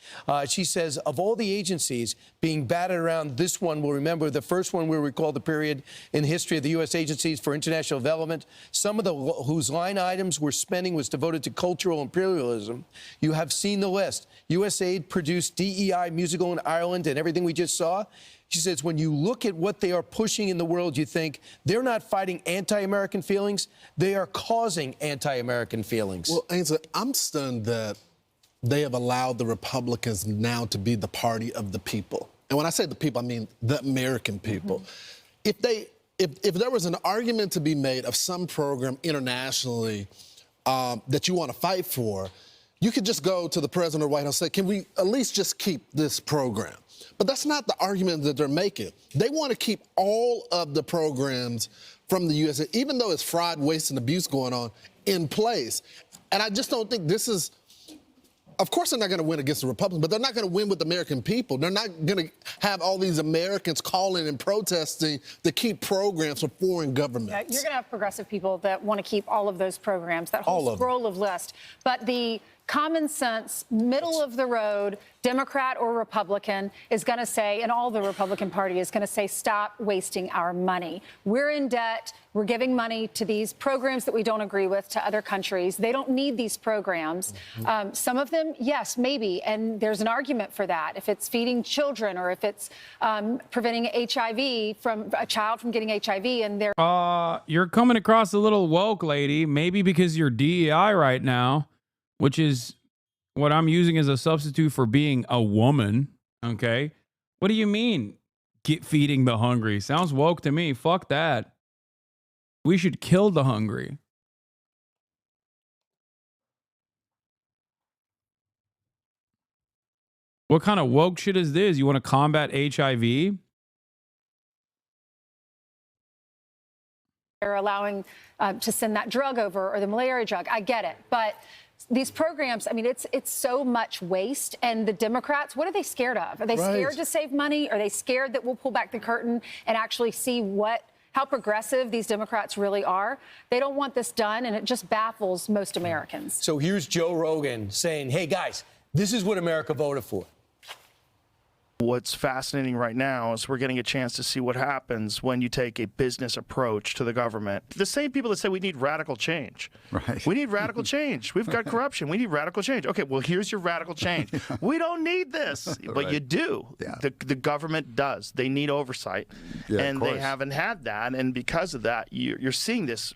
she says, of all the agencies being batted around, this one will remember the first one will recall the period in history of the U.S. agencies for international development. Some of whose line items were spending was devoted to cultural imperialism. You have seen the list. USAID produced DEI musical in Ireland and everything we just saw. She says, when you look at what they are pushing in the world, you think they're not fighting anti-American feelings. They are causing anti-American feelings. Well, Ainsley, I'm stunned that they have allowed the Republicans now to be the party of the people. And when I say the people, I mean the American people. Mm-hmm. If there was an argument to be made of some program internationally that you want to fight for, you could just go to the president of the White House and say, can we at least just keep this program? But that's not the argument that they're making. They want to keep all of the programs from the USA, even though it's fraud, waste, and abuse going on, in place. And I just don't think this is, of course they're not going to win against the Republicans, but they're not going to win with the American people. They're not going to have all these Americans calling and protesting to keep programs from foreign governments. Yeah, you're going to have progressive people that want to keep all of those programs, that whole scroll of list. But the common sense, middle of the road, Democrat or Republican is going to say, and all the Republican Party is going to say, stop wasting our money. We're in debt. We're giving money to these programs that we don't agree with to other countries. They don't need these programs. Some of them, yes, maybe. And there's an argument for that. If it's feeding children or if it's preventing HIV from a child from getting HIV and they're. You're coming across a little woke, lady. Maybe because you're DEI right now, which is what I'm using as a substitute for being a woman. Okay. What do you mean? Feeding the hungry. Sounds woke to me. Fuck that. We should kill the hungry. What kind of woke shit is this? You want to combat HIV? They're allowing to send that drug over or the malaria drug. I get it. But these programs, I mean, it's so much waste. And the Democrats, what are they scared of? Are they scared to save money? Are they scared that we'll pull back the curtain and actually see how progressive these Democrats really are? They don't want this done, and it just baffles most Americans. So here's Joe Rogan saying, hey, guys, this is what America voted for. What's fascinating right now is we're getting a chance to see what happens when you take a business approach to the government. The same people that say we need radical change. Right. We need radical change. We've got corruption. We need radical change. Okay, well, here's your radical change. We don't need this, but you do. Yeah. The government does. They need oversight, and they haven't had that. And because of that, you're seeing this.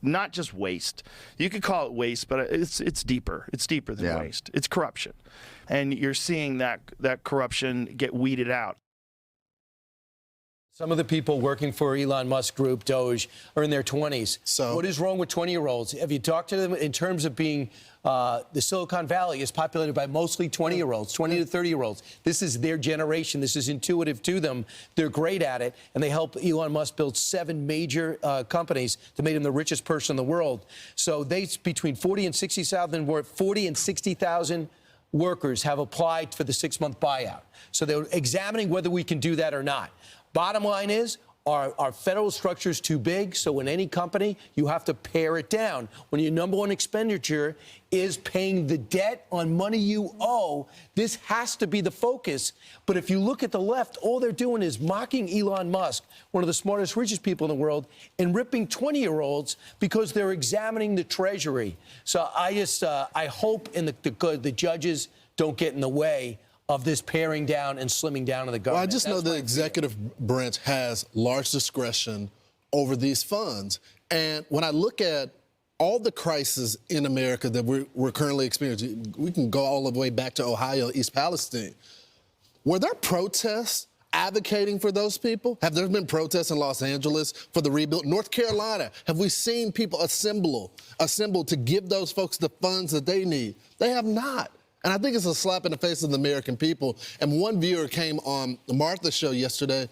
Not just waste. You could call it waste, but it's deeper. It's deeper than waste. It's corruption. And you're seeing that corruption get weeded out. Some of the people working for Elon Musk Group, Doge, are in their 20s. So what is wrong with 20-year-olds? Have you talked to them in terms of being the Silicon Valley is populated by mostly 20-year-olds, 20 to 30-year-olds. This is their generation. This is intuitive to them. They're great at it, and they helped Elon Musk build 7 major companies that made him the richest person in the world. So between 40 and 60,000 workers have applied for the 6-month buyout. So they're examining whether we can do that or not. Bottom line is, our federal structure is too big, so in any company, you have to pare it down. When your number one expenditure is paying the debt on money you owe, this has to be the focus. But if you look at the left, all they're doing is mocking Elon Musk, one of the smartest, richest people in the world, and ripping 20-year-olds because they're examining the Treasury. So I hope the judges don't get in the way of this paring down and slimming down of the government. Well, I just know the executive branch has large discretion over these funds. And when I look at all the crises in America that we're currently experiencing, we can go all the way back to Ohio, East Palestine. Were there protests advocating for those people? Have there been protests in Los Angeles for the rebuild? North Carolina, have we seen people assemble to give those folks the funds that they need? They have not. And I think it's a slap in the face of the American people. And one viewer came on Martha's show yesterday,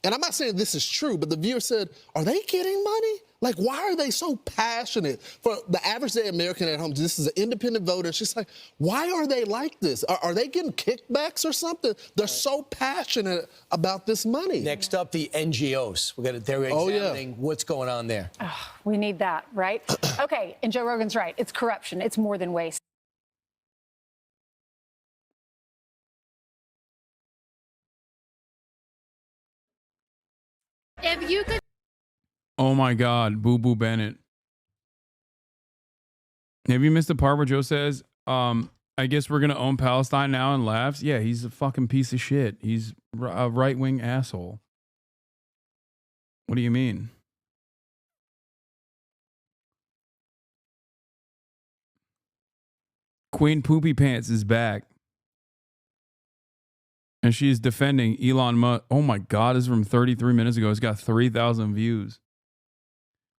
and I'm not saying this is true, but the viewer said, are they getting money? Like, why are they so passionate? For the average day American at home, this is an independent voter. She's like, why are they like this? Are they getting kickbacks or something? They're so passionate about this money. Next up, the NGOs. They're examining what's going on there. Oh, we need that, right? Okay, and Joe Rogan's right. It's corruption. It's more than waste. If you could. Oh my God, Boo Boo Bennett. Have you missed the part where Joe says, I guess we're going to own Palestine now, and laughs? Yeah, he's a fucking piece of shit. He's a right-wing asshole. What do you mean? Queen Poopy Pants is back. And she's defending Elon Musk. Oh my God, this is from 33 minutes ago. It's got 3,000 views.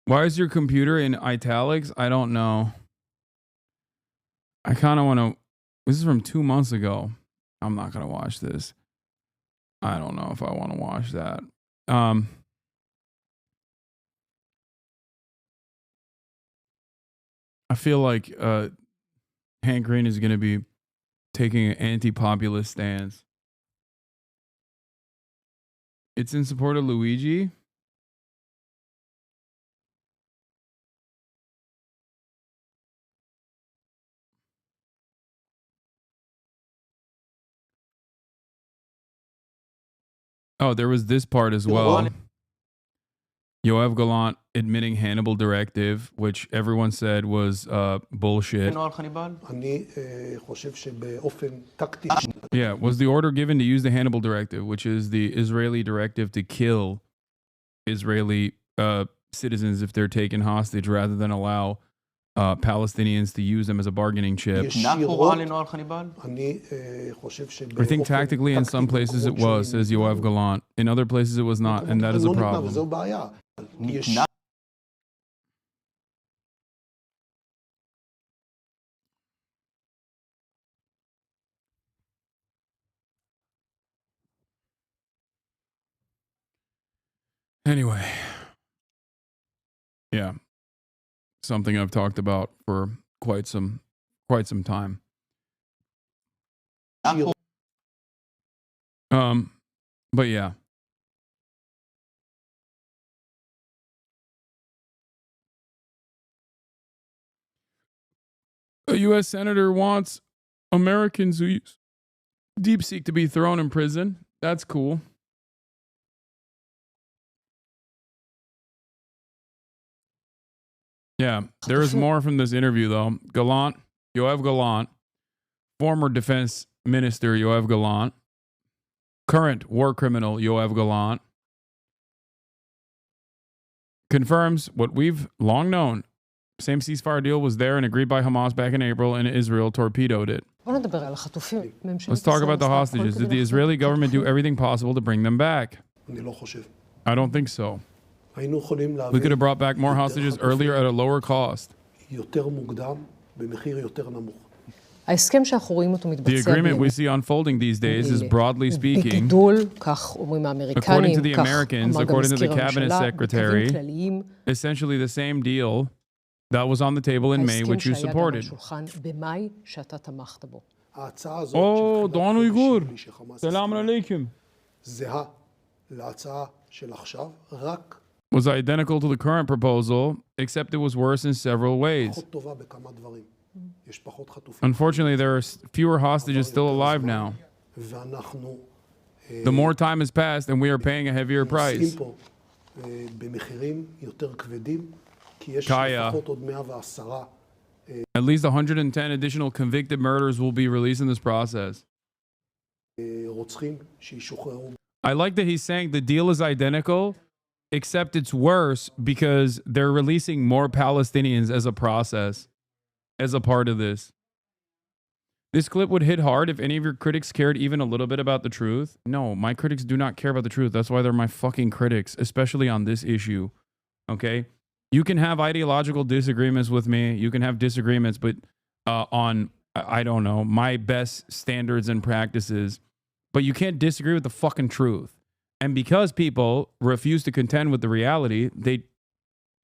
Why is your computer in italics? I don't know. I kind of want to. This is from 2 months ago. I'm not going to watch this. I don't know if I want to watch that. I feel like Hank Green is going to be taking an anti-populist stance. It's in support of Luigi. Oh, there was this part as well. Yoav Gallant admitting Hannibal Directive, which everyone said was bullshit. Yeah, was the order given to use the Hannibal Directive, which is the Israeli directive to kill Israeli citizens if they're taken hostage, rather than allow Palestinians to use them as a bargaining chip. I think tactically in some places it was, says Yoav Gallant. In other places it was not, and that is a problem. Anyway, yeah, something I've talked about for quite some quite some time. But yeah. A U.S. senator wants Americans who use DeepSeek to be thrown in prison. That's cool. Yeah, there is more from this interview, though. Yoav Gallant, former defense minister Yoav Gallant, current war criminal Yoav Gallant, confirms what we've long known. Same ceasefire deal was there and agreed by Hamas back in April, and Israel torpedoed it. Let's talk about the hostages. Did the Israeli government do everything possible to bring them back? I don't think so. We could have brought back more hostages earlier at a lower cost. The agreement we see unfolding these days is, broadly speaking, according to the Americans, according to the cabinet secretary, essentially the same deal that was on the table in May, which you supported. Oh, Don Uyghur. Salam alaikum. Was identical to the current proposal, except it was worse in several ways. Unfortunately, there are fewer hostages still alive now. The more time has passed, and we are paying a heavier price. Kaya, at least 110 additional convicted murderers will be released in this process. I like that he's saying the deal is identical, except it's worse because they're releasing more Palestinians as a process, as a part of this. This clip would hit hard if any of your critics cared even a little bit about the truth. No, my critics do not care about the truth. That's why they're my fucking critics, especially on this issue. Okay? You can have ideological disagreements with me. You can have disagreements, but on, I don't know, my best standards and practices. But you can't disagree with the fucking truth. And because people refuse to contend with the reality, they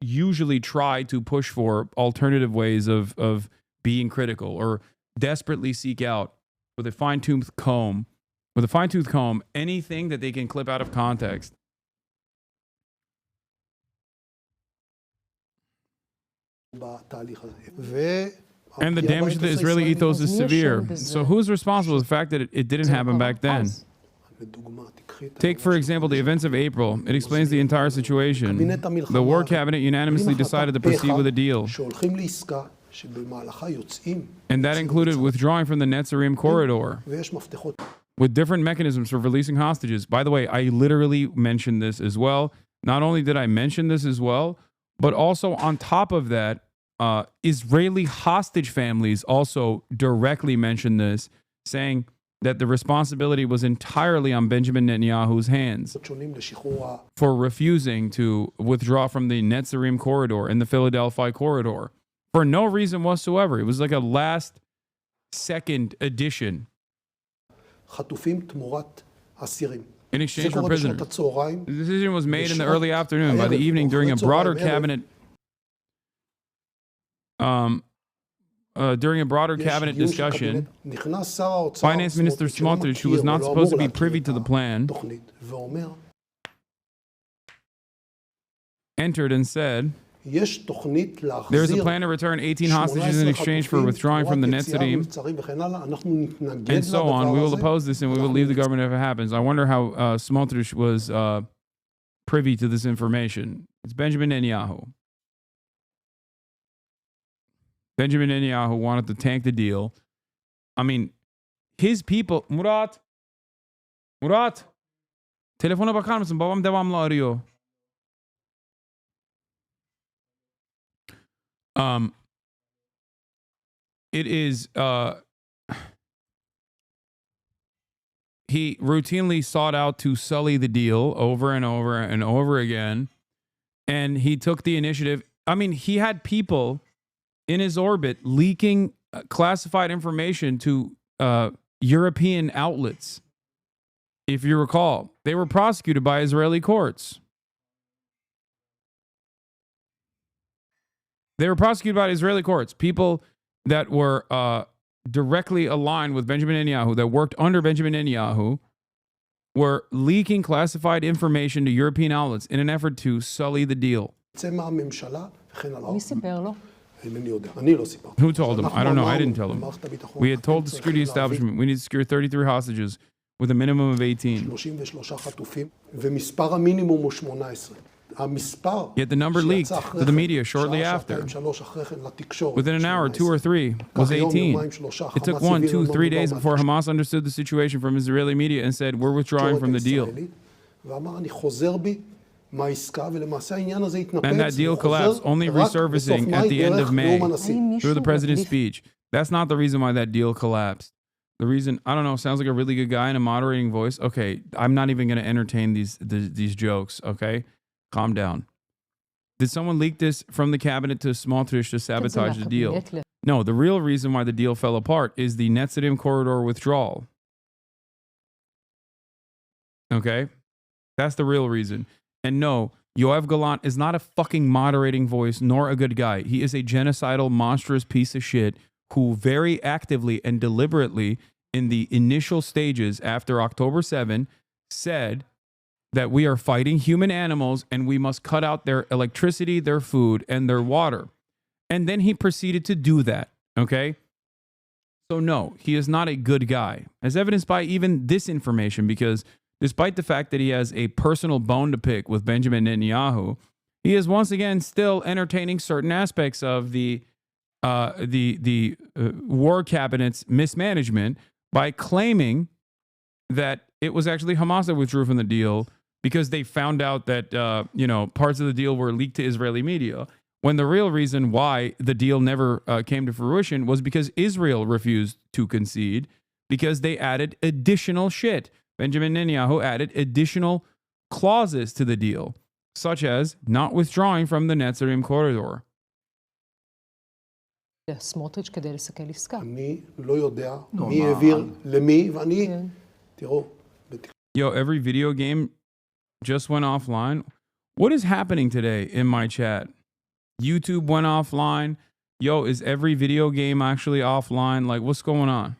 usually try to push for alternative ways of being critical or desperately seek out with a fine-tooth comb, anything that they can clip out of context. And the damage to the Israeli ethos is severe. So who's responsible for the fact that it didn't happen back then? Take, for example, the events of April. It explains the entire situation. The war cabinet unanimously decided to proceed with a deal. And that included withdrawing from the Netzarim corridor with different mechanisms for releasing hostages. By the way, I literally mentioned this as well. Not only did I mention this as well, but also on top of that, Israeli hostage families also directly mentioned this, saying that the responsibility was entirely on Benjamin Netanyahu's hands for refusing to withdraw from the Netzarim corridor and the Philadelphia corridor for no reason whatsoever. It was like a last-second addition in exchange for prisoners. The decision was made in the early afternoon. By the evening, during a broader cabinet discussion, Finance Minister Smotrich, who was not supposed to be privy to the plan, entered and said, there's a plan to return 18 hostages in exchange for withdrawing from the Netzarim, and so on. We will oppose this and we will leave the government if it happens. I wonder how Smotrich was privy to this information. It's Benjamin Netanyahu. Benjamin Netanyahu wanted to tank the deal. I mean, his people... Murat! Telefona bakar mısın? Babam devamlı arıyor. It is... he routinely sought out to sully the deal over and over and over again. And he took the initiative. I mean, he had people in his orbit leaking classified information to European outlets. If you recall, they were prosecuted by Israeli courts. People that were directly aligned with Benjamin Netanyahu, that worked under Benjamin Netanyahu, were leaking classified information to European outlets in an effort to sully the deal. Who told him? I don't know. I didn't tell him. We had told the security establishment we need to secure 33 hostages with a minimum of 18. Yet the number leaked to the media shortly after. Within an hour, 2 or 3 was 18. It took 1, 2, 3 days before Hamas understood the situation from Israeli media and said, we're withdrawing from the deal. And that deal collapsed, only resurfacing at the end of May through the president's speech. That's not the reason why that deal collapsed. The reason, I don't know, sounds like a really good guy in a moderating voice. Okay, I'm not even going to entertain these jokes, okay? Calm down. Did someone leak this from the cabinet to Smotrich to sabotage the deal? No, the real reason why the deal fell apart is the Netzarim corridor withdrawal. Okay? That's the real reason. And no, Yoav Gallant is not a fucking moderating voice nor a good guy. He is a genocidal, monstrous piece of shit who very actively and deliberately in the initial stages after October 7 said that we are fighting human animals and we must cut out their electricity, their food, and their water. And then he proceeded to do that, okay? So no, he is not a good guy, as evidenced by even this information, because despite the fact that he has a personal bone to pick with Benjamin Netanyahu, he is once again still entertaining certain aspects of the war cabinet's mismanagement by claiming that it was actually Hamas that withdrew from the deal because they found out that parts of the deal were leaked to Israeli media, when the real reason why the deal never came to fruition was because Israel refused to concede, because they added additional shit. Benjamin Netanyahu added additional clauses to the deal, such as not withdrawing from the Netzarim corridor. סמוטריץ' כדי לסכל עסקה. אני לא יודע מי העביר למי, ואני, תראו. Yo, every video game just went offline. What is happening today in my chat? YouTube went offline. Yo, is every video game actually offline? Like, what's going on?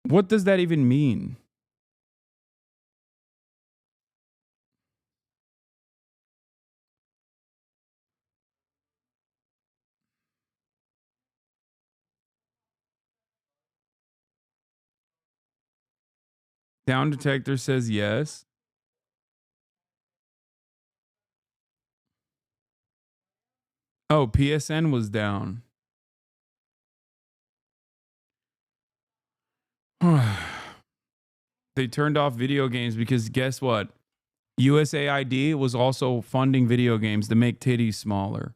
What does that even mean? Down detector says yes. Oh, PSN was down. They turned off video games because guess what? USAID was also funding video games to make titties smaller.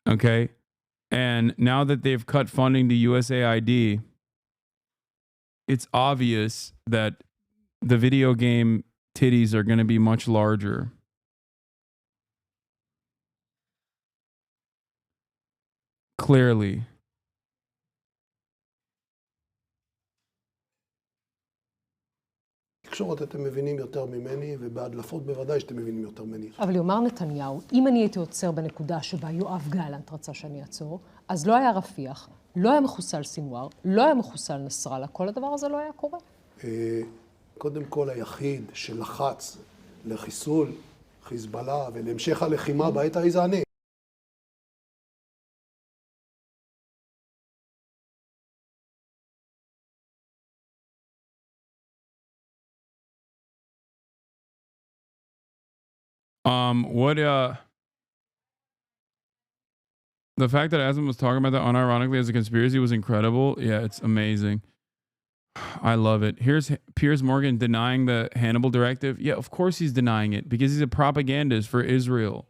Okay? And now that they've cut funding to USAID, it's obvious that the video game titties are going to be much larger. Clearly. בתקשורת אתם מבינים יותר ממני, ובהדלפות בוודאי שאתם מבינים יותר ממני. אבל יאמר נתניהו, אם אני הייתי עוצר בנקודה שבה יואב גלנט רצה שאני אעצור, אז לא היה רפיח, לא היה מחוסל סינואר, לא היה מחוסל נסראללה, כל הדבר הזה לא היה קורה. קודם כל היחיד שלחץ לחיסול חיזבאללה ולהמשך הלחימה בעת ההיא זה אני. The fact that Hasan was talking about that unironically as a conspiracy was incredible. Yeah, it's amazing. I love it. Here's Piers Morgan denying the Hannibal directive. Yeah, of course he's denying it because he's a propagandist for Israel.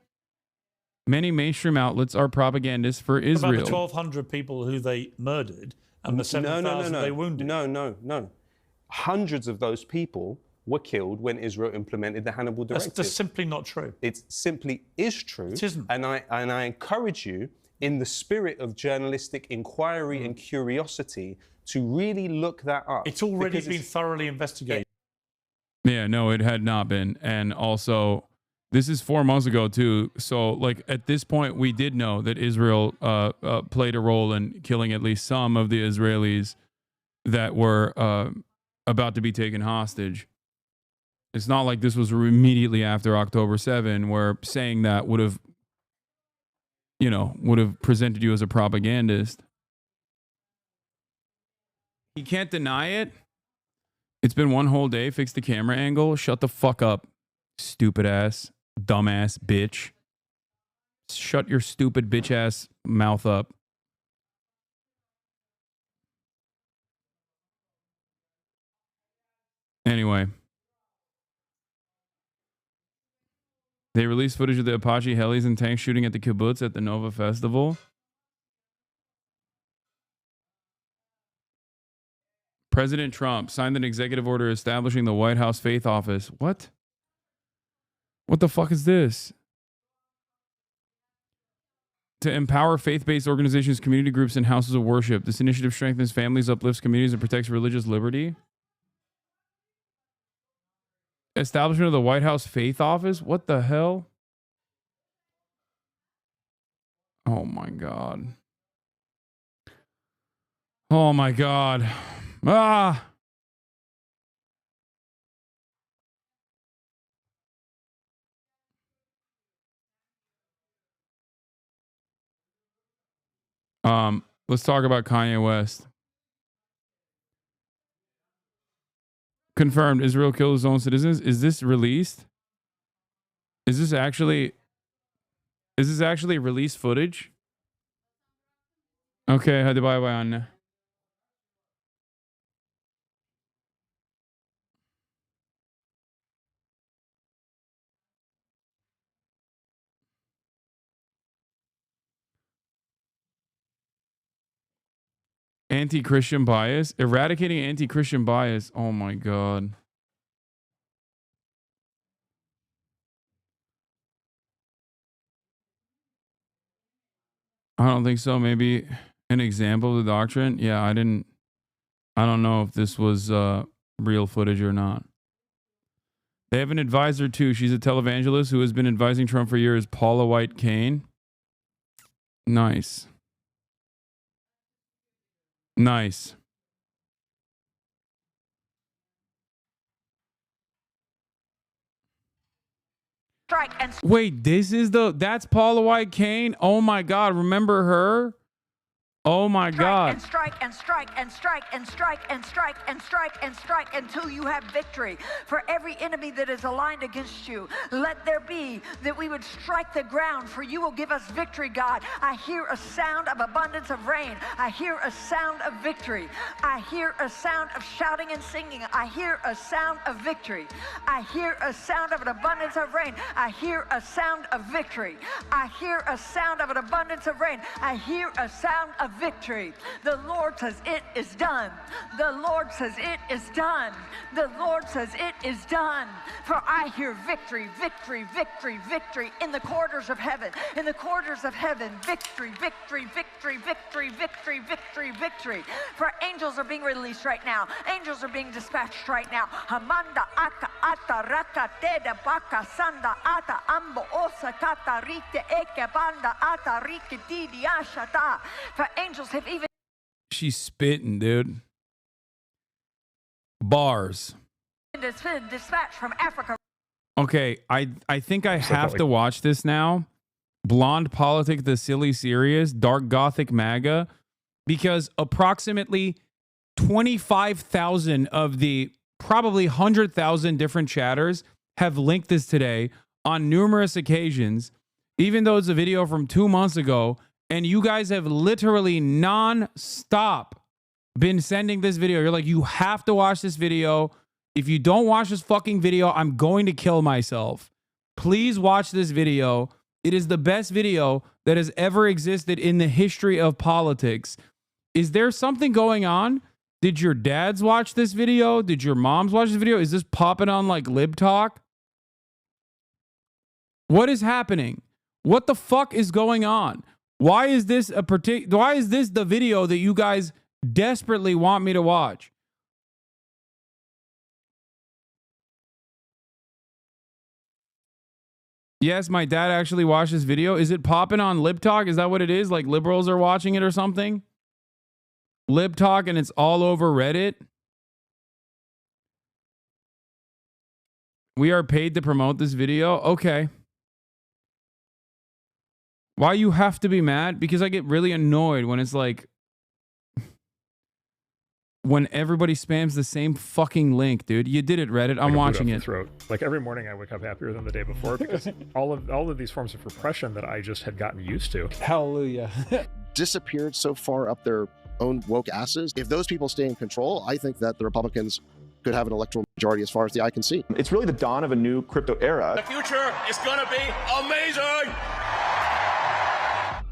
Many mainstream outlets are propagandists for Israel. About the 1,200 people who they murdered and the 7,000 they wounded. No. Hundreds of those people were killed when Israel implemented the Hannibal directive. That's simply not true. It simply is true. It isn't. And I encourage you, in the spirit of journalistic inquiry and curiosity, to really look that up. It's already been thoroughly investigated. Yeah, no, it had not been. And also, this is 4 months ago too. So like at this point, we did know that Israel played a role in killing at least some of the Israelis that were about to be taken hostage. It's not like this was immediately after October 7, where saying that would have presented you as a propagandist. You can't deny it. It's been one whole day. Fix the camera angle. Shut the fuck up, stupid ass, dumbass bitch. Shut your stupid bitch ass mouth up. Anyway. They released footage of the Apache helis and tanks shooting at the kibbutz at the Nova Festival. President Trump signed an executive order establishing the White House Faith Office. What? What the fuck is this? To empower faith-based organizations, community groups, and houses of worship. This initiative strengthens families, uplifts communities, and protects religious liberty. Establishment of the White House Faith Office? What the hell? Oh my God. Oh my God. Ah. Let's talk about Kanye West. Confirmed, Israel killed his own citizens. Is this released? Is this actually released footage? Okay, hadi bay bay anne. Anti-Christian bias? Eradicating anti-Christian bias. Oh my God. I don't think so. Maybe an example of the doctrine. Yeah, I don't know if this was real footage or not. They have an advisor too. She's a televangelist who has been advising Trump for years, Paula White Kane. Nice. Nice. Wait, that's Paula White Kane? Oh my God, remember her? Oh my God. And strike and strike and strike and strike and strike and strike and strike until you have victory. For every enemy that is aligned against you, let there be that we would strike the ground, for you will give us victory, God. I hear a sound of abundance of rain. I hear a sound of victory. I hear a sound of shouting and singing. I hear a sound of victory. I hear a sound of an abundance of rain. I hear a sound of victory. I hear a sound of an abundance of rain. I hear a sound of victory. The Lord says it is done. The Lord says it is done. The Lord says it is done. For I hear victory, victory, victory, victory in the corridors of heaven. In the corridors of heaven, victory, victory, victory, victory, victory, victory, victory. For angels are being released right now. Angels are being dispatched right now. Hamanda aka ata raka teda baka sanda ata ambo osa kata rite eke banda ata rike didi ashata. For angels have even. She's spitting, dude. Bars. Been dispatched from Africa. Okay, I think I have to watch this now. Blonde Politic, the silly serious, Dark Gothic MAGA, because approximately 25,000 of the probably 100,000 different chatters have linked this today on numerous occasions, even though it's a video from 2 months ago, and you guys have literally non-stop been sending this video. You're like, you have to watch this video. If you don't watch this fucking video, I'm going to kill myself. Please watch this video. It is the best video that has ever existed in the history of politics. Is there something going on? Did your dads watch this video? Did your moms watch this video? Is this popping on like Lib Talk? What is happening? What the fuck is going on? Why is this the video that you guys desperately want me to watch? Yes, my dad actually watched this video. Is it popping on Lib Talk? Is that what it is? Like liberals are watching it or something? Lib Talk, and it's all over Reddit. We are paid to promote this video. Okay. Why you have to be mad? Because I get really annoyed when it's like, when everybody spams the same fucking link, dude. You did it, Reddit. I'm watching it. Throat. Like every morning I wake up happier than the day before because all of these forms of repression that I just had gotten used to. Hallelujah. Disappeared so far up their own woke asses. If those people stay in control, I think that the Republicans could have an electoral majority as far as the eye can see. It's really the dawn of a new crypto era. The future is gonna be amazing!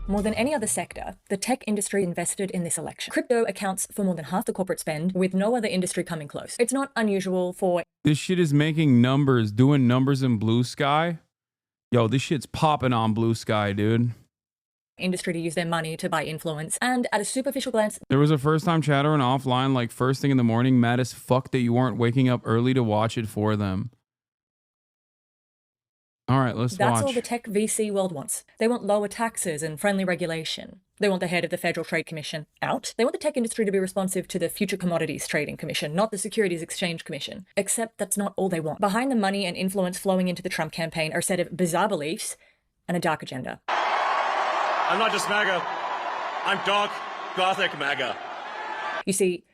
More than any other sector, the tech industry invested in this election. Crypto accounts for more than half the corporate spend, with no other industry coming close. It's not unusual for... This shit is making numbers, doing numbers in Blue Sky. Yo, this shit's popping on Blue Sky, dude. ...industry to use their money to buy influence. And at a superficial glance... There was a first-time chattering offline, like first thing in the morning, mad as fuck that you weren't waking up early to watch it for them. All right, let's watch. That's all the tech VC world wants. They want lower taxes and friendly regulation. They want the head of the Federal Trade Commission out. They want the tech industry to be responsive to the Future Commodities Trading Commission, not the Securities Exchange Commission. Except that's not all they want. Behind the money and influence flowing into the Trump campaign are a set of bizarre beliefs and a dark agenda. I'm not just MAGA. I'm dark, gothic MAGA. You see,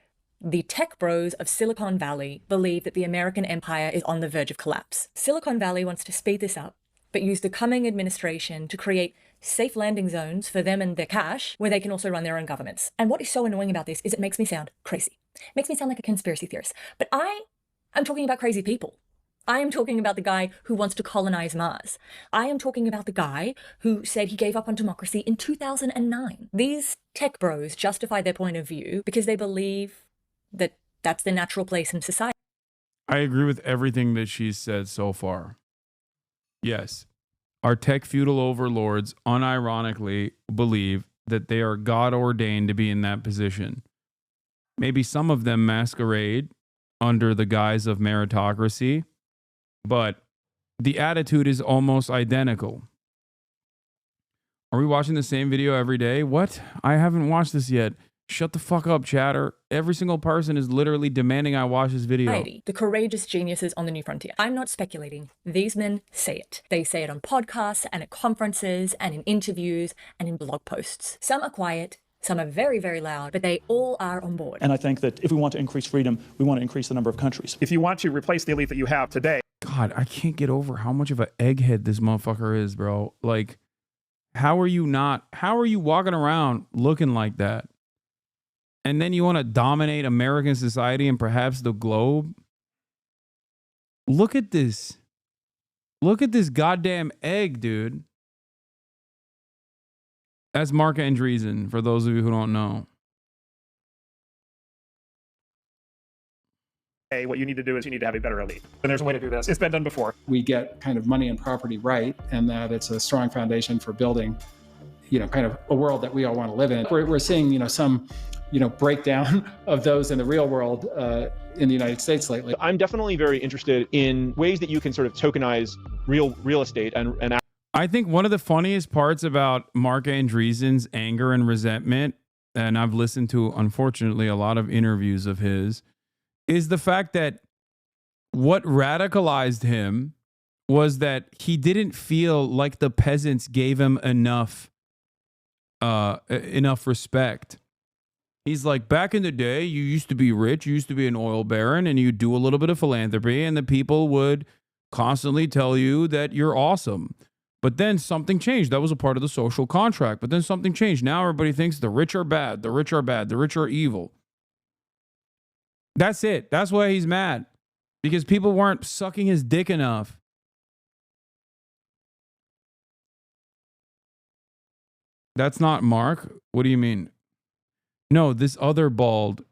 the tech bros of Silicon Valley believe that the American empire is on the verge of collapse. Silicon Valley wants to speed this up, but use the coming administration to create safe landing zones for them and their cash, where they can also run their own governments. And what is so annoying about this is it makes me sound crazy. It makes me sound like a conspiracy theorist. But I'm talking about crazy people. I am talking about the guy who wants to colonize Mars. I am talking about the guy who said he gave up on democracy in 2009. These tech bros justify their point of view because they believe that that's the natural place in society. I agree with everything that she's said so far. Yes, our tech feudal overlords unironically believe that they are God ordained to be in that position. Maybe some of them masquerade under the guise of meritocracy, but the attitude is almost identical. Are we watching the same video every day? What? I haven't watched this yet. Shut the fuck up, chatter. Every single person is literally demanding I watch this video. The courageous geniuses on the new frontier. I'm not speculating. These men say it. They say it on podcasts and at conferences and in interviews and in blog posts. Some are quiet, some are very, very loud, but they all are on board. And I think that if we want to increase freedom, we want to increase the number of countries. If you want to replace the elite that you have today. God, I can't get over how much of an egghead this motherfucker is, bro. Like, how are you walking around looking like that? And then you want to dominate American society and perhaps the globe? Look at this. Look at this goddamn egg, dude. That's Mark Andreessen, for those of you who don't know. Hey, what you need to do is you need to have a better elite. And there's a way to do this. It's been done before. We get kind of money and property right, and that it's a strong foundation for building, kind of a world that we all want to live in. We're seeing, some breakdown of those in the real world in the United States lately. I'm definitely very interested in ways that you can sort of tokenize real estate and I think one of the funniest parts about Mark Andreessen's anger and resentment, and I've listened to, unfortunately, a lot of interviews of his, is the fact that what radicalized him was that he didn't feel like the peasants gave him enough respect. He's like, back in the day, you used to be rich, you used to be an oil baron, and you do a little bit of philanthropy, and the people would constantly tell you that you're awesome. But then something changed. That was a part of the social contract. But then something changed. Now everybody thinks the rich are bad, the rich are bad, the rich are evil. That's it. That's why he's mad. Because people weren't sucking his dick enough. That's not Mark. What do you mean? No, this other bald,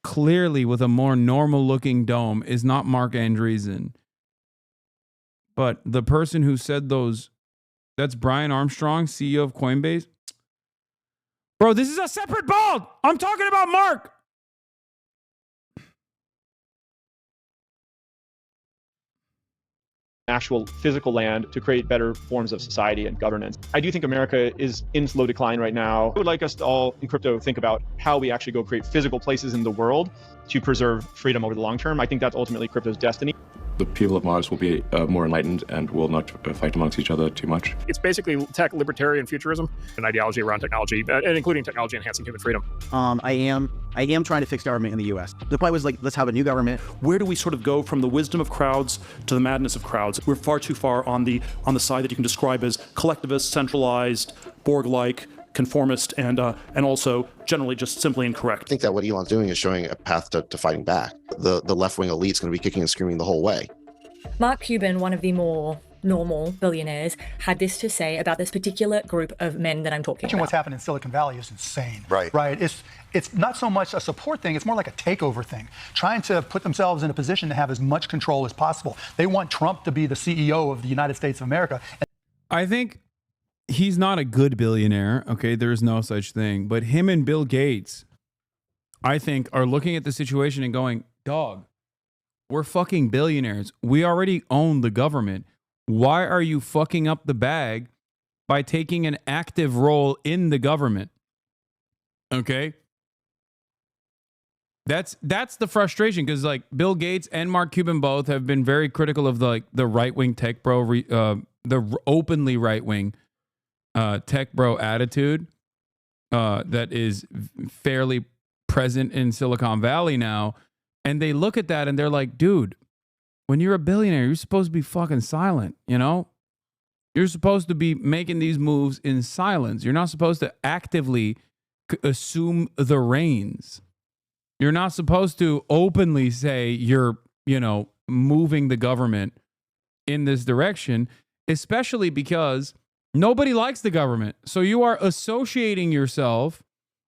clearly with a more normal looking dome, is not Mark Andreessen. But the person who said those, that's Brian Armstrong, CEO of Coinbase. Bro, this is a separate bald. I'm talking about Mark. actual physical land to create better forms of society and governance. I do think America is in slow decline right now. I would like us to all in crypto think about how we actually go create physical places in the world to preserve freedom over the long term. I think that's ultimately crypto's destiny. The people of Mars will be more enlightened and will not fight amongst each other too much. It's basically tech libertarian futurism, an ideology around technology, and including technology enhancing human freedom. I am trying to fix government in the U.S. The point was like, let's have a new government. Where do we sort of go from the wisdom of crowds to the madness of crowds? We're far too far on the side that you can describe as collectivist, centralized, Borg-like, conformist, and also generally just simply incorrect. I think that what Elon's doing is showing a path to fighting back. The left-wing elite's going to be kicking and screaming the whole way. Mark Cuban, one of the more normal billionaires, had this to say about this particular group of men that I'm talking about. What's happened in Silicon Valley is insane. Right. It's not so much a support thing, it's more like a takeover thing, trying to put themselves in a position to have as much control as possible. They want Trump to be the CEO of the United States of America. I think he's not a good billionaire, okay? There's no such thing. But him and Bill Gates, I think, are looking at the situation and going, dog, we're fucking billionaires. We already own the government. Why are you fucking up the bag by taking an active role in the government? Okay? That's the frustration, because like Bill Gates and Mark Cuban both have been very critical of the right-wing tech bro, the openly right-wing tech bro attitude that is fairly present in Silicon Valley now. And they look at that and they're like, dude, when you're a billionaire, you're supposed to be fucking silent, you know? You're supposed to be making these moves in silence. You're not supposed to actively assume the reins. You're not supposed to openly say you're, moving the government in this direction, especially because nobody likes the government. So you are associating yourself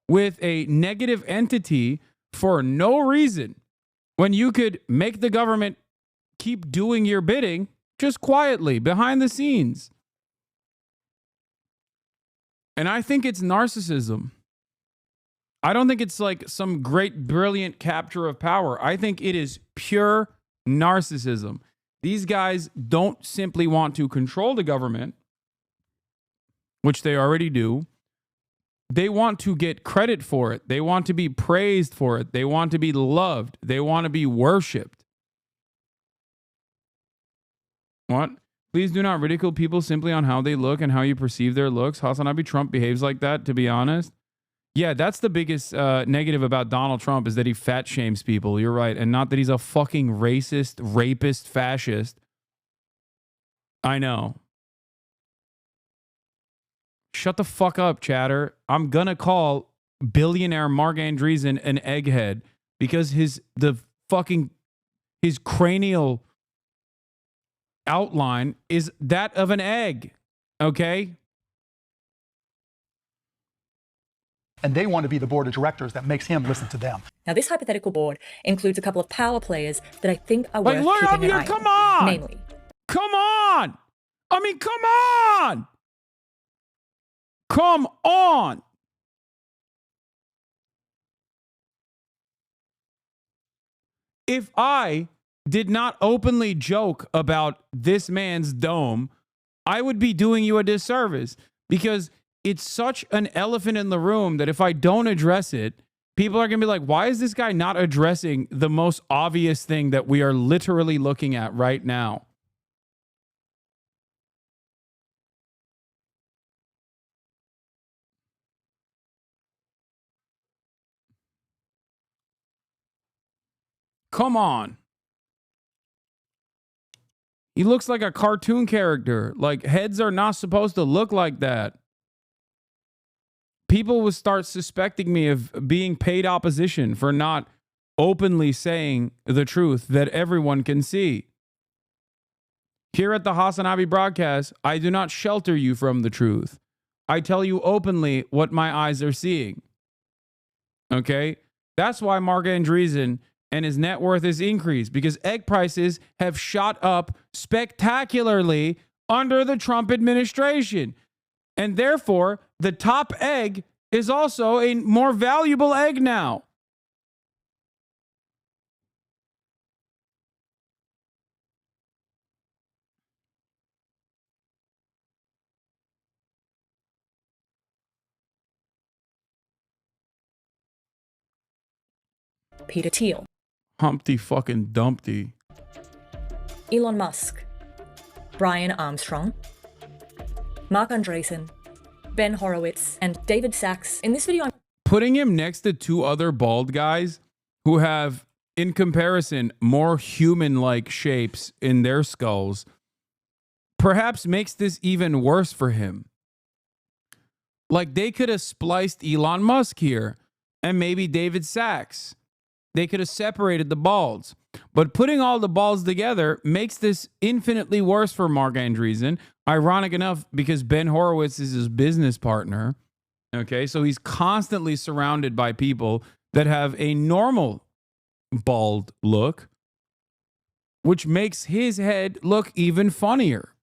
with a negative entity for no reason, when you could make the government keep doing your bidding just quietly behind the scenes. And I think it's narcissism. I don't think it's like some great, brilliant capture of power. I think it is pure narcissism. These guys don't simply want to control the government, which they already do. They want to get credit for it. They want to be praised for it. They want to be loved. They want to be worshipped. What? Please do not ridicule people simply on how they look and how you perceive their looks. HasnAbi Trump behaves like that, to be honest. Yeah, that's the biggest negative about Donald Trump, is that he fat shames people. You're right. And not that he's a fucking racist, rapist, fascist. I know. Shut the fuck up, chatter. I'm gonna call billionaire Mark Andreessen an egghead because his cranial outline is that of an egg. Okay? And they want to be the board of directors that makes him listen to them. Now, this hypothetical board includes a couple of power players that I think are worth look up keeping an here, eye come on. on! Namely, Come on! I mean, come on! Come on! If I did not openly joke about this man's dome, I would be doing you a disservice, because it's such an elephant in the room that if I don't address it, people are going to be like, why is this guy not addressing the most obvious thing that we are literally looking at right now? Come on. He looks like a cartoon character. Like, heads are not supposed to look like that. People will start suspecting me of being paid opposition for not openly saying the truth that everyone can see. Here at the HasnAbi broadcast, I do not shelter you from the truth. I tell you openly what my eyes are seeing. Okay? That's why Mark Andreessen and his net worth is increased, because egg prices have shot up spectacularly under the Trump administration. And therefore, the top egg is also a more valuable egg now. Peter Thiel. Humpty fucking Dumpty. Elon Musk. Brian Armstrong. Mark Andreessen. Ben Horowitz. And David Sachs. In this video, I'm putting him next to two other bald guys who have, in comparison, more human-like shapes in their skulls, perhaps makes this even worse for him. Like, they could have spliced Elon Musk here and maybe David Sachs. They could have separated the balds. But putting all the balls together makes this infinitely worse for Mark Andreessen. Ironic enough, because Ben Horowitz is his business partner. Okay, so he's constantly surrounded by people that have a normal bald look, which makes his head look even funnier.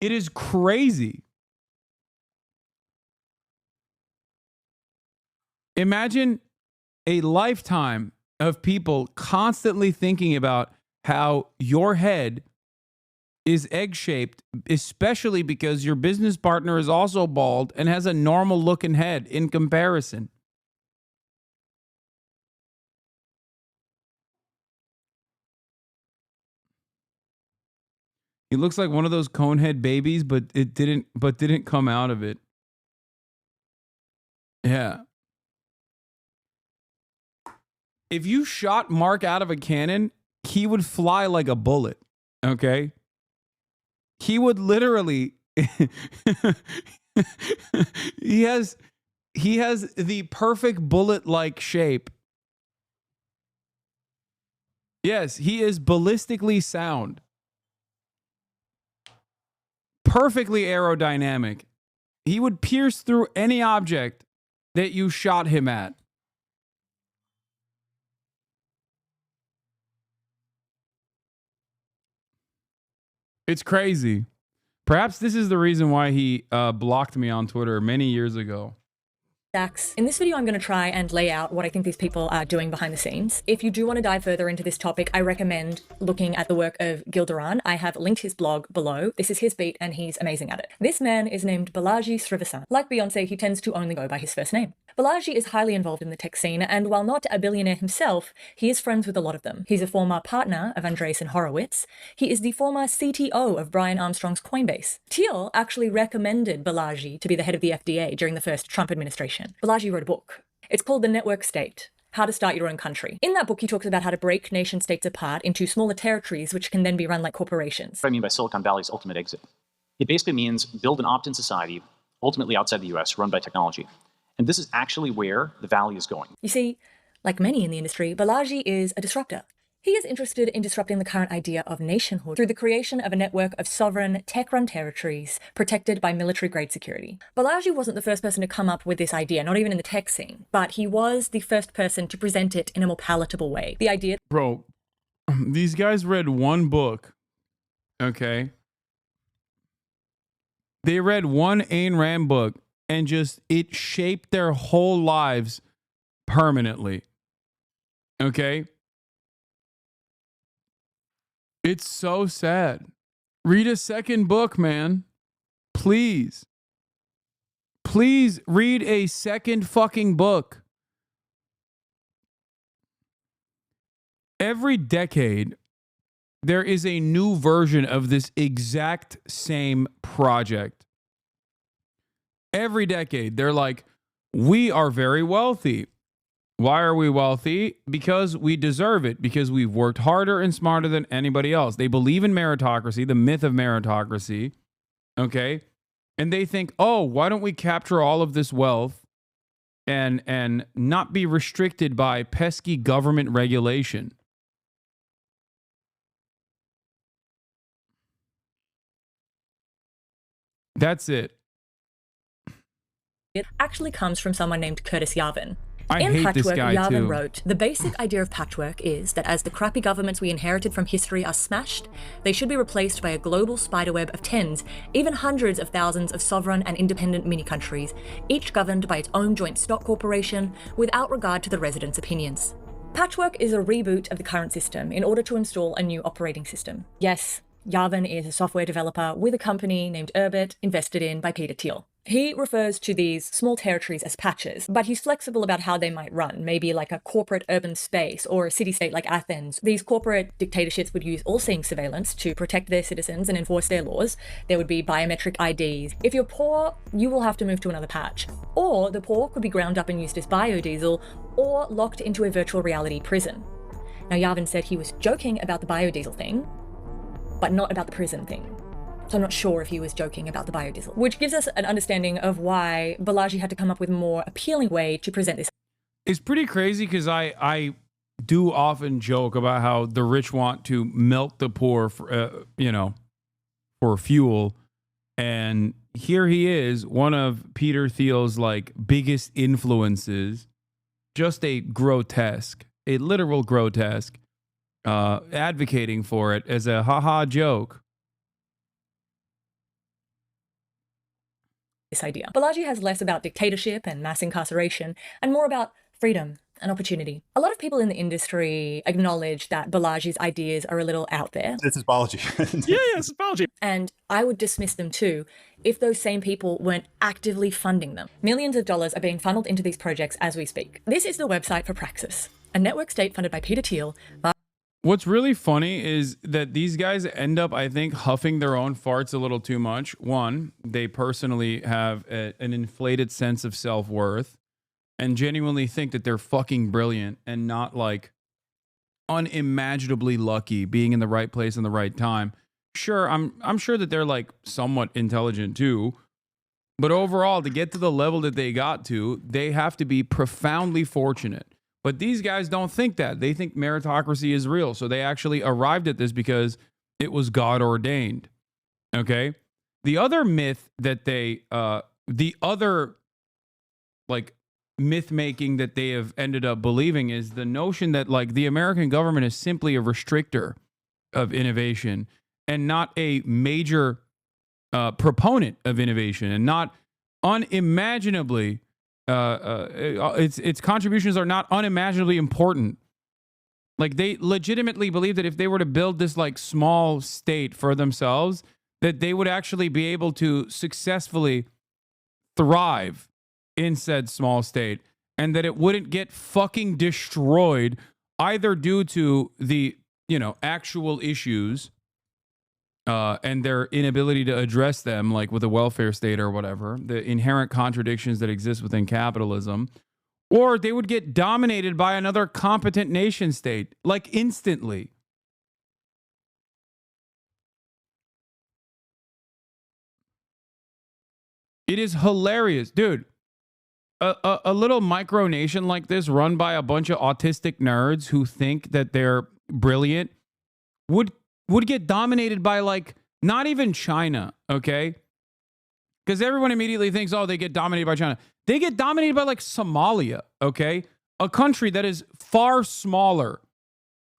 It is crazy. Imagine a lifetime of people constantly thinking about how your head is egg-shaped, especially because your business partner is also bald and has a normal-looking head in comparison. He looks like one of those conehead babies, but it didn't come out of it. Yeah. If you shot Mark out of a cannon, he would fly like a bullet. Okay? He would literally he has the perfect bullet-like shape. Yes, he is ballistically sound. Perfectly aerodynamic. He would pierce through any object that you shot him at. It's crazy. Perhaps this is the reason why he blocked me on Twitter many years ago. In this video, I'm going to try and lay out what I think these people are doing behind the scenes. If you do want to dive further into this topic, I recommend looking at the work of Gildaran. I have linked his blog below. This is his beat and he's amazing at it. This man is named Balaji Srinivasan. Like Beyonce, he tends to only go by his first name. Balaji is highly involved in the tech scene, and while not a billionaire himself, he is friends with a lot of them. He's a former partner of Andreessen Horowitz. He is the former CTO of Brian Armstrong's Coinbase. Thiel actually recommended Balaji to be the head of the FDA during the first Trump administration. Balaji wrote a book. It's called The Network State: How to Start Your Own Country. In that book, he talks about how to break nation states apart into smaller territories, which can then be run like corporations. What I mean by Silicon Valley's ultimate exit. It basically means build an opt-in society, ultimately outside the US, run by technology. And this is actually where the Valley is going. You see, like many in the industry, Balaji is a disruptor. He is interested in disrupting the current idea of nationhood through the creation of a network of sovereign, tech-run territories protected by military-grade security. Balaji wasn't the first person to come up with this idea, not even in the tech scene, but he was the first person to present it in a more palatable way. The idea... Bro, these guys read one book, okay? They read one Ayn Rand book, and just, it shaped their whole lives permanently. Okay? It's so sad. Read a second book, man. Please. Please read a second fucking book. Every decade, there is a new version of this exact same project. Every decade, they're like, we are very wealthy. Why are we wealthy? Because we deserve it, because we've worked harder and smarter than anybody else. They believe in meritocracy, the myth of meritocracy, okay? And they think, oh, why don't we capture all of this wealth and not be restricted by pesky government regulation? That's it. It actually comes from someone named Curtis Yarvin. I In hate Patchwork, this guy Yarvin too. wrote, the basic idea of patchwork is that as the crappy governments we inherited from history are smashed, they should be replaced by a global spiderweb of tens, even hundreds of thousands of sovereign and independent mini-countries, each governed by its own joint stock corporation without regard to the residents' opinions. Patchwork is a reboot of the current system in order to install a new operating system. Yes, Yarvin is a software developer with a company named Urbit, invested in by Peter Thiel. He refers to these small territories as patches, but he's flexible about how they might run, maybe like a corporate urban space or a city-state like Athens. These corporate dictatorships would use all-seeing surveillance to protect their citizens and enforce their laws. There would be biometric IDs. If you're poor, you will have to move to another patch. Or the poor could be ground up and used as biodiesel or locked into a virtual reality prison. Now, Yavin said he was joking about the biodiesel thing, but not about the prison thing. So I'm not sure if he was joking about the biodiesel, which gives us an understanding of why Balaji had to come up with a more appealing way to present this. It's pretty crazy because I do often joke about how the rich want to melt the poor for, for fuel. And here he is, one of Peter Thiel's like biggest influences, just a literal grotesque, advocating for it as a haha joke. This idea. Balaji has less about dictatorship and mass incarceration and more about freedom and opportunity. A lot of people in the industry acknowledge that Balaji's ideas are a little out there. This is Balaji. Yeah, this is Balaji. And I would dismiss them too if those same people weren't actively funding them. Millions of dollars are being funneled into these projects as we speak. This is the website for Praxis, a network state funded by Peter Thiel. What's really funny is that these guys end up, I think, huffing their own farts a little too much. One, they personally have an inflated sense of self-worth and genuinely think that they're fucking brilliant and not like unimaginably lucky being in the right place in the right time. Sure, I'm sure that they're like somewhat intelligent too, but overall, to get to the level that they got to, they have to be profoundly fortunate. But these guys don't think that. They think meritocracy is real. So they actually arrived at this because it was God ordained. Okay? The other myth that the other like myth making that they have ended up believing is the notion that like the American government is simply a restrictor of innovation and not a major proponent of innovation and not unimaginably its contributions are not unimaginably important. Like they legitimately believe that if they were to build this like small state for themselves, that they would actually be able to successfully thrive in said small state and that it wouldn't get fucking destroyed either due to the, actual issues and their inability to address them, like with a welfare state or whatever, the inherent contradictions that exist within capitalism, or they would get dominated by another competent nation state, like instantly. It is hilarious, dude. A little micronation like this run by a bunch of autistic nerds who think that they're brilliant would get dominated by like not even China, okay? Because everyone immediately thinks, oh, they get dominated by China. They get dominated by like Somalia, okay? A country that is far smaller,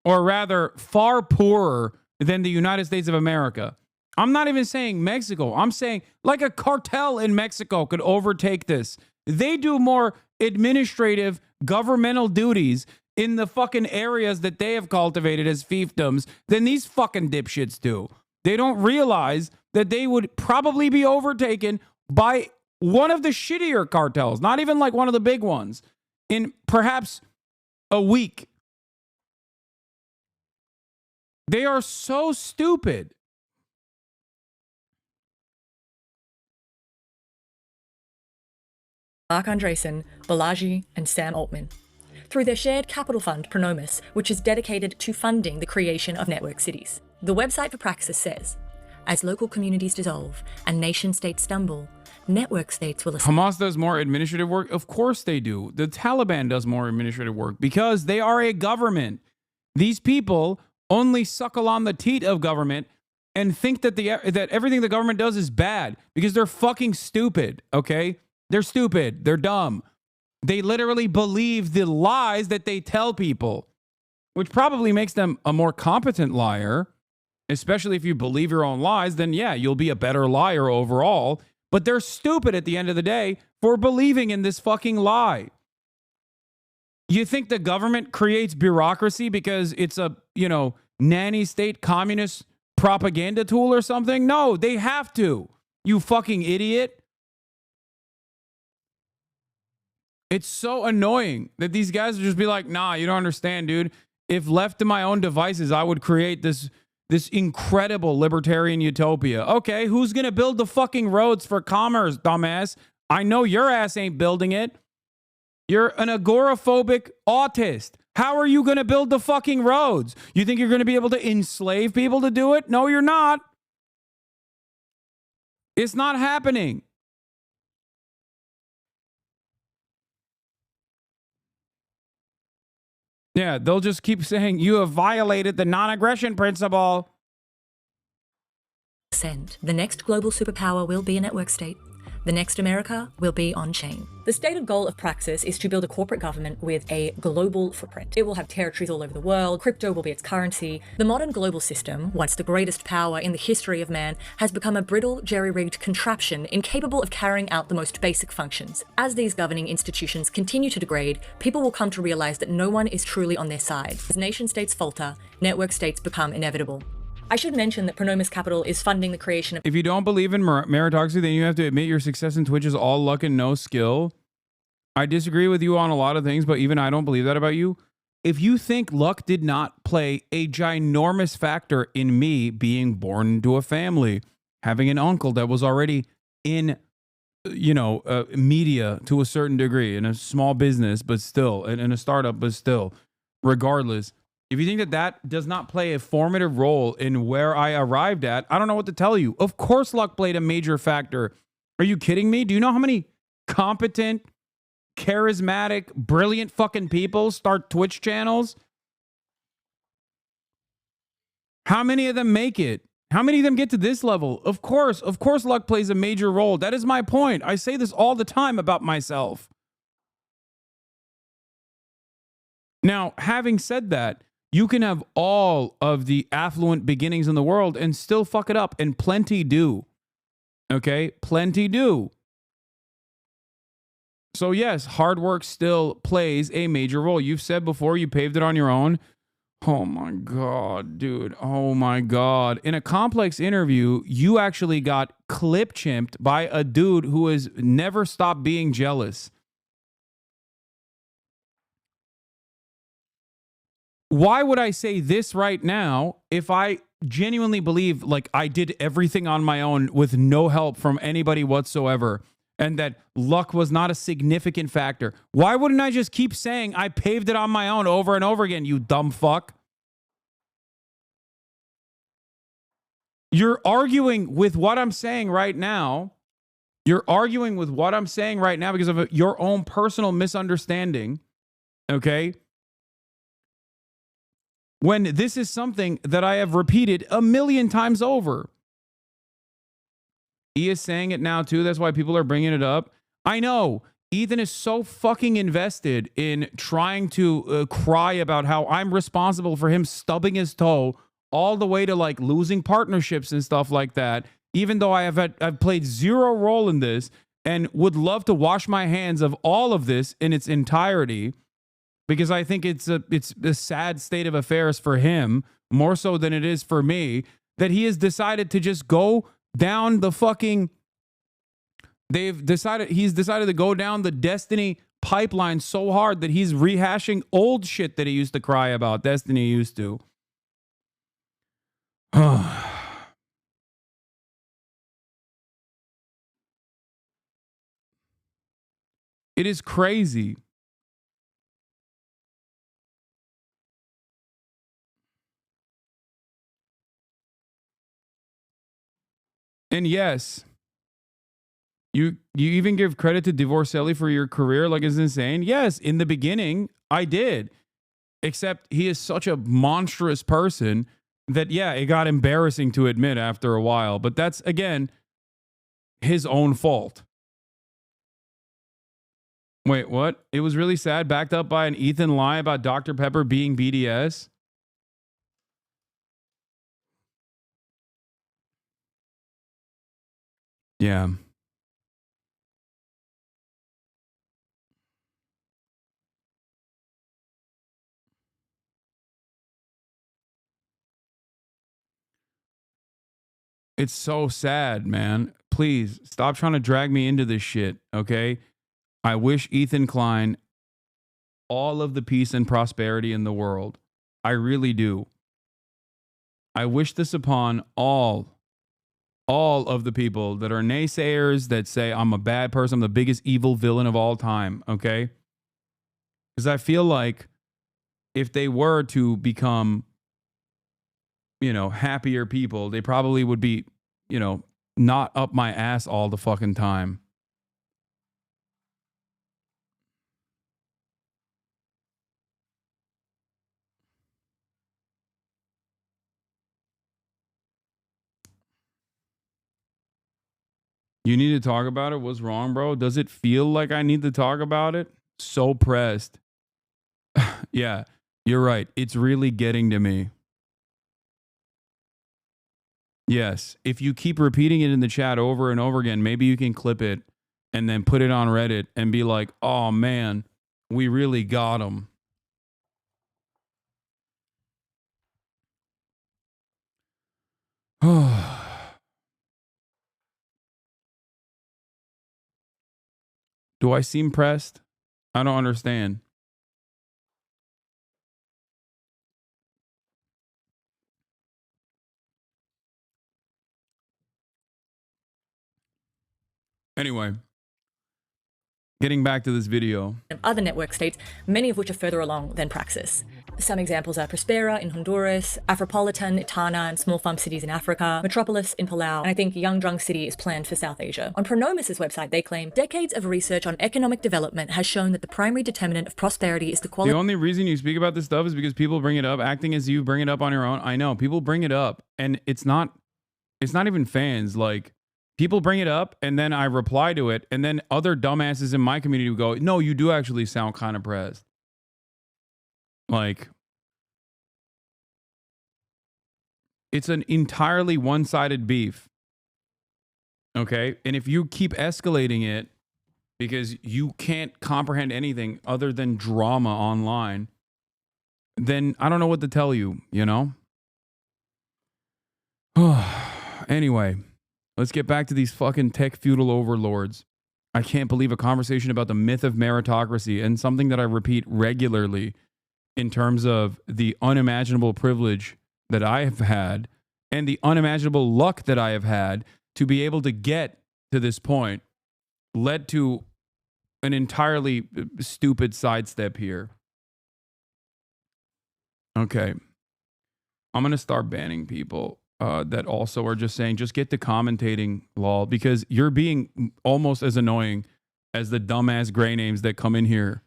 or rather far poorer than the United States of America. I'm not even saying Mexico. I'm saying like a cartel in Mexico could overtake this. They do more administrative governmental duties in the fucking areas that they have cultivated as fiefdoms than these fucking dipshits do. They don't realize that they would probably be overtaken by one of the shittier cartels, not even like one of the big ones, in perhaps a week. They are so stupid. Mark Andreessen, Balaji, and Sam Altman, through their shared capital fund, Pronomus, which is dedicated to funding the creation of network cities. The website for Praxis says, as local communities dissolve and nation-states stumble, network states will... Hamas does more administrative work? Of course they do. The Taliban does more administrative work because they are a government. These people only suckle on the teat of government and think that that everything the government does is bad because they're fucking stupid, okay? They're stupid. They're dumb. They literally believe the lies that they tell people, which probably makes them a more competent liar, especially if you believe your own lies, then yeah, you'll be a better liar overall. But they're stupid at the end of the day for believing in this fucking lie. You think the government creates bureaucracy because it's a, nanny state communist propaganda tool or something? No, they have to. You fucking idiot. It's so annoying that these guys would just be like, nah, you don't understand, dude. If left to my own devices, I would create this incredible libertarian utopia. Okay, who's going to build the fucking roads for commerce, dumbass? I know your ass ain't building it. You're an agoraphobic autist. How are you going to build the fucking roads? You think you're going to be able to enslave people to do it? No, you're not. It's not happening. Yeah, they'll just keep saying, you have violated the non-aggression principle. The next global superpower will be a network state. The next America will be on-chain. The stated goal of Praxis is to build a corporate government with a global footprint. It will have territories all over the world. Crypto will be its currency. The modern global system, once the greatest power in the history of man, has become a brittle, jerry-rigged contraption incapable of carrying out the most basic functions. As these governing institutions continue to degrade, people will come to realize that no one is truly on their side. As nation-states falter, network states become inevitable. I should mention that Pronomus Capital is funding the creation of... If you don't believe in meritocracy, then you have to admit your success in Twitch is all luck and no skill. I disagree with you on a lot of things, but even I don't believe that about you. If you think luck did not play a ginormous factor in me being born into a family, having an uncle that was already in, media to a certain degree, in a small business, but still, in a startup, but still, regardless... If you think that that does not play a formative role in where I arrived at, I don't know what to tell you. Of course luck played a major factor. Are you kidding me? Do you know how many competent, charismatic, brilliant fucking people start Twitch channels? How many of them make it? How many of them get to this level? Of course luck plays a major role. That is my point. I say this all the time about myself. Now, having said that, you can have all of the affluent beginnings in the world and still fuck it up, and plenty do. Okay? Plenty do. So yes, hard work still plays a major role. You've said before you paved it on your own. Oh my God, dude. Oh my God. In a complex interview, you actually got clip chimped by a dude who has never stopped being jealous. Why would I say this right now if I genuinely believe like I did everything on my own with no help from anybody whatsoever and that luck was not a significant factor? Why wouldn't I just keep saying I paved it on my own over and over again, you dumb fuck? You're arguing with what I'm saying right now. You're arguing with what I'm saying right now because of your own personal misunderstanding, okay? When this is something that I have repeated 1,000,000 times over. He is saying it now too. That's why people are bringing it up. I know. Ethan is so fucking invested in trying to cry about how I'm responsible for him stubbing his toe all the way to like losing partnerships and stuff like that. Even though I've played zero role in this and would love to wash my hands of all of this in its entirety. Because I think it's a sad state of affairs for him, more so than it is for me, that he has decided to just go down the fucking... He's decided to go down the Destiny pipeline so hard that he's rehashing old shit that he used to cry about. Destiny used to. It is crazy. And yes, you even give credit to Divorcelli for your career, like it's insane. Yes, in the beginning, I did. Except he is such a monstrous person that, yeah, it got embarrassing to admit after a while. But that's, again, his own fault. Wait, what? It was really sad, backed up by an Ethan lie about Dr. Pepper being BDS? Yeah. It's so sad, man. Please stop trying to drag me into this shit, okay? I wish Ethan Klein all of the peace and prosperity in the world. I really do. I wish this upon all of the people that are naysayers, that say I'm a bad person, I'm the biggest evil villain of all time, okay? Because I feel like if they were to become, happier people, they probably would be, not up my ass all the fucking time. You need to talk about it? What's wrong, bro? Does it feel like I need to talk about it? So pressed. Yeah, you're right. It's really getting to me. Yes. If you keep repeating it in the chat over and over again, maybe you can clip it and then put it on Reddit and be like, oh man, we really got him. Do I seem pressed? I don't understand. Anyway, getting back to this video. Other network states, many of which are further along than Praxis. Some examples are Prospera in Honduras, Afropolitan, Itana, and small farm cities in Africa, Metropolis in Palau, and I think Young Drunk City is planned for South Asia. On Pronomis' website, they claim decades of research on economic development has shown that the primary determinant of prosperity is the quality. The only reason you speak about this stuff is because people bring it up, acting as you bring it up on your own. I know people bring it up, and it's not even fans. Like, people bring it up, and then I reply to it, and then other dumbasses in my community would go, no, you do actually sound kind of pressed. Like, it's an entirely one-sided beef. Okay? And if you keep escalating it because you can't comprehend anything other than drama online, then I don't know what to tell you, Anyway, let's get back to these fucking tech feudal overlords. I can't believe a conversation about the myth of meritocracy, and something that I repeat regularly in terms of the unimaginable privilege that I have had and the unimaginable luck that I have had to be able to get to this point, led to an entirely stupid sidestep here. Okay. I'm going to start banning people that also are just saying, just get to commentating, lol, because you're being almost as annoying as the dumbass gray names that come in here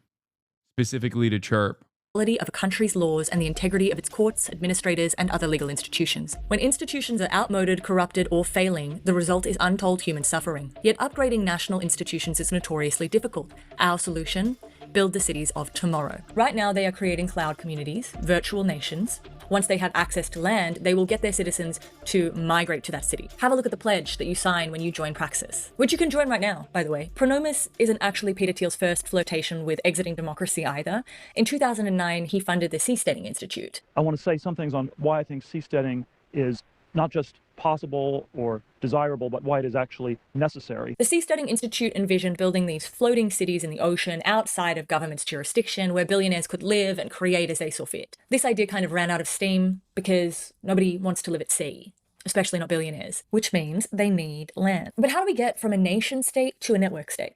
specifically to chirp. Of a country's laws and the integrity of its courts, administrators, and other legal institutions. When institutions are outmoded, corrupted, or failing, the result is untold human suffering. Yet upgrading national institutions is notoriously difficult. Our solution? Build the cities of tomorrow. Right now, they are creating cloud communities, virtual nations. Once they have access to land, they will get their citizens to migrate to that city. Have a look at the pledge that you sign when you join Praxis, which you can join right now, by the way. Pronomis isn't actually Peter Thiel's first flirtation with exiting democracy either. In 2009, he funded the Seasteading Institute. I want to say some things on why I think seasteading is not just possible or desirable, but why it is actually necessary. The Seasteading Institute envisioned building these floating cities in the ocean outside of government's jurisdiction where billionaires could live and create as they saw fit. This idea kind of ran out of steam because nobody wants to live at sea, especially not billionaires, which means they need land. But how do we get from a nation state to a network state?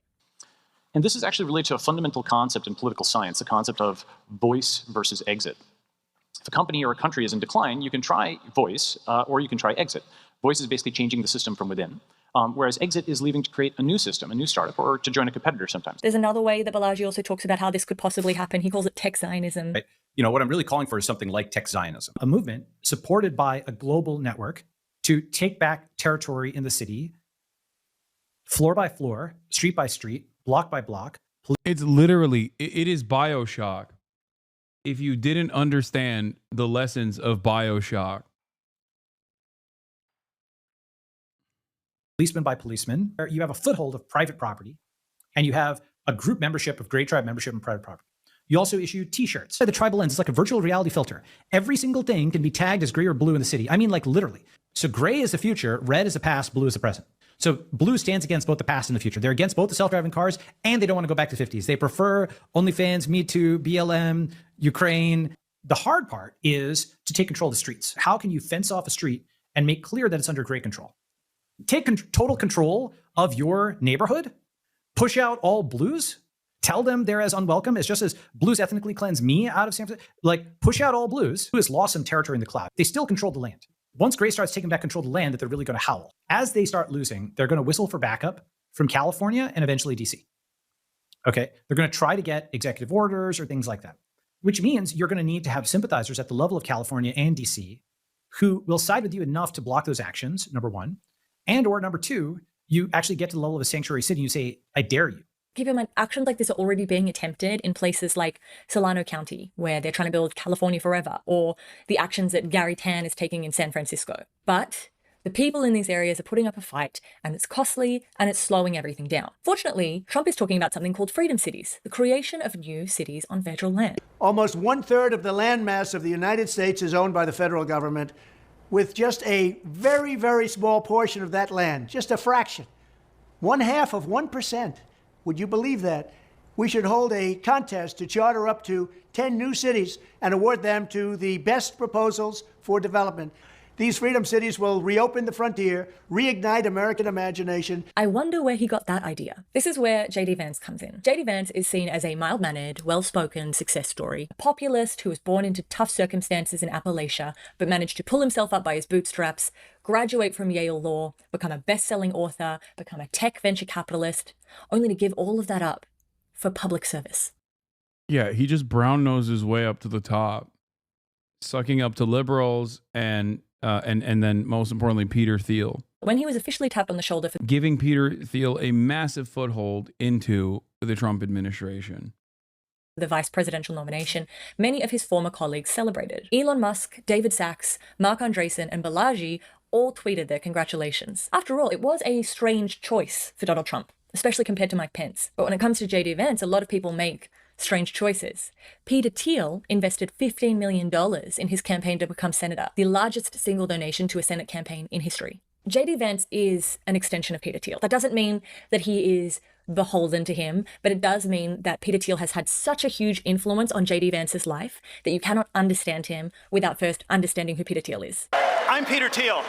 And this is actually related to a fundamental concept in political science, the concept of voice versus exit. If a company or a country is in decline, you can try voice or you can try exit. Voice is basically changing the system from within, whereas exit is leaving to create a new system, a new startup, or to join a competitor sometimes. There's another way that Balaji also talks about how this could possibly happen. He calls it tech Zionism. Right. What I'm really calling for is something like tech Zionism. A movement supported by a global network to take back territory in the city, floor by floor, street by street, block by block. It's literally, it is BioShock. If you didn't understand the lessons of BioShock. Policeman by policeman, you have a foothold of private property, and you have a group membership of Great Tribe membership in private property. You also issue t-shirts. The tribal lens is like a virtual reality filter. Every single thing can be tagged as gray or blue in the city. I mean, like literally. So gray is the future, red is the past, blue is the present. So blue stands against both the past and the future. They're against both the self-driving cars, and they don't want to go back to the 50s. They prefer OnlyFans, Me Too, BLM, Ukraine. The hard part is to take control of the streets. How can you fence off a street and make clear that it's under great control? Take total control of your neighborhood, push out all blues, tell them they're as unwelcome as just as blues ethnically cleanse me out of San Francisco. Like, push out all blues, who has lost some territory in the cloud. They still control the land. Once Gray starts taking back control of the land, that they're really going to howl. As they start losing, they're going to whistle for backup from California and eventually DC. Okay, they're going to try to get executive orders or things like that, which means you're going to need to have sympathizers at the level of California and DC who will side with you enough to block those actions, number one. And or number two, you actually get to the level of a sanctuary city and you say, I dare you. Keep in mind, actions like this are already being attempted in places like Solano County, where they're trying to build California forever, or the actions that Gary Tan is taking in San Francisco. But the people in these areas are putting up a fight, and it's costly, and it's slowing everything down. Fortunately, Trump is talking about something called freedom cities, the creation of new cities on federal land. Almost 1/3 of the landmass of the United States is owned by the federal government, with just a very, very small portion of that land, just a fraction, 1/2 of 1%. Would you believe that? We should hold a contest to charter up to 10 new cities and award them to the best proposals for development. These freedom cities will reopen the frontier, reignite American imagination. I wonder where he got that idea. This is where J.D. Vance comes in. J.D. Vance is seen as a mild-mannered, well-spoken success story, a populist who was born into tough circumstances in Appalachia, but managed to pull himself up by his bootstraps, graduate from Yale Law, become a best-selling author, become a tech venture capitalist, only to give all of that up for public service. Yeah, he just brown-nosed his way up to the top, sucking up to liberals and then most importantly, Peter Thiel. When he was officially tapped on the shoulder for giving Peter Thiel a massive foothold into the Trump administration, the vice presidential nomination, many of his former colleagues celebrated. Elon Musk, David Sachs, Mark Andreessen, and Balaji all tweeted their congratulations. After all, it was a strange choice for Donald Trump, especially compared to Mike Pence. But when it comes to J.D. Vance, a lot of people make strange choices. Peter Thiel invested $15 million in his campaign to become senator, the largest single donation to a Senate campaign in history. J.D. Vance is an extension of Peter Thiel. That doesn't mean that he is beholden to him, but it does mean that Peter Thiel has had such a huge influence on J.D. Vance's life that you cannot understand him without first understanding who Peter Thiel is. I'm Peter Thiel.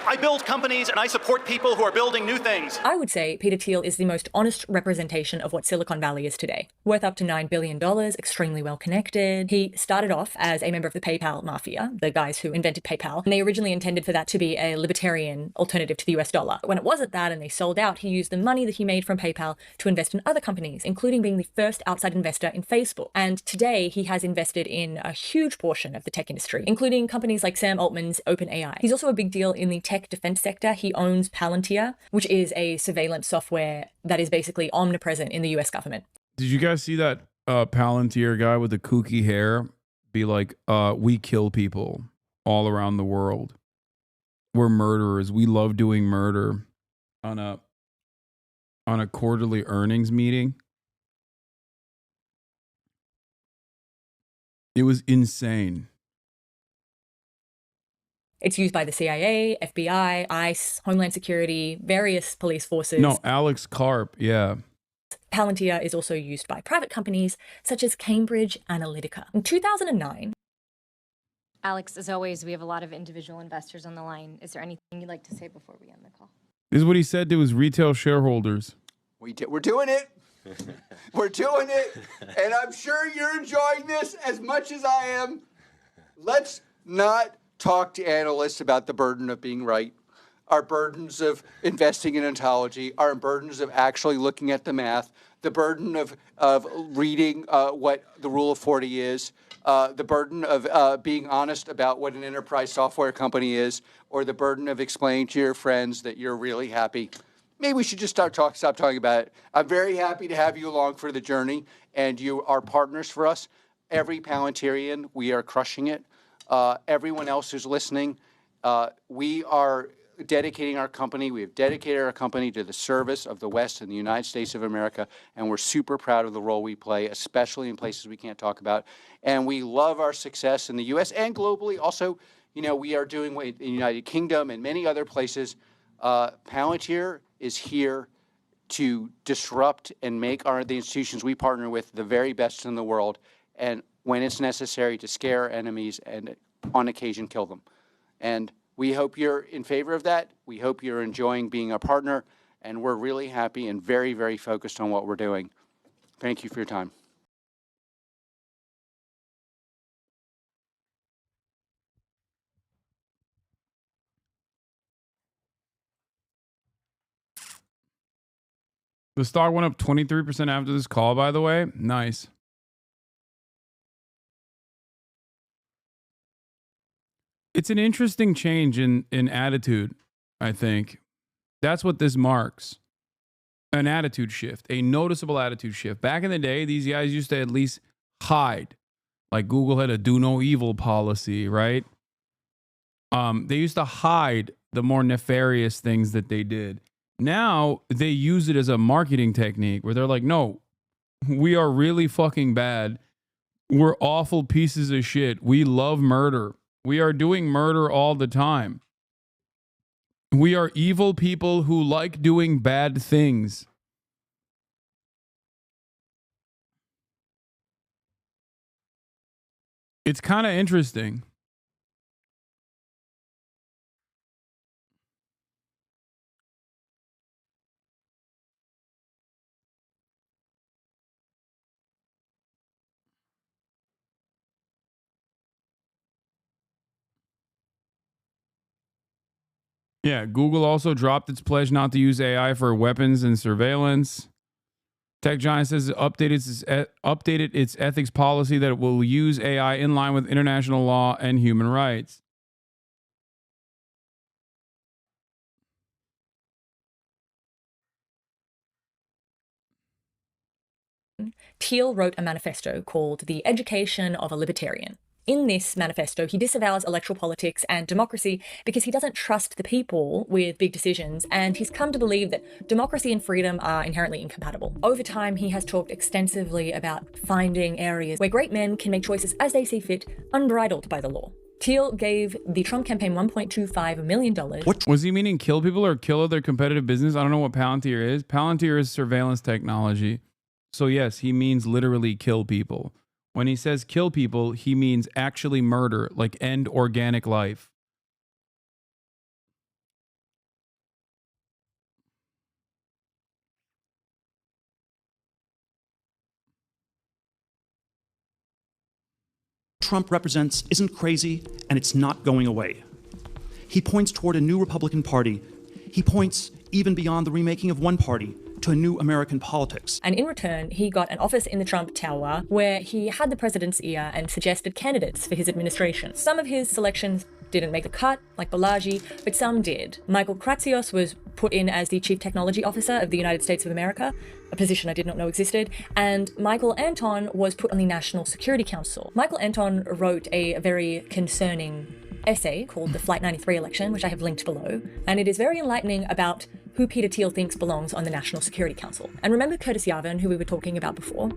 I build companies and I support people who are building new things. I would say Peter Thiel is the most honest representation of what Silicon Valley is today. Worth up to $9 billion, extremely well connected. He started off as a member of the PayPal mafia, the guys who invented PayPal, and they originally intended for that to be a libertarian alternative to the US dollar. When it wasn't that and they sold out, he used the money that he made from PayPal to invest in other companies, including being the first outside investor in Facebook. And today he has invested in a huge portion of the tech industry, including companies like Sam Altman's OpenAI. He's also a big deal in the tech defense sector. He owns Palantir, which is a surveillance software that is basically omnipresent in the US government. Did you guys see that Palantir guy with the kooky hair be like, we kill people all around the world. We're murderers. We love doing murder on a quarterly earnings meeting? It was insane. It's used by the CIA, FBI, ICE, Homeland Security, various police forces. No, Alex Karp, yeah. Palantir is also used by private companies such as Cambridge Analytica. In 2009... Alex, as always, we have a lot of individual investors on the line. Is there anything you'd like to say before we end the call? This is what he said to his retail shareholders. We're doing it. We're doing it. And I'm sure you're enjoying this as much as I am. Let's not talk to analysts about the burden of being right, our burdens of investing in ontology, our burdens of actually looking at the math, the burden of reading what the Rule of 40 is, the burden of being honest about what an enterprise software company is, or the burden of explaining to your friends that you're really happy. Maybe we should just stop talking about it. I'm very happy to have you along for the journey, and you are partners for us. Every Palantirian, we are crushing it. Everyone else who's listening, we are dedicating our company. We have dedicated our company to the service of the West and the United States of America, and we're super proud of the role we play, especially in places we can't talk about. And we love our success in the U.S. and globally. Also, you know, we are doing in the United Kingdom and many other places. Palantir is here to disrupt and make the institutions we partner with the very best in the world, and when it's necessary, to scare enemies and on occasion kill them. And we hope you're in favor of that. We hope you're enjoying being a partner, and we're really happy and very, very focused on what we're doing. Thank you for your time. The stock went up 23% after this call, by the way. Nice. It's an interesting change in attitude, I think. That's what this marks. An attitude shift, a noticeable attitude shift. Back in the day, these guys used to at least hide. Like Google had a do no evil policy, right? They used to hide the more nefarious things that they did. Now they use it as a marketing technique where they're like, no, we are really fucking bad. We're awful pieces of shit. We love murder. We are doing murder all the time. We are evil people who like doing bad things. It's kind of interesting. Yeah, Google also dropped its pledge not to use AI for weapons and surveillance. Tech giant says it updated its ethics policy that it will use AI in line with international law and human rights. Thiel wrote a manifesto called The Education of a Libertarian. In this manifesto, he disavows electoral politics and democracy because he doesn't trust the people with big decisions, and he's come to believe that democracy and freedom are inherently incompatible. Over time, he has talked extensively about finding areas where great men can make choices as they see fit, unbridled by the law. Thiel gave the Trump campaign $1.25 million. What was he meaning? Kill people or kill their competitive business? I don't know what Palantir is. Palantir is surveillance technology. So yes, he means literally kill people. When he says kill people, he means actually murder, like end organic life. Trump represents isn't crazy, and it's not going away. He points toward a new Republican Party. He points even beyond the remaking of one party to a new American politics. And in return, he got an office in the Trump Tower where he had the president's ear and suggested candidates for his administration. Some of his selections didn't make the cut, like Balaji, but some did. Michael Kratsios was put in as the Chief Technology Officer of the United States of America, a position I did not know existed, and Michael Anton was put on the National Security Council. Michael Anton wrote a very concerning essay called The Flight 93 Election, which I have linked below, and it is very enlightening about who Peter Thiel thinks belongs on the National Security Council. And remember Curtis Yarvin, who we were talking about before?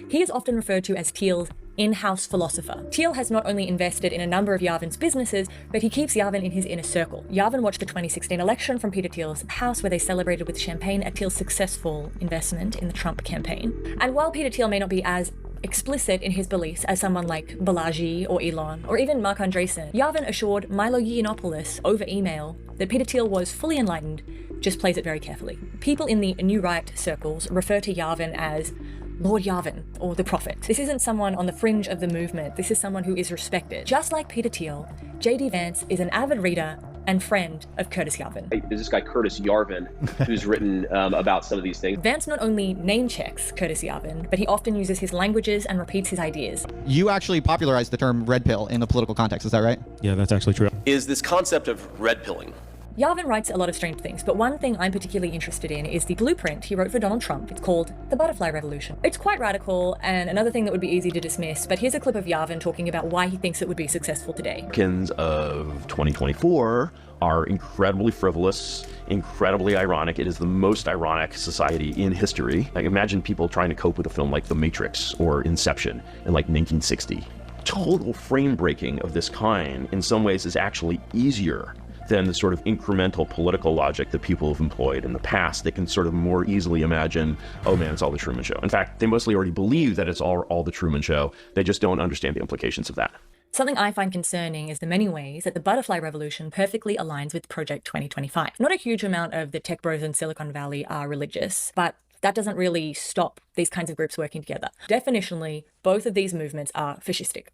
He is often referred to as Thiel's in-house philosopher. Thiel has not only invested in a number of Yarvin's businesses, but he keeps Yarvin in his inner circle. Yarvin watched the 2016 election from Peter Thiel's house, where they celebrated with champagne at Thiel's successful investment in the Trump campaign. And while Peter Thiel may not be as explicit in his beliefs as someone like Balaji or Elon or even Mark Andreessen, Yarvin assured Milo Yiannopoulos over email that Peter Thiel was fully enlightened, just plays it very carefully. People in the New Right circles refer to Yarvin as Lord Yarvin, or the Prophet. This isn't someone on the fringe of the movement, this is someone who is respected. Just like Peter Thiel, J.D. Vance is an avid reader and friend of Curtis Yarvin. There's this guy Curtis Yarvin who's written about some of these things. Vance not only name checks Curtis Yarvin, but he often uses his languages and repeats his ideas. You actually popularized the term red pill in the political context, is that right? Yeah, that's actually true. Is this concept of red pilling. Yarvin writes a lot of strange things, but one thing I'm particularly interested in is the blueprint he wrote for Donald Trump. It's called The Butterfly Revolution. It's quite radical and another thing that would be easy to dismiss, but here's a clip of Yarvin talking about why he thinks it would be successful today. Americans of 2024 are incredibly frivolous, incredibly ironic. It is the most ironic society in history. Like, imagine people trying to cope with a film like The Matrix or Inception in like 1960. Total frame breaking of this kind in some ways is actually easier than the sort of incremental political logic that people have employed in the past. They can sort of more easily imagine, oh man, it's all the Truman Show. In fact, they mostly already believe that it's all the Truman Show. They just don't understand the implications of that. Something I find concerning is the many ways that the butterfly revolution perfectly aligns with Project 2025. Not a huge amount of the tech bros in Silicon Valley are religious, but that doesn't really stop these kinds of groups working together. Definitionally, both of these movements are fascistic.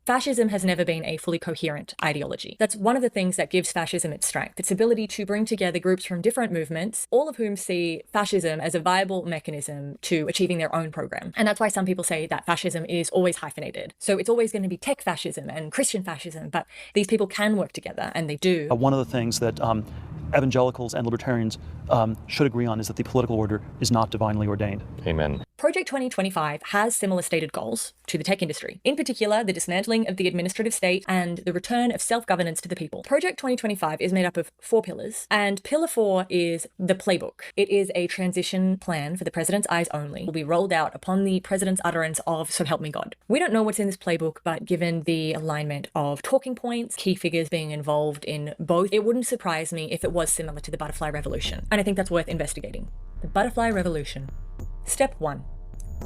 Fascism has never been a fully coherent ideology. That's one of the things that gives fascism its strength, its ability to bring together groups from different movements, all of whom see fascism as a viable mechanism to achieving their own program. And that's why some people say that fascism is always hyphenated. So it's always going to be tech fascism and Christian fascism, but these people can work together, and they do. One of the things that evangelicals and libertarians should agree on is that the political order is not divinely ordained. Amen. Project 2025 has similar stated goals to the tech industry, in particular the dismantling of the administrative state and the return of self-governance to the people. Project 2025 is made up of 4 pillars, and Pillar 4 is the playbook. It is a transition plan for the president's eyes only. It will be rolled out upon the president's utterance of "So help me God." We don't know what's in this playbook, but given the alignment of talking points, key figures being involved in both, it wouldn't surprise me if it was similar to the Butterfly Revolution. And I think that's worth investigating. The Butterfly Revolution. Step 1.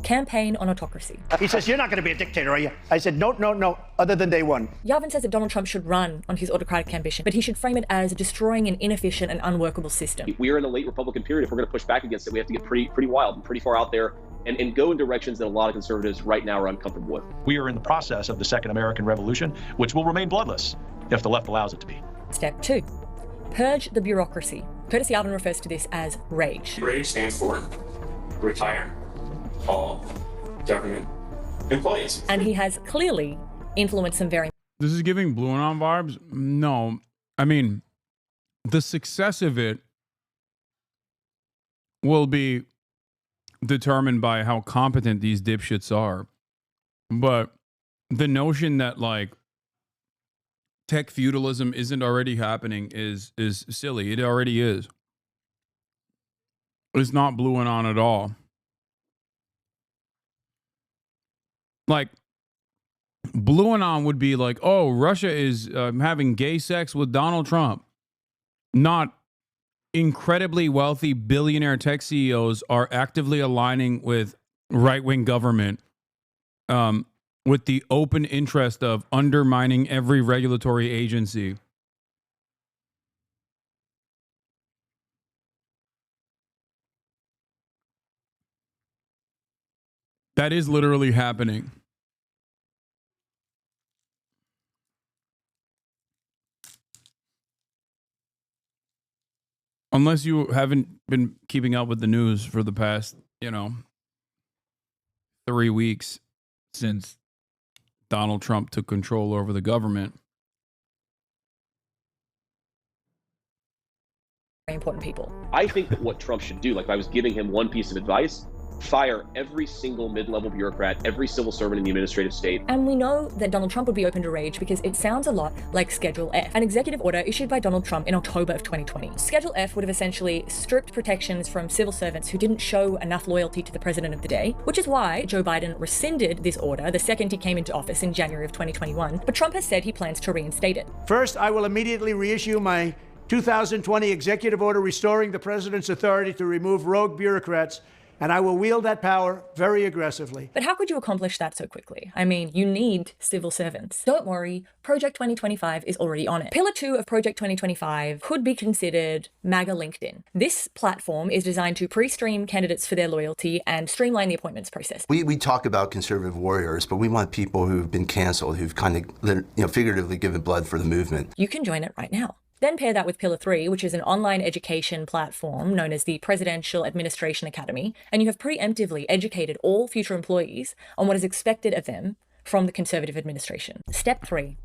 Campaign on autocracy. He says, "You're not going to be a dictator, are you?" I said, no, other than day one. Yavin says that Donald Trump should run on his autocratic ambition, but he should frame it as destroying an inefficient and unworkable system. We are in a late Republican period. If we're going to push back against it, we have to get pretty wild and pretty far out there and go in directions that a lot of conservatives right now are uncomfortable with. We are in the process of the Second American Revolution, which will remain bloodless if the left allows it to be. Step 2. Purge the bureaucracy. Curtis Yavin refers to this as RAGE. RAGE stands for retire all government employees. And he has clearly influenced some very... This is giving Blue Anon vibes? No. I mean, the success of it will be determined by how competent these dipshits are. But the notion that, like, tech feudalism isn't already happening is silly. It already is. It's not Blue Anon at all. Like, Blue Anon would be like, oh, Russia is having gay sex with Donald Trump. Not incredibly wealthy billionaire tech CEOs are actively aligning with right-wing government with the open interest of undermining every regulatory agency. That is literally happening. Unless you haven't been keeping up with the news for the past, 3 weeks since Donald Trump took control over the government. Very important people. I think that what Trump should do, like if I was giving him one piece of advice, fire every single mid-level bureaucrat, every civil servant in the administrative state. And we know that Donald Trump would be open to rage because it sounds a lot like Schedule F, an executive order issued by Donald Trump in October of 2020. Schedule F would have essentially stripped protections from civil servants who didn't show enough loyalty to the president of the day, which is why Joe Biden rescinded this order the second he came into office in January of 2021. But Trump has said he plans to reinstate it. First, I will immediately reissue my 2020 executive order restoring the president's authority to remove rogue bureaucrats, and I will wield that power very aggressively. But how could you accomplish that so quickly? I mean, you need civil servants. Don't worry, Project 2025 is already on it. Pillar 2 of Project 2025 could be considered MAGA LinkedIn. This platform is designed to pre-stream candidates for their loyalty and streamline the appointments process. We talk about conservative warriors, but we want people who've been canceled, who've kind of figuratively given blood for the movement. You can join it right now. Then pair that with Pillar 3, which is an online education platform known as the Presidential Administration Academy, and you have preemptively educated all future employees on what is expected of them from the conservative administration. Step 3.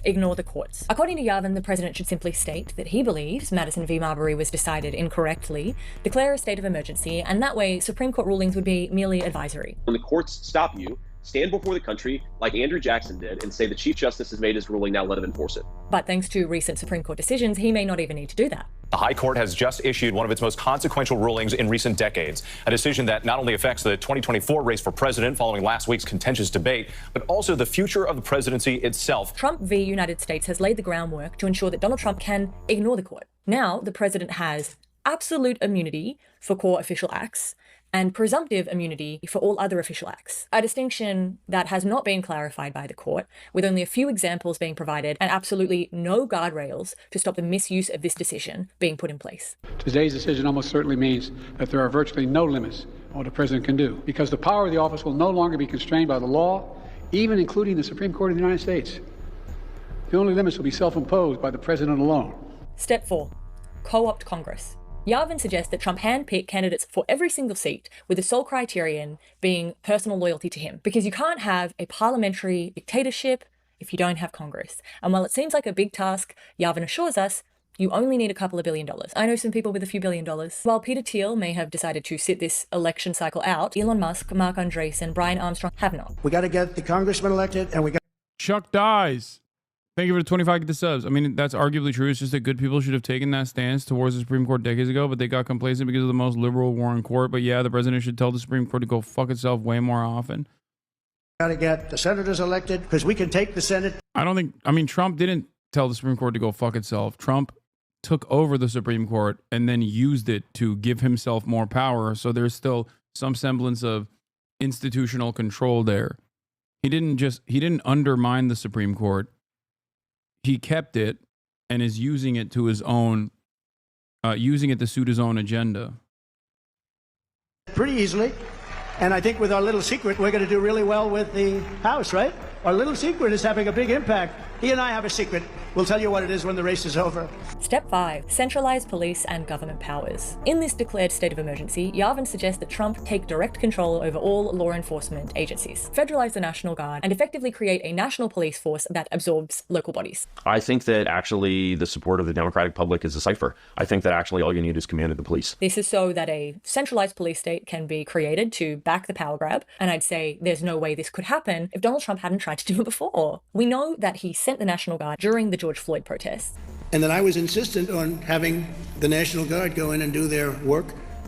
Ignore the courts. According to Yavin, the president should simply state that he believes Madison v. Marbury was decided incorrectly, declare a state of emergency, and that way Supreme Court rulings would be merely advisory. When the courts stop you, stand before the country like Andrew Jackson did and say the Chief Justice has made his ruling, now let him enforce it. But thanks to recent Supreme Court decisions, he may not even need to do that. The High Court has just issued one of its most consequential rulings in recent decades, a decision that not only affects the 2024 race for president following last week's contentious debate, but also the future of the presidency itself. Trump v. United States has laid the groundwork to ensure that Donald Trump can ignore the court. Now, the president has absolute immunity for core official acts and presumptive immunity for all other official acts, a distinction that has not been clarified by the court, with only a few examples being provided and absolutely no guardrails to stop the misuse of this decision being put in place. Today's decision almost certainly means that there are virtually no limits on what the president can do, because the power of the office will no longer be constrained by the law, even including the Supreme Court of the United States. The only limits will be self-imposed by the president alone. Step 4. Co-opt Congress. Yavin suggests that Trump handpick candidates for every single seat, with the sole criterion being personal loyalty to him. Because you can't have a parliamentary dictatorship if you don't have Congress. And while it seems like a big task, Yavin assures us you only need a couple of $1 billion. I know some people with a few $1 billion. While Peter Thiel may have decided to sit this election cycle out, Elon Musk, Mark Andreessen, Brian Armstrong have not. We got to get the congressman elected, and we got. Chuck dies. Thank you for the 25 get the subs. I mean, that's arguably true. It's just that good people should have taken that stance towards the Supreme Court decades ago, but they got complacent because of the most liberal Warren Court. But yeah, the president should tell the Supreme Court to go fuck itself way more often. Got to get the senators elected, because we can take the Senate. Trump didn't tell the Supreme Court to go fuck itself. Trump took over the Supreme Court and then used it to give himself more power. So there's still some semblance of institutional control there. He didn't undermine the Supreme Court. He kept it and is using it to his own, using it to suit his own agenda. Pretty easily. And I think with our little secret, we're going to do really well with the House, right? Our little secret is having a big impact. He and I have a secret. We'll tell you what it is when the race is over. Step 5. Centralized police and government powers. In this declared state of emergency, Yavin suggests that Trump take direct control over all law enforcement agencies, federalize the National Guard, and effectively create a national police force that absorbs local bodies. I think that actually the support of the Democratic public is a cipher. I think that actually all you need is command of the police. This is so that a centralized police state can be created to back the power grab, and I'd say there's no way this could happen if Donald Trump hadn't tried to do it before. We know that he sent the National Guard during the George Floyd protests. And then I was insistent on having the National Guard go in and do their work.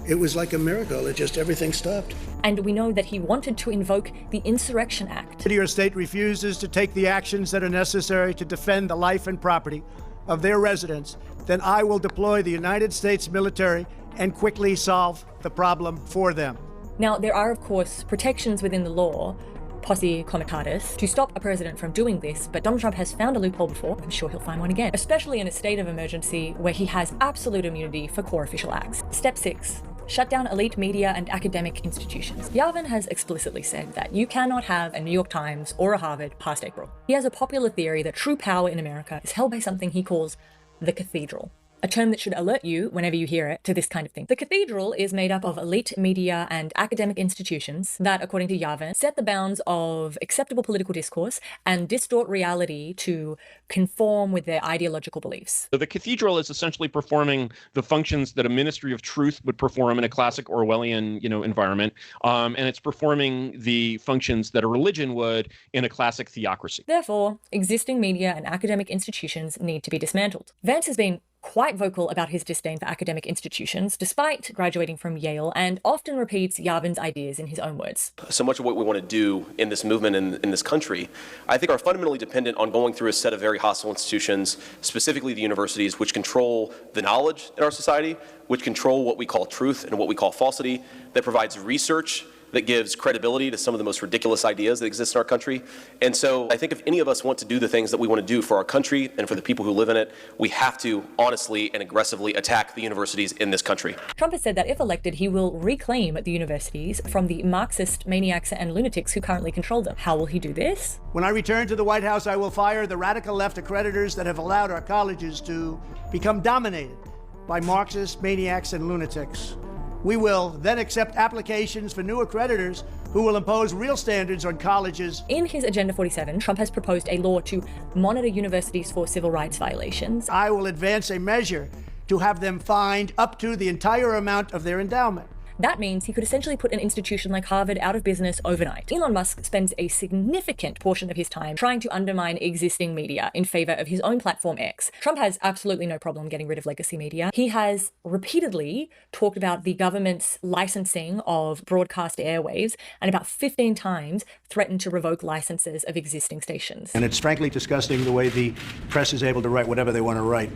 It was like a miracle. It just, everything stopped. And we know that he wanted to invoke the Insurrection Act. If your state refuses to take the actions that are necessary to defend the life and property of their residents, then I will deploy the United States military and quickly solve the problem for them. Now, there are, of course, protections within the law, posse comitatus, to stop a president from doing this, but Donald Trump has found a loophole before. I'm sure he'll find one again, especially in a state of emergency where he has absolute immunity for core official acts. Step 6. Shut down elite media and academic institutions. Yavin has explicitly said that you cannot have a New York Times or a Harvard past April. He has a popular theory that true power in America is held by something he calls the cathedral, a term that should alert you, whenever you hear it, to this kind of thing. The cathedral is made up of elite media and academic institutions that, according to Yavin, set the bounds of acceptable political discourse and distort reality to conform with their ideological beliefs. So the cathedral is essentially performing the functions that a ministry of truth would perform in a classic Orwellian, environment, and it's performing the functions that a religion would in a classic theocracy. Therefore, existing media and academic institutions need to be dismantled. Vance has been quite vocal about his disdain for academic institutions, despite graduating from Yale, and often repeats Yavin's ideas in his own words. So much of what we want to do in this movement in this country, I think, are fundamentally dependent on going through a set of very hostile institutions, specifically the universities, which control the knowledge in our society, which control what we call truth and what we call falsity, that provides research that gives credibility to some of the most ridiculous ideas that exist in our country. And so I think if any of us want to do the things that we want to do for our country and for the people who live in it, we have to honestly and aggressively attack the universities in this country. Trump has said that if elected, he will reclaim the universities from the Marxist maniacs and lunatics who currently control them. How will he do this? When I return to the White House, I will fire the radical left accreditors that have allowed our colleges to become dominated by Marxist maniacs and lunatics. We will then accept applications for new accreditors who will impose real standards on colleges. In his Agenda 47, Trump has proposed a law to monitor universities for civil rights violations. I will advance a measure to have them fined up to the entire amount of their endowment. That means he could essentially put an institution like Harvard out of business overnight. Elon Musk spends a significant portion of his time trying to undermine existing media in favor of his own platform X. Trump has absolutely no problem getting rid of legacy media. He has repeatedly talked about the government's licensing of broadcast airwaves and about 15 times threatened to revoke licenses of existing stations. And it's frankly disgusting the way the press is able to write whatever they want to write.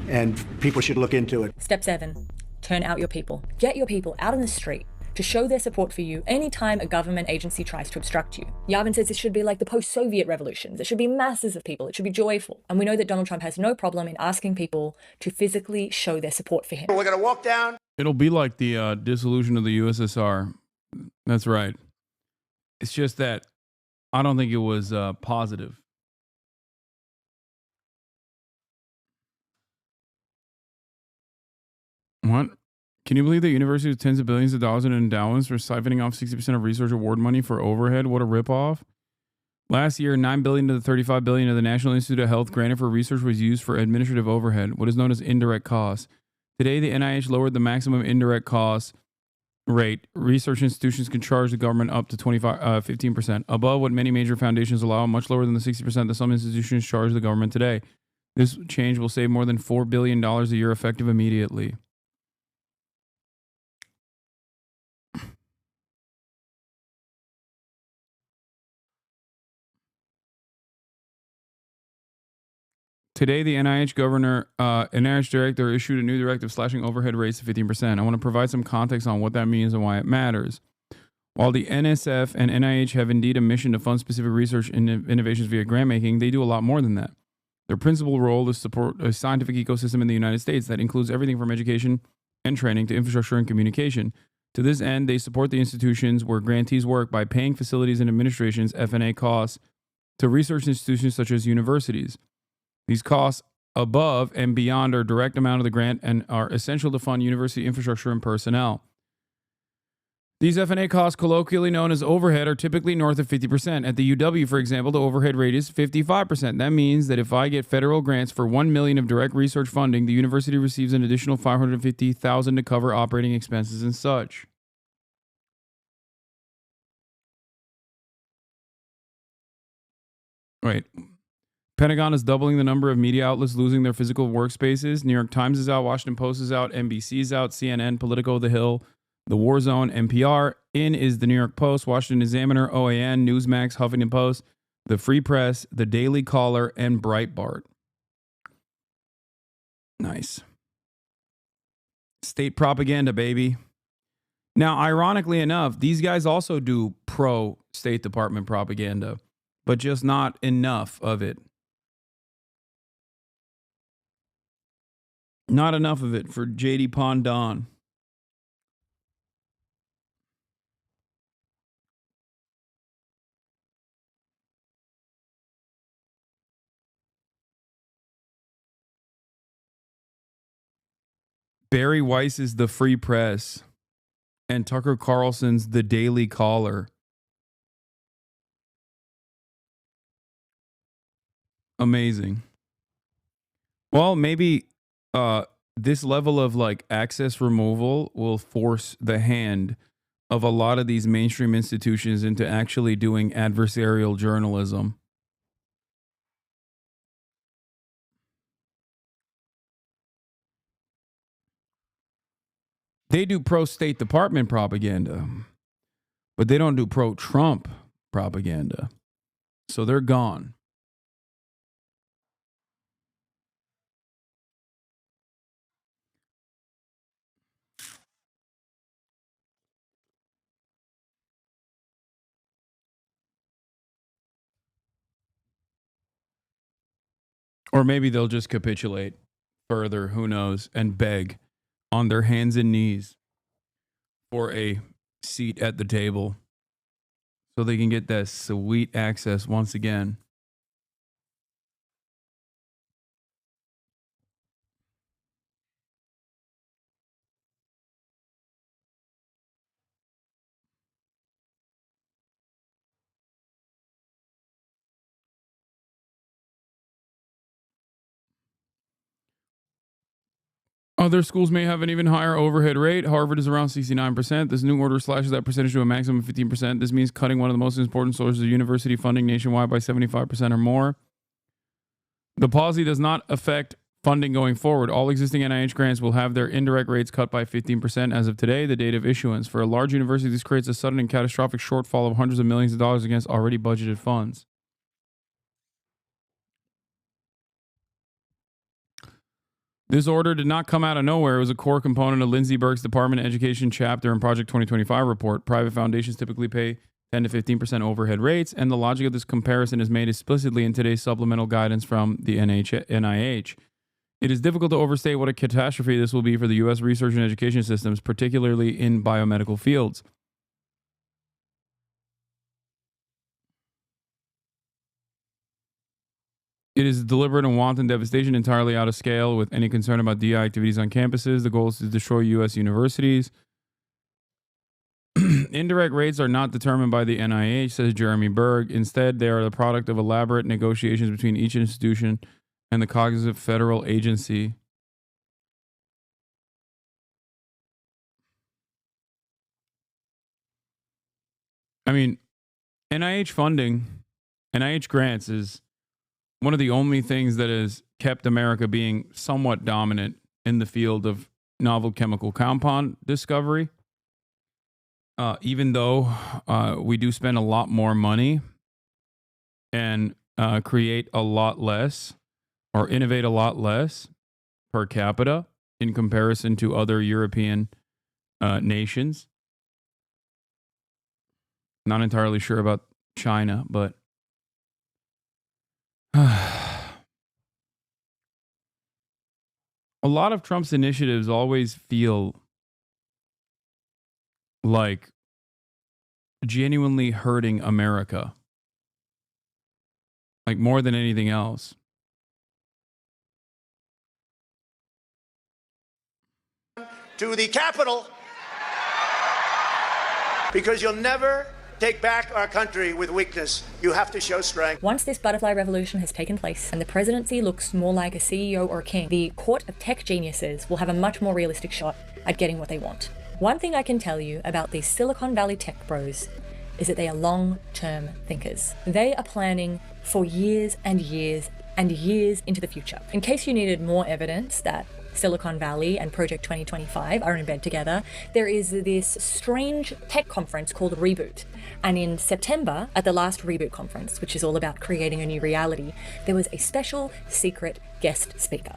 And people should look into it. Step 7. Turn out your people. Get your people out on the street to show their support for you anytime a government agency tries to obstruct you. Yavin says it should be like the post-Soviet revolutions. It should be masses of people. It should be joyful. And we know that Donald Trump has no problem in asking people to physically show their support for him. We're going to walk down. It'll be like the dissolution of the USSR. That's right. It's just that I don't think it was positive. What? Can you believe that university with tens of billions of dollars in endowments for siphoning off 60% of research award money for overhead? What a ripoff. Last year, $9 billion to the $35 billion of the National Institute of Health granted for research was used for administrative overhead, what is known as indirect costs. Today, the NIH lowered the maximum indirect cost rate. Research institutions can charge the government up to 15%, above what many major foundations allow, much lower than the 60% that some institutions charge the government today. This change will save more than $4 billion a year effective immediately. Today, the NIH director issued a new directive slashing overhead rates to 15%. I want to provide some context on what that means and why it matters. While the NSF and NIH have indeed a mission to fund specific research and innovations via grant making, they do a lot more than that. Their principal role is to support a scientific ecosystem in the United States that includes everything from education and training to infrastructure and communication. To this end, they support the institutions where grantees work by paying facilities and administration's F&A costs to research institutions such as universities. These costs above and beyond our direct amount of the grant and are essential to fund university infrastructure and personnel. These F&A costs, colloquially known as overhead, are typically north of 50%. At the UW, for example, the overhead rate is 55%. That means that if I get federal grants for $1 million of direct research funding, the university receives an additional $550,000 to cover operating expenses and such. Wait. Pentagon is doubling the number of media outlets losing their physical workspaces. New York Times is out, Washington Post is out, NBC is out, CNN, Politico, The Hill, The War Zone, NPR. In is the New York Post, Washington Examiner, OAN, Newsmax, Huffington Post, The Free Press, The Daily Caller, and Breitbart. Nice. State propaganda, baby. Now, ironically enough, these guys also do pro-State Department propaganda, but just not enough of it. Not enough of it for J.D. Pondon. Barry Weiss's The Free Press and Tucker Carlson's The Daily Caller. Amazing. Well, maybe this level of like access removal will force the hand of a lot of these mainstream institutions into actually doing adversarial journalism. They do pro-State Department propaganda, but they don't do pro-Trump propaganda. So they're gone. Or maybe they'll just capitulate further, who knows, and beg on their hands and knees for a seat at the table so they can get that sweet access once again. Other schools may have an even higher overhead rate. Harvard is around 69%. This new order slashes that percentage to a maximum of 15%. This means cutting one of the most important sources of university funding nationwide by 75% or more. The policy does not affect funding going forward. All existing NIH grants will have their indirect rates cut by 15% as of today, the date of issuance. For a large university, this creates a sudden and catastrophic shortfall of hundreds of millions of dollars against already budgeted funds. This order did not come out of nowhere. It was a core component of Lindsey Burke's Department of Education chapter and Project 2025 report. Private foundations typically pay 10 to 15% overhead rates, and the logic of this comparison is made explicitly in today's supplemental guidance from the NIH. It is difficult to overstate what a catastrophe this will be for the U.S. research and education systems, particularly in biomedical fields. It is deliberate and wanton devastation entirely out of scale with any concern about DI activities on campuses. The goal is to destroy U.S. universities. Indirect rates are not determined by the NIH, says Jeremy Berg. Instead, they are the product of elaborate negotiations between each institution and the cognizant federal agency. I mean, NIH funding, NIH grants is one of the only things that has kept America being somewhat dominant in the field of novel chemical compound discovery. Even though we do spend a lot more money and create a lot less or innovate a lot less per capita in comparison to other European nations. Not entirely sure about China, but a lot of Trump's initiatives always feel like genuinely hurting America, like more than anything else. To the Capitol, because you'll never take back our country with weakness. You have to show strength. Once this butterfly revolution has taken place and the presidency looks more like a CEO or a king, the court of tech geniuses will have a much more realistic shot at getting what they want. One thing I can tell you about these Silicon Valley tech bros is that they are long-term thinkers. They are planning for years and years and years into the future. In case you needed more evidence that Silicon Valley and Project 2025 are in bed together, there is this strange tech conference called Reboot. And in September, at the last Reboot conference, which is all about creating a new reality, there was a special secret guest speaker.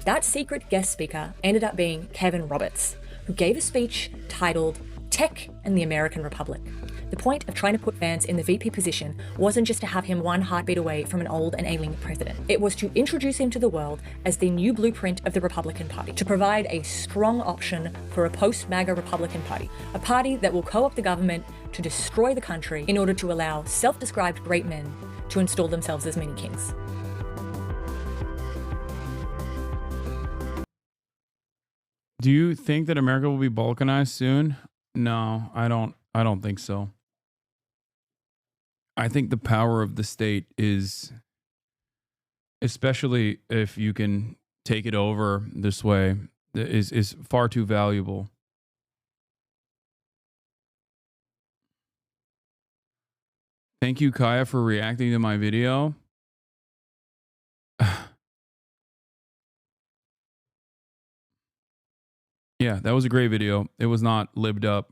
That secret guest speaker ended up being Kevin Roberts, who gave a speech titled Tech and the American Republic. The point of trying to put Vance in the VP position wasn't just to have him one heartbeat away from an old and ailing president. It was to introduce him to the world as the new blueprint of the Republican Party, to provide a strong option for a post-MAGA Republican Party, a party that will co-opt the government to destroy the country in order to allow self-described great men to install themselves as mini kings. Do you think that America will be balkanized soon? No, I don't think so. I think the power of the state is, especially if you can take it over this way, is far too valuable. Thank you, Kaya, for reacting to my video. Yeah, that was a great video. It was not libbed up.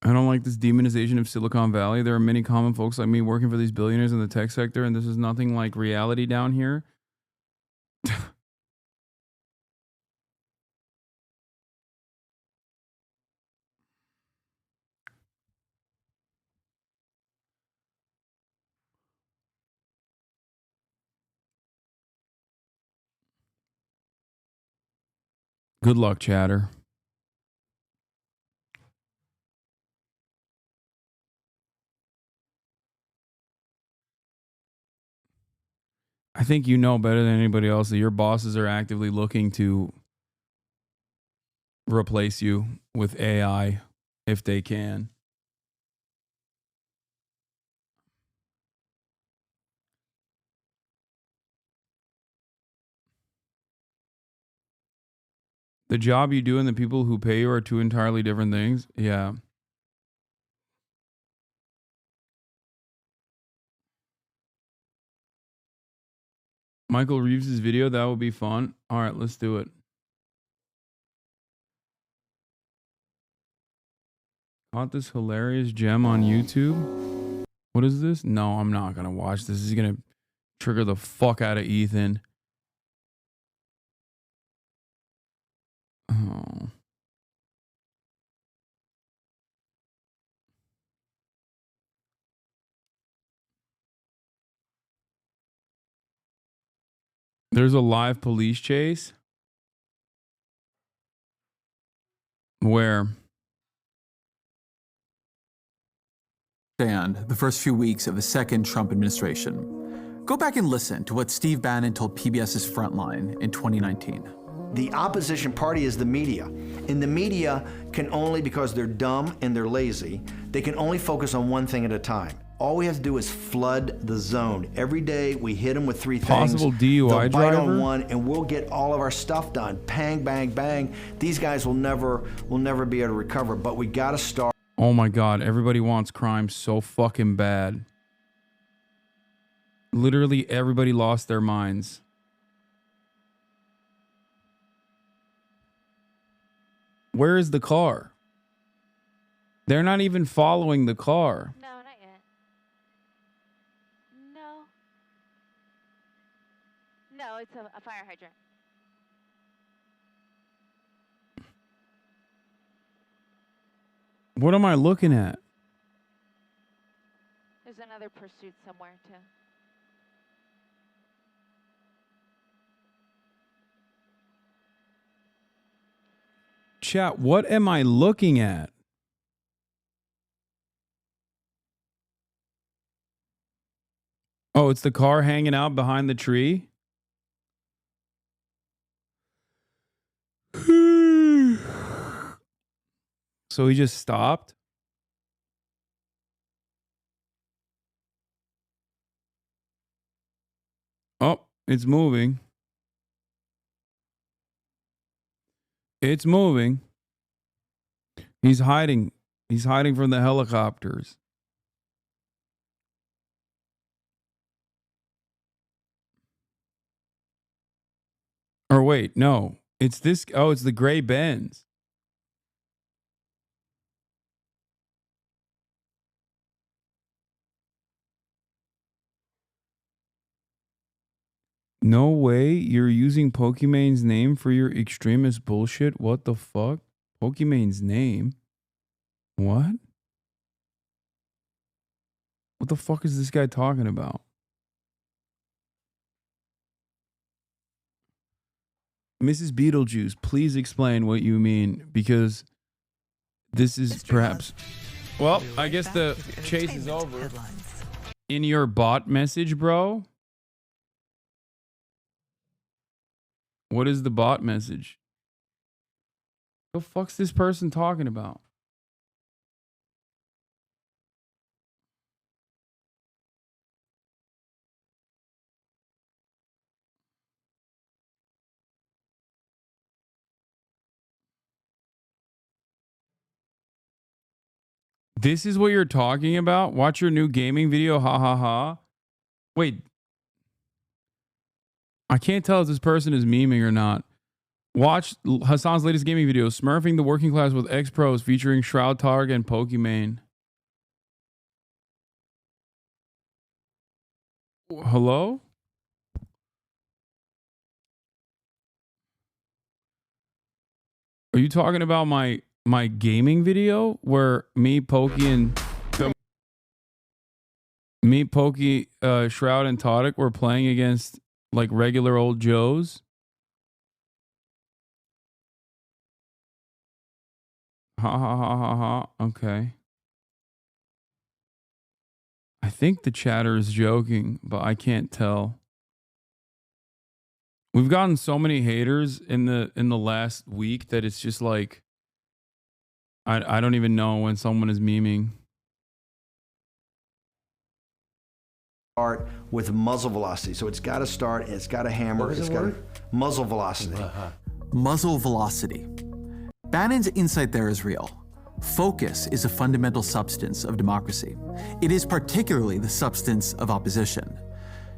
I don't like this demonization of Silicon Valley. There are many common folks like me working for these billionaires in the tech sector, and this is nothing like reality down here. Good luck, chatter. I think you know better than anybody else that your bosses are actively looking to replace you with AI if they can. The job you do and the people who pay you are two entirely different things. Yeah. Michael Reeves' video, that would be fun. All right, let's do it. Caught this hilarious gem on YouTube. What is this? No, I'm not going to watch this. This is going to trigger the fuck out of Ethan. Oh. There's a live police chase. Where? The first few weeks of the second Trump administration. Go back and listen to what Steve Bannon told PBS's Frontline in 2019. The opposition party is the media. And the media can only, because they're dumb and they're lazy, they can only focus on one thing at a time. All we have to do is flood the zone. Every day we hit them with three things. Possible DUI They'll bite driver? on one, and we'll get all of our stuff done. Bang, bang, bang. These guys will never be able to recover. But we got to start. Oh my God, everybody wants crime so fucking bad. Literally everybody lost their minds. Where is the car? They're not even following the car. No, not yet. No. No, it's a fire hydrant. What am I looking at? There's another pursuit somewhere, too. Chat, what am I looking at? Oh, it's the car hanging out behind the tree? So he just stopped? Oh, it's moving. It's moving. He's hiding. He's hiding from the helicopters. Or wait, no. It's this. Oh, it's the gray Benz. No way you're using Pokemon's name for your extremist bullshit? What the fuck? Pokemon's name? What? What the fuck is this guy talking about? Mrs. Beetlejuice, please explain what you mean, because this is perhaps... Well, I guess the chase is over. In your bot message, bro? What is the bot message? What the fuck's this person talking about? This is what you're talking about? Watch your new gaming video, ha ha ha. Wait. I can't tell if this person is memeing or not. Watch Hasan's latest gaming video, Smurfing the Working Class with X-Pros, featuring Shroud Targ and Pokimane. Hello? Are you talking about my gaming video where me, Pokey, and Shroud and Todic were playing against like regular old Joes? Ha ha ha ha ha. Okay. I think the chatter is joking, but I can't tell. We've gotten so many haters in the last week that it's just like I don't even know when someone is memeing. Start with muzzle velocity. So it's got to start, it's got to hammer, it's got to muzzle velocity. Muzzle velocity. Bannon's insight there is real. Focus is a fundamental substance of democracy. It is particularly the substance of opposition.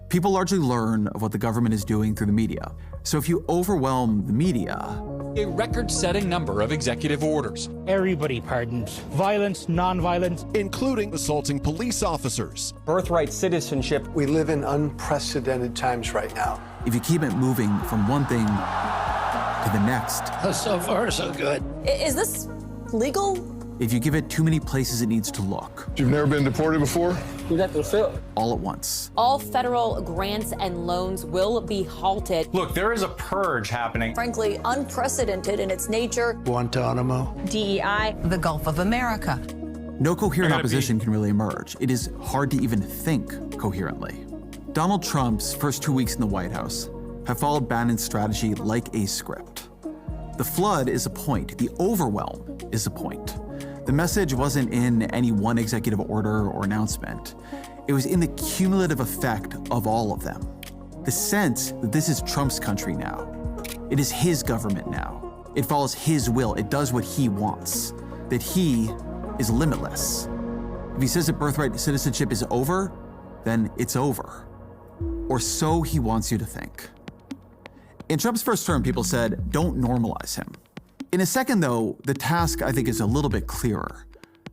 People largely learn of what the government is doing through the media. So if you overwhelm the media... A record-setting number of executive orders. Everybody pardons. Violence, non-violence. Including assaulting police officers. Birthright citizenship. We live in unprecedented times right now. If you keep it moving from one thing to the next... So far, so good. Is this legal? If you give it too many places it needs to look. You've never been deported before? All at once. All federal grants and loans will be halted. Look, there is a purge happening. Frankly, unprecedented in its nature. Guantanamo. DEI. The Gulf of America. No coherent opposition can really emerge. It is hard to even think coherently. Donald Trump's first 2 weeks in the White House have followed Bannon's strategy like a script. The flood is a point. The overwhelm is a point. The message wasn't in any one executive order or announcement. It was in the cumulative effect of all of them. The sense that this is Trump's country now. It is his government now. It follows his will. It does what he wants. That he is limitless. If he says that birthright citizenship is over, then it's over. Or so he wants you to think. In Trump's first term, people said, don't normalize him. In a second, though, the task, I think, is a little bit clearer.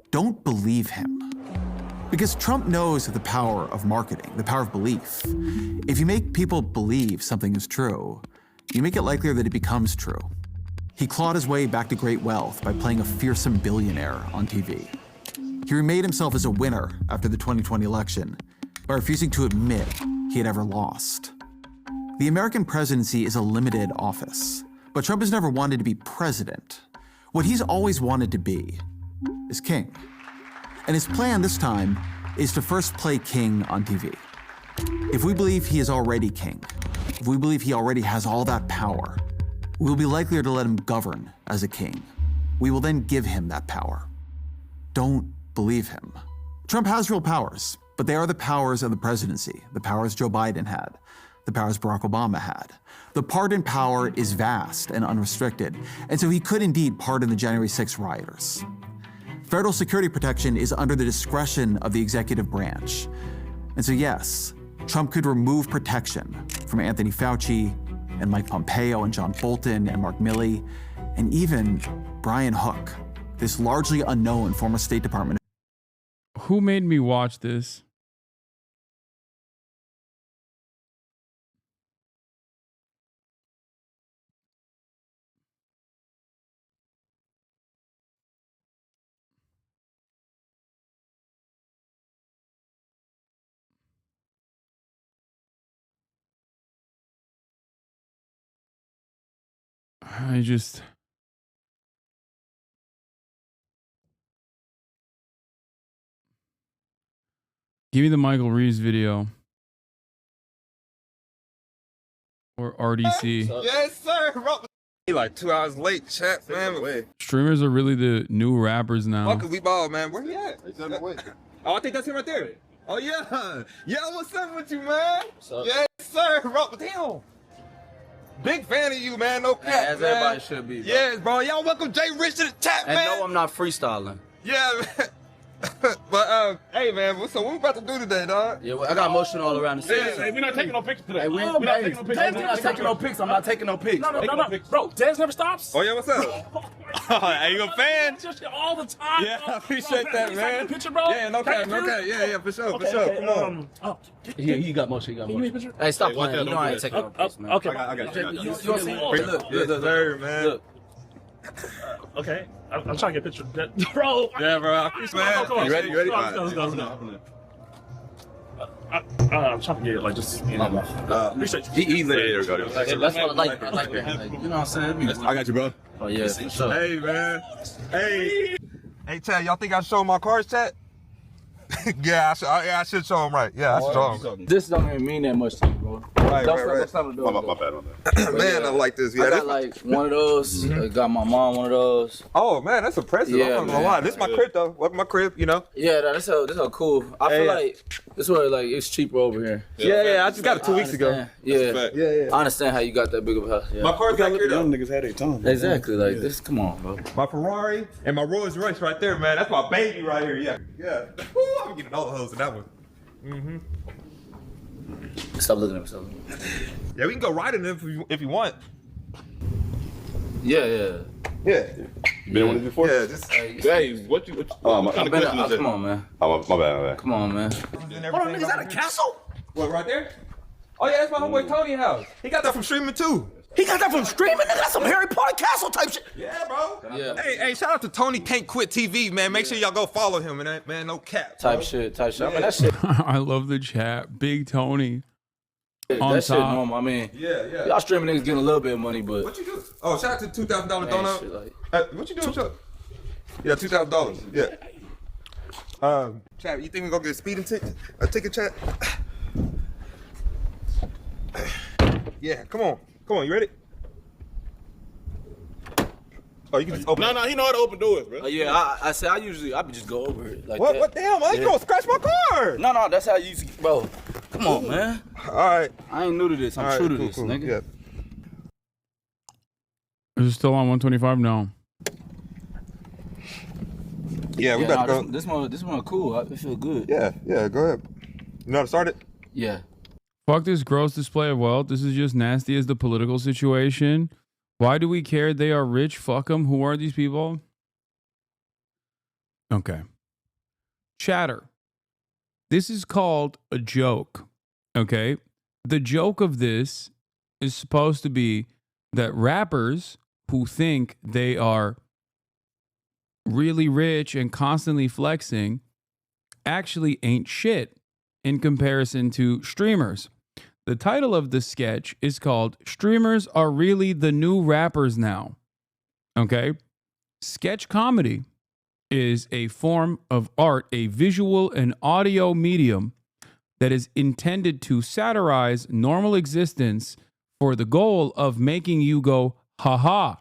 Don't believe him. Because Trump knows the power of marketing, the power of belief. If you make people believe something is true, you make it likelier that it becomes true. He clawed his way back to great wealth by playing a fearsome billionaire on TV. He remade himself as a winner after the 2020 election by refusing to admit he had ever lost. The American presidency is a limited office. But Trump has never wanted to be president. What he's always wanted to be is king. And his plan this time is to first play king on TV. If we believe he is already king, if we believe he already has all that power, we will be likelier to let him govern as a king. We will then give him that power. Don't believe him. Trump has real powers, but they are the powers of the presidency, the powers Joe Biden had, the powers Barack Obama had. The pardon power is vast and unrestricted, and so he could indeed pardon the January 6th rioters. Federal security protection is under the discretion of the executive branch. And so yes, Trump could remove protection from Anthony Fauci and Mike Pompeo and John Bolton and Mark Milley, and even Brian Hook, this largely unknown former State Department. Who made me watch this? I just... Give me the Michael Reeves video. Or RDC. Yes, sir. He like 2 hours late, chat, man. Streamers are really the new rappers now. Fuck, we ball, man. Where he at? He's on the way. Oh, I think that's him right there. Oh, yeah. Yeah, what's up with you, man? What's up? Yes, sir. Rock with him. Big fan of you, man. No cap, man. As everybody should be, bro. Yes, bro. Y'all welcome Jay Rich to the chat, man. And no, I'm not freestyling. Yeah, man. But, hey, man, so what we about to do today, dog? Yeah, well, I got motion all around the city. Hey, we're not taking no pictures today. Hey, we're not taking no pictures. We're not taking no pics. I'm not taking no pics. No. Bro, Dez never stops. Oh, yeah, what's up? Are you a fan? Just all the time. Yeah, I appreciate that, man. Picture, bro. Yeah, no cap, Yeah, for sure, for sure. Come on. Yeah, you got motion. You got motion. Hey, stop playing. You know I ain't taking no pics, man. Okay. I got you. You want to see? Look, there, man. Look. Okay. I'm trying to get a picture of that. Bro. Yeah, bro. I appreciate it. You ready? You ready? Let's go. I'm trying to get it like just, you know. Appreciate you. He lit it. There we go. That's what I like. I like that. You know what I'm saying? I got you, bro. Oh, yeah. For sure. Hey, man. Hey, Chad, y'all think I showed my cards, Chad? Yeah, I should show him right. Yeah, I should show him. This don't even mean that much to me, bro. Right. My bad. Man, I like this. Yeah, I got like one of those. I got my mom one of those. Oh man, that's impressive. Yeah, I'm not gonna lie. This is my crib though. Welcome to my crib, you know. Yeah, this so cool. I feel like this where like it's cheaper over here. Yeah. I just got it 2 weeks ago. Yeah. I understand how you got that big of a house. Yeah. My car's back here though. Young niggas had their time. Exactly. Like this. Come on, bro. My Ferrari and my Rolls Royce right there, man. That's my baby right here. Yeah. Woo, I'm getting all the hoes in that one. Stop looking at me. Stop looking at me. Yeah, we can go ride in them if you want. Yeah. You been on this before? Yeah, just what kind of question is it? Come on, man. Oh, my bad. Come on, man. Hold on, niggas at a castle? What, right there? Oh yeah, that's my homeboy Tony's house. He got that from streaming too. He got that from streaming? Nigga, that's some Harry Potter castle type shit. Yeah, bro. Yeah. Hey, shout out to Tony Can't Quit TV, man. Make sure y'all go follow him, man. No cap. Type shit. I mean, that shit. I love the chat. Big Tony. On That shit top. normal. I mean, Yeah. y'all streaming niggas getting a little bit of money, but. What you do? Oh, shout out to $2,000 donut. Shit, like, What you doing, Chuck? Yeah, $2,000. Yeah. Chat, you think we gonna get a speeding ticket? A ticket, chat? Yeah, come on, you ready? Oh, you can just open. No, he know how to open doors, bro. yeah, I say I be just go over it like What? that. What the hell, man? You gonna scratch my car? No, that's how you use it, bro. Come on, man. All right. I ain't new to this. I'm true to this, nigga. Yeah. Is it still on 125? No. Yeah, we better go. This one cool. I feel good. Yeah, go ahead. You know how to start it? Yeah. Fuck this gross display of wealth. This is just nasty as the political situation. Why do we care? They are rich. Fuck them. Who are these people? Okay. Chatter. This is called a joke. Okay. The joke of this is supposed to be that rappers who think they are really rich and constantly flexing actually ain't shit in comparison to streamers. The title of the sketch is called Streamers Are Really the New Rappers Now. Okay? Sketch comedy is a form of art, a visual and audio medium that is intended to satirize normal existence for the goal of making you go, ha-ha.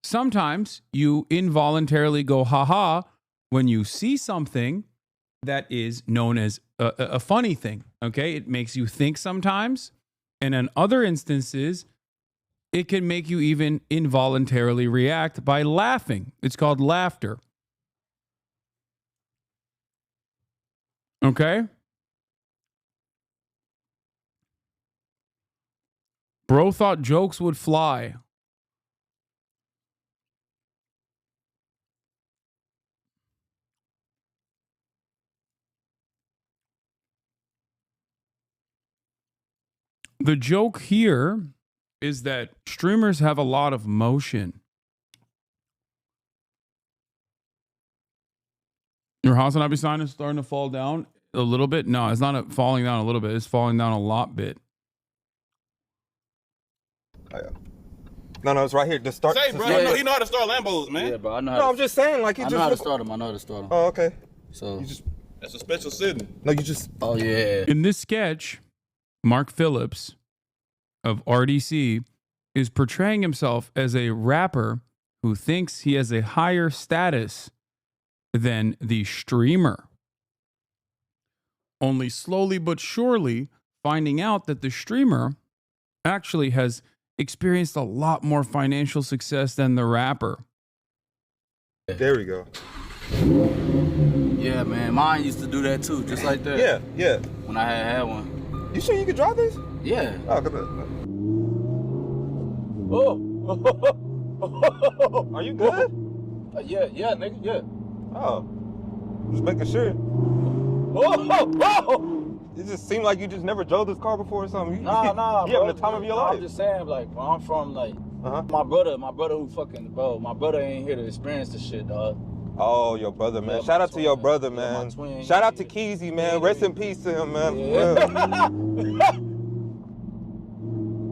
Sometimes you involuntarily go, ha-ha, when you see something that is known as a funny thing, okay? It makes you think sometimes. And in other instances, it can make you even involuntarily react by laughing. It's called laughter. Okay? Bro thought jokes would fly. The joke here is that streamers have a lot of motion. Your HasnAbi sign is starting to fall down a little bit. No, it's not falling down a little bit. It's falling down a lot bit. Oh, yeah. No, it's right here. Just start. Say, bro, he know how to start Lambos, man. Yeah, bro, I know. No, I'm just saying, like, I know how to start them. I know how to start them. Oh, okay. So that's a special sitting. No, you just. Oh yeah. In this sketch, Mark Phillips of RDC is portraying himself as a rapper who thinks he has a higher status than the streamer. Only slowly but surely finding out that the streamer actually has experienced a lot more financial success than the rapper. There we go. Yeah, man. Mine used to do that too, just like that. Yeah. When I had one. You sure you can drive this? Yeah. Oh, come on. Oh. Are you good? Yeah, nigga, yeah. Oh. Just making sure. It just seemed like you just never drove this car before or something. Nah, you having the time of your life. I'm just saying, like, where I'm from, like, my brother who fucking, bro, my brother ain't here to experience the shit, dog. Oh, your brother, man. Shout out to your brother, man. Shout out to Keezy, man. Rest in peace to him, man. Yeah.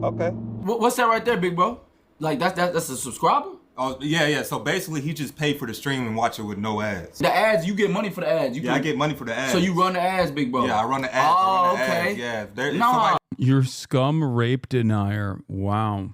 Okay. What's that right there, big bro? Like, that's a subscriber? Oh, yeah. So basically, he just paid for the stream and watch it with no ads. The ads, you get money for the ads. I get money for the ads. So you run the ads, big bro? Yeah, I run the ads. Oh, okay. Ads. Yeah. No. You're scum rape denier. Wow.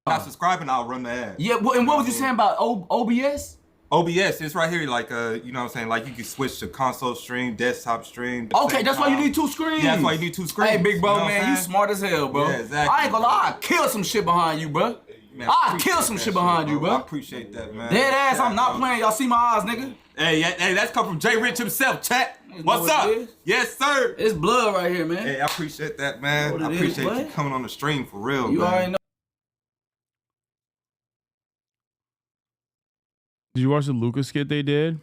Not subscribing, I'll run the ads. Yeah, and what was you saying about OBS? OBS, it's right here, like, you know what I'm saying? Like, you can switch to console stream, desktop stream. Okay, that's why you need 2 screens. Yeah, that's why you need 2 screens. Hey, big bro, you know man, you smart as hell, bro. Yeah, exactly. I ain't gonna lie, I'll kill some shit behind you, bro. I'll kill some shit behind you, bro. I appreciate that, man. Dead ass, I'm not playing. Y'all see my eyes, nigga? Hey, that's come from Jay Rich himself, chat. What's up? Yes, sir. It's blood right here, man. Hey, I appreciate that, man. I appreciate you coming on the stream for real, you man. Already know. Did you watch the Lucas skit they did?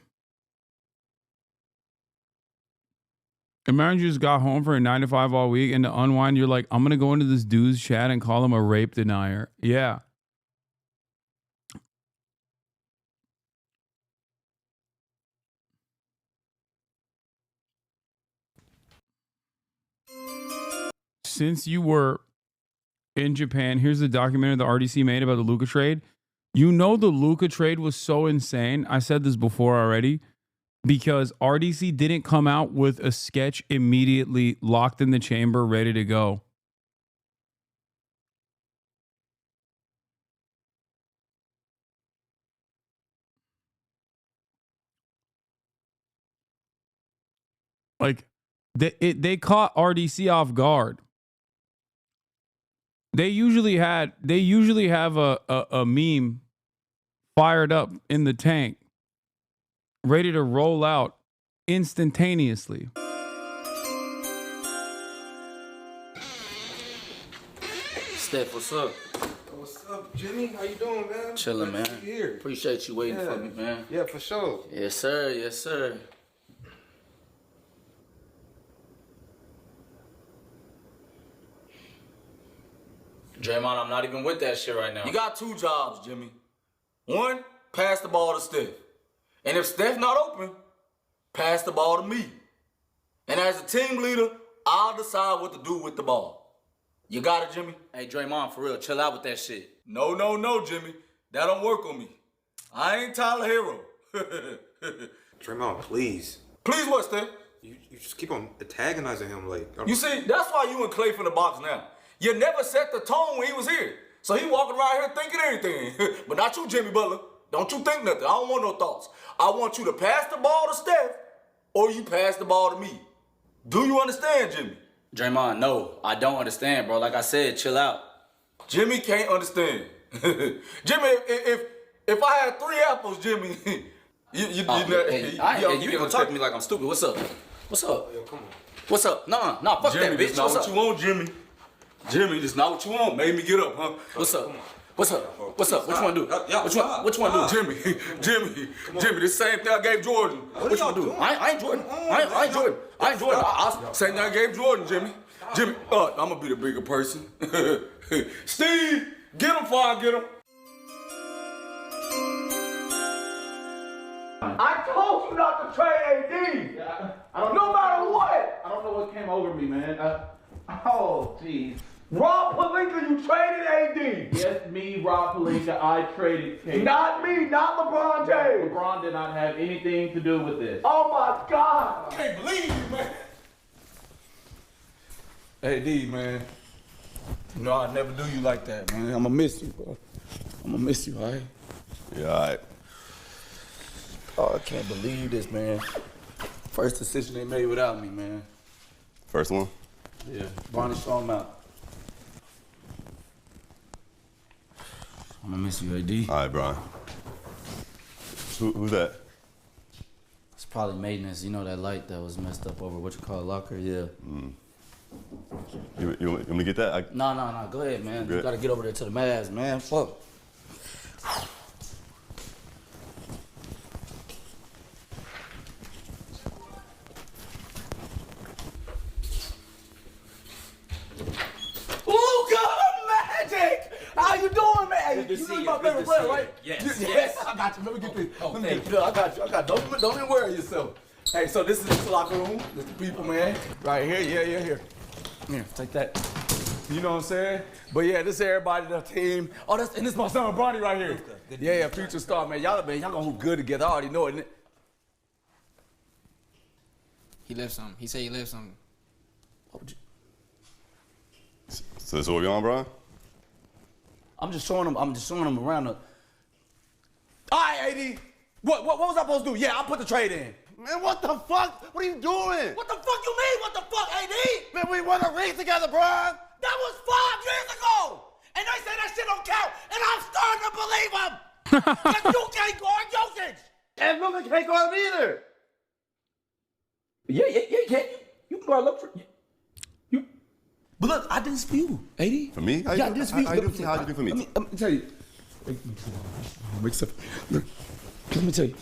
Imagine you just got home for a 9 to 5 all week, and to unwind, you're like, I'm going to go into this dude's chat and call him a rape denier. Yeah. Since you were in Japan, here's the documentary the RDC made about the Luka trade. You know the Luka trade was so insane. I said this before already. Because RDC didn't come out with a sketch immediately locked in the chamber, ready to go. Like, they caught RDC off guard. They usually have a meme fired up in the tank, ready to roll out instantaneously. Steph, what's up? What's up, Jimmy? How you doing, man? Chilling, man. Here. Appreciate you waiting for me, man. Yeah, for sure. Yes, sir. Yes, sir. Draymond, I'm not even with that shit right now. You got 2 jobs, Jimmy. 1, pass the ball to Steph. And if Steph not open, pass the ball to me. And as a team leader, I'll decide what to do with the ball. You got it, Jimmy? Hey, Draymond, for real, chill out with that shit. No, Jimmy. That don't work on me. I ain't Tyler Hero. Draymond, please. Please what, Steph? You just keep on antagonizing him like... You see, that's why you and Clay from the box now. You never set the tone when he was here. So he walking around here thinking anything. But not you, Jimmy Butler. Don't you think nothing. I don't want no thoughts. I want you to pass the ball to Steph or you pass the ball to me. Do you understand, Jimmy? Draymond, no, I don't understand, bro. Like I said, chill out. Jimmy can't understand. Jimmy, if I had 3 apples, Jimmy, you ain't gonna talk to me like I'm stupid. What's up? What's up? Yo, come on. What's up? Nah, fuck Jimmy, that, bitch. What's up? What you want, Jimmy? Jimmy, this not what you want. Made me get up, huh? What's up? What's up? What's up? What you want to do? What you want to do? Jimmy, the same thing I gave Jordan. What you want to do? I ain't Jordan. I ain't Jordan. Same thing I gave Jordan, Jimmy. I'm going to be the bigger person. Steve, get him before I get him. I told you not to trade AD. No matter what. I don't know what came over me, man. Oh, jeez. Rob Pelinka, you traded AD. Yes, me, Rob Pelinka, I traded KD. Not me, not LeBron James. LeBron did not have anything to do with this. Oh my God. I can't believe you, man. AD, man. You know I'd never do you like that, man. I'ma miss you, bro. I'ma miss you, all right? Yeah, all right. Oh, I can't believe this, man. First decision they made without me, man. First one? Yeah, Barney, show him out. I'm gonna miss you, AD. All right, Brian. Who's that? It's probably maintenance. You know that light that was messed up over what you call a locker? Yeah. You want me to get that? No. Go ahead, man. You gotta get over there to the Mavs, man. Fuck. How you doing, man? You know my favorite player, right? Yes. I got you. Let me get this. I got you. Don't even worry yourself. Hey, so this is the locker room. This is the people, man. Right here. Yeah. Here, take that. You know what I'm saying? But yeah, this is everybody, the team. Oh, and this my son Bronny right here. Yeah, future star, man. Y'all gonna hoop good together. I already know it. He left something. He said he left something. So this what we on, bro? I'm just showing him around the. All right, AD. What was I supposed to do? Yeah, I put the trade in. Man, what the fuck? What are you doing? What the fuck you mean? What the fuck, AD? Man, we won a ring together, bro. That was 5 years ago. And they say that shit don't count. And I'm starting to believe him. Because you can't guard Jokic. And Luka can't guard him either. Yeah, you can. You can guard Luka. But look, I didn't dispute, AD. For me? Yeah, I didn't dispute. How you do for me? Let me tell you. Let me tell you.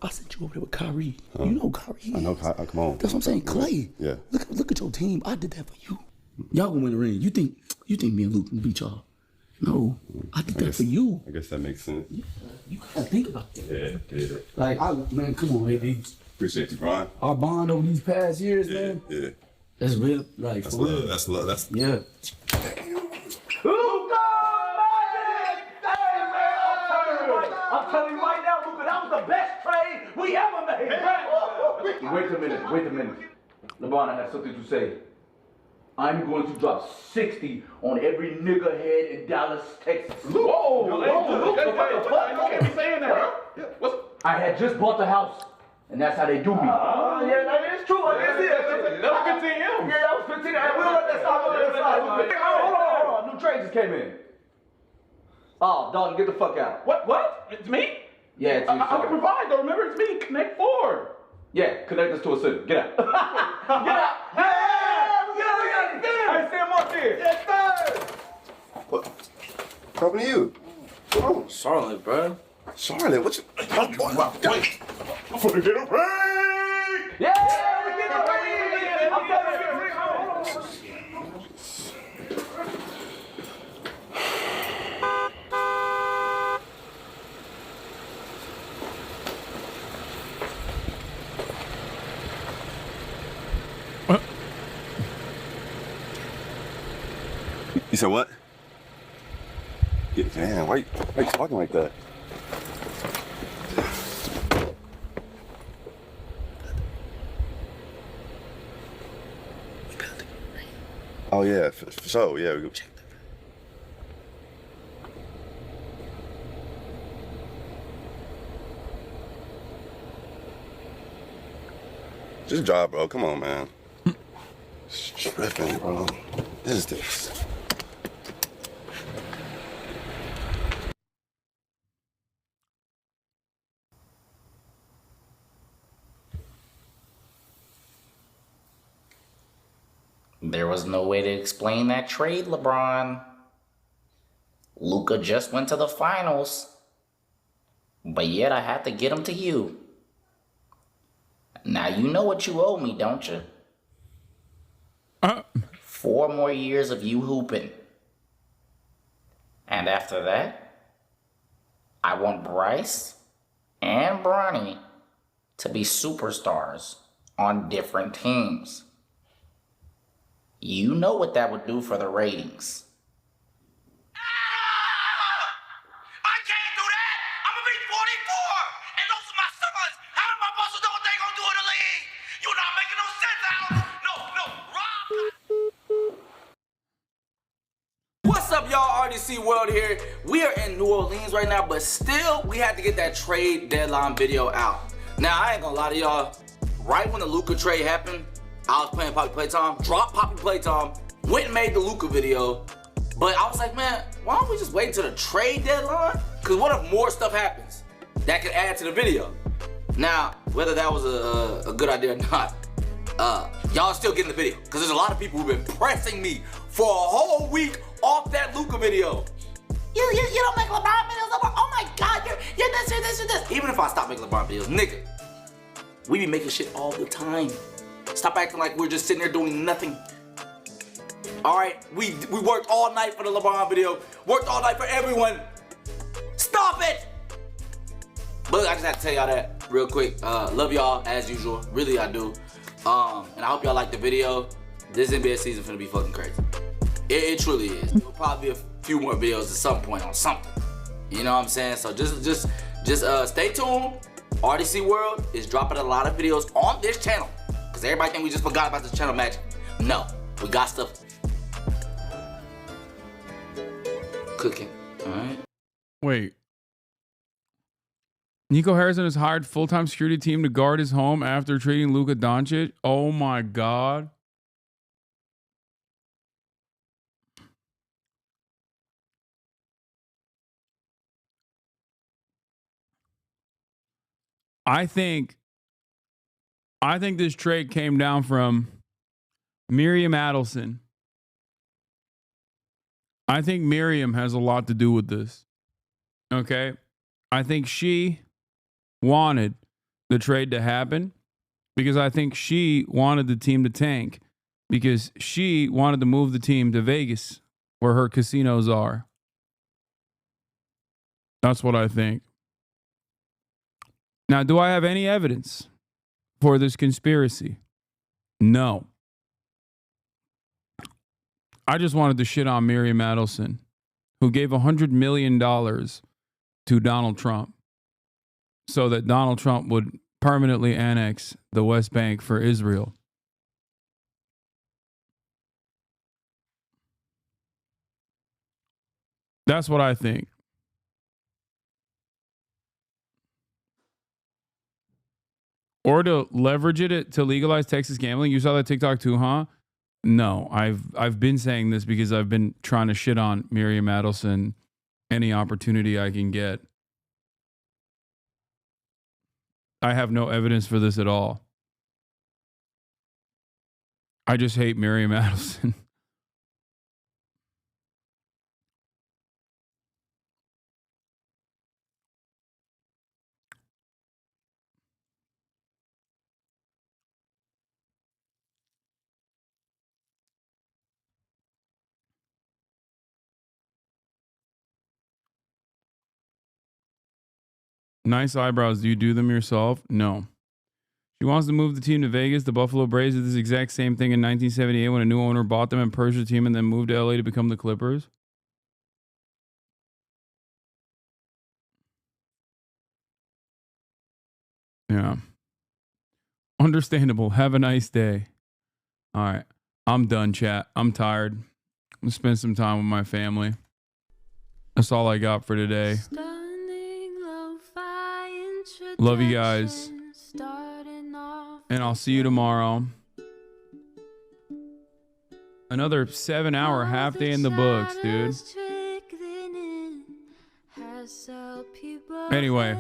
I sent you over there with Kyrie. Huh? You know Kyrie. I know. Come on. That's what I'm saying. Clay. Yeah. Look at your team. I did that for you. Y'all gonna win the ring. You think me and Luke can beat y'all? No. I did that for you. I guess that makes sense. Yeah. You gotta think about that. Yeah. Like, man, come on, AD. Appreciate you, Brian. Our bond over these past years, man. Yeah. That's real. Like, That's for love. real. That's love. That's yeah. I'm telling you right now, Luka, that was the best trade we ever made. Wait a minute. LeBron, I have something to say. I'm going to drop 60 on every nigga head in Dallas, Texas. Whoa! Luka, what the fuck? You can't be saying that. I had just bought the house, and that's how they do me. Yeah, that is true. That was 15 M. Yeah, that was 15 M. We'll let that slide. Hold on. New trade just came in. Oh, Dalton, get the fuck out. What? It's me? Yeah, it's you. I can provide though. Remember, it's me. Connect 4. Yeah, connect us to a city. Get out. Get out. We got it. Hey, Sam up here. Yes, sir. what? Talking to you. Oh, Charlotte, bro. Charlotte, what you? Wait. I'm gonna get a ring. Yeah, we get a ring. I'm gonna get a ring. You said what? Yeah, damn, why you talking like that? Oh yeah, for sure, yeah. Just drive, bro. Come on, man. Tripping, bro. What is this? There was no way to explain that trade, LeBron. Luka just went to the finals. But yet I had to get him to you. Now you know what you owe me, don't you? 4 more years of you hooping. And after that, I want Bryce and Bronny to be superstars on different teams. You know what that would do for the ratings. I can't do that. I'm gonna be 44, and those are my sons. How am I supposed to know what they gonna do in the league? You're not making no sense, Al. No, Rob. What's up, y'all? RDC World here. We are in New Orleans right now, but still, we had to get that trade deadline video out. Now, I ain't gonna lie to y'all. Right when the Luka trade happened, I was playing Poppy Playtime, dropped Poppy Playtime, went and made the Luka video. But I was like, man, why don't we just wait until the trade deadline? Because what if more stuff happens that could add to the video? Now, whether that was a good idea or not, y'all still getting the video. Because there's a lot of people who've been pressing me for a whole week off that Luka video. You don't make LeBron videos no more? Oh my God, you're this, you're this, you're this. Even if I stop making LeBron videos, nigga, we be making shit all the time. Stop acting like we're just sitting there doing nothing. All right, we worked all night for the LeBron video, worked all night for everyone. Stop it! But I just have to tell y'all that real quick. Love y'all as usual, really I do. And I hope y'all like the video. This NBA season finna be fucking crazy. It truly is. There'll probably be a few more videos at some point on something. You know what I'm saying? So just stay tuned. RDC World is dropping a lot of videos on this channel. Cause everybody think we just forgot about this channel magic. No, we got stuff cooking. All right. Wait. Nico Harrison has hired full-time security team to guard his home after trading Luka Doncic. Oh my God. I think this trade came down from Miriam Adelson. I think Miriam has a lot to do with this. Okay? I think she wanted the trade to happen because I think she wanted the team to tank because she wanted to move the team to Vegas where her casinos are. That's what I think. Now, do I have any evidence for this conspiracy? No. I just wanted to shit on Miriam Adelson, who gave $100 million to Donald Trump so that Donald Trump would permanently annex the West Bank for Israel. That's what I think. Or to leverage it to legalize Texas gambling. You saw that TikTok too, huh? No, I've been saying this because I've been trying to shit on Miriam Adelson any opportunity I can get. I have no evidence for this at all. I just hate Miriam Adelson. Nice eyebrows. Do you do them yourself? No. She wants to move the team to Vegas. The Buffalo Braves did this exact same thing in 1978 when a new owner bought them and purged the team and then moved to LA to become the Clippers. Yeah. Understandable. Have a nice day. All right. I'm done, chat. I'm tired. I'm going to spend some time with my family. That's all I got for today. Love you guys. And I'll see you tomorrow. Another 7-hour half day in the books, dude. Anyway,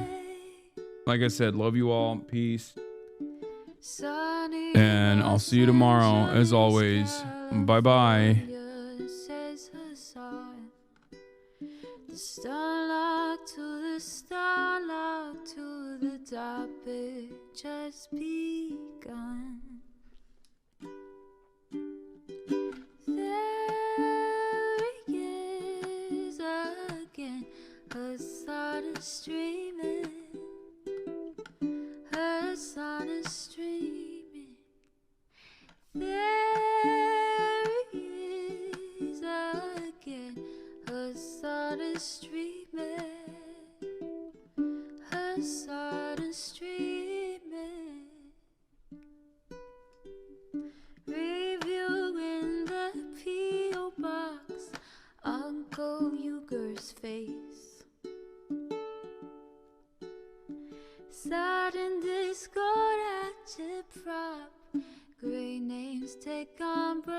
like I said, love you all. Peace. And I'll see you tomorrow, as always. Bye-bye. The starlock to the starlock to the topic just begun. There he is again, Hasan is streaming, Hasan is streaming. There he is again, Hasan is streaming, Hasan is streaming. Reviewing the P.O. box, Uncle Uger's face. Sudden Discord agitprop, great names take embrace.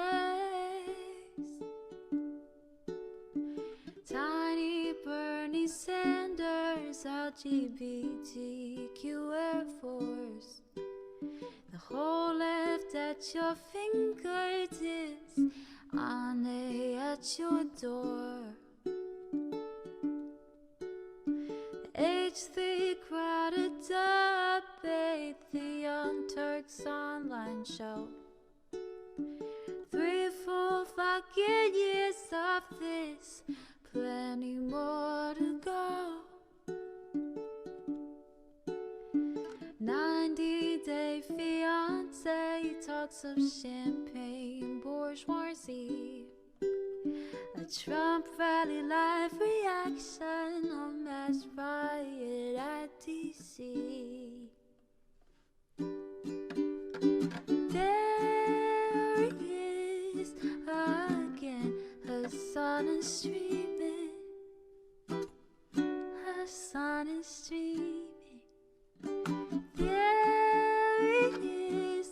Tiny Bernie Sanders, LGBTQ Air Force. The whole left at your fingertips, on at your door. The H3 crowded debate, the Young Turks online show. 3 full fucking years of this, plenty more to go. 90-day fiance talks of champagne bourgeoisie. A Trump rally live reaction, a mass riot at DC. There he is again, Hasan is streaming. Hasan is streaming. There he is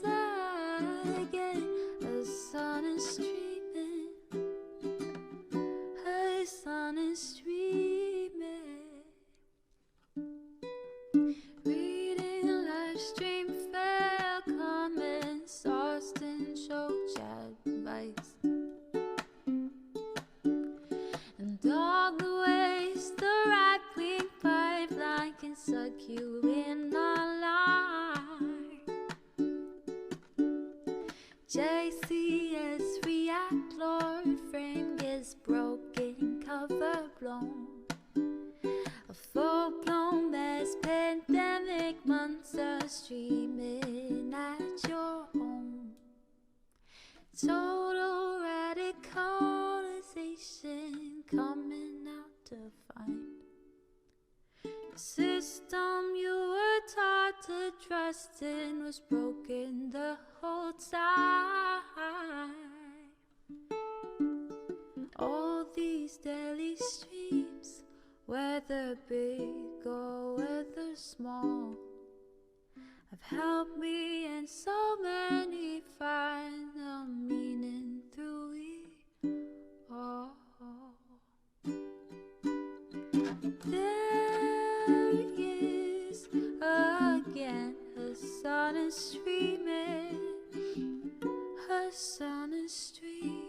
again, Hasan is streaming. Hasan is streaming. Reading a live stream, fair comments, Austin show chat advice, and all the ways the right-wing pipeline can suck you in online. JCS react, Lord frame gets broken, cover blown. A full-blown mass pandemic, monster streaming at your home. Total radicalization coming out to find. The system you were taught to trust in was broken the whole time. All these daily streams, whether big or whether small, have helped me and so many find the meaning through it all. There he is again, Hasan is streaming. Hasan is streaming.